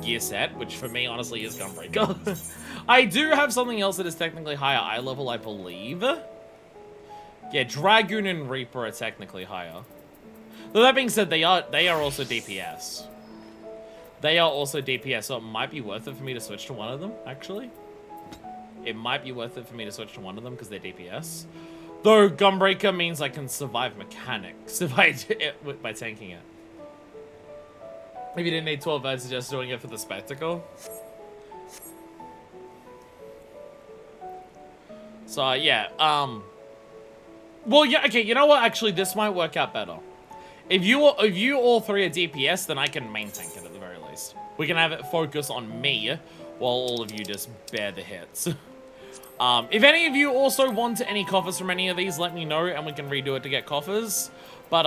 gear set, which for me, honestly, is Gunbreaker. I do have something else that is technically higher eye level, I believe. Yeah, Dragoon and Reaper are technically higher. Though that being said, they are also DPS. They are also DPS, so it might be worth it for me to switch to one of them, actually. It might be worth it for me to switch to one of them because they're DPS. Though Gunbreaker means I can survive mechanics if I do it by tanking it. If you didn't need 12, I'd suggest doing it for the spectacle. So, yeah, well, yeah, okay, you know what? Actually, this might work out better. If you all 3 are DPS, then I can main tank it at the very least. We can have it focus on me, while all of you just bear the hits. If any of you also want any coffers from any of these, let me know and we can redo it to get coffers. But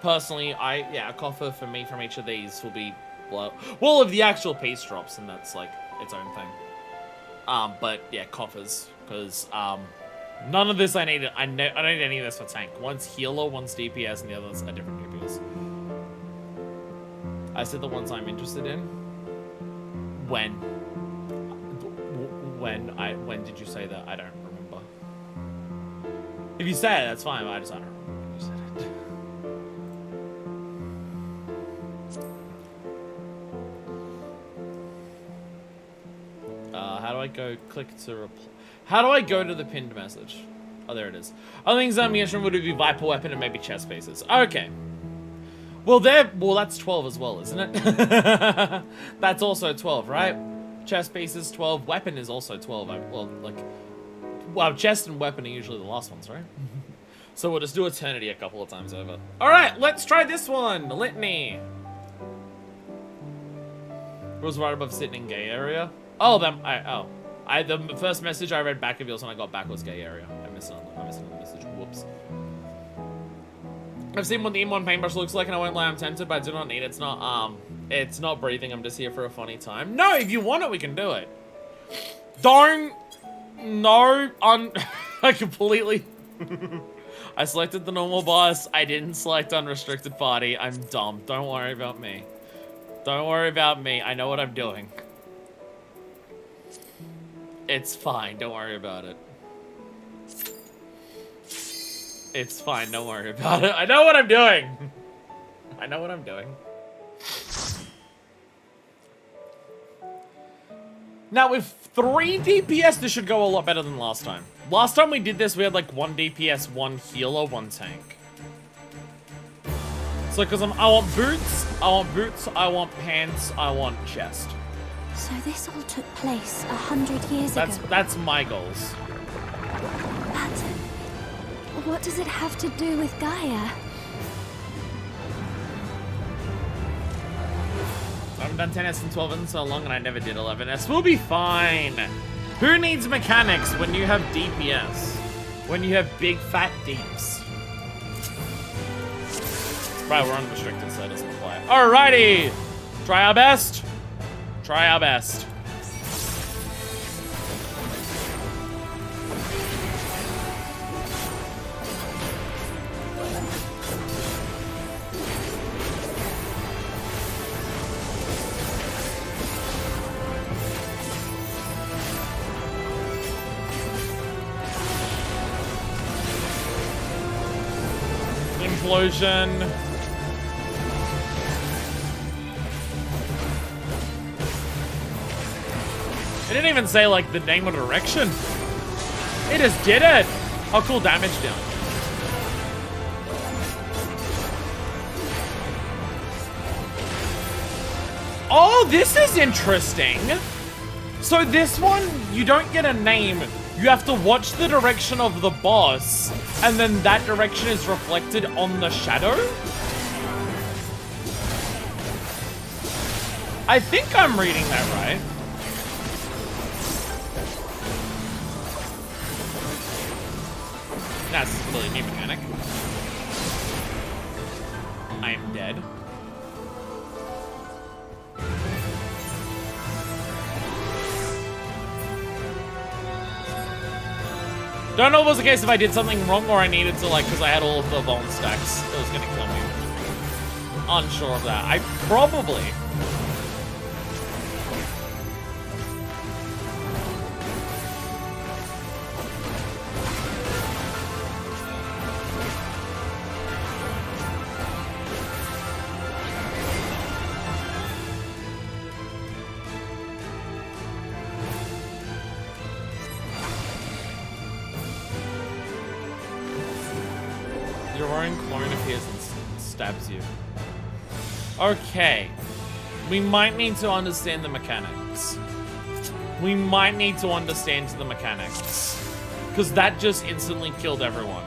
personally, a coffer for me from each of these will be well of the actual peace drops, and that's like its own thing. But yeah, coffers, because none of this I need. I don't need any of this for tank. One's healer, one's DPS, and the other's a different DPS. I said the ones I'm interested in. When did you say that? I don't remember. If you say it, that's fine. I don't remember when you said it. How do I go? Click to reply. How do I go to the pinned message? Oh, there it is. Other things I'm interested in would be Viper Weapon and maybe chest pieces. Okay. Well, that's 12 as well, isn't it? That's also 12, right? Chest pieces 12. Weapon is also 12. Chest and weapon are usually the last ones, right? So we'll just do Eternity a couple of times over. All right, let's try this one. Litany. Was right above sitting in gay area. Oh, the first message I read back of yours when I got back was gay area. I missed it on the message. Whoops. I've seen what the M1 paintbrush looks like, and I won't lie, I'm tempted, but I do not need it. It's not breathing. I'm just here for a funny time. No, if you want it, we can do it. Don't. No. I completely. I selected the normal boss. I didn't select unrestricted party. I'm dumb. Don't worry about me. Don't worry about me. I know what I'm doing. It's fine. Don't worry about it. It's fine. Don't worry about it. I know what I'm doing. I know what I'm doing. Now, with 3 DPS, this should go a lot better than last time. Last time we did this, we had like 1 DPS, 1 healer, 1 tank. So, because I want boots, I want pants, I want chest. So this all took place 100 years ago. That's my goals. But what does it have to do with Gaia? I haven't done 10S and 12 in so long, and I never did 11S. We'll be fine. Who needs mechanics when you have DPS? When you have big fat deeps? Right, we're unrestricted, so it doesn't apply. Alrighty! Try our best. Try our best. Implosion. It didn't even say, like, the name or direction. It just did it. Oh, cool, damage down. Oh, this is interesting. So this one, you don't get a name. You have to watch the direction of the boss, and then that direction is reflected on the shadow? I think I'm reading that right. That's a completely new mechanic. I am dead. Don't know if it was the case if I did something wrong or I needed to, like, because I had all of the bone stacks. It was gonna kill me. Unsure of that. I probably... Your own clone appears and stabs you. Okay. We might need to understand the mechanics. We might need to understand the mechanics. Because that just instantly killed everyone.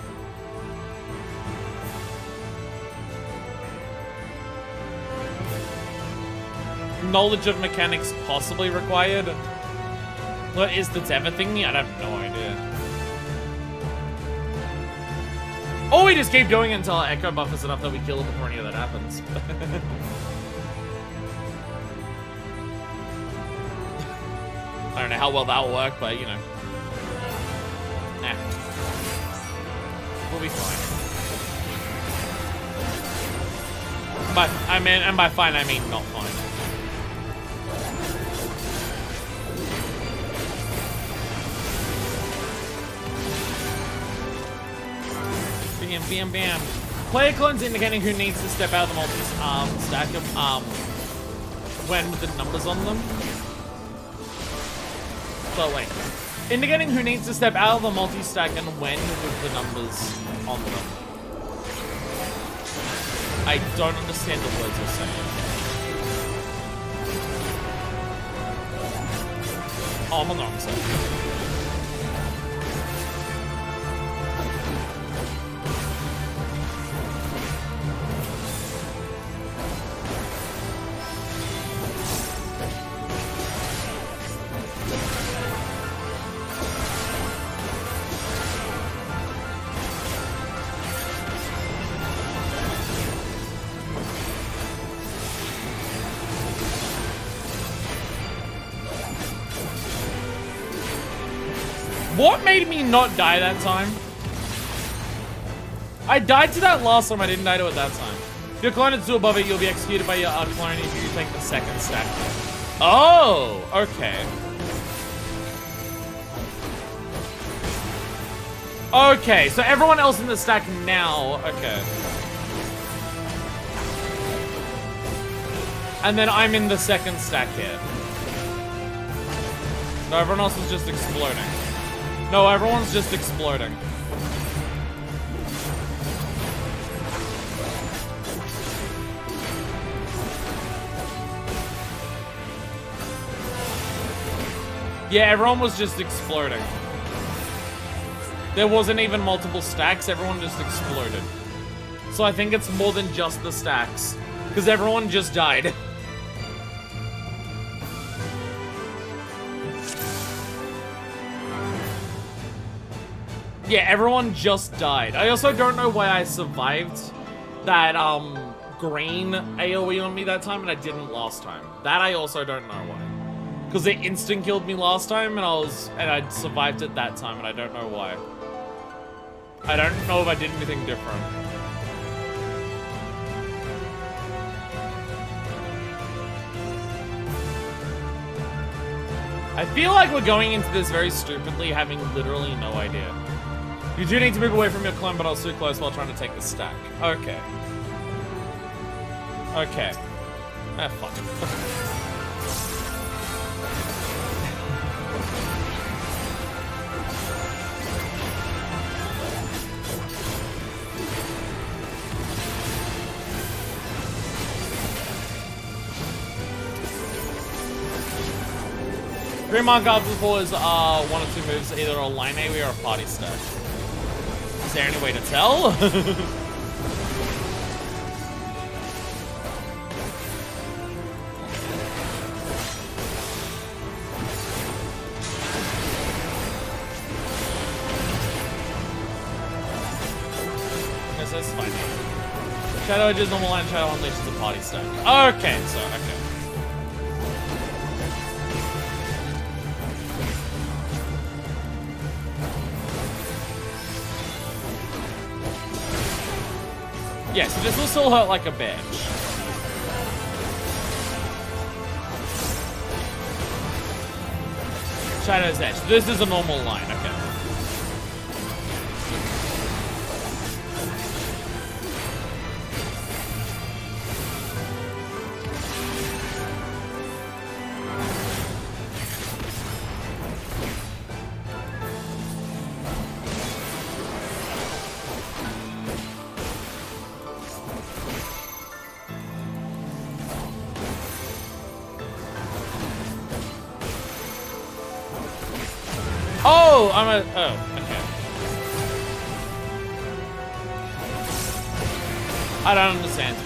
knowledge of mechanics possibly required? What is the tether thingy? I have no idea. Or we just keep doing it until our echo buffers enough that we kill it before any of that happens. I don't know how well that will work, but you know. We'll be fine. But I mean, and by fine I mean not fine. Bam, bam, bam. Player clones indicating who needs to step out of the multi-stack when the numbers on them. So wait. Indicating who needs to step out of the multi-stack and when with the numbers on them. I don't understand the words you're saying. Oh, I'm on the wrong side. What made me not die that time? I died to that last time, I didn't die to it that time. If you're cloned to above it, you'll be executed by your clone if you take the second stack. Oh, okay. Okay, so everyone else in the stack now, okay. And then I'm in the second stack here. No, everyone else is just exploding. No, everyone's just exploding. Yeah, everyone was just exploding. There wasn't even multiple stacks, everyone just exploded. So I think it's more than just the stacks. Because everyone just died. Yeah, everyone just died. I also don't know why I survived that green AoE on me that time and I didn't last time. That I also don't know why. Because it instant killed me last time and I survived it that time and I don't know why. I don't know if I did anything different. I feel like we're going into this very stupidly, having literally no idea. You do need to move away from your clone, but I was too close while trying to take the stack. Okay. Okay. Ah, fuck it. Green mark up before is one or two moves, either a line AoE or a party stack. Is there any way to tell? This is fine. Shadow Edge is normal line, Shadow Unleash is a party stack. Okay, so, okay. Yeah, so this will still hurt like a bitch. Shadow's Edge. This is a normal line, okay. Oh, oh, okay. I don't understand.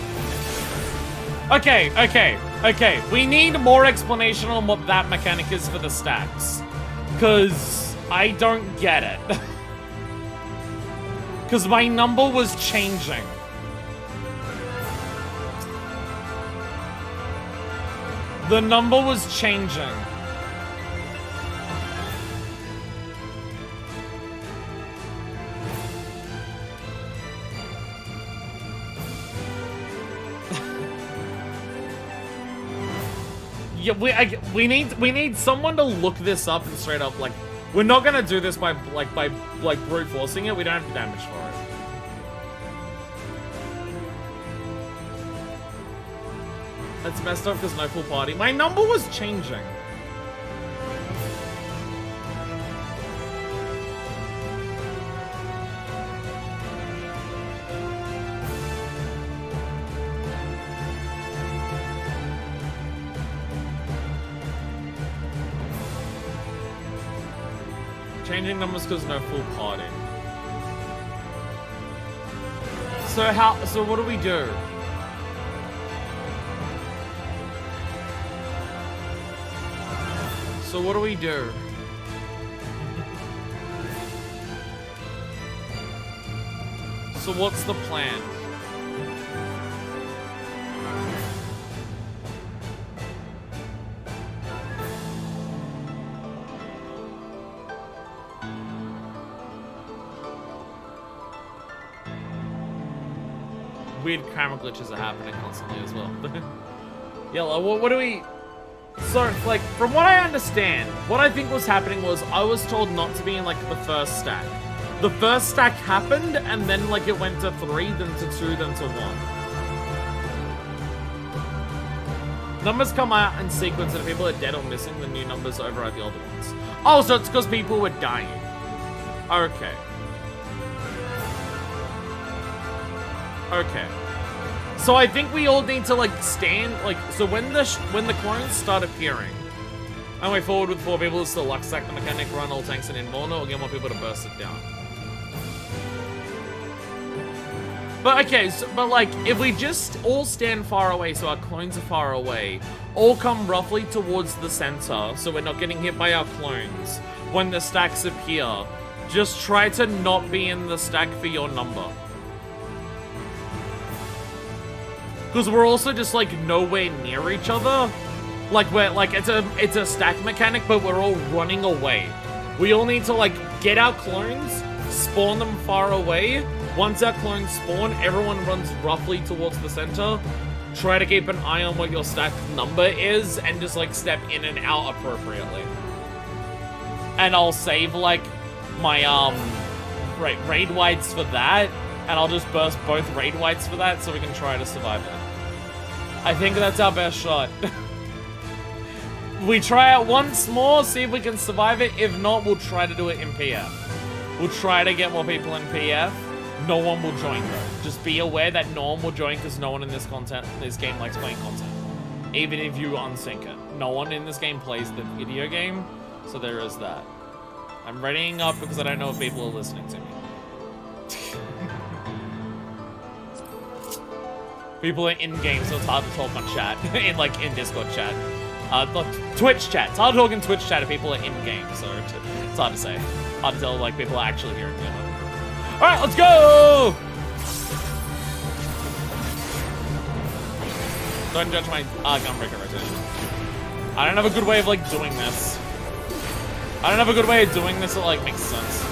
Okay, okay. Okay, we need more explanation on what that mechanic is for the stacks. Because I don't get it. Because my number was changing. The number was changing. Yeah, we need someone to look this up and straight up, like, we're not gonna do this by brute forcing it. We don't have the damage for it. That's messed up because no full party. My number was changing. Changing numbers because no full party. So what do we do? So what do we do? So what's the plan? Weird camera glitches are happening constantly as well. Yeah, what do we... So, like, from what I understand, what I think was happening was I was told not to be in, like, the first stack. The first stack happened, and then, like, it went to 3, then to 2, then to 1. Numbers come out in sequence, and if people are dead or missing, the new numbers override the older ones. Oh, so it's because people were dying. Okay. Okay. So I think we all need to, like, stand, like, so when the clones start appearing, and we forward with 4 people to still luck stack the mechanic, run all tanks and invulnerable, or get more people to burst it down. But, okay, so, but, like, if we just all stand far away, so our clones are far away, all come roughly towards the center, so we're not getting hit by our clones, when the stacks appear, just try to not be in the stack for your number. Because we're also just, like, nowhere near each other. Like, we're, like, it's a stack mechanic, but we're all running away. We all need to, like, get our clones, spawn them far away. Once our clones spawn, everyone runs roughly towards the center. Try to keep an eye on what your stack number is, and just, like, step in and out appropriately. And I'll save, like, my, raid whites for that. And I'll just burst both raid whites for that so we can try to survive it. I think that's our best shot. We try it once more, see if we can survive it. If not, we'll try to do it in PF. We'll try to get more people in PF. No one will join though. Just be aware that no one will join because no one in this game likes playing content. Even if you unsync it. No one in this game plays the video game, so there is that. I'm readying up because I don't know if people are listening to me. People are in-game, so it's hard to talk on chat. in Discord chat. Twitch chat. It's hard to talk in Twitch chat if people are in-game, so it's hard to say. Hard to tell, like, people are actually hearing me. Alright, let's go! Don't judge my gunbreaker rotation. I don't have a good way of, like, doing this. I don't have a good way of doing this that, like, makes sense.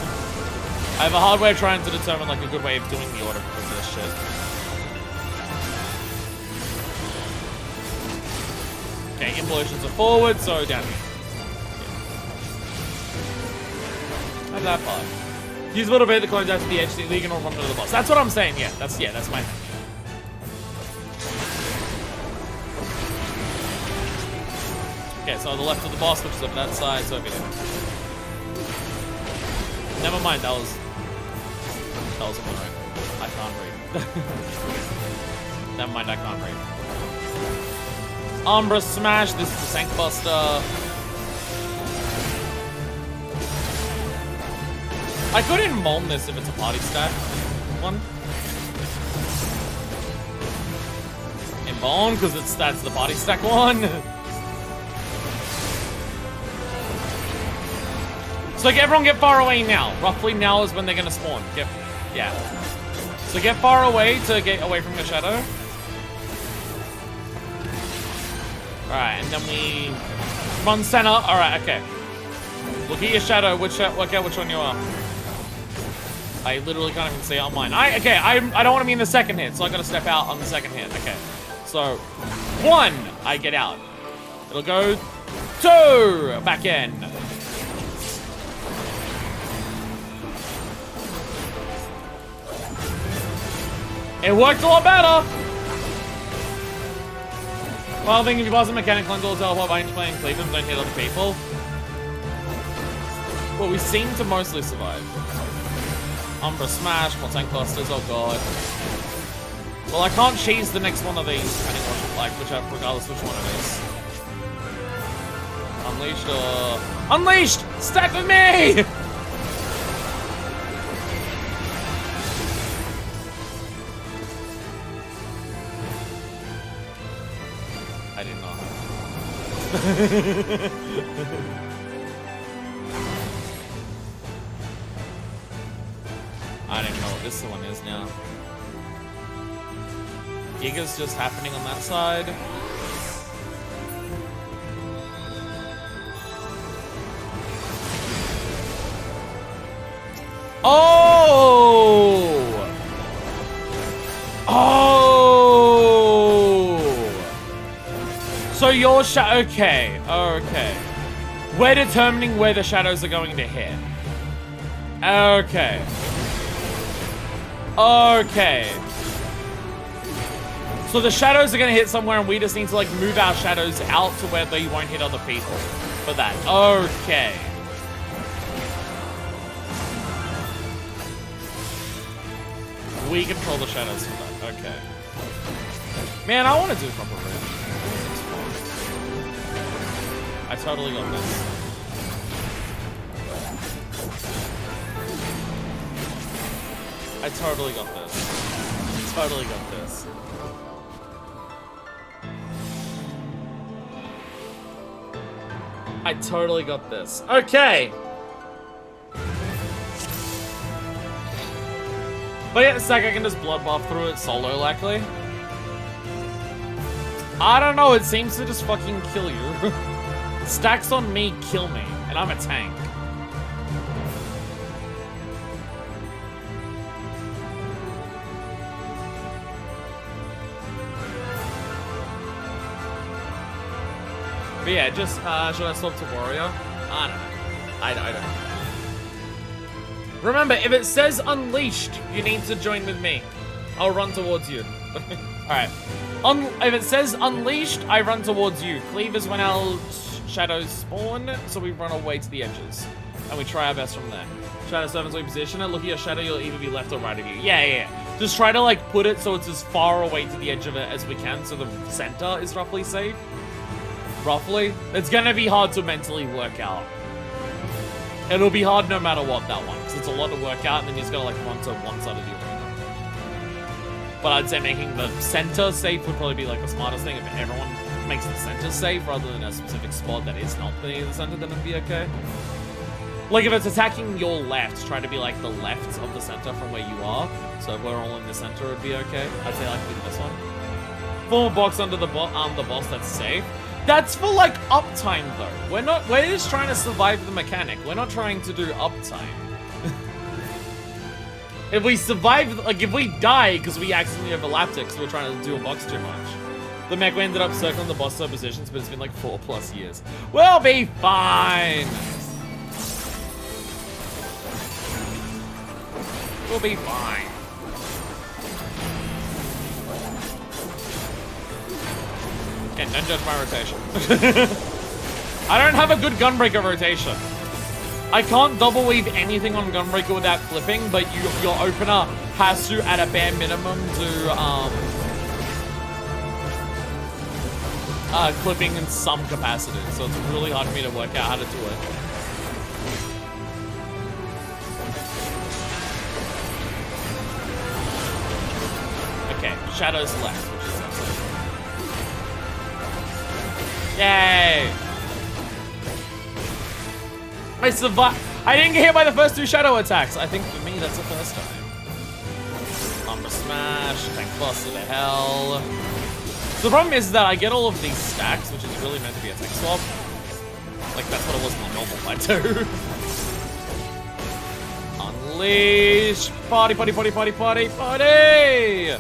I have a hard way of trying to determine, like, a good way of doing the order for this shit. Okay, involutions are forward, so down here. How's that part? Use a little bit of the clones out to the edge, so you can all run to the boss. That's what I'm saying, yeah. That's my thing. Okay, so on the left of the boss, which is over that side, so over here. Never mind, that was alright. I can't read. Never mind, I can't read. Umbra Smash, this is the Sank Buster. I could Muln this if it's a party stack one. bone, because that's the party stack one. So everyone get far away now. Roughly now is when they're gonna spawn. Yeah. So get far away to get away from the shadow. Alright, and then we run center. Alright, okay. Look at your shadow, work out which one you are. I literally can't even see it on mine. I don't want to be in the second hit, so I gotta step out on the second hit. Okay. So 1, I get out. It'll go 2, back in. It worked a lot better. Well, I think if you pass a mechanical and teleport by playing Cleveland, don't hit other people. Well, we seem to mostly survive. Umbra Smash, more tank clusters, oh god. Well, I can't cheese the next one of these, depending on regardless which one it is. Unleashed or... Unleashed! Stack with me! I did not. I don't even know what this one is now. Giga's just happening on that side. Oh! Oh! So your okay. Okay. We're determining where the shadows are going to hit. Okay. Okay. So the shadows are gonna hit somewhere and we just need to like move our shadows out to where they won't hit other people for that. Okay. We control the shadows for that. Okay. Man, I want to do proper range. I totally got this. I totally got this. Totally got this. I totally got this. Okay. But yeah, it's like I can just bloodbath through it solo likely. I don't know, it seems to just fucking kill you. Stacks on me kill me, and I'm a tank. But yeah, just, should I swap to warrior? I don't know. I don't know. Remember, if it says unleashed, you need to join with me. I'll run towards you. Alright. If it says unleashed, I run towards you. Cleave is when our shadows spawn, so we run away to the edges. And we try our best from there. Shadow servants, we position it. Look at your shadow, you'll either be left or right of you. Yeah. Just try to, like, put it so it's as far away to the edge of it as we can, so the center is roughly safe. Roughly. It's gonna be hard to mentally work out. It'll be hard no matter what, that one, because it's a lot to work out, and then you just gotta, like, run to one side of the arena. But I'd say making the center safe would probably be, like, the smartest thing. If everyone makes the center safe rather than a specific spot that is not the center, then it'd be okay. Like, if it's attacking your left, try to be, like, the left of the center from where you are. So if we're all in the center, it'd be okay. I'd say, like, do this one. Form a box under the boss that's safe. That's for, like, uptime, though. We're just trying to survive the mechanic. We're not trying to do uptime. If we survive, like, if we die because we accidentally overlapped it because we're trying to do a box too much. The mech, we ended up circling the boss sub positions, but it's been, like, 4+ years. We'll be fine! We'll be fine. Okay, don't judge my rotation. I don't have a good Gunbreaker rotation. I can't double weave anything on Gunbreaker without clipping, but your opener has to, at a bare minimum, do clipping in some capacity. So it's really hard for me to work out how to do it. Okay, shadows left, which is excellent. Yay! I survived. I didn't get hit by the first 2 shadow attacks. I think for me, that's the first time. Umbra Smash, Tank Buster to hell. So the problem is that I get all of these stacks, which is really meant to be a tech swap. Like, that's what it was in the normal fight too. Unleash! Party, party, party, party, party, party!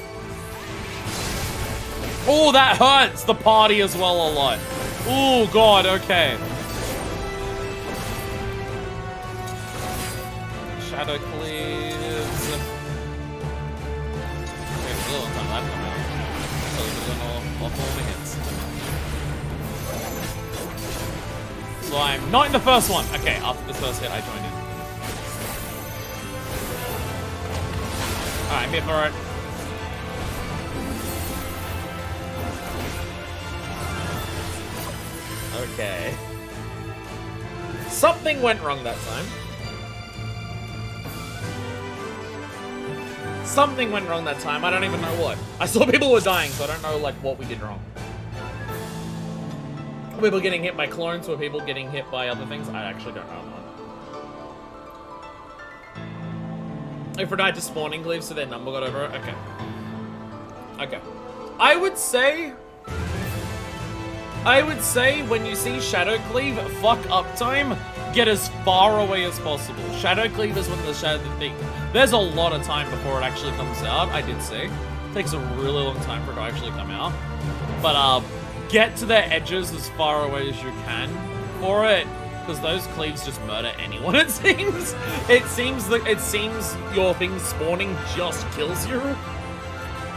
Oh, that hurts the party as well a lot. Oh, God, okay. Shadow Cleaves. Wait, a little time that come out. So we're gonna off all the hits. So I'm not in the first one. Okay, after this first hit, I joined in. Alright, I'm here for it. Okay. Something went wrong that time. Something went wrong that time. I don't even know what. I saw people were dying, so I don't know like what we did wrong. Were people getting hit by clones? Were people getting hit by other things? I actually don't know. If we died to spawning cleaves, so their number got over it. Okay. Okay. I would say when you see Shadow Cleave, fuck uptime, get as far away as possible. Shadow Cleave is when the shadow thing. There's a lot of time before it actually comes out. I did see. It takes a really long time for it to actually come out. But get to their edges as far away as you can for it. Because those cleaves just murder anyone, it seems. It seems your thing spawning just kills you.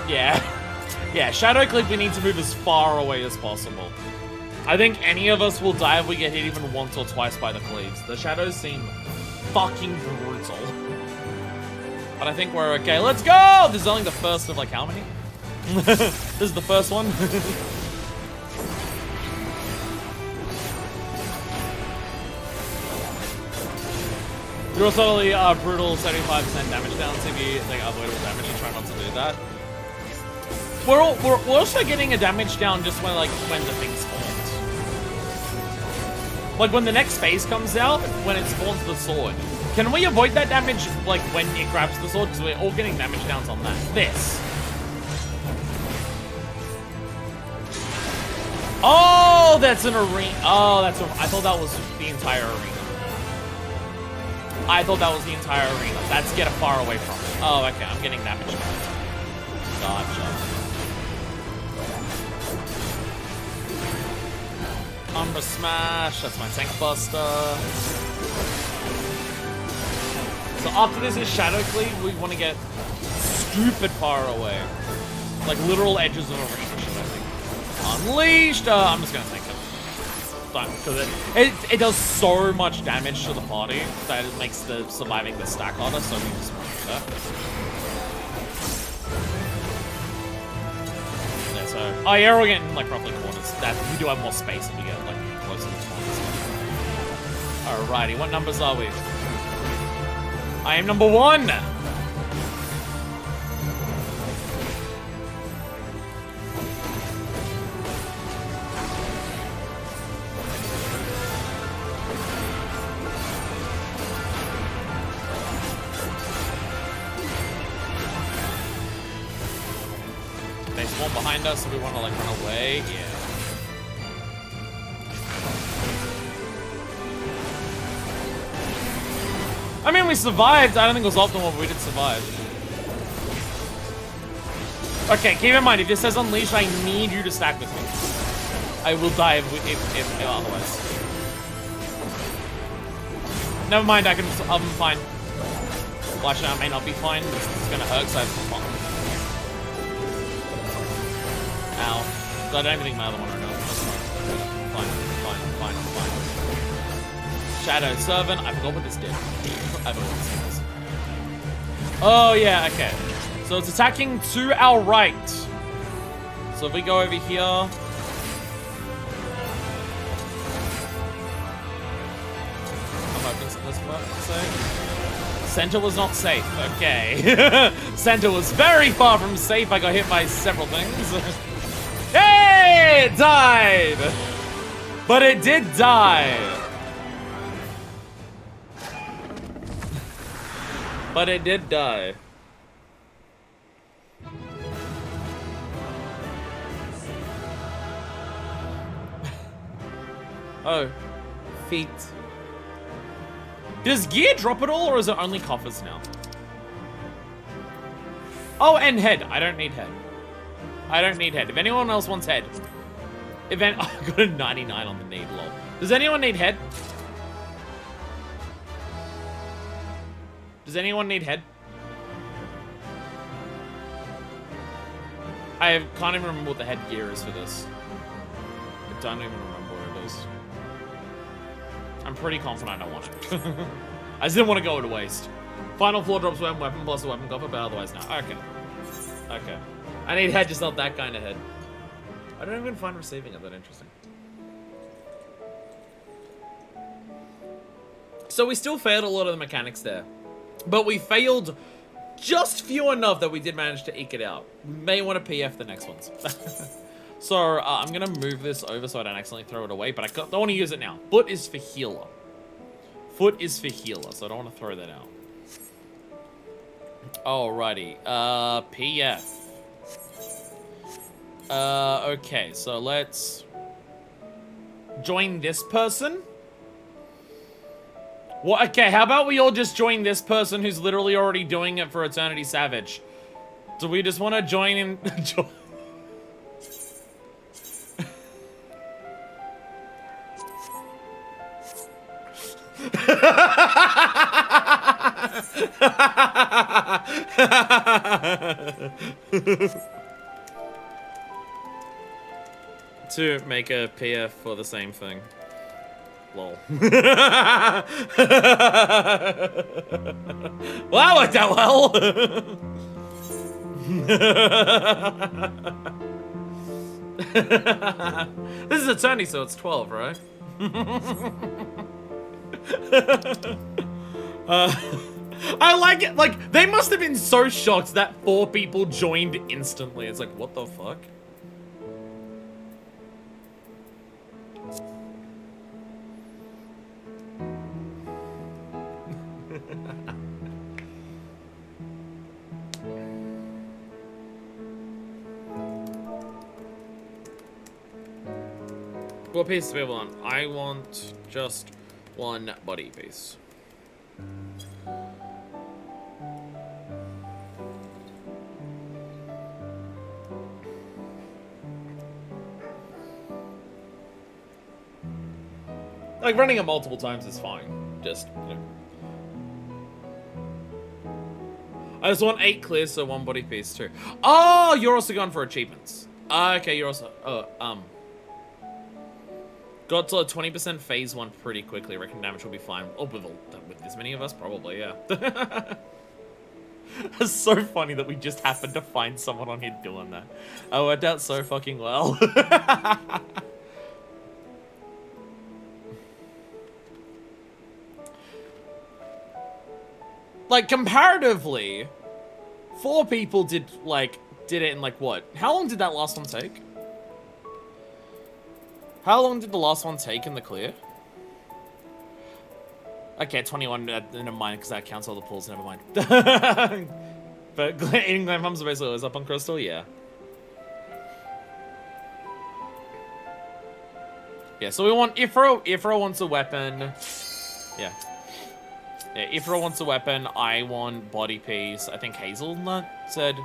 Yeah. Yeah, Shadow Cleave, we need to move as far away as possible. I think any of us will die if we get hit even once or twice by the cleaves. The shadows seem fucking brutal. But I think we're okay. Let's go! This is only the first of like how many? This is the first one. You're also totally brutal 75% damage down, so if you take avoidable damage, you try not to do that. We're also getting a damage down just when the thing spawns. Like when the next phase comes out, when it spawns the sword. Can we avoid that damage like when it grabs the sword? Because we're all getting damage downs on that. This. Oh, that's an arena. Oh, I thought that was the entire arena. I thought that was the entire arena. That's get far away from it. Oh, okay. I'm getting damage downs. Gotcha. Umbra Smash, that's my Tank Buster. So after this is Shadow Cleave, we want to get stupid far away. Like literal edges of arena shit, I think. Unleashed! I'm just gonna tank it. Because it does so much damage to the party that it makes the surviving the stack harder, so we just want to do that. Yeah, so, oh yeah, we're getting like roughly corners. That we do have more space if we get like closer to the corners. Alrighty, what numbers are we? I am number 1! They spawn behind us, so we want to like run away. Yeah. I mean, we survived. I don't think it was optimal, but we did survive. Okay, keep in mind, if this says unleash, I need you to stack with me. I will die if otherwise. Never mind, I'm fine. Well, actually, I may not be fine. This is gonna hurt, so I have to come on. Ow. So I don't even think my other one right now. Fine. Shadow Servant. I forgot what this did. I forgot what this was. Oh, yeah, okay. So it's attacking to our right. So if we go over here. I'm hoping this part is safe. Center was not safe. Okay. Center was very far from safe. I got hit by several things. Hey! It died! But it did die. But it did die. Oh, feet. Does gear drop at all, or is it only coffers now? Oh, and head. I don't need head. I don't need head. If anyone else wants head. Oh, I got a 99 on the need, lol. Does anyone need head? Does anyone need head? I can't even remember what the headgear is for this. I don't even remember what it is. I'm pretty confident I don't want it. I just didn't want to go to waste. Final floor drops weapon plus a weapon coffer, but otherwise no. Okay. Okay. I need head, just not that kind of head. I don't even find receiving it that interesting. So we still failed a lot of the mechanics there. But we failed just few enough that we did manage to eke it out. We may want to PF the next ones. So I'm going to move this over so I don't accidentally throw it away, but I don't want to use it now. Foot is for healer. Foot is for healer, so I don't want to throw that out. Alrighty. PF. Okay, so let's join this person. Well, okay, how about we all just join this person who's literally already doing it for Eternity Savage? Do we just want to join in? To make a PF for the same thing. Lol. Well, that worked out well. This is Eternity, so it's 12, right? I like it. Like, they must have been so shocked that 4 people joined instantly. It's like, what the fuck? What piece do we want? I want just one body piece. Like, running it multiple times is fine. Just, you know. I just want 8 clears, so 1 body piece too. Oh, you're also going for achievements. Okay, you're also... Got to a 20% phase 1 pretty quickly. Reckon damage will be fine. Oh, with this many of us? Probably, yeah. It's so funny that we just happened to find someone on here doing that. I worked out so fucking well. Like, comparatively, 4 people did it in, like, what? How long did that last one take? How long did the last one take in the clear? Okay, 21, never mind, because that counts all the pulls, never mind. But eating glam pumps are basically always up on Crystal, yeah. Yeah, so we want Ifra wants a weapon. Yeah. Yeah, Ifra wants a weapon, I want body piece. I think Hazelnut said...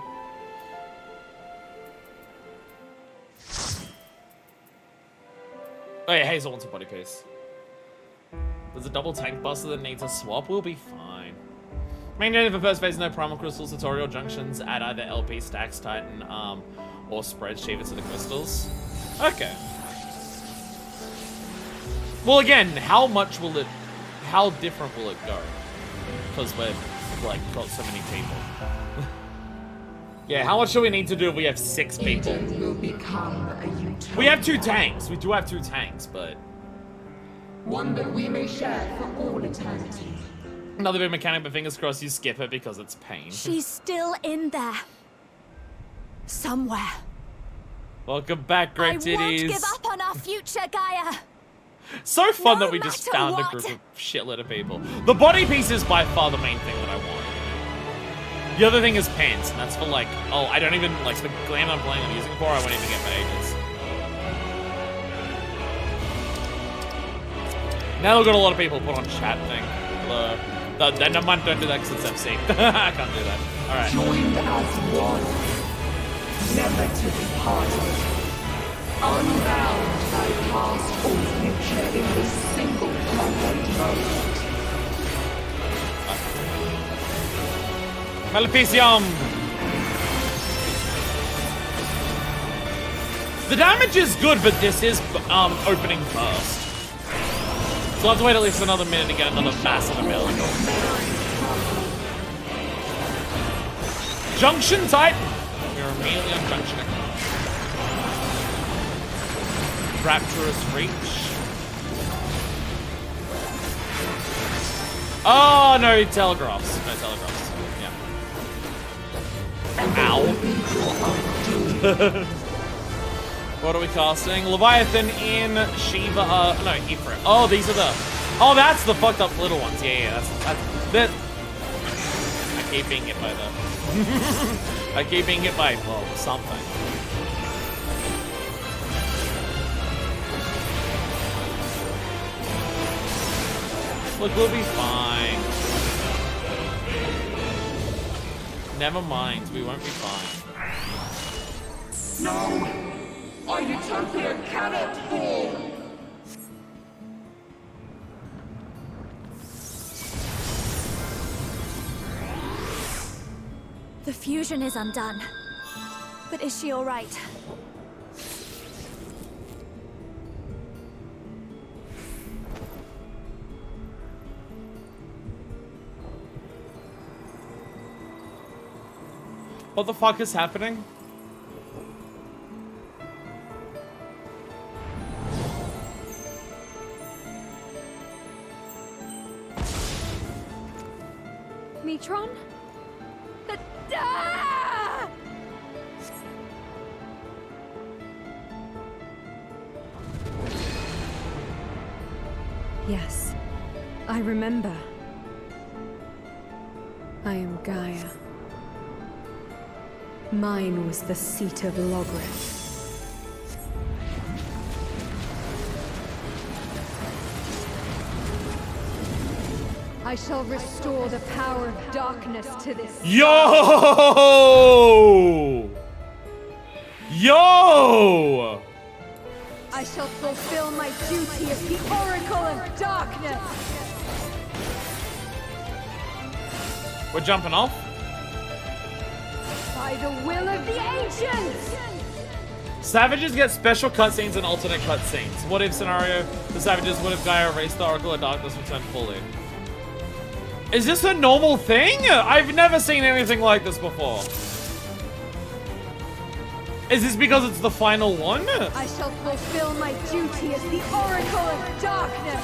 Oh yeah, Hazel wants a body piece. There's a double tank buster that needs a swap, we'll be fine. Main for first phase, no primal crystals, tutorial junctions, add either LP stacks, Titan, or spreadsheet to the crystals. Okay. Well again, how different will it go? Because we've, like, got so many people. Yeah, how much do we need to do if we have 6 people? Will become a utopia. We have 2 tanks. We do have 2 tanks, but... One that we may share for all eternity. Another big mechanic, but fingers crossed you skip it because it's pain. She's still in there. Somewhere. Welcome back, Great Titties. I won't give up on our future, Gaia. So fun No that we just matter found what. a group of shitload of people. The body piece is by far the main thing that I want. The other thing is pants, and that's for like, oh, I don't even, like, the glam I'm planning on using for, I won't even get for ages. Now we've got a lot of people put on chat thing. Never mind, don't do that because it's FC. I can't do that. Alright. Joined as one, never to be parted. Unbound by past or future in this single content moment. Maleficium! The damage is good, but this is opening first. So I'll have to wait at least another minute to get another massive ability. Junction Titan! We're immediately on junctioning. Rapturous Reach. Oh, no telegraphs. No telegraphs. Yeah. Ow. What are we casting? Leviathan in Shiva, no, Ifrit. Oh, these are the, oh, that's the fucked up little ones. Yeah, that's I keep being hit by them. I keep being hit by, well, something. Look, we'll be fine. Never mind, we won't be fine. No! Our utopia cannot fall! The fusion is undone. But is she all right? What the fuck is happening? Metron? Ah! Yes, I remember. I am Gaia. Mine was the seat of Logrith. I shall restore the power of darkness to this. Yo! Yo! I shall fulfill my duty as the Oracle of Darkness. We're jumping off? By the will of the ancients! Savages get special cutscenes and alternate cutscenes. What if scenario? The savages would have Gaia erased the Oracle of Darkness returned fully. Is this a normal thing? I've never seen anything like this before. Is this because it's the final one? I shall fulfill my duty as the Oracle of Darkness.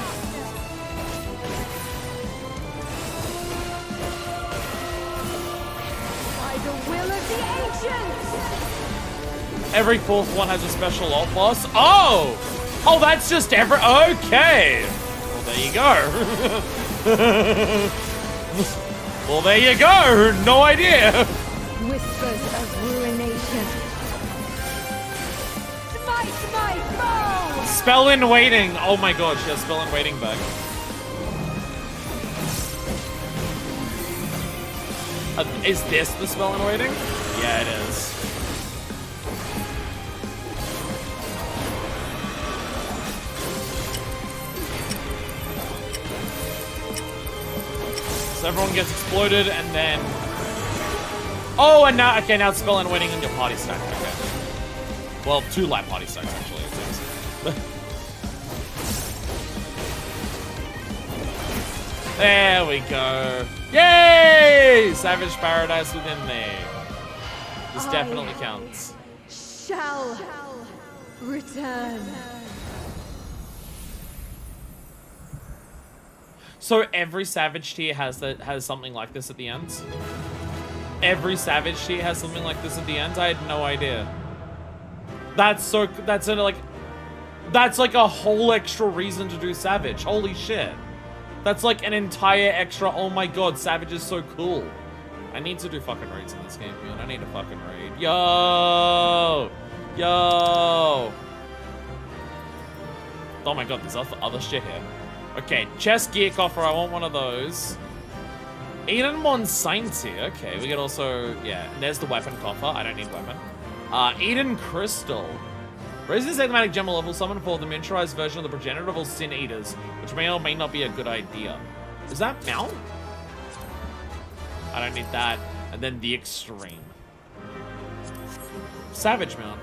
By the will of the ancients! Every fourth one has a special alt boss. Oh! Oh, that's just every... Okay! Well, there you go. Well, there you go. No idea. Whispers of ruination. Smite my foe! Spell in waiting. Oh my god, she has spell in waiting back. Is this the spell in waiting? Yeah, it is. So everyone gets exploded, and then... Oh, and now, okay, now it's spell and waiting on your party stack, okay. Well, 2 light party stacks, actually, it seems. There we go. Yay! Savage Paradise within me. This definitely counts. Shall return. So every Savage tier has something like this at the end? Every Savage tier has something like this at the end? I had no idea. That's so, that's like... That's like a whole extra reason to do Savage. Holy shit. That's like an entire extra, oh my god, Savage is so cool. I need to do fucking raids in this game, man. I need a fucking raid. Yo! Yo! Oh my god, there's other shit here. Okay, chest gear coffer, I want one of those. Eden Monsainti, okay, we can also, yeah, and there's the weapon coffer, I don't need weapon. Eden Crystal. Raise this automatic gem level summon for the miniaturized version of the progenitor of all Sin Eaters, which may or may not be a good idea. Is that mount? I don't need that. And then the extreme. Savage mount.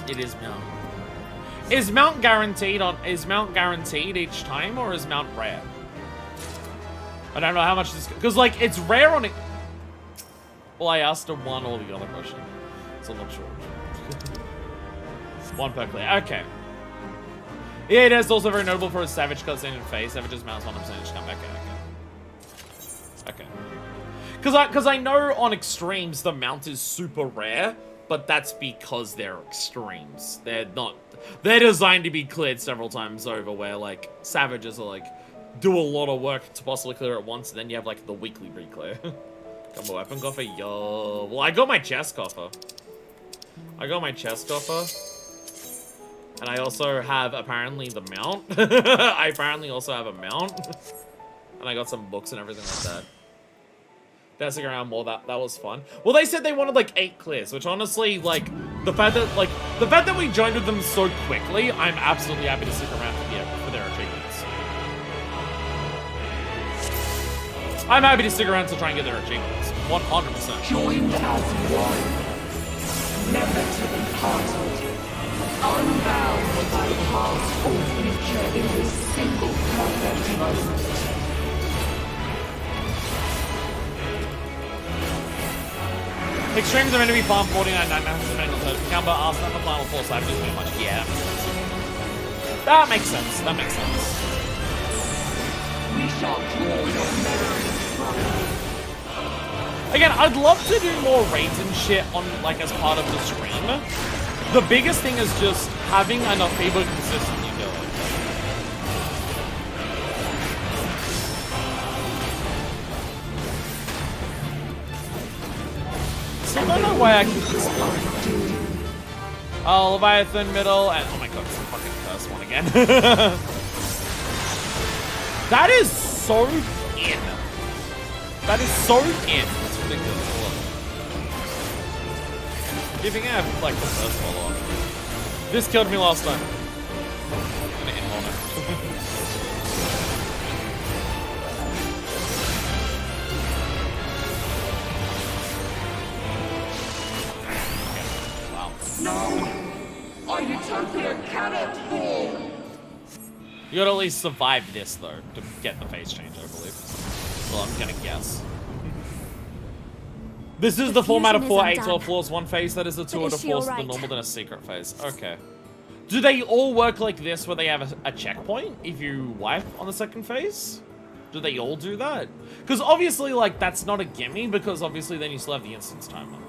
It is mount. Is mount guaranteed each time, or is mount rare? I don't know how much this, because like it's rare on it. Well, I asked her one or the other question, so I'm not sure. One per clear. Okay. Yeah, it is also very notable for his Savage cutscene and face. Savage's mounts 100% each time. Okay. Because I know on extremes the mount is super rare, but that's because they're extremes. They're not. They're designed to be cleared several times over, where like Savages are like do a lot of work to possibly clear it once, and then you have like the weekly re-clear. Got my weapon coffer, yo. Well, I got my chest coffer. And I also have, apparently, the mount. I apparently also have a mount. And I got some books and everything like that. Dancing around more, that was fun. Well, they said they wanted, like, 8 clears, which honestly, like, the fact that we joined with them so quickly, I'm absolutely happy to stick around for their achievements. I'm happy to stick around to try and get their achievements. 100%. Joined as one, never to be parted. Unbound by past or future in this single perfect moment. Extremes are meant to be farm 49 Camber, Arsenal, the final 4 savages pretty much. Yeah, that makes sense. That makes sense. We shall draw your memories from. Again, I'd love to do more raids and shit on, like, as part of the stream. The biggest thing is just having enough people consistently do it. So I don't know why I keep this going. Oh, Leviathan middle, and oh my god, it's a fucking curse one again. That is so in. That is so in. It's ridiculous. Giving out like the first follow-up. This killed me last time. I'm gonna end on it. Okay. Wow. No! Our utopia cannot fall! You gotta at least survive this though to get the face change, I believe. Well, I'm gonna guess. This is the format of 4 8-12 floors, 1 phase. That is the 2 to 4 the normal, then a secret phase. Okay. Do they all work like this, where they have a checkpoint if you wipe on the second phase? Do they all do that? Because obviously, like, that's not a gimme, because obviously then you still have the instance timer.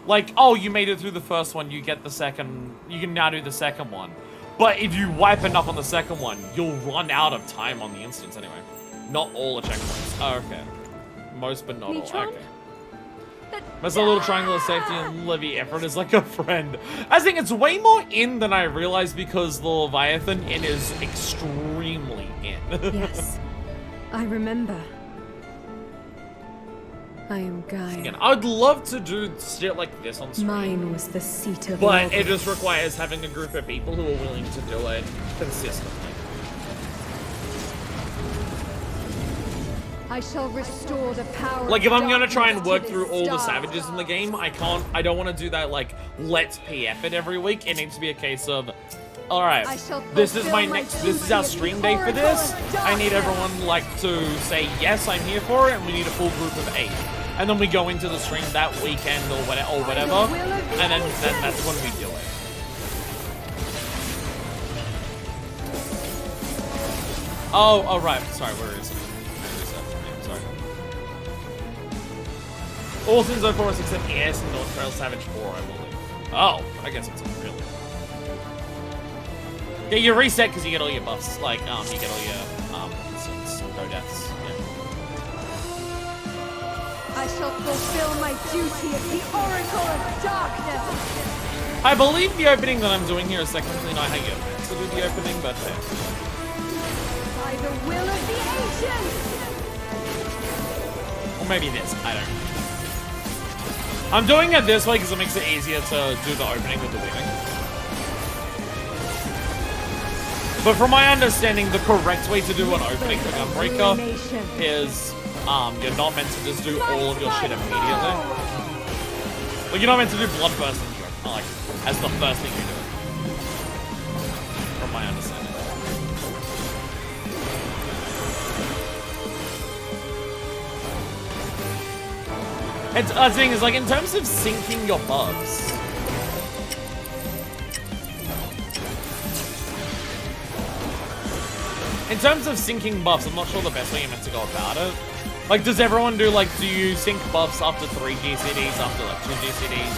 Like, oh, you made it through the first one, you get the second, you can now do the second one. But if you wipe enough on the second one, you'll run out of time on the instance anyway. Not all the checkpoints. Oh, okay. Most, but not all. Okay. That's a little triangle of safety, and Livy Efron is like a friend. I think it's way more in than I realized, because the Leviathan in is extremely in. Yes, I remember. I am Gaia. Again, I'd love to do shit like this on stream. Mine was the seat of but love. It just requires having a group of people who are willing to do it consistently. I shall restore the power. Like, if I'm gonna of try and work darkness through to all the this savages in the game, I don't want to do that, like, let's PF it every week. It needs to be a case of, alright, this is this is our stream day for this. I need everyone, like, to say, yes, I'm here for it, and we need a full group of 8. And then we go into the stream that weekend or whatever, and then that's when we do it. Oh, right, sorry, where is it? Sorry. All things so far except Air's and North Trail Savage 4, I believe. Oh, I guess it's really. Yeah, you reset because you get all your buffs. Like, you get all your, no deaths. Yeah. I shall fulfill my duty as the Oracle of Darkness. I believe the opening that I'm doing here is technically not how you're meant to do the opening, but By the will of the ancients. or maybe this, I don't know. I'm doing it this way because it makes it easier to do the opening with the weaving. But from my understanding, the correct way to do an opening for Gunbreaker is you're not meant to just do all of your shit immediately. Like, you're not meant to do Bloodburst like as the first thing you do. From my understanding. And the thing is, like, in terms of syncing your buffs, in terms of syncing buffs, I'm not sure the best way you're meant to go about it. Like, does everyone do, like, do you sync buffs after 3 GCDs, after, like, 2 GCDs,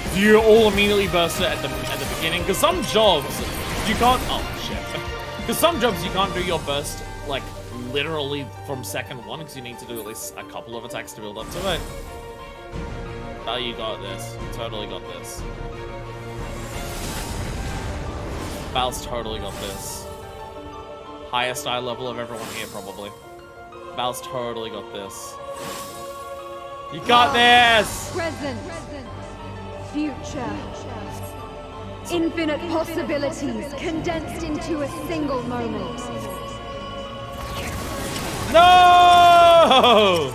1? Do you all immediately burst it at the beginning? Because some jobs, you can't, oh, shit. Because some jobs, you can't do your burst, like, literally from second 1, because you need to do at least a couple of attacks to build up to it. Oh, you got this. You totally got this. Val's totally got this. Highest eye level of everyone here, probably. Val's totally got this. You got this! Present. Future. Infinite possibilities condensed into a single moment. No!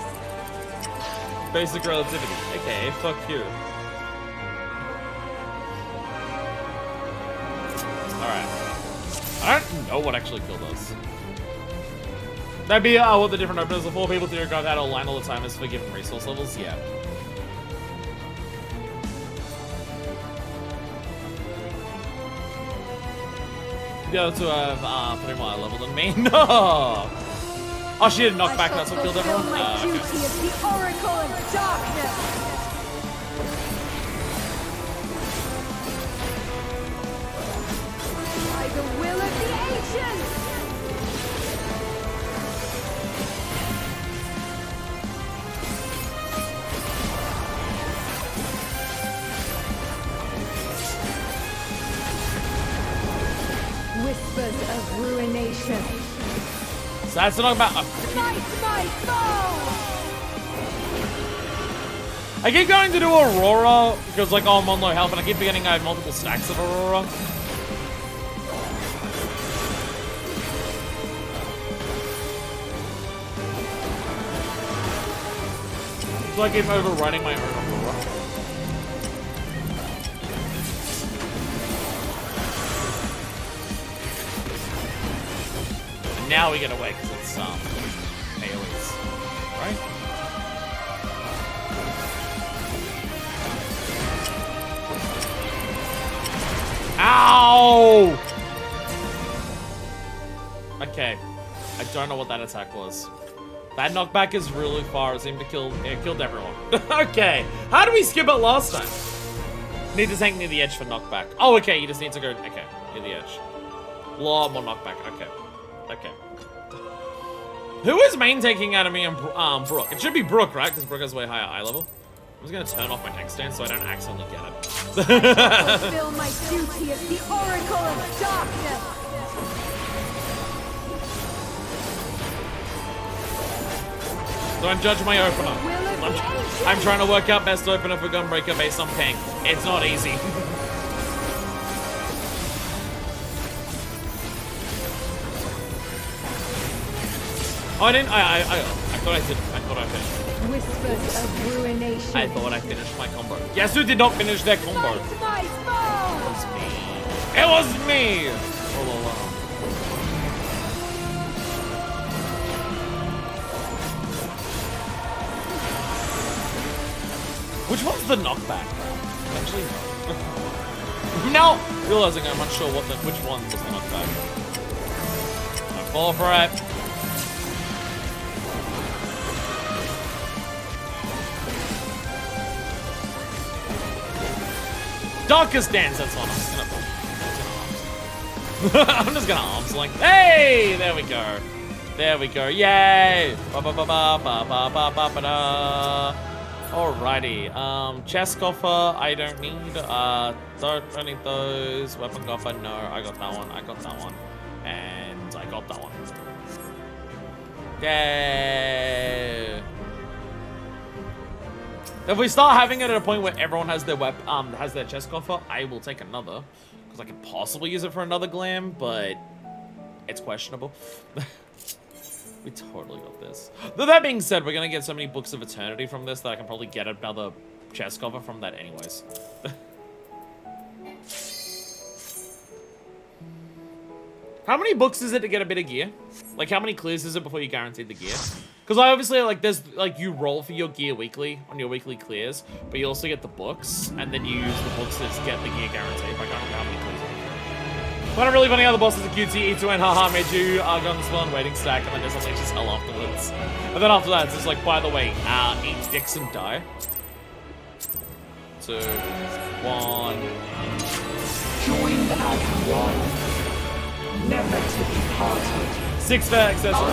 Basic relativity. Okay, fuck you. Alright. I don't know what actually killed us. That'd be what the different openers are for. People theory go that online all the time is for given resource levels. Yeah. The other two have 3 more level than me. No! Oh, she didn't knock back. That's what killed everyone. My duty Okay. as the Oracle of Darkness. By the will of the ancients. Whispers of ruination. So that's not about. Smite my foe! I keep going to do Aurora because, like, oh, I'm on low health, and I keep forgetting I have multiple stacks of Aurora. So I keep overrunning my own Aurora. And now we get away because it's Haley's, right? Ow! Okay, I don't know what that attack was. That knockback is really far. It seemed to kill. It killed everyone. Okay, how did we skip it last time? Need to tank near the edge for knockback. Oh, okay. You just need to go. Okay, near the edge. Lot more knockback. Okay, okay. Who is main taking out of me and Brooke? It should be Brooke, right? Because Brooke has way higher eye level. I'm just gonna turn off my tank stance so I don't accidentally get it. Fulfill my duty as the Oracle of Darkness. Don't judge my opener. I'm trying to work out best opener for Gunbreaker based on ping. It's not easy. Oh, I didn't. I thought I did. I thought I finished. Whispers of ruination. I thought I finished my combo. Yes, who did not finish their combo? It Smite my foe! was me. It was me. All along. Which one's the knockback? Actually, no. Realizing I'm not sure which one was the knockback. I fall for it. Darkest Dance, that's one. I'm just gonna arm select. Hey, there we go. There we go. Yay! Ba ba ba ba ba ba ba ba ba da. Alrighty. Chest coffer, I don't need. Don't need those. Weapon coffer, no. I got that one. I got that one. And I got that one. Yay! If we start having it at a point where everyone has their has their chest coffer, I will take another. Because I could possibly use it for another glam, but it's questionable. We totally got this. Though that being said, we're gonna get so many Books of Eternity from this that I can probably get another chest cover from that anyways. How many books is it to get a bit of gear? Like, how many clears is it before you guaranteed the gear? Because I obviously, like, there's, like, you roll for your gear weekly on your weekly clears, but you also get the books, and then you use the books to get the gear guaranteed. I can't remember how many clears are. Find it really funny how the bosses are cutesy, E2N, haha, made you go on the spell and waiting stack, and then there's something just hell afterwards. And then after that, it's just like, by the way, eat dicks and die. 2, 1. Joined as one, never to be parted. 6 for accessory,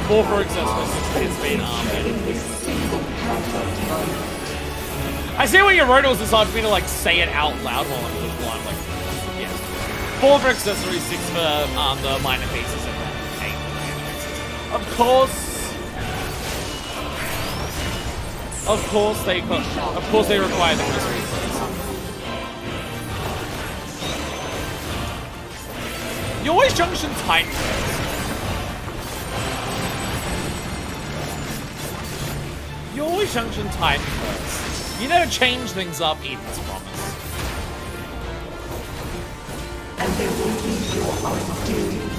4 for accessory, 6 for his speed, In this single perfect moment. I see what you wrote, it was just hard for me to, like, say it out loud while I'm like, yeah. 4 for accessories, 6 for the minor pieces, and then 8 for the major pieces. Of course they require the mystery clears. You always junction Titan first. You always junction Titan first. You never change things up, Eden's promise. And there will be your undoing.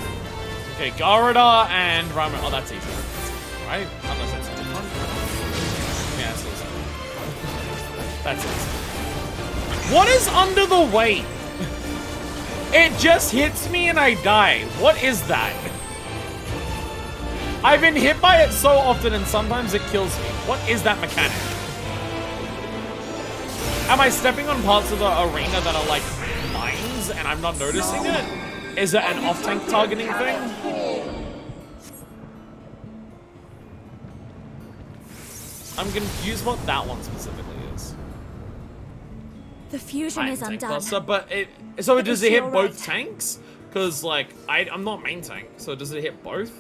Okay, Garada and Ramen. Oh, that's easy. Right? Unless that's different. Yeah, that's easy. That's easy. What is under the weight? It just hits me and I die. What is that? I've been hit by it so often and sometimes it kills me. What is that mechanic? Am I stepping on parts of the arena that are like mines and I'm not noticing it? Is it an off-tank targeting thing? I'm confused what that one specifically is. The fusion is undone. Cluster, but does it hit both tanks? Because like I'm not main tank, so does it hit both?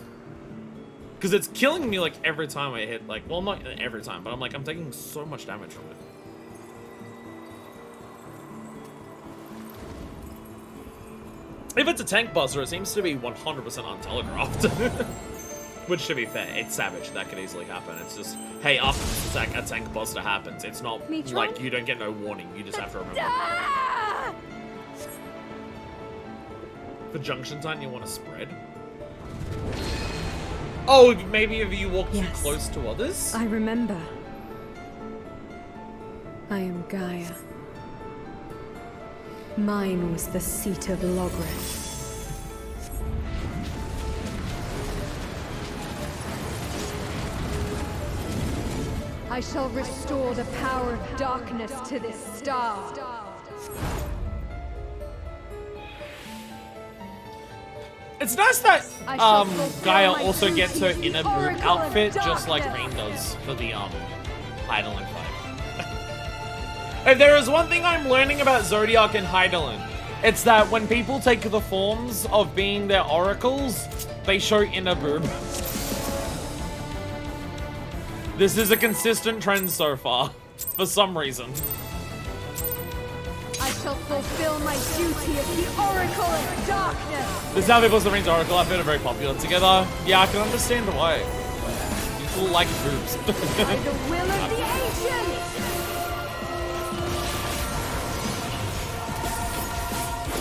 Because it's killing me like every time I hit, like, well, not every time, but I'm taking so much damage from it. If it's a tank buster, it seems to be 100% untelegraphed. Which, to be fair, it's Savage. That could easily happen. It's just, hey, after this attack, a tank buster happens. It's not like you don't get no warning. You just have to remember. For Junction Titan, you want to spread? Oh, maybe if you walk too close to others? I remember. I am Gaia. Mine was the seat of Logreth. I shall restore the power of darkness to this star. It's nice that Gaia also gets her inner group outfit just like Vayne does for the Heidelin fight. If there is one thing I'm learning about Zodiac and Heidelin, it's that when people take the forms of being their oracles, they show inner boob. This is a consistent trend so far, for some reason. I shall fulfill my duty of the Oracle of Darkness. This is how people the Rings Oracle outfit are very popular together. Yeah, I can understand why. People like boobs. By the will of the ancients.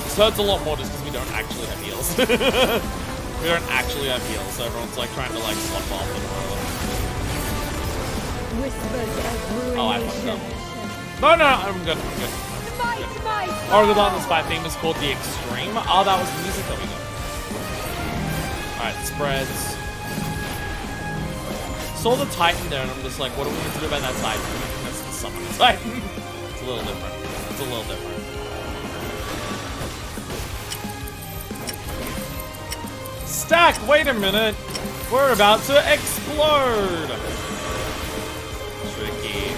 This hurts a lot more just because we don't actually have heals. We don't actually have heals, so everyone's like trying to like slop off and whatever. Whispers of ruination. Oh, I fucked up. No, I'm good. I'm good. Oracle Darkness fight theme is called the Extreme. Oh, that was the music that we got. Alright, spreads. Saw the Titan there and I'm just like, what are we going to do about that Titan? That's the summon Titan. It's a little different. It's a little different. Stack, wait a minute. We're about to explode. Tricky.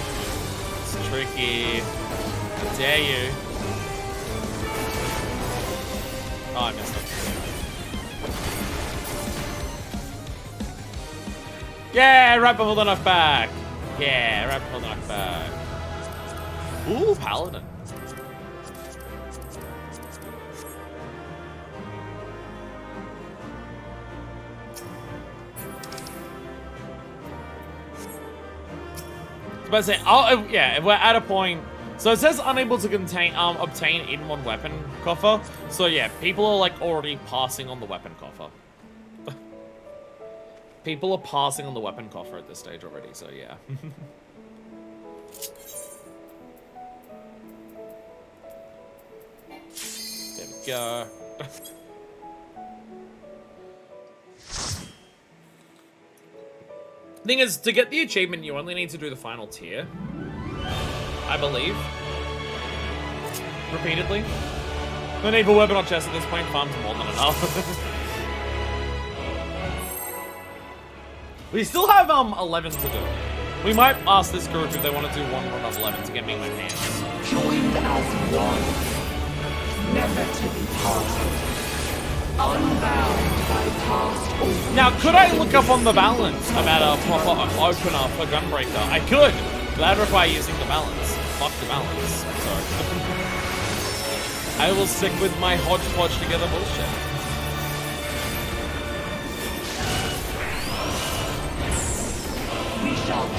It's tricky. How dare you? Oh, I missed it. Yeah, right before the knockback. Yeah, right before the knockback. Ooh, Paladin. But say, oh yeah, if we're at a point, so it says unable to obtain in one weapon coffer. So yeah, people are like already passing on the weapon coffer. People are passing on the weapon coffer at this stage already. So yeah. There we go. Thing is, to get the achievement, you only need to do the final tier, I believe. Repeatedly. The need for weapon or chest at this point farms more than enough. We still have 11 to do. We might ask this group if they want to do one run of 11 to get me in my hands. Joined as one, never to be parted. Unbound by past or Now, could I look up on the balance about a proper opener for Gunbreaker? I could, but that'd require using the balance. Fuck the balance. Sorry. I will stick with my hodgepodge together bullshit.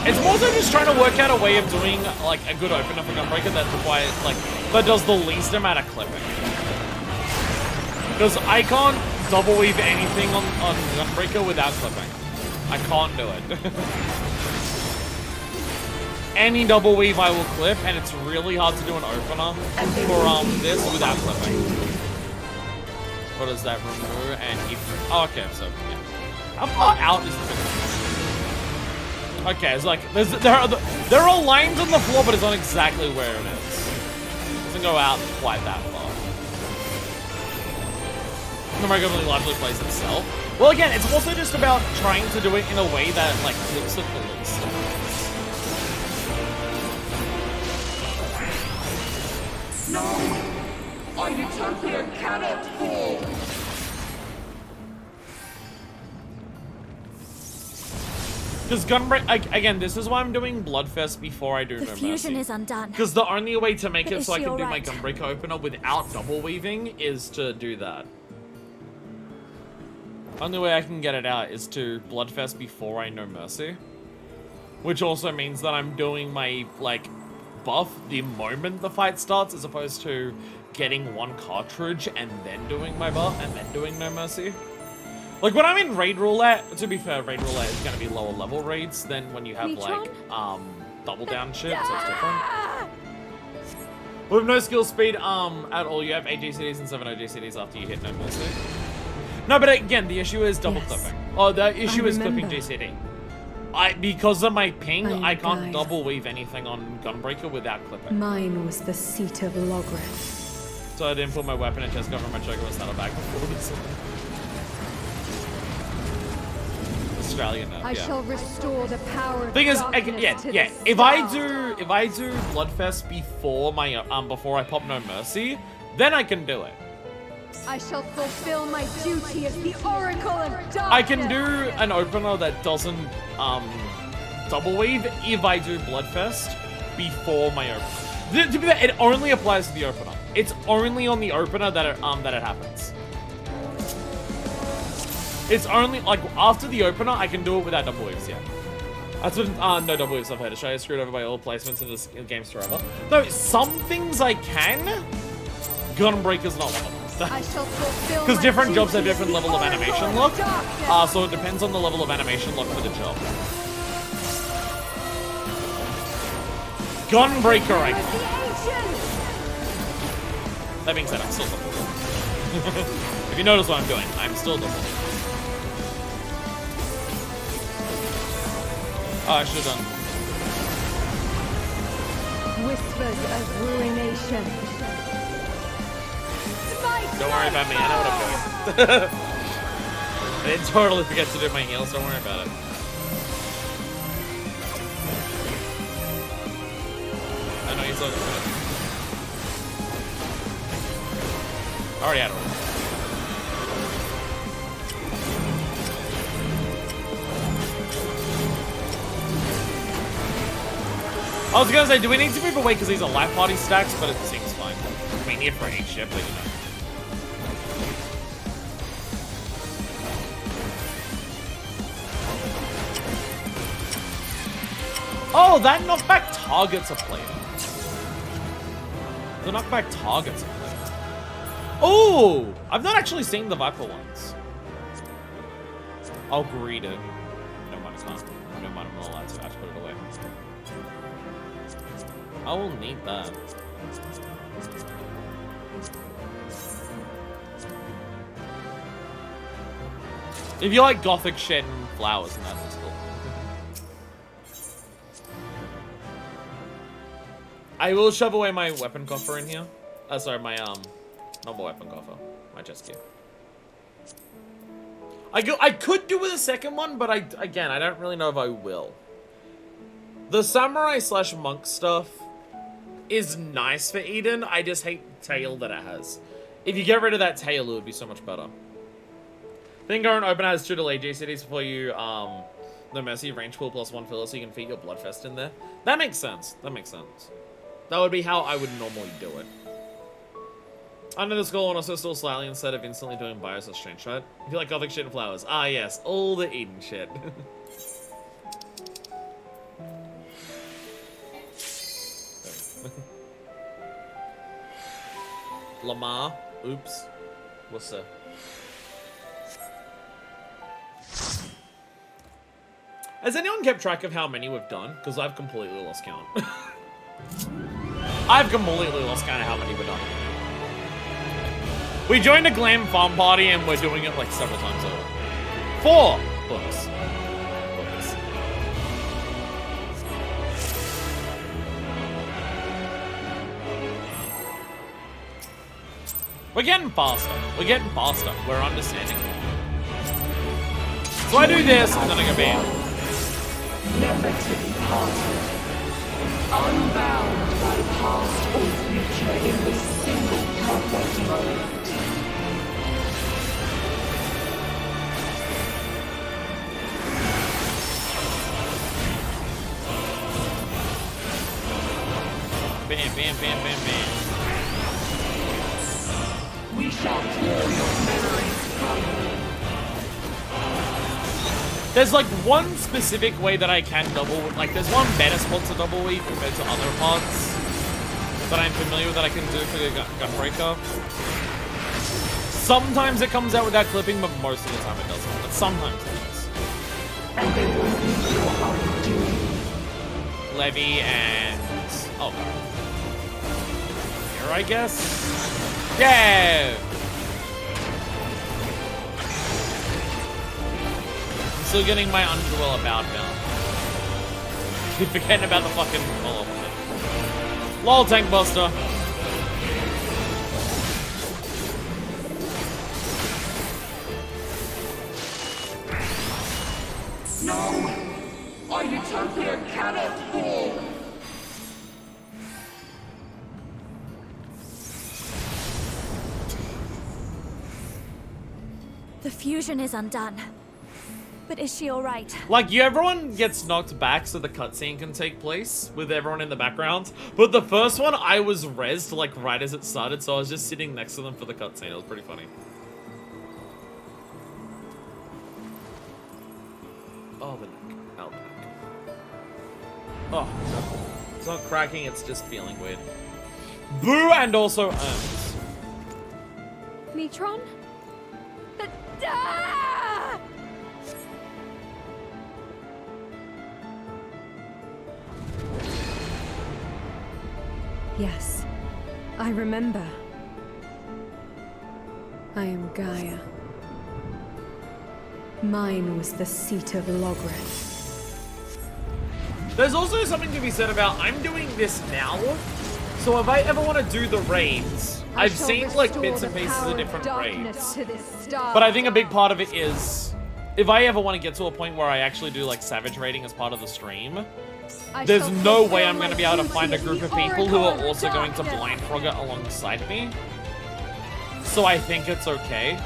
It's more so just trying to work out a way of doing like a good opener for Gunbreaker that requires that does the least amount of clipping. Because I can't double weave anything on Gunbreaker without clipping. I can't do it. Any double weave I will clip, and it's really hard to do an opener for this without clipping. What does that remove? And if oh, okay, so yeah. How far out is the finish? Okay, it's like there are lines on the floor, but it's not exactly where it is. It doesn't go out quite that far. The regularly largely plays itself. Well, again, it's also just about trying to do it in a way that like clips it the least. no, our utopia cannot fall. Because Gunbreaker, again, this is why I'm doing Bloodfest before I do The No fusion Mercy. is undone. Because the only way to make it Is so I she can do my alright? Gunbreaker opener without double weaving is to do that. Only way I can get it out is to Bloodfest before I No Mercy. Which also means that I'm doing my, like, buff the moment the fight starts, as opposed to getting one cartridge and then doing my buff and then doing No Mercy. Like, when I'm in Raid Roulette, to be fair, Raid Roulette is going to be lower level raids than when you have, like, double down shit, so it's different. With no skill speed at all, you have 8 GCDs and 7 OGCDs after you hit No Mercy. No, but again, the issue is double clipping. Oh, the issue is clipping GCD. Because of my ping, I can't double weave anything on Gunbreaker without clipping. Mine was the seat of Logreth. So I didn't put my weapon and chest cover and my choker was saddleback before this. Australian now, I yeah. shall restore the power of Thing is, darkness to yeah. this If I star. do Bloodfest before my before I pop No Mercy, then I can do it. I shall fulfill my duty as the Oracle of Darkness. I can do an opener that doesn't double weave if I do Bloodfest before my opener. To be fair, it only applies to the opener. It's only on the opener that it happens. It's only like after the opener I can do it without double weaves. Yeah, that's what no double weaves I've heard. Australia screwed over by all placements in this game's forever. No, some things I can. Gunbreaker's not one of them. I shall fulfill Because my different jobs have duty as different the level of Oracle animation of look. Darkness. So it depends on the level of animation look for the job. Gunbreaker, I Of can. the ancients. That being said, I'm still double. If you notice what I'm doing, I'm still double. Oh, I should have done. whispers of ruination. Don't worry about me, I know what I'm doing. I didn't totally forget to do my heals, don't worry about it. I know he's looking good. Already had one. I was gonna say, do we need to move away because these are life party stacks, but it seems fine. I mean, here for each ship, but you know. Oh, that knockback targets a player. The knockback targets a player. Oh, I've not actually seen the Viper ones. I'll greet it. No mind, I can't. No mind, I'm not allowed to. I have to put it away. I will need that. If you like gothic shit and flowers and that, that's cool. I will shove away my weapon coffer in here. Sorry, my not my weapon coffer, my chest gear. I could do with a second one, but I don't really know if I will. The samurai / monk stuff is nice for Eden. I just hate the tail that it has. If you get rid of that tail, it would be so much better. Then go and open as 2 delay GCDs before you the Mercy range pool +1 filler so you can feed your Bloodfest in there. That makes sense. That makes sense. That would be how I would normally do it. Under the skull and also still slightly instead of instantly doing bios or strange shot. If you like gothic shit and flowers. Ah yes, all the Eden shit. Lamar. Oops. What's that? Has anyone kept track of how many we've done? Because I've completely lost count. I've completely lost count of how many we've done. We joined a glam farm party and we're doing it like several times over. 4 books. We're getting faster. We're getting faster. We're understanding. So I do this and then I go bam. Never to be parted. Unbound by past or future in this single perfect moment. Bam, bam, bam, bam, bam. We shall clear your memories from you. There's like one specific way that I can double, like there's one better spot to double weave compared to other pods that I'm familiar with that I can do for the Gunbreaker. Sometimes it comes out without clipping, but most of the time it doesn't. But sometimes it does. And they will be your undoing. Levy and... oh. Here, I guess? Yeah! Still getting my Underwell about now. Keep forgetting about the fucking follow-up of it. LOL, Tank Buster. No! Our utopia cannot fall! The fusion is undone. But is she alright? Like, everyone gets knocked back so the cutscene can take place with everyone in the background. But the first one, I was rezzed, like, right as it started, so I was just sitting next to them for the cutscene. It was pretty funny. Oh, the neck. Oh, the neck. Oh, no. It's not cracking, it's just feeling weird. Boo and also Ernst. Metron? Yes, I remember. I am Gaia. Mine was the seat of Logreth. There's also something to be said about I'm doing this now, so if I ever want to do the raids, I've seen like bits and pieces of different raids. But I think a big part of it is, if I ever want to get to a point where I actually do like Savage raiding as part of the stream, there's no way I'm going to be able to find a group of people who are also going to blind frog it alongside me. So I think it's okay.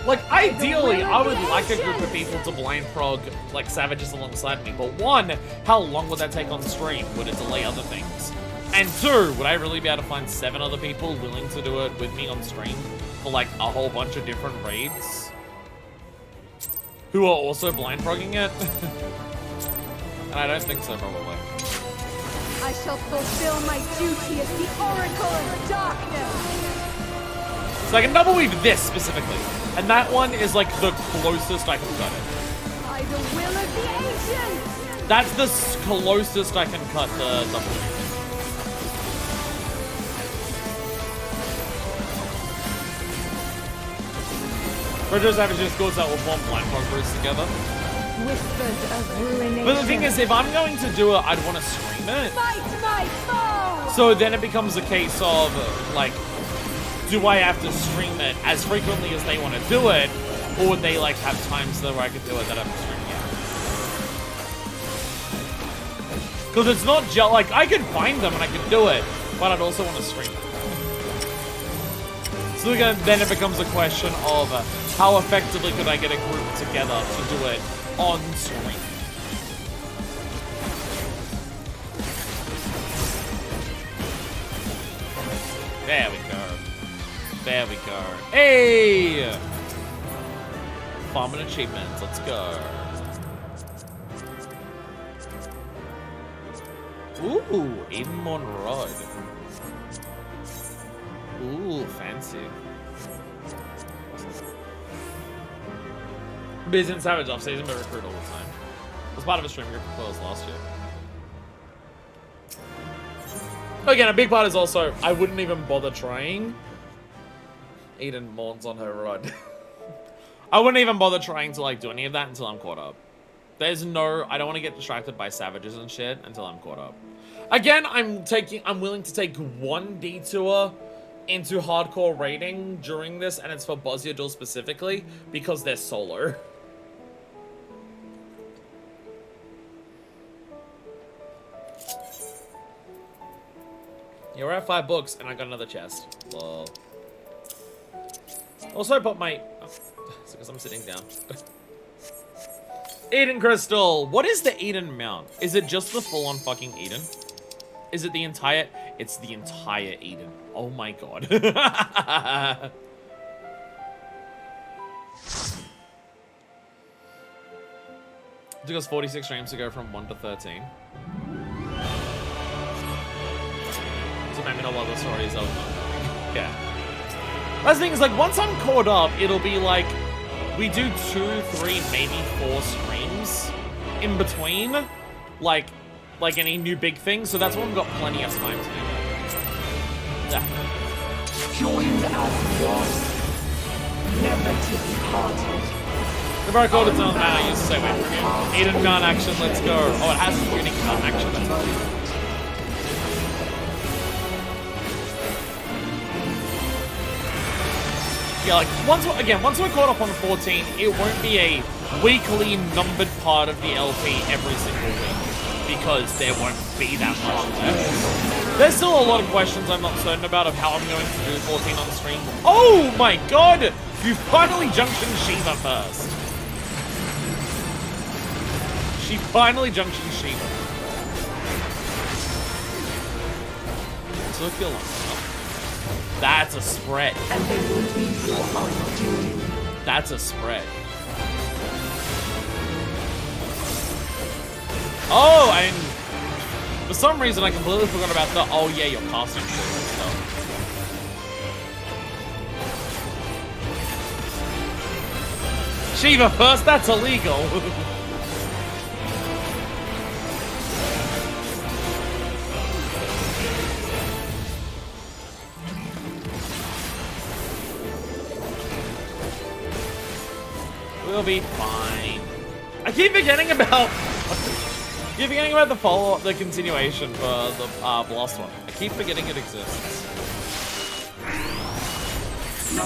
Like, ideally, I would like a group of people to blind frog, like, savages alongside me. But one, how long would that take on stream? Would it delay other things? And two, would I really be able to find 7 other people willing to do it with me on stream for, like, a whole bunch of different raids? Who are also blind frogging it? And I don't think so, probably. I shall fulfill my duty as the Oracle of Darkness. So I can double weave this specifically. And that one is like the closest I can cut it. By the will of the ancients! That's the closest I can cut the double weave. Retro Savages scores that will form blind frog roots together. Whispers of ruination. But the thing is, if I'm going to do it, I'd want to stream it. Fight my foe! So then it becomes a case of, like, do I have to stream it as frequently as they want to do it? Or would they, like, have times where I could do it that I'm streaming it? Because it's not just, like, I could find them and I could do it, but I'd also want to stream it. So again, then it becomes a question of how effectively could I get a group together to do it on stream. There we go. There we go. Hey! Farming achievements. Let's go. Ooh, Edenmon Rod. Ooh, fancy. Biz and Savage off season, but recruit all the time. Was part of a stream group of players last year. Again, a big part is also, I wouldn't even bother trying. Eden mourns on her rod. I wouldn't even bother trying to like do any of that until I'm caught up. There's no, I don't want to get distracted by savages and shit until I'm caught up. Again, I'm willing to take one detour into hardcore raiding during this, and it's for Bozziadul specifically, because they're solo. Yeah, we're at 5 books, and I got another chest. Lol. Also, I put my... Oh, it's because I'm sitting down. Eden Crystal! What is the Eden Mount? Is it just the full-on fucking Eden? Is it the entire... It's the entire Eden. Oh my god. It took us 46 streams to go from 1 to 13. So maybe not what the story is. Yeah. That's the thing is, like, once I'm caught up, it'll be like, we do 2, 3, maybe 4 streams in between, like any new big thing, so that's when we've got plenty of time to do that. Yeah. Join our one, never to be parted. The bar code, it's on that, I used to say, wait for him. Eden gun action, let's go. Oh, it has unique gun action, that's right. Yeah, like, once we're caught up on 14, it won't be a weekly numbered part of the LP every single week, because there won't be that much left. There's still a lot of questions I'm not certain about of how I'm going to do 14 on stream. Oh my god! You finally junction Shiva first. She finally junction Shiva. Took you long enough. That's a spread. And they will be your undoing. That's a spread. Oh, and for some reason I completely forgot about the, oh yeah, your casting shit and stuff. Shiva first, that's illegal. We'll be fine. I keep forgetting about... Keep forgetting about the follow-up, the continuation for the last one. I keep forgetting it exists. No!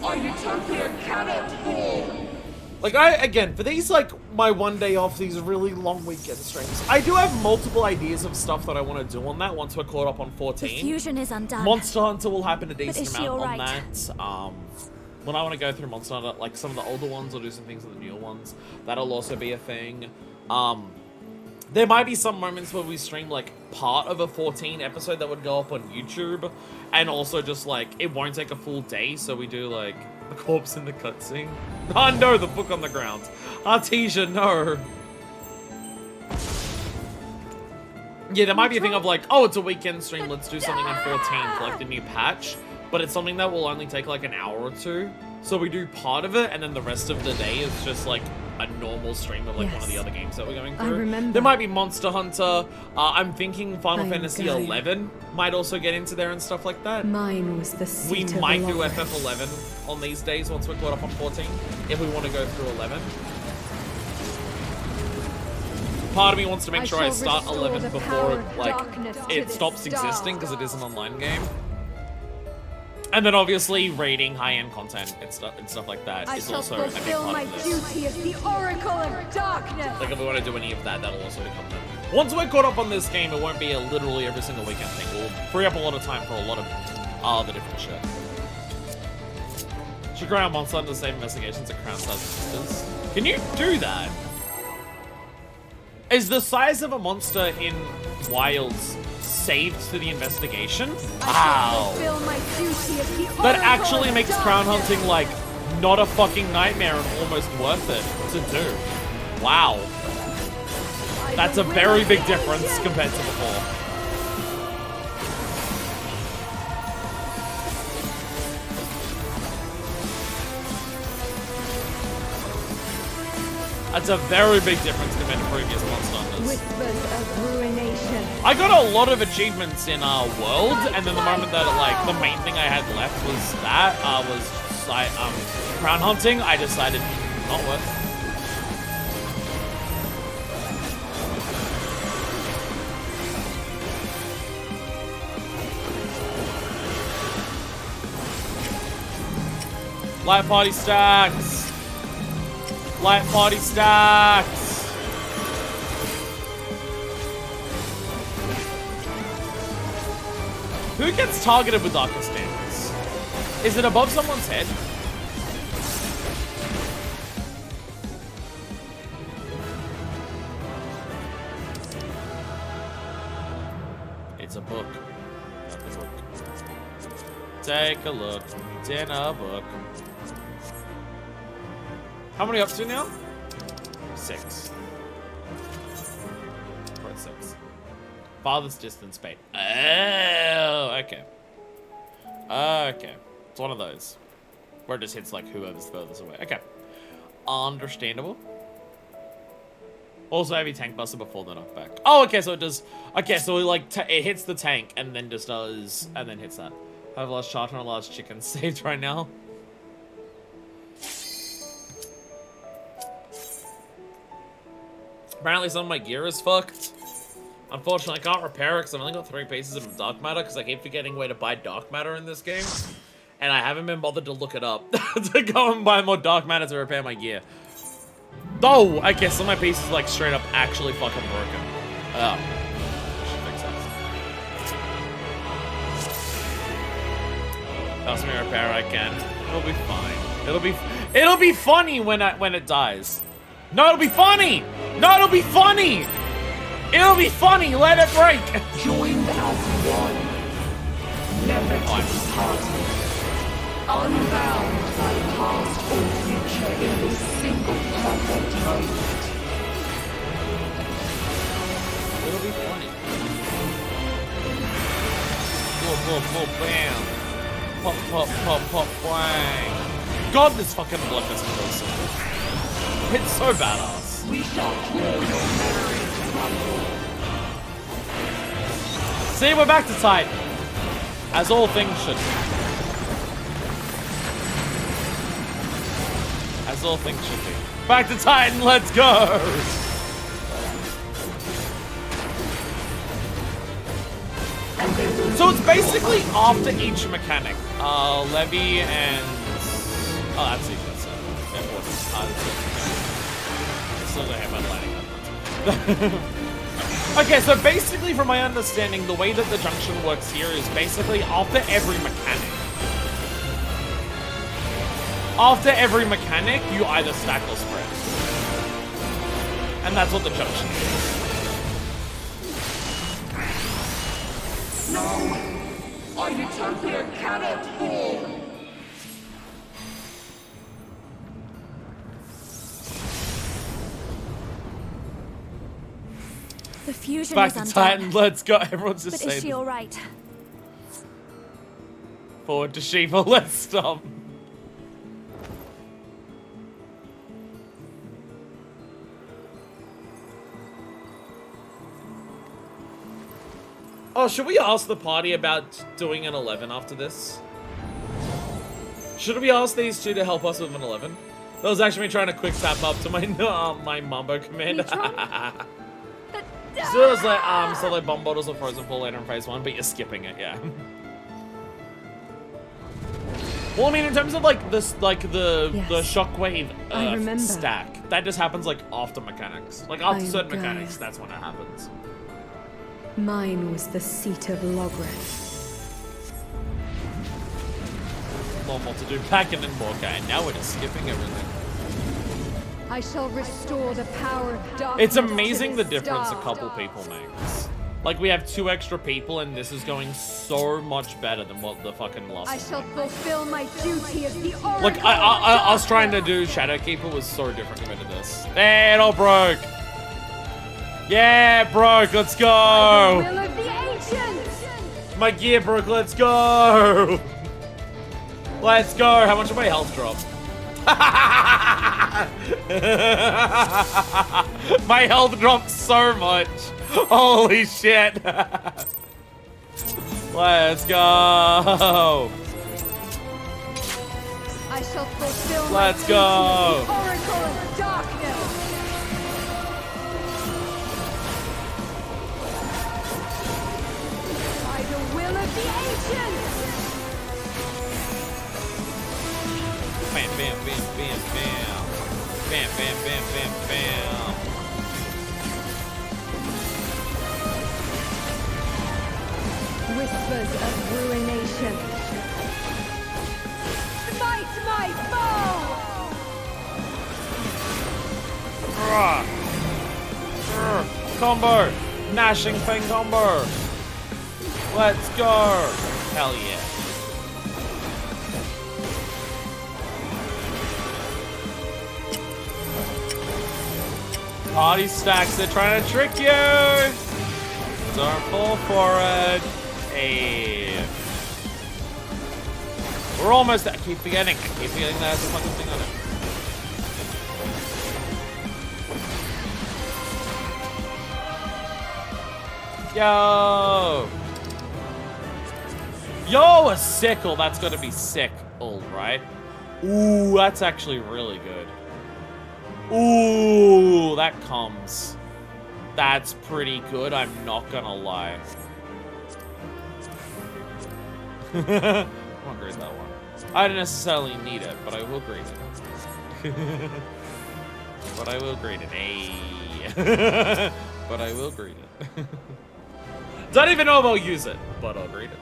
Our utopia cannot fall! Like, again, for these, like, my one day off, these really long weekend streams, I do have multiple ideas of stuff that I want to do on that once we're caught up on 14. The fusion is undone. Monster Hunter will happen a decent is she amount on alright? that. When I want to go through Monster Hunter, like some of the older ones, or do some things with the newer ones, that'll also be a thing. There might be some moments where we stream, like, part of a 14 episode that would go up on YouTube, and also just, like, it won't take a full day, so we do, like, the corpse in the cutscene. Oh no, the book on the ground. Artesia, no. Yeah, there might be a thing of like, oh, it's a weekend stream, let's do something on 14 for like the new patch. But it's something that will only take like an hour or two. So we do part of it, and then the rest of the day is just like a normal stream of like one of the other games that we're going through. I remember. There might be Monster Hunter. I'm thinking Final I'm Fantasy going. 11 might also get into there and stuff like that. Mine was the seat We of might do love. FF11 on these days once we're caught up on 14, if we want to go through 11. Part of me wants to make sure I shall start restore 11 the before power of like darkness to it this stops star. existing because it is an online game. And then obviously raiding high-end content and stuff like that I is shall also a big fulfill part my of this. duty as the Oracle of Darkness. Like if we want to do any of that, that'll also become them. Once we're caught up on this game, it won't be a literally every single weekend thing. We'll free up a lot of time for a lot of other different shit. Should Crown Monster under the same investigations that Crown does sisters. Can you do that? Is the size of a monster in Wilds saved to the investigation? Wow. Fulfill my duty as the That Oracle actually of makes crown Darkness. hunting like not a fucking nightmare and almost worth it to do. Wow. That's a very big difference compared to before. That's a very big difference compared to previous Monster Hunters. Whispers of ruination. I got a lot of achievements in World, and then the moment that like the main thing I had left was that crown hunting, I decided not worth it. Light party stacks. Light party stacks. Who gets targeted with darkness standards? Is it above someone's head? It's a book. Not a book. Take a look. It's in a book. How many up to now? 6. We're at 6. Farthest distance bait. Oh, okay. Okay. It's one of those. Where it just hits like whoever's furthest away. Okay. Understandable. Also heavy tank buster before the knockback. Oh, okay, so it does. Okay, so it like it hits the tank and then just does and then hits that. I have a large charger and a large chicken saved right now. Apparently some of my gear is fucked. Unfortunately, I can't repair it because I've only got 3 pieces of dark matter because I keep forgetting where to buy dark matter in this game. And I haven't been bothered to look it up to go and buy more dark matter to repair my gear. Oh, I guess some of my pieces like straight up actually fucking broken. Oh. I should fix that. That's me repair I can. It'll be fine. It'll be funny when it dies. No, it'll be funny! No, it'll be funny! It'll be funny! Let it break! Joined as one. Never to be parted. Unbound by past or future in this single perfect moment. It'll be funny. Bam. Pop, bang. God, this fucking blood is awesome. It's so badass. We shall clear your memories crumble. See, we're back to Titan. As all things should be. As all things should be. Back to Titan, let's go! and they will... So it's basically after each mechanic. Levy and... Oh, that's easy. That's still don't have my lighting up. Okay, so basically from my understanding, the way that the junction works here is basically after every mechanic. After every mechanic, you either stack or spread. And that's what the junction is. No! Our utopia cannot fall! The fusion Back is to undone. Titan, let's go. Everyone's just But is saying she alright? forward to Shiva, let's stop. Oh, should we ask the party about doing an 11 after this? Should we ask these two to help us with an 11? That was actually me trying to quick tap up to my my Mambo command. So it was like, so like bomb bottles of frozen fall later in phase 1, but you're skipping it, yeah. Well, I mean, in terms of like this, like the shockwave stack, that just happens like after mechanics. Like after certain mechanics, that's when it happens. Mine was the seat of Logreth. A lot more to do back and then more, okay, and now we're just skipping everything. I shall restore the power of darkness. It's amazing to the this difference a star. couple people makes. Like, we have 2 extra people, and this is going so much better tan what the fucking last I one. shall fulfill my duty as the oracle. Like, I was trying to do Shadowkeeper was so different compared to this. Hey, it all broke. Yeah, broke. Let's go. By the will of the ancients. My gear broke. Let's go. Let's go. How much of my health dropped? My health dropped so much. Holy shit. Let's go. I shall fulfill Let's my go. duty as the oracle of darkness. By the will of the ancients. Bam, bam, bam, bam, bam. Bam, bam, bam, bam, bam. Whispers of ruination. Fight my foe! Combo! Gnashing thing combo! Let's go! Hell yeah. Party stacks, they're trying to trick you! Don't fall for it. Hey. We're almost there. I keep forgetting there's a fucking thing on it. Yo! Yo, a sickle. That's gonna be sick. All right. Ooh, that's actually really good. Ooh, that comes. That's pretty good, I'm not gonna lie. I won't grade that one. I don't necessarily need it, but I will grade it. But I will grade it. Hey. But I will grade it. Don't even know if I'll use it, but I'll grade it.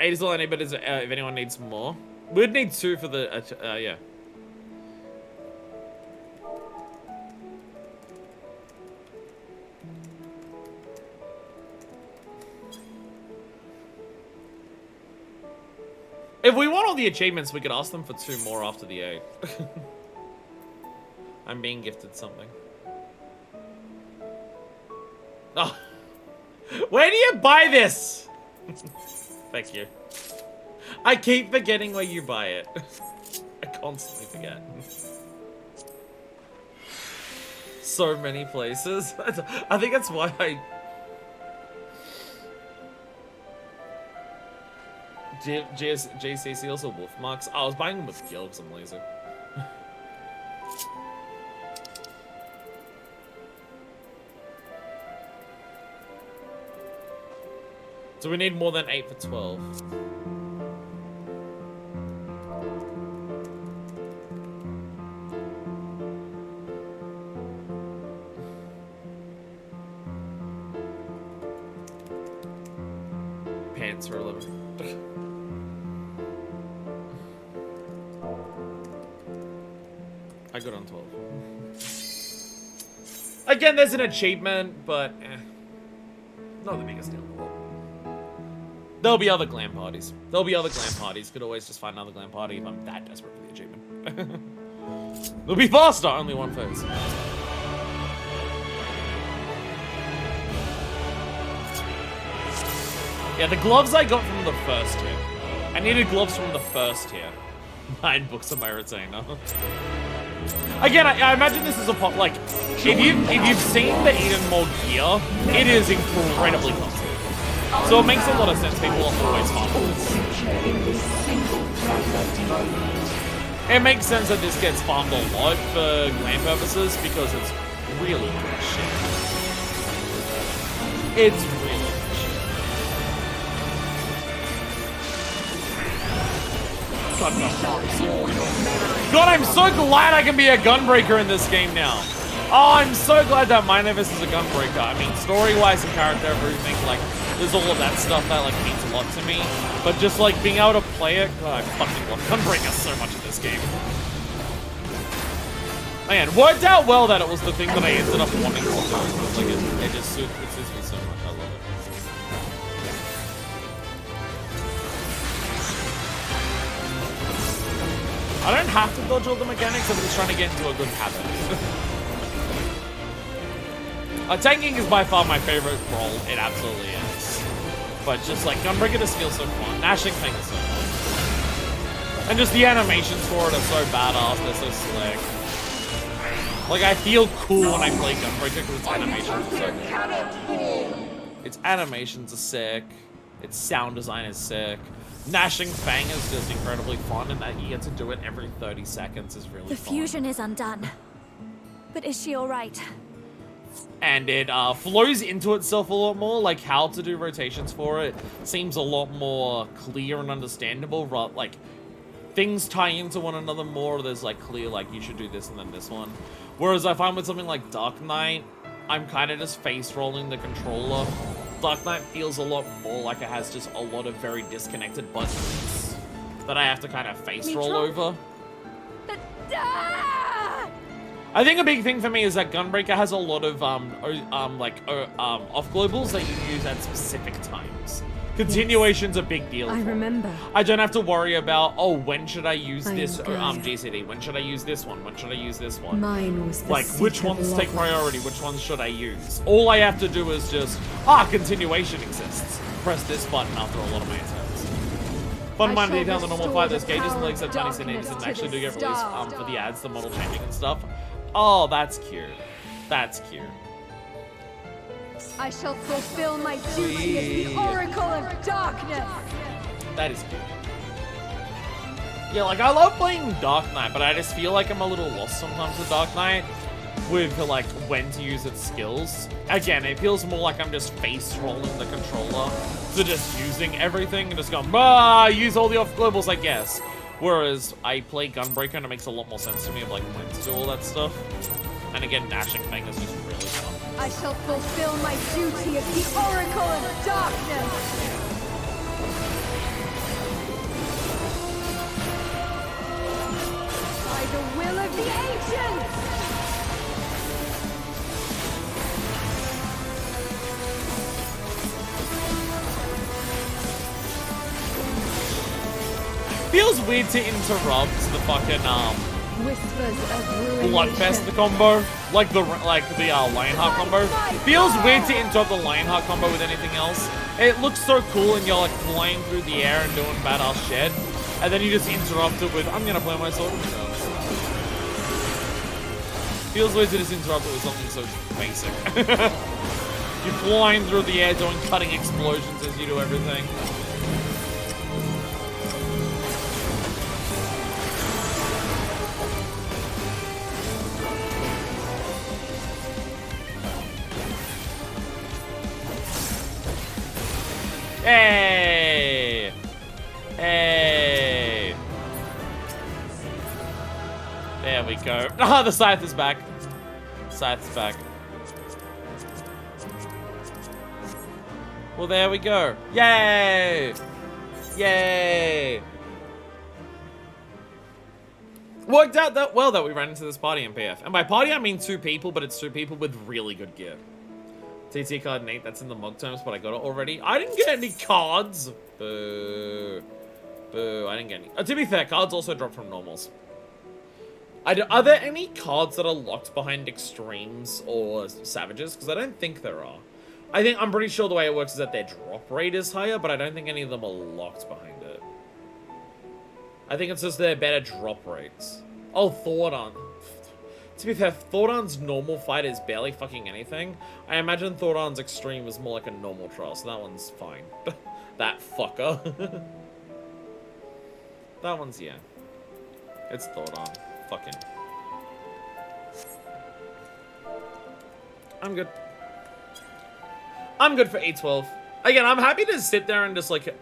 Eight is all I need, but if anyone needs more. We'd need 2 for the, yeah. If we want all the achievements, we could ask them for 2 more after the 8. I'm being gifted something. Oh. Where do you buy this? Thank you. I keep forgetting where you buy it. I constantly forget. So many places. I think that's why I... JCC also wolf marks. Oh, I was buying them with gil because I'm lazy. So we need more than 8 for 12. Pants for 11. I got on 12. Again, there's an achievement, but not the biggest deal in the world. There'll be other glam parties. Could always just find another glam party if I'm that desperate for the achievement. It'll be faster, only one phase. Yeah, the gloves I got from the first tier. I needed gloves from the first tier. 9 books on my retainer. Again, I imagine this is a pop. Like, if you've seen the Eden Mall gear, it is incredibly costly. So it makes a lot of sense. People are always farming this. It makes sense that this gets farmed a lot for glam purposes because it's really good shit. It's really good shit. God, I'm so glad I can be a gunbreaker in this game now. Oh, I'm so glad that my Nevis is a gunbreaker. I mean, story-wise and character, everything, like, there's all of that stuff that, like, means a lot to me. But just, like, being able to play it, God, I fucking love gunbreaker so much in this game. Man, worked out well that it was the thing that I ended up wanting to do. Like, it just suits me so much. I love it. I don't have to dodge all the mechanics, I'm just trying to get into a good habit. Tanking is by far my favorite role, it absolutely is. But just like, Gunbreaker just feels so fun. Gnashing Fang is so fun. And just the animations for it are so badass, they're so slick. Like, I feel cool when I play Gunbreaker because its animations are so good. Its animations are sick, its sound design is sick. Gnashing Fang is just incredibly fun, and that you get to do it every 30 seconds is really fun. The fusion is undone. But is she alright? And it flows into itself a lot more, like how to do rotations for it seems a lot more clear and understandable, like things tie into one another more, there's like clear, like you should do this and then this one. Whereas I find with something like Dark Knight, I'm kind of just face rolling the controller. Dark Knight feels a lot more like it has just a lot of very disconnected buttons that I have to kind of face roll over. I think a big thing for me is that Gunbreaker has a lot of off globals that you use at specific times. Continuation's a big deal. I remember. I don't have to worry about, oh, when should I use this GCD? When should I use this one? When should I use this one? Mine was the like, which ones take priority? Which ones should I use? All I have to do is just, continuation exists. Press this button after a lot of my attempts. Fun minor detail in the normal fight, those gauges and legs have tiny scenarios and actually do get released for the ads, the model changing and stuff. Oh, that's cute. That's cute. I shall fulfill my duty as the Oracle of Darkness. That is cute. Yeah, like, I love playing Dark Knight, but I just feel like I'm a little lost sometimes with Dark Knight with, like, when to use its skills. Again, it feels more like I'm just face-rolling the controller to just using everything and just going, use all the off-globals, I guess. Whereas I play Gunbreaker and it makes a lot more sense to me of, like, when to do all that stuff. And again, Gnashing Fang is just really fun. I shall fulfill my duty as the Oracle of Darkness. By the will of the ancients! Feels weird to interrupt the fucking, Whispers of ruin. Bloodfest combo, like the Lionheart combo. Feels weird to interrupt the Lionheart combo with anything else. It looks so cool and you're like flying through the air and doing badass shit, and then you just interrupt it with, I'm gonna play my sword. Feels weird to just interrupt it with something so basic. You're flying through the air doing cutting explosions as you do everything. Hey! Hey! There we go. Ah, the scythe is back. Scythe's back. Well, there we go. Yay! Yay! Worked out that well that we ran into this party in PF. And by party, I mean 2 people, but it's 2 people with really good gear. TT card Nate, that's in the mug terms, but I got it already. I didn't get any cards. Boo. Boo, I didn't get any. To be fair, cards also drop from normals. Are there any cards that are locked behind extremes or savages? Because I don't think there are. I'm pretty sure the way it works is that their drop rate is higher, but I don't think any of them are locked behind it. I think it's just their better drop rates. Oh, Thordon. To be fair, Thordon's normal fight is barely fucking anything. I imagine Thordon's extreme is more like a normal trial, so that one's fine. That fucker. That one's, yeah. It's Thordon. Fucking. I'm good. I'm good for E12. Again, I'm happy to sit there and just like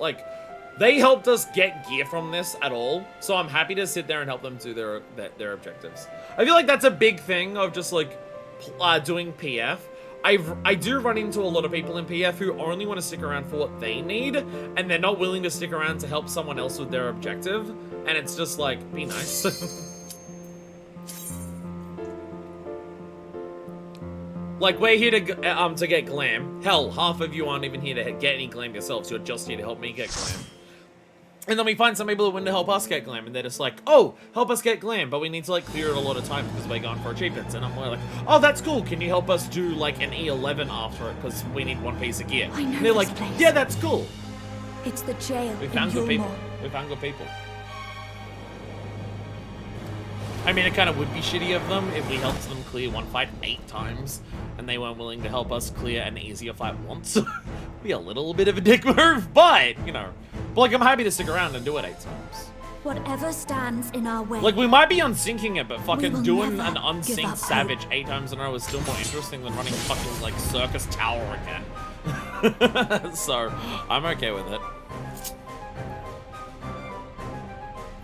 they helped us get gear from this at all, so I'm happy to sit there and help them do their objectives. I feel like that's a big thing of just like doing PF. I do run into a lot of people in PF who only want to stick around for what they need, and they're not willing to stick around to help someone else with their objective, and it's just like, be nice. Like, we're here to get glam. Hell, half of you aren't even here to get any glam yourselves. You're just here to help me get glam. And then we find some people who want to help us get glam, and they're just like, oh, help us get glam, but we need to, like, clear it a lot of time because we're going for achievements. And I'm more like, oh, that's cool. Can you help us do, like, an E11 after it because we need 1 piece of gear? I know and they're like, place. yeah, that's cool. It's the jail. We found good people. We found good people. I mean, it kind of would be shitty of them if we helped them clear one fight 8 times and they weren't willing to help us clear an easier fight once. Be a little bit of a dick move, but, you know. But, like, I'm happy to stick around and do it 8 times. Whatever stands in our way. Like, we might be unsyncing it, but fucking doing an give unsynced up Savage 8 times in a row is still more interesting than running fucking, like, Circus Tower again. So, I'm okay with it.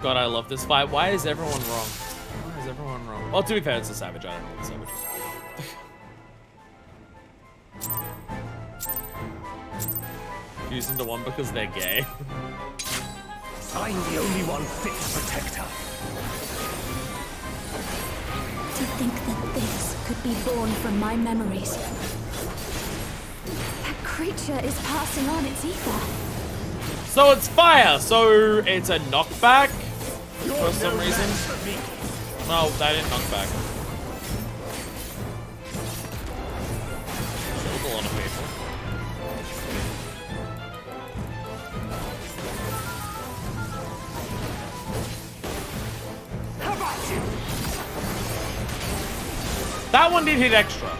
God, I love this fight. Why is everyone wrong? Why is everyone wrong? Well, to be fair, it's a Savage. I don't know what the Savage is. Fused into one because they're gay. I'm the only one fit to protect her. To think that this could be born from my memories. That creature is passing on its ether. So it's fire. So it's a knockback for some reason. No, that didn't knock back. Killed a lot of people. How about you? That one did hit extra.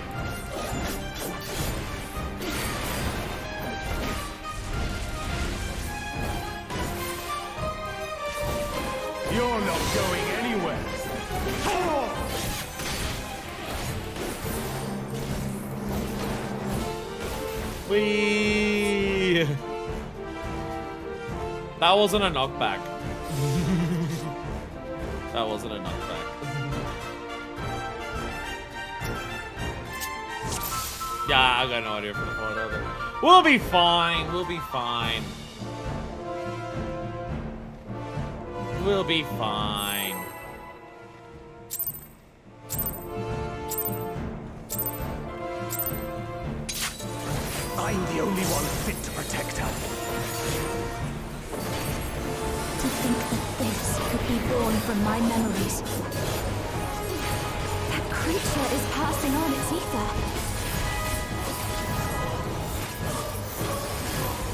You're not going anywhere. Whee! That wasn't a knockback. That wasn't a knockback. Yeah, I got no idea for the point of it. We'll be fine. We'll be fine. We'll be fine. I'm the only one fit to protect her. To think that this could be born from my memories. That creature is passing on its ether.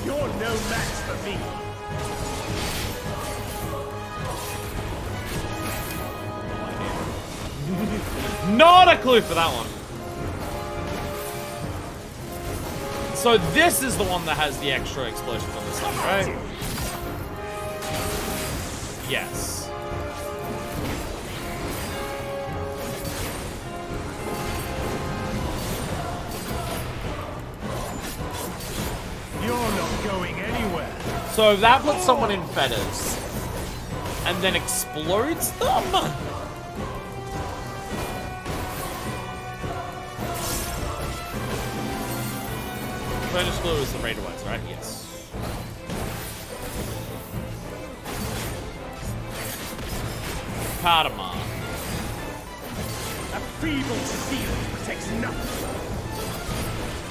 You're no match for me. Not a clue for that one. So this is the one that has the extra explosions on the side, right? Yes. You're not going anywhere. So that puts someone in fetters. And then explodes them? Furnace glue is the Raider ones, right? Yes. Powder mark. A feeble shield protects nothing.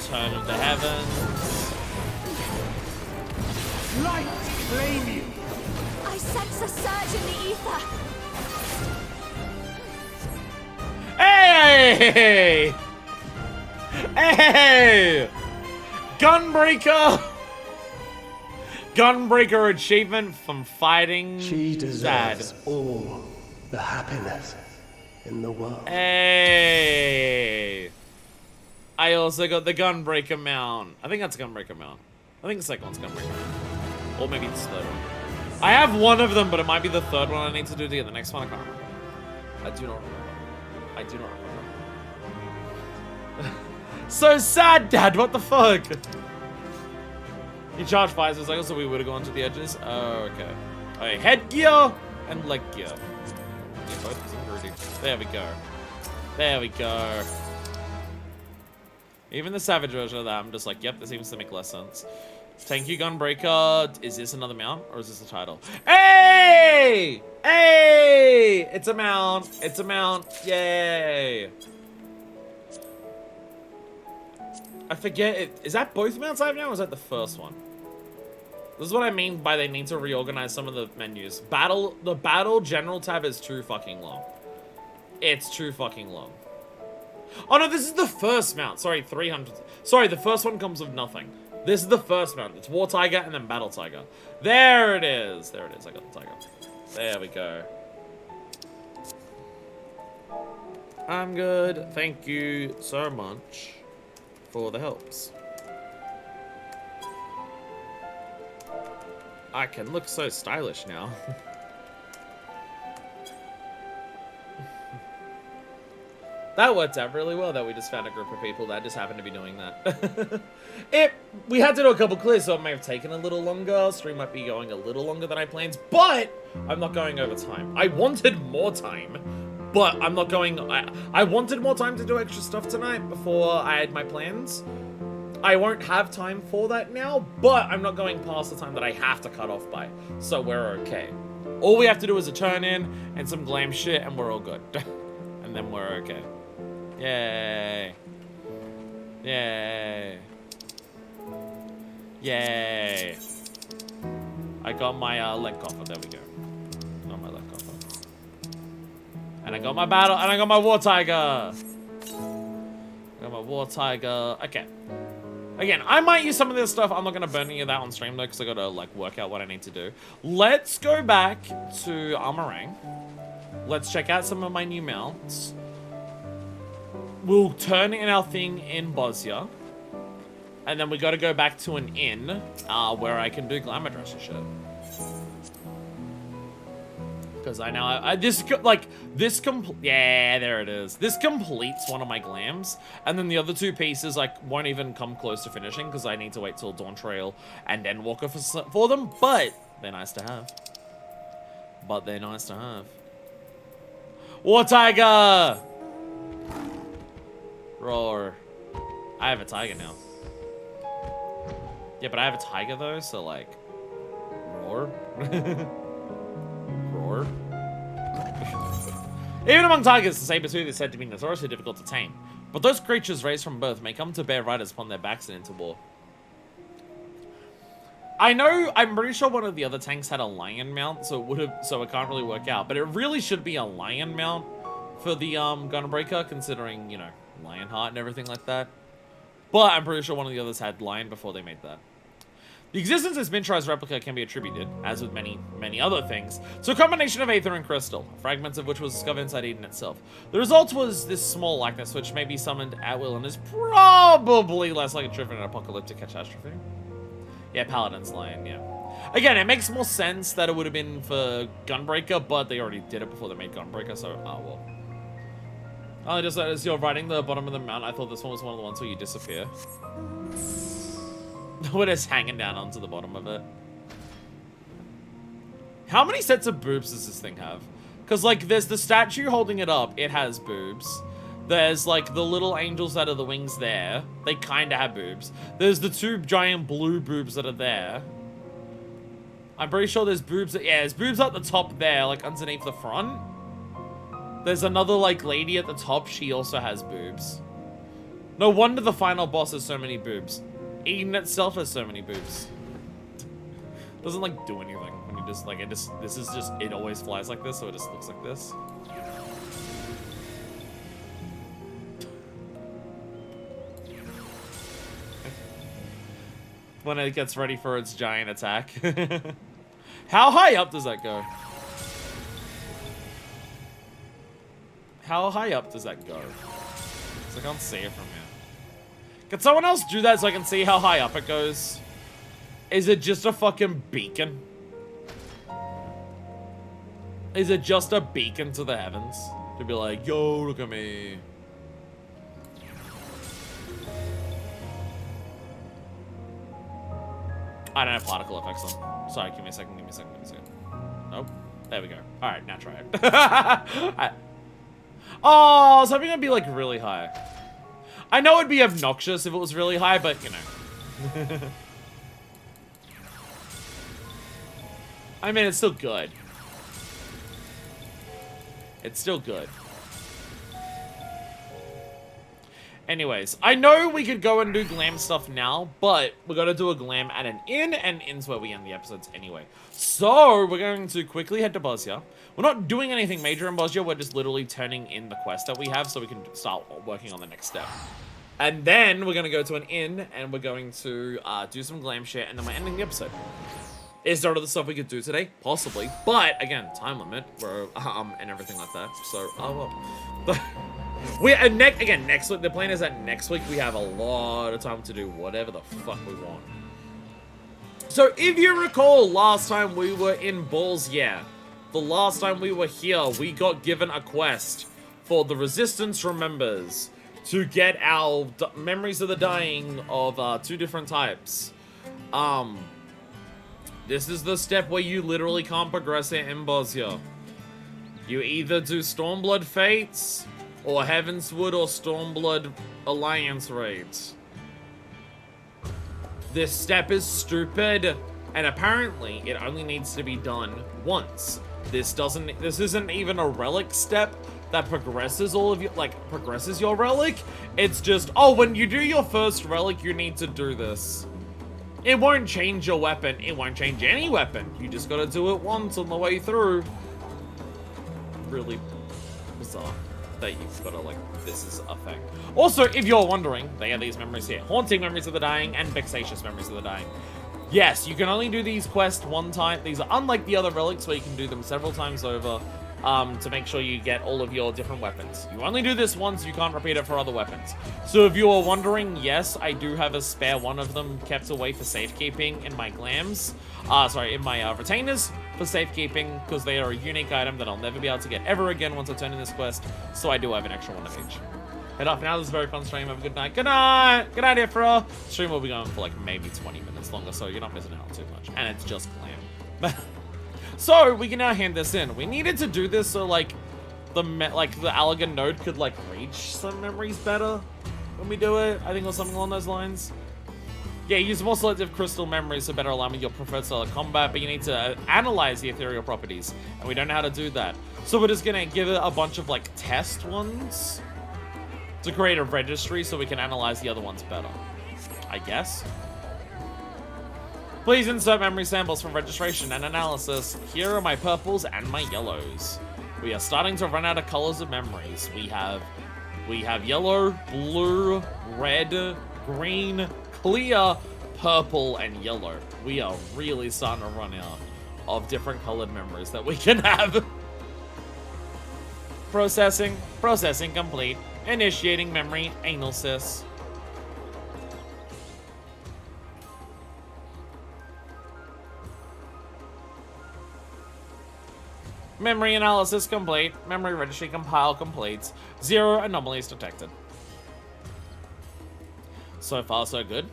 Turn of the heavens. Light claim you. I sense a surge in the ether. Hey! Hey! Gunbreaker! Gunbreaker achievement from fighting She Dad. deserves all the happiness in the world. Hey! I also got the Gunbreaker mount. I think that's Gunbreaker mount. I think the second one's Gunbreaker. Or maybe it's the third one. I have one of them, but it might be the third one I need to do to get the next one. I can't remember. I do not remember. I do not remember. So sad, Dad. What the fuck? You charge fires a cycle, so we would have gone to the edges. Oh, okay. Okay, headgear and leg gear. Yeah, both included. There we go. There we go. Even the savage version of that, I'm just like, yep, this seems to make less sense. Thank you, Gunbreaker. Is this another mount, or is this the title? Hey! Hey! It's a mount. It's a mount. Yay! I forget it. Is that both mounts I have now, or is that the first one? This is what I mean by they need to reorganize some of the menus. The battle general tab is too fucking long. It's too fucking long. Oh no, this is the first mount. Sorry, 300. Sorry, the first one comes with nothing. This is the first mount. It's War Tiger and then Battle Tiger. There it is. There it is. I got the tiger. There we go. I'm good. Thank you so much for the helps. I can look so stylish now. That worked out really well that we just found a group of people that just happened to be doing that. We had to do a couple clears, so it may have taken a little longer. Stream might be going a little longer than I planned, but I'm not going over time. I wanted more time, but I'm not going... I wanted more time to do extra stuff tonight before I had my plans. I won't have time for that now, but I'm not going past the time that I have to cut off by, so we're okay. All we have to do is a turn in and some glam shit, and we're all good. And then we're okay. Yay. Yay. Yay. I got my leg coffer. There we go. Got my leg coffer. And I got my battle, and I got my War Tiger. I got my War Tiger. Okay. Again, I might use some of this stuff. I'm not going to burn any of that on stream, though, because I got to, like, work out what I need to do. Let's go back to Armorang. Let's check out some of my new mounts. We'll turn in our thing in Bosnia. And then we got to go back to an inn where I can do glamour dresser shit. Because I know, yeah, there it is. This completes one of my glams. And then the other two pieces, like, won't even come close to finishing because I need to wait till Dawn Trail and Endwalker for them. But they're nice to have. But they're nice to have. War Tiger! Roar. I have a tiger now. Yeah, but I have a tiger though, so like... Roar? Roar? Even among tigers, the saber-tooth is said to be notoriously difficult to tame. But those creatures raised from birth may come to bear riders upon their backs and into war. I know, I'm pretty sure one of the other tanks had a lion mount, so it can't really work out. But it really should be a lion mount for the Gunbreaker, considering, you know, Lionheart and everything like that. But I'm pretty sure one of the others had lion before they made that. The existence of this miniaturized replica can be attributed, as with many, many other things, to a combination of aether and crystal, fragments of which was discovered inside Eden itself. The result was this small likeness, which may be summoned at will and is probably less like a trip in an apocalyptic catastrophe. Yeah, Paladin's lion, yeah. Again, it makes more sense that it would have been for Gunbreaker, but they already did it before they made Gunbreaker, so, well. Oh, just as you're riding the bottom of the mount, I thought this one was one of the ones where you disappear. We're just hanging down onto the bottom of it. How many sets of boobs does this thing have? Because, like, there's the statue holding it up. It has boobs. There's, like, the little angels that are the wings there. They kind of have boobs. There's the 2 giant blue boobs that are there. I'm pretty sure there's boobs. Yeah, there's boobs at the top there, like, underneath the front. There's another, like, lady at the top. She also has boobs. No wonder the final boss has so many boobs. Eden itself has so many boobs. Doesn't, like, do anything when you just, like, this is just, it always flies like this, so it just looks like this. When it gets ready for its giant attack. How high up does that go? How high up does that go? 'Cause I can't see it from here. Can someone else do that so I can see how high up it goes? Is it just a fucking beacon? Is it just a beacon to the heavens? To be like, yo, look at me. I don't have particle effects on. Sorry, give me a second, give me a second, give me a second. Nope. There we go. Alright, now try it. Oh, I was hoping it'd be, like, really high. I know it'd be obnoxious if it was really high, but, you know. I mean, it's still good. It's still good. Anyways, I know we could go and do glam stuff now, but we're going to do a glam at an inn, and inn's where we end the episodes anyway. So, we're going to quickly head to Bosnia. We're not doing anything major in Bosnia, we're just literally turning in the quest that we have so we can start working on the next step. And then we're going to go to an inn, and we're going to do some glam shit, and then we're ending the episode. Is there other stuff we could do today? Possibly. But, again, time limit, and everything like that. So, oh well. Next week, the plan is that next week we have a lot of time to do whatever the fuck we want. So, if you recall, last time we were in Balls, yeah. The last time we were here, we got given a quest for the Resistance Remembers to get our Memories of the Dying of 2 different types. This is the step where you literally can't progress it in Bosnia. You either do Stormblood Fates, or Heavenswood or Stormblood Alliance raids. This step is stupid, and apparently it only needs to be done once. This isn't even a relic step that progresses all of your, progresses your relic. It's just, oh, when you do your first relic, you need to do this. It won't change your weapon. It won't change any weapon. You just gotta do it once on the way through. Really bizarre that you've gotta, this is a thing. Also, if you're wondering, they have these memories here. Haunting Memories of the Dying and Vexatious Memories of the Dying. Yes, you can only do these quests one time. These are unlike the other relics where you can do them several times over to make sure you get all of your different weapons. You only do this once, you can't repeat it for other weapons. So if you are wondering, yes, I do have a spare one of them kept away for safekeeping in my glams. In my retainers for safekeeping, because they are a unique item that I'll never be able to get ever again once I turn in this quest. So I do have an extra one of each. Head off now. This is a very fun stream. Have a good night. Good night. Good night, Ifra. Stream will be going for maybe 20 minutes longer, so you're not missing out too much. And it's just glam. So we can now hand this in. We needed to do this so the Allagan node could reach some memories better when we do it. I think or something along those lines. Yeah, use more selective crystal memories to better align with your preferred style of combat, but you need to analyze the ethereal properties, and we don't know how to do that. So we're just gonna give it a bunch of test ones to create a registry so we can analyze the other ones better, I guess. Please insert memory samples for registration and analysis. Here are my purples and my yellows. We are starting to run out of colors of memories. We have yellow, blue, red, green, clear, purple, and yellow. We are really starting to run out of different colored memories that we can have. Processing complete. Initiating memory analysis. Memory analysis complete. Memory registry compile complete. 0 anomalies detected. So far, so good.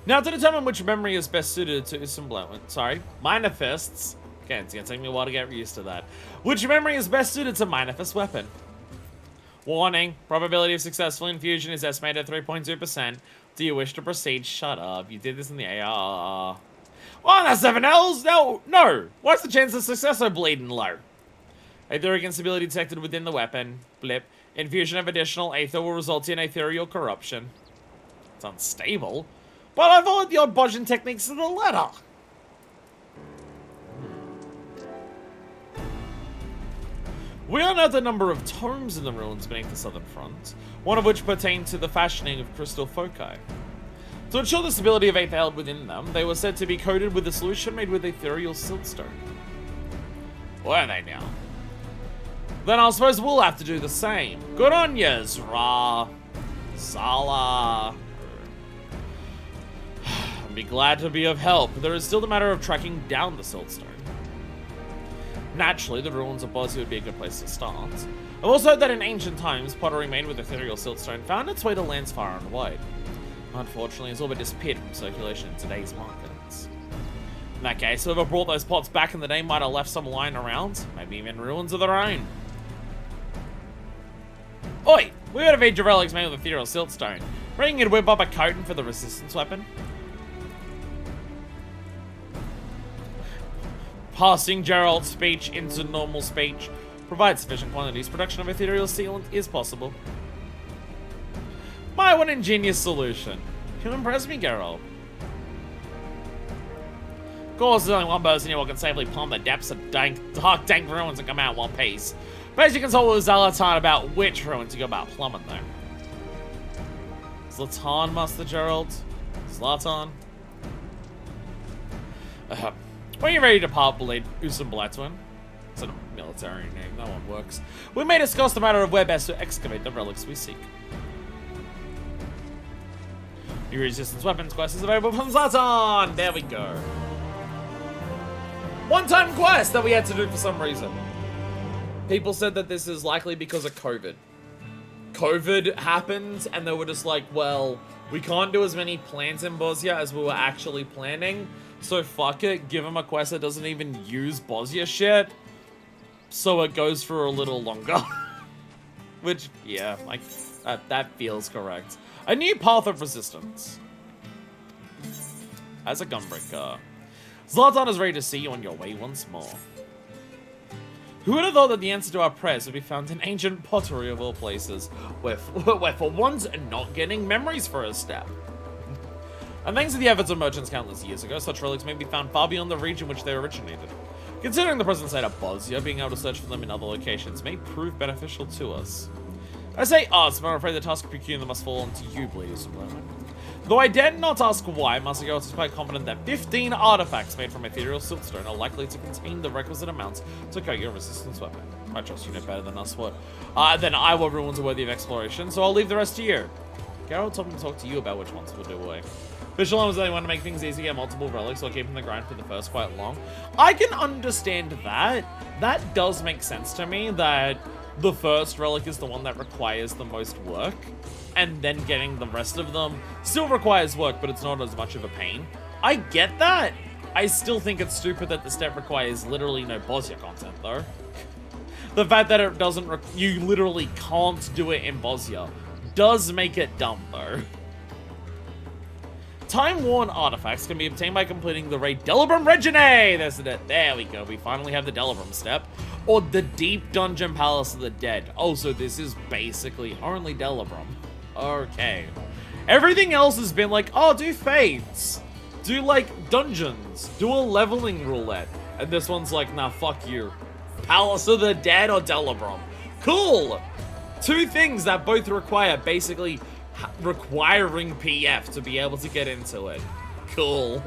Now, to determine which memory is best suited to manifests Okay, it's gonna take me a while to get used to that. Which memory is best suited to Manifest Weapon? Warning, probability of successful infusion is estimated at 3.2%. Do you wish to proceed? Shut up, you did this in the AR. Oh, that's 7 L's? No! Why's the chance of success so bleeding low? Aetheric instability detected within the weapon. Blip. Infusion of additional aether will result in ethereal corruption. It's unstable. But I followed the odd Boshin techniques to the letter. We unearthed a number of tomes in the ruins beneath the southern front, one of which pertained to the fashioning of crystal foci. To ensure the stability of aether held within them, they were said to be coated with a solution made with ethereal siltstone. Were they now? Then I suppose we'll have to do the same. Good on yas, Ra. Sala. I'd be glad to be of help. There is still the matter of tracking down the siltstone. Naturally, the ruins of Bosnia would be a good place to start. I've also heard that in ancient times, pottery made with ethereal siltstone found its way to lands far and wide. Unfortunately, it's all but disappeared from circulation in today's markets. In that case, whoever brought those pots back in the day might have left some lying around, maybe even ruins of their own. Oi! We heard of age of relics made with ethereal siltstone. Bringing it whip up a coating for the resistance weapon. Passing Gerald's speech into normal speech. Provide sufficient quantities. Production of ethereal sealant is possible. My, what ingenious solution. You impress me, Gerald. Of course, there's only one person here who can safely plumb the depths of dark dank ruins and come out in one piece. But as you consult with Zlatan about which ruins you go about plumbing, though. Zlatan, Master Gerald? Zlatan? When you're ready to part Ballad, Usum Blatwin. It's a military name, that one works. We may discuss the matter of where best to excavate the relics we seek. New resistance weapons quest is available from Zlatan! There we go. One-time quest that we had to do for some reason. People said that this is likely because of COVID. COVID happened and they were just like, well, we can't do as many plans in Bosnia as we were actually planning. So fuck it, give them a quest that doesn't even use Bosnia shit. So it goes for a little longer. Which, yeah, like, that feels correct. A new path of resistance. As a gunbreaker. Zlatan is ready to see you on your way once more. Who would have thought that the answer to our prayers would be found in ancient pottery of all places, where for once not getting memories for a step. And thanks to the efforts of merchants countless years ago, such relics may be found far beyond the region which they originated. Considering the present state of Bosnia, being able to search for them in other locations may prove beneficial to us. I say us, but I'm afraid the task of procuring them must fall onto you, Bleeders. Though I dare not ask why, Master Geralt is quite confident that 15 artifacts made from ethereal siltstone are likely to contain the requisite amounts to coat your resistance weapon. I trust you know better than us what. Then I will ruins are worthy of exploration, so I'll leave the rest to you. Geralt told me to talk to you about which ones we'll do away. Fisherland was the only one to make things easy, get multiple relics while keeping the grind for the first quite long. I can understand that. That does make sense to me, that the first relic is the one that requires the most work, and then getting the rest of them still requires work, but it's not as much of a pain. I get that. I still think it's stupid that the step requires literally no Bosnia content, though. The fact that it doesn't, you literally can't do it in Bosnia does make it dumb, though. Time-worn artifacts can be obtained by completing the raid Delibrum Reginae! There we go, we finally have the Delibrum step. Or the Deep Dungeon Palace of the Dead. Oh, so this is basically only Delibrum. Okay. Everything else has been like, oh, do fates. Do, like, dungeons. Do a leveling roulette. And this one's like, nah, fuck you. Palace of the Dead or Delibrum. Cool! Two things that both require basically requiring PF to be able to get into it. Cool.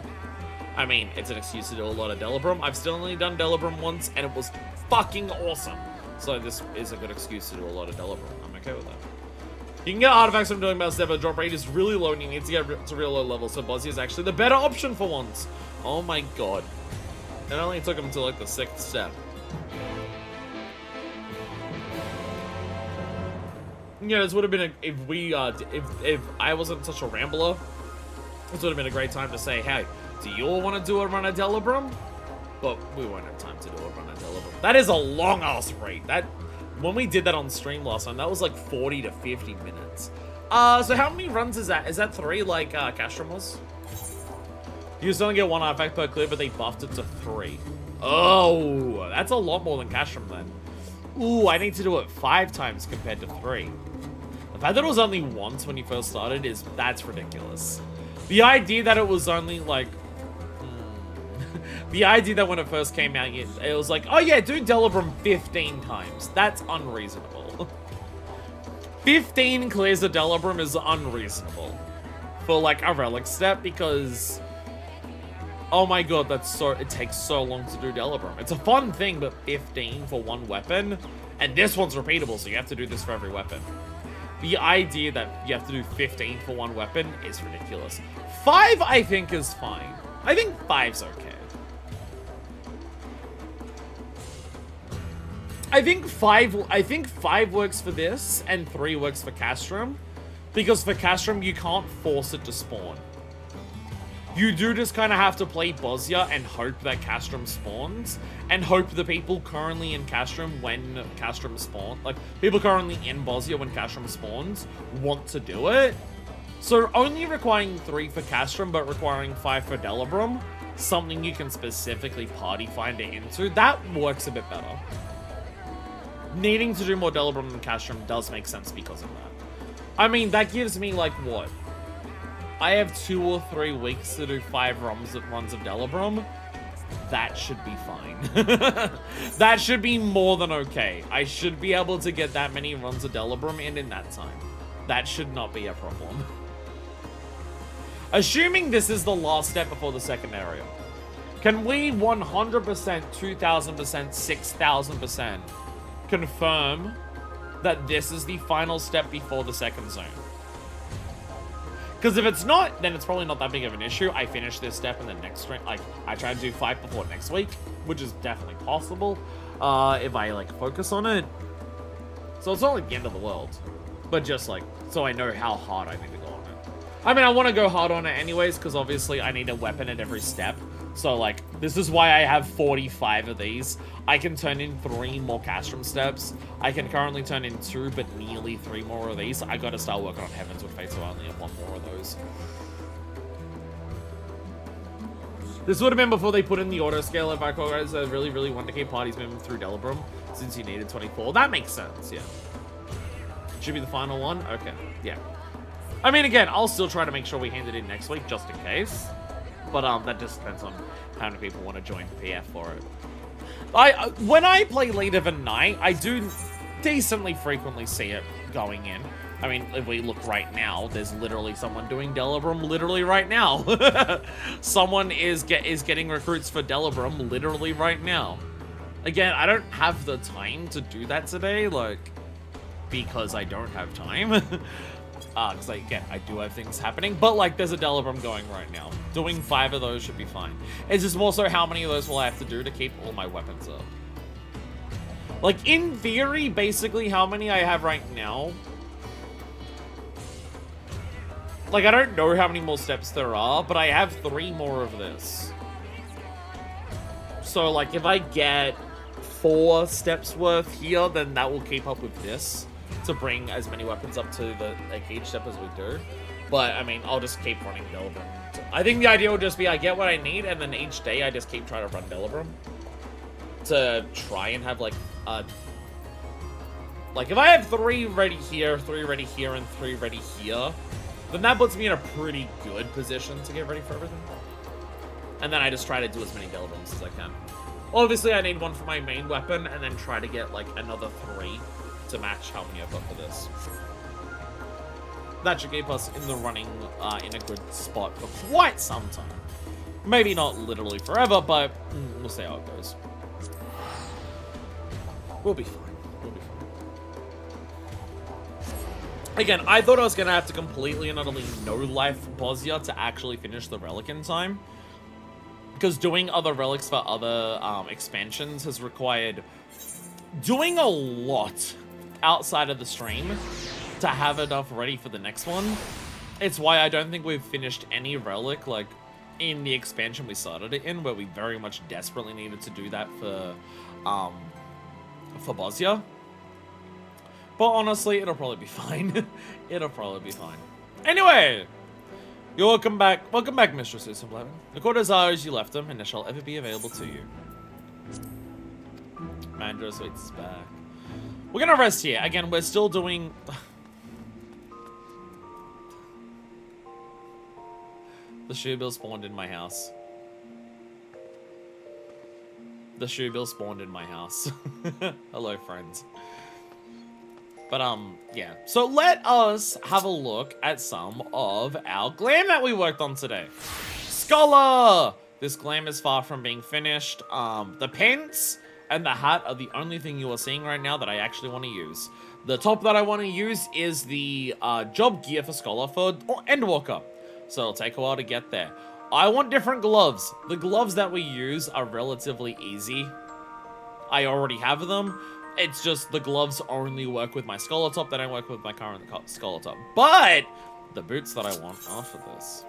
I mean, it's an excuse to do a lot of Delibrum. I've still only done Delibrum once, and it was fucking awesome. So this is a good excuse to do a lot of Delibrum. I'm okay with that. You can get artifacts from doing Battle Step, but the drop rate is really low, and you need to get to real low levels, so Bosnia is actually the better option for once. Oh my god. It only took him to like the 6th step. Yeah, this would have been if I wasn't such a rambler, this would have been a great time to say, hey, do you all want to do a run of Delibrum? But we won't have time to do a run at Delibrum. That is a long-ass raid. When we did that on stream last time, that was like 40 to 50 minutes. So how many runs is that? Is that 3 like Castrum was? You used to only get 1 artifact per clear, but they buffed it to 3. Oh, that's a lot more than Castrum then. Ooh, I need to do it 5 times compared to 3. The fact that it was only once when you first started that's ridiculous. The idea that it was only like... the idea that when it first came out, it was like, oh yeah, do Delibrum 15 times. That's unreasonable. 15 clears of Delibrum is unreasonable for like a relic step because... oh my god, it takes so long to do Delibrum. It's a fun thing, but 15 for 1 weapon, and this one's repeatable, so you have to do this for every weapon. The idea that you have to do 15 for 1 weapon is ridiculous. 5, I think, is fine. I think 5's okay. I think 5 works for this, and 3 works for Castrum, because for Castrum, you can't force it to spawn. You do just kind of have to play Bosnia and hope that Castrum spawns, and hope the people currently in Castrum when Castrum spawns, like, people currently in Bosnia when Castrum spawns, want to do it. So only requiring 3 for Castrum, but requiring 5 for Delibrum, something you can specifically party finder into, that works a bit better. Needing to do more Delibrum than Castrum does make sense because of that. I mean, that gives me, like, what? I have 2 or 3 weeks to do 5 runs of Delibrum. That should be fine. That should be more than okay. I should be able to get that many runs of Delibrum in that time. That should not be a problem. Assuming this is the last step before the second area, can we 100%, 2000%, 6000% confirm that this is the final step before the second zone? Because if it's not, then it's probably not that big of an issue. I finish this step in the next stream. Like, I try to do 5 before next week, which is definitely possible if I, like, focus on it. So it's not like the end of the world. But just, like, so I know how hard I need to go on it. I mean, I want to go hard on it anyways, because obviously I need a weapon at every step. So, like, this is why I have 45 of these. I can turn in 3 more Castrum steps. I can currently turn in 2, but nearly 3 more of these. I gotta start working on Heavens with Fate, so I only have 1 more of those. This would have been before they put in the auto scale if I guys really, really want to keep parties moving through Delibrum, since you needed 24. That makes sense, yeah. Should be the final one? Okay, yeah. I mean, again, I'll still try to make sure we hand it in next week, just in case. But that just depends on how many people want to join PF for it. When I play Lead of a Night, I do decently frequently see it going in. I mean, if we look right now, there's literally someone doing Delibrum literally right now. Someone is getting recruits for Delibrum literally right now. Again, I don't have the time to do that today, like, because I don't have time. Because, again, I do have things happening, but, like, there's a Delibrum going right now. Doing 5 of those should be fine. It's just more so how many of those will I have to do to keep all my weapons up. Like, in theory, basically, how many I have right now... like, I don't know how many more steps there are, but I have 3 more of this. So, like, if I get 4 steps worth here, then that will keep up with this. To bring as many weapons up to the each step as we do. But, I mean, I'll just keep running Delibrum. I think the idea will just be I get what I need, and then each day I just keep trying to run Delibrum. To try and have, like, if I have 3 ready here, 3 ready here, and 3 ready here, then that puts me in a pretty good position to get ready for everything. And then I just try to do as many Delibrums as I can. Obviously, I need 1 for my main weapon, and then try to get, like, another 3 to match how many I've got for this. That should keep us in the running in a good spot for quite some time. Maybe not literally forever, but we'll see how it goes. We'll be fine. We'll be fine. Again, I thought I was going to have to completely and utterly no-life Bosnia to actually finish the relic in time. Because doing other relics for other expansions has required doing a lot outside of the stream to have enough ready for the next one. It's why I don't think we've finished any relic, like, in the expansion we started it in, where we very much desperately needed to do that for Bosnia. But honestly, it'll probably be fine. It'll probably be fine. Anyway, you're welcome back. Welcome back, Mistress Susan. The quarters are as you left them, and they shall ever be available to you. Mandros waits back. We're gonna rest here. Again, we're still doing... The shoe bill spawned in my house. The shoe bill spawned in my house. Hello, friends. But, yeah. So let us have a look at some of our glam that we worked on today. Scholar! This glam is far from being finished. The pants and the hat are the only thing you are seeing right now that I actually want to use. The top that I want to use is the job gear for Scholar for Endwalker. So it'll take a while to get there. I want different gloves. The gloves that we use are relatively easy. I already have them. It's just the gloves only work with my Scholar top. They don't work with my current Scholar top. But the boots that I want are for this.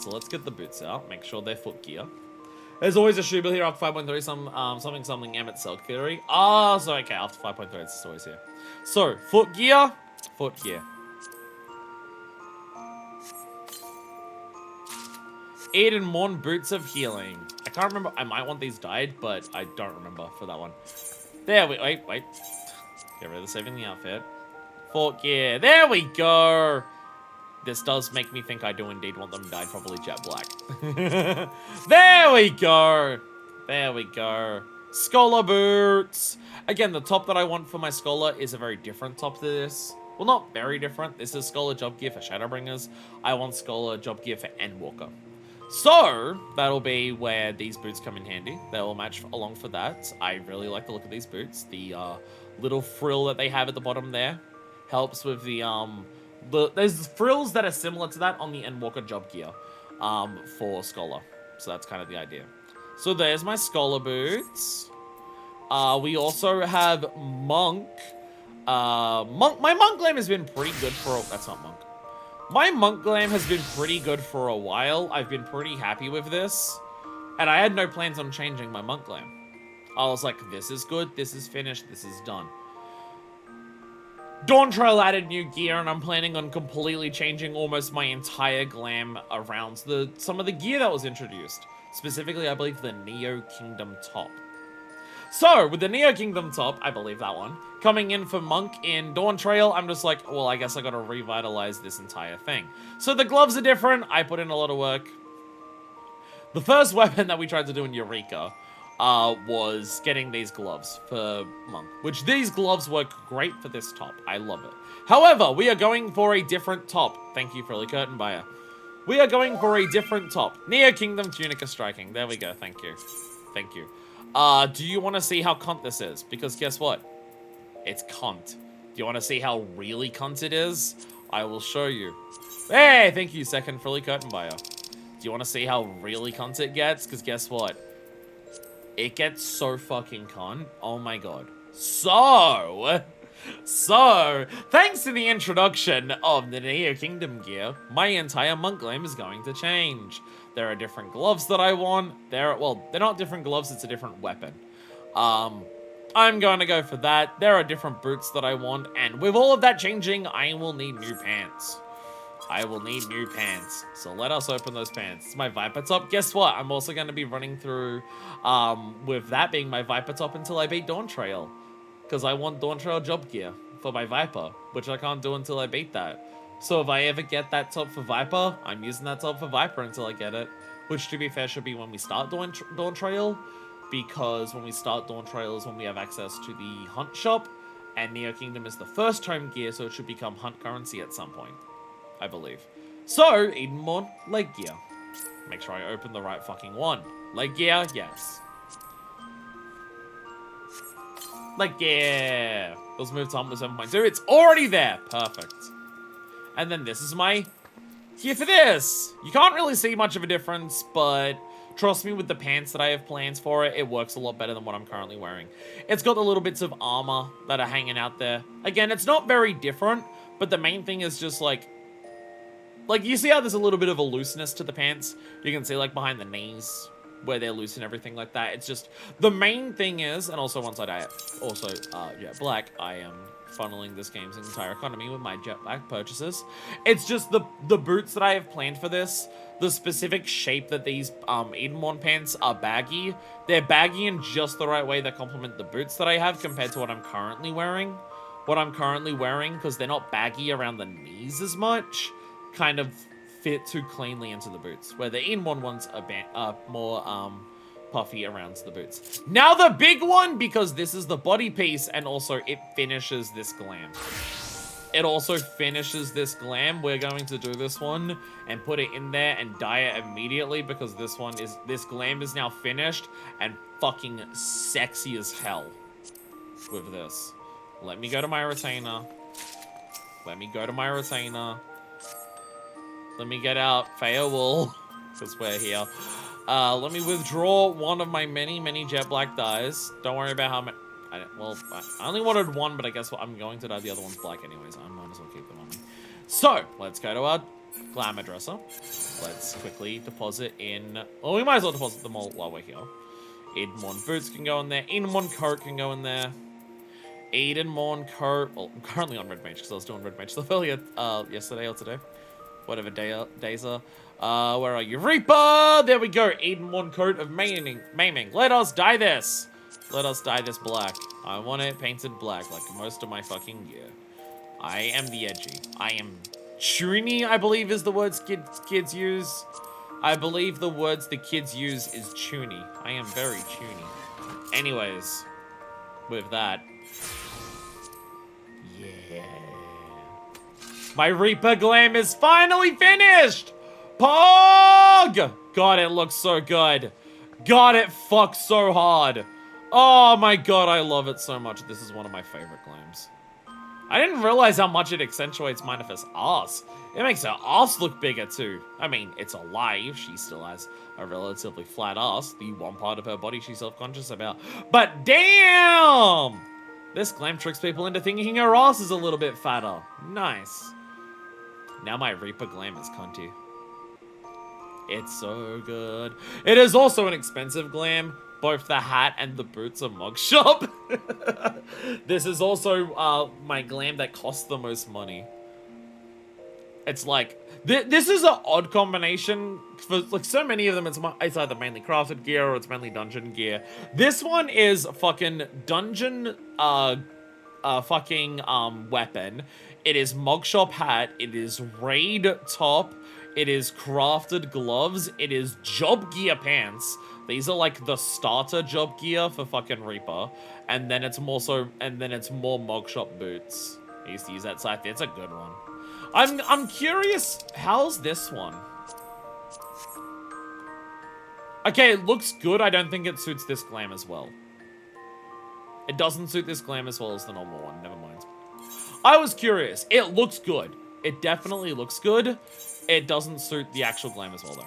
So let's get the boots out. Make sure they're foot gear. There's always a shoe bill here after 5.3. Something Emmett Silk Theory. Ah, so okay, after 5.3 it's always here. So foot gear. Foot gear. Eden Morn Boots of Healing. I can't remember. I might want these dyed, but I don't remember for that one. There we... Wait. Get rid of saving the outfit. Foot gear. There we go. This does make me think I do indeed want them dyed probably jet black. There we go. There we go. Scholar boots. Again, the top that I want for my Scholar is a very different top to this. Well, not very different. This is Scholar job gear for Shadowbringers. I want Scholar job gear for Endwalker. So, that'll be where these boots come in handy. They'll match along for that. I really like the look of these boots. The little frill that they have at the bottom there helps with the there's frills that are similar to that on the Endwalker job gear for Scholar. So that's kind of the idea. So there's my Scholar boots. We also have Monk. My Monk glam has been pretty good for... That's not Monk. My Monk glam has been pretty good for a while. I've been pretty happy with this. And I had no plans on changing my Monk glam. I was like, this is good, this is finished, this is done. Dawn Trail added new gear, and I'm planning on completely changing almost my entire glam around some of the gear that was introduced. Specifically, I believe the Neo Kingdom top. So, with the Neo Kingdom top, I believe that one, coming in for Monk in Dawn Trail, I'm just like, well, I guess I gotta revitalize this entire thing. So the gloves are different. I put in a lot of work. The first weapon that we tried to do in Eureka was getting these gloves for Monk, which these gloves work great for this top. I love it. However, we are going for a different top. Thank you, Frilly Curtain Buyer. We are going for a different top. Neo Kingdom Tunica Striking. There we go. Thank you. Thank you. Do you want to see how cunt this is? Because guess what? It's cunt. Do you want to see how really cunt it is? I will show you. Hey, thank you, second Frilly Curtain Buyer. Do you want to see how really cunt it gets? Because guess what? It gets so fucking cunt. Oh my god. So, thanks to the introduction of the Neo Kingdom gear, my entire Monk glam is going to change. There are different gloves that I want. Well, they're not different gloves, it's a different weapon. I'm going to go for that. There are different boots that I want, and with all of that changing, I will need new pants. I will need new pants. So let us open those pants. It's my Viper top. Guess what? I'm also going to be running through, with that being my Viper top until I beat Dawn Trail. Because I want Dawn Trail job gear for my Viper, which I can't do until I beat that. So if I ever get that top for Viper, I'm using that top for Viper until I get it. Which, to be fair, should be when we start Dawn Trail. Because when we start Dawn Trail is when we have access to the Hunt shop. And Neo Kingdom is the first home gear, so it should become Hunt currency at some point. I believe. So, Edenmorn, leg gear. Make sure I open the right fucking one. Leg gear, yes. Leg gear. Let's move to 7.2. It's already there. Perfect. And then this is my gear for this. You can't really see much of a difference, but trust me, with the pants that I have plans for it, it works a lot better than what I'm currently wearing. It's got the little bits of armor that are hanging out there. Again, it's not very different, but the main thing is just like like, you see how there's a little bit of a looseness to the pants? You can see, like, behind the knees, where they're loose and everything like that. It's just, the main thing is, and also once I die, also, Jet Black, I am funneling this game's entire economy with my Jet Black purchases. It's just the boots that I have planned for this, the specific shape that these Edenborn pants are baggy. They're baggy in just the right way that complement the boots that I have compared to what I'm currently wearing. What I'm currently wearing, because they're not baggy around the knees as much, kind of fit too cleanly into the boots, where the Edenborn ones are more puffy around the boots. Now the big one, because this is the body piece, and also it finishes this glam. It also finishes this glam. We're going to do this one and put it in there and dye it immediately, because this glam is now finished and fucking sexy as hell with this. Let me go to my retainer. Let me go to my retainer. Let me get out Feawool, because we're here. Let me withdraw one of my many Jet Black dyes. Don't worry about how many. I only wanted one, but I guess I'm going to dye the other one's black anyways. I might as well keep them on me. So, let's go to our glamour dresser. Let's quickly deposit in... Well, we might as well deposit them all while we're here. Edenborn boots can go in there. Edenborn coat can go in there. Edenborn coat... Well, I'm currently on Red Mage, because I was doing Red Mage stuff earlier, yesterday or today. Whatever days are. Where are you? Reaper! There we go. Edenborn coat of maiming. Let us dye this. Let us dye this black. I want it painted black, like most of my fucking gear. I am the edgy. I am chuny, I believe is the words kids use. I believe the words the kids use is chuny. I am very chuny. Anyways, with that. Yeah. My Reaper glam is finally finished! Pog! God, it looks so good. God, it fucks so hard. Oh my god, I love it so much. This is one of my favorite glams. I didn't realize how much it accentuates Manifest's ass. It makes her ass look bigger too. I mean, it's alive. She still has a relatively flat ass, the one part of her body she's self-conscious about. But damn! This glam tricks people into thinking her ass is a little bit fatter. Nice. Now my Reaper glam is cunty. It's so good. It is also an expensive glam. Both the hat and the boots are mug shop. This is also my glam that costs the most money. It's like, this is an odd combination. For like so many of them, it's either mainly crafted gear or it's mainly dungeon gear. This one is fucking dungeon weapon. It is mug shop hat. It is raid top. It is crafted gloves. It is job gear pants. These are like the starter job gear for fucking Reaper. And then it's more mug shop boots. I used to use that scythe. It's a good one. I'm curious, how's this one? Okay, it looks good. I don't think it suits this glam as well. It doesn't suit this glam as well as the normal one. Never mind. I was curious. It looks good. It definitely looks good. It doesn't suit the actual glam as well, though.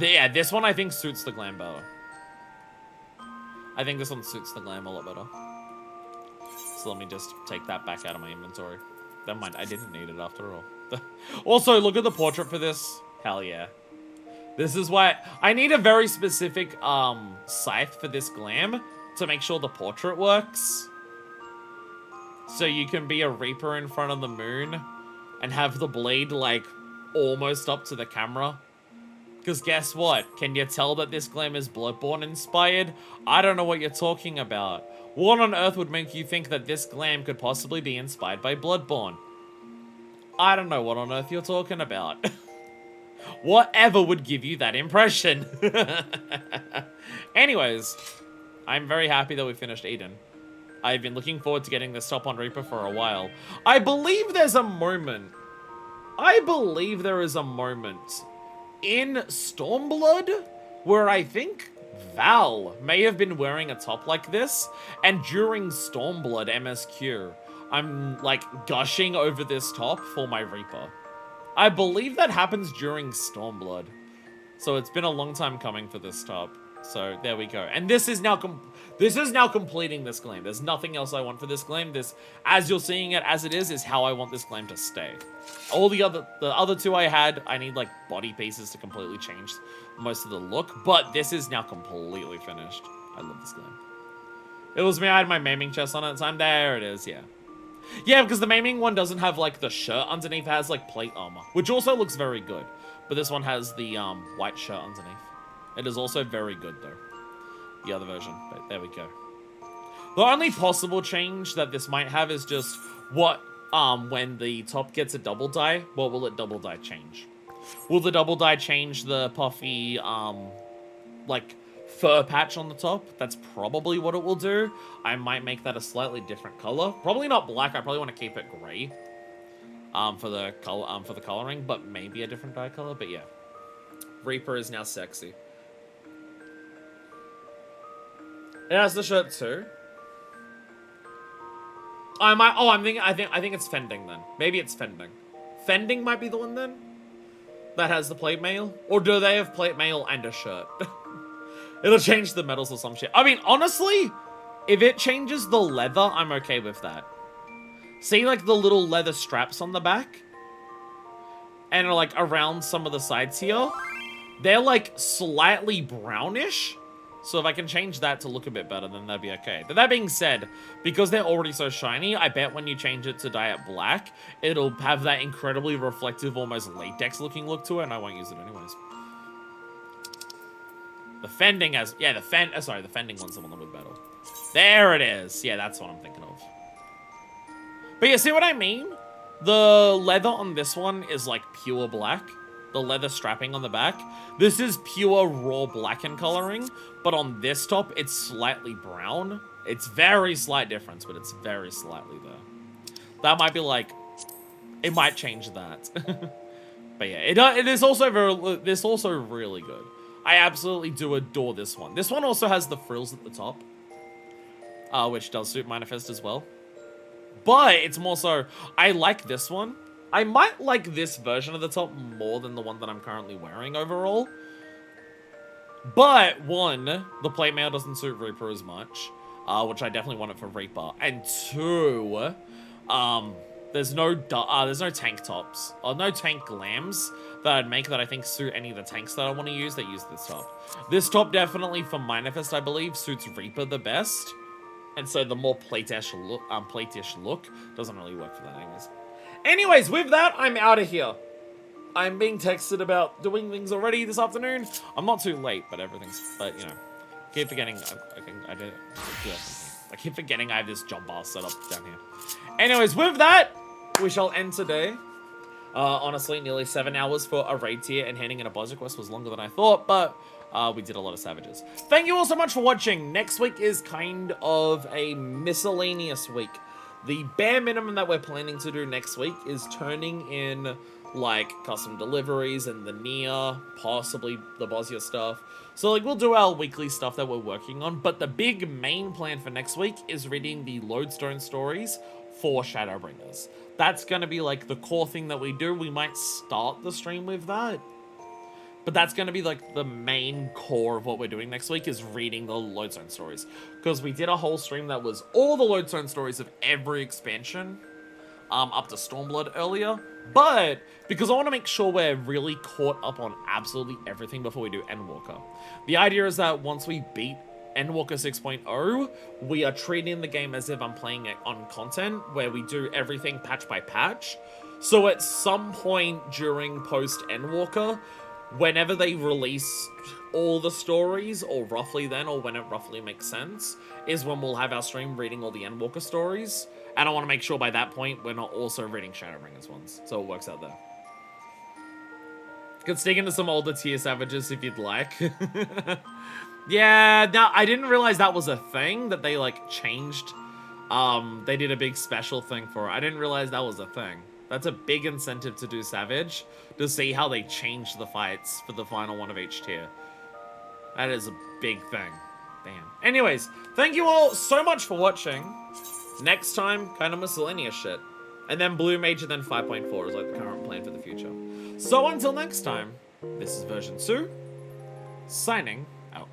Yeah, this one I think suits the glam better. I think this one suits the glam a lot better. So let me just take that back out of my inventory. Never mind, I didn't need it after all. Also, look at the portrait for this. Hell yeah. This is why I need a very specific scythe for this glam to make sure the portrait works. So you can be a Reaper in front of the moon and have the blade like almost up to the camera. Because guess what? Can you tell that this glam is Bloodborne inspired? I don't know what you're talking about. What on earth would make you think that this glam could possibly be inspired by Bloodborne? I don't know what on earth you're talking about. Whatever would give you that impression? Anyways, I'm very happy that we finished Eden. I've been looking forward to getting this top on Reaper for a while. I believe there's a moment. I believe there is a moment in Stormblood where I think Val may have been wearing a top like this, and during Stormblood MSQ, I'm like gushing over this top for my Reaper. I believe that happens during Stormblood. So it's been a long time coming for this top. So there we go. And this is now completing this claim. There's nothing else I want for this claim. This, as you're seeing it as it is how I want this claim to stay. All the other two I had, I need like body pieces to completely change most of the look, but this is now completely finished. I love this claim. It was me, I had my maiming chest on at the time. There it is, yeah. Yeah, because the maiming one doesn't have like the shirt underneath, it has like plate armor, which also looks very good. But this one has the white shirt underneath. It is also very good though. The other version, but there we go. The only possible change that this might have is just what, when the top gets a double dye, what will it double dye change? Will the double dye change the puffy, like, fur patch on the top? That's probably what it will do. I might make that a slightly different color. Probably not black, I probably want to keep it gray. For the coloring, but maybe a different dye color, but yeah. Reaper is now sexy. It has the shirt too. I think it's Fending then. Maybe it's Fending. Fending might be the one then that has the plate mail, or do they have plate mail and a shirt? It'll change the metals or some shit. I mean, honestly, if it changes the leather, I'm okay with that. See, like, the little leather straps on the back? And, like, around some of the sides here? They're, like, slightly brownish. So if I can change that to look a bit better, then that'd be okay. But that being said, because they're already so shiny, I bet when you change it to dye it black, it'll have that incredibly reflective, almost latex-looking look to it, and I won't use it anyways. The Fending has... Yeah, the Fending one's the one that would battle. There it is. Yeah, that's what I'm thinking of. But yeah, see what I mean? The leather on this one is like pure black. The leather strapping on the back. This is pure raw black in coloring, but on this top, it's slightly brown. It's very slight difference, but it's very slightly there. That might be like, it might change that. But yeah, it is also really good. I absolutely do adore this one. This one also has the frills at the top, which does suit Manifest as well. But it's more so, I like this one. I might like this version of the top more than the one that I'm currently wearing overall. But, one, the plate mail doesn't suit Reaper as much, which I definitely want it for Reaper. And two, there's no tank tops, or no tank glams that I'd make that I think suit any of the tanks that I want to use that use this top. This top definitely, for Manifest, I believe, suits Reaper the best. And so the more plate-ish look doesn't really work for that anyways. Anyways, with that, I'm out of here. I'm being texted about doing things already this afternoon. I'm not too late, but you know, keep forgetting. I keep forgetting I have this job bar set up down here. Anyways, with that, we shall end today. Honestly, nearly 7 hours for a raid tier and handing in a budget quest was longer than I thought, but we did a lot of savages. Thank you all so much for watching. Next week is kind of a miscellaneous week. The bare minimum that we're planning to do next week is turning in, like, custom deliveries and the Nia, possibly the Bosnia stuff. So, like, we'll do our weekly stuff that we're working on, but the big main plan for next week is reading the Lodestone stories for Shadowbringers. That's gonna be, like, the core thing that we do. We might start the stream with that. But that's going to be, like, the main core of what we're doing next week is reading the Lodestone stories. Because we did a whole stream that was all the Lodestone stories of every expansion up to Stormblood earlier. But because I want to make sure we're really caught up on absolutely everything before we do Endwalker. The idea is that once we beat Endwalker 6.0, we are treating the game as if I'm playing it on content, where we do everything patch by patch. So at some point during post-Endwalker, whenever they release all the stories, or roughly then, or when it roughly makes sense, is when we'll have our stream reading all the Endwalker stories. And I want to make sure by that point, we're not also reading Shadowbringers ones. So it works out there. Could sneak into some older tier savages if you'd like. Yeah, no, I didn't realize that was a thing that they, like, changed. They did a big special thing for it. I didn't realize that was a thing. That's a big incentive to do Savage, to see how they change the fights for the final one of each tier. That is a big thing. Damn. Anyways, thank you all so much for watching. Next time, kind of miscellaneous shit. And then Blue Mage and then 5.4 is like the current plan for the future. So until next time, this is version 2, signing out.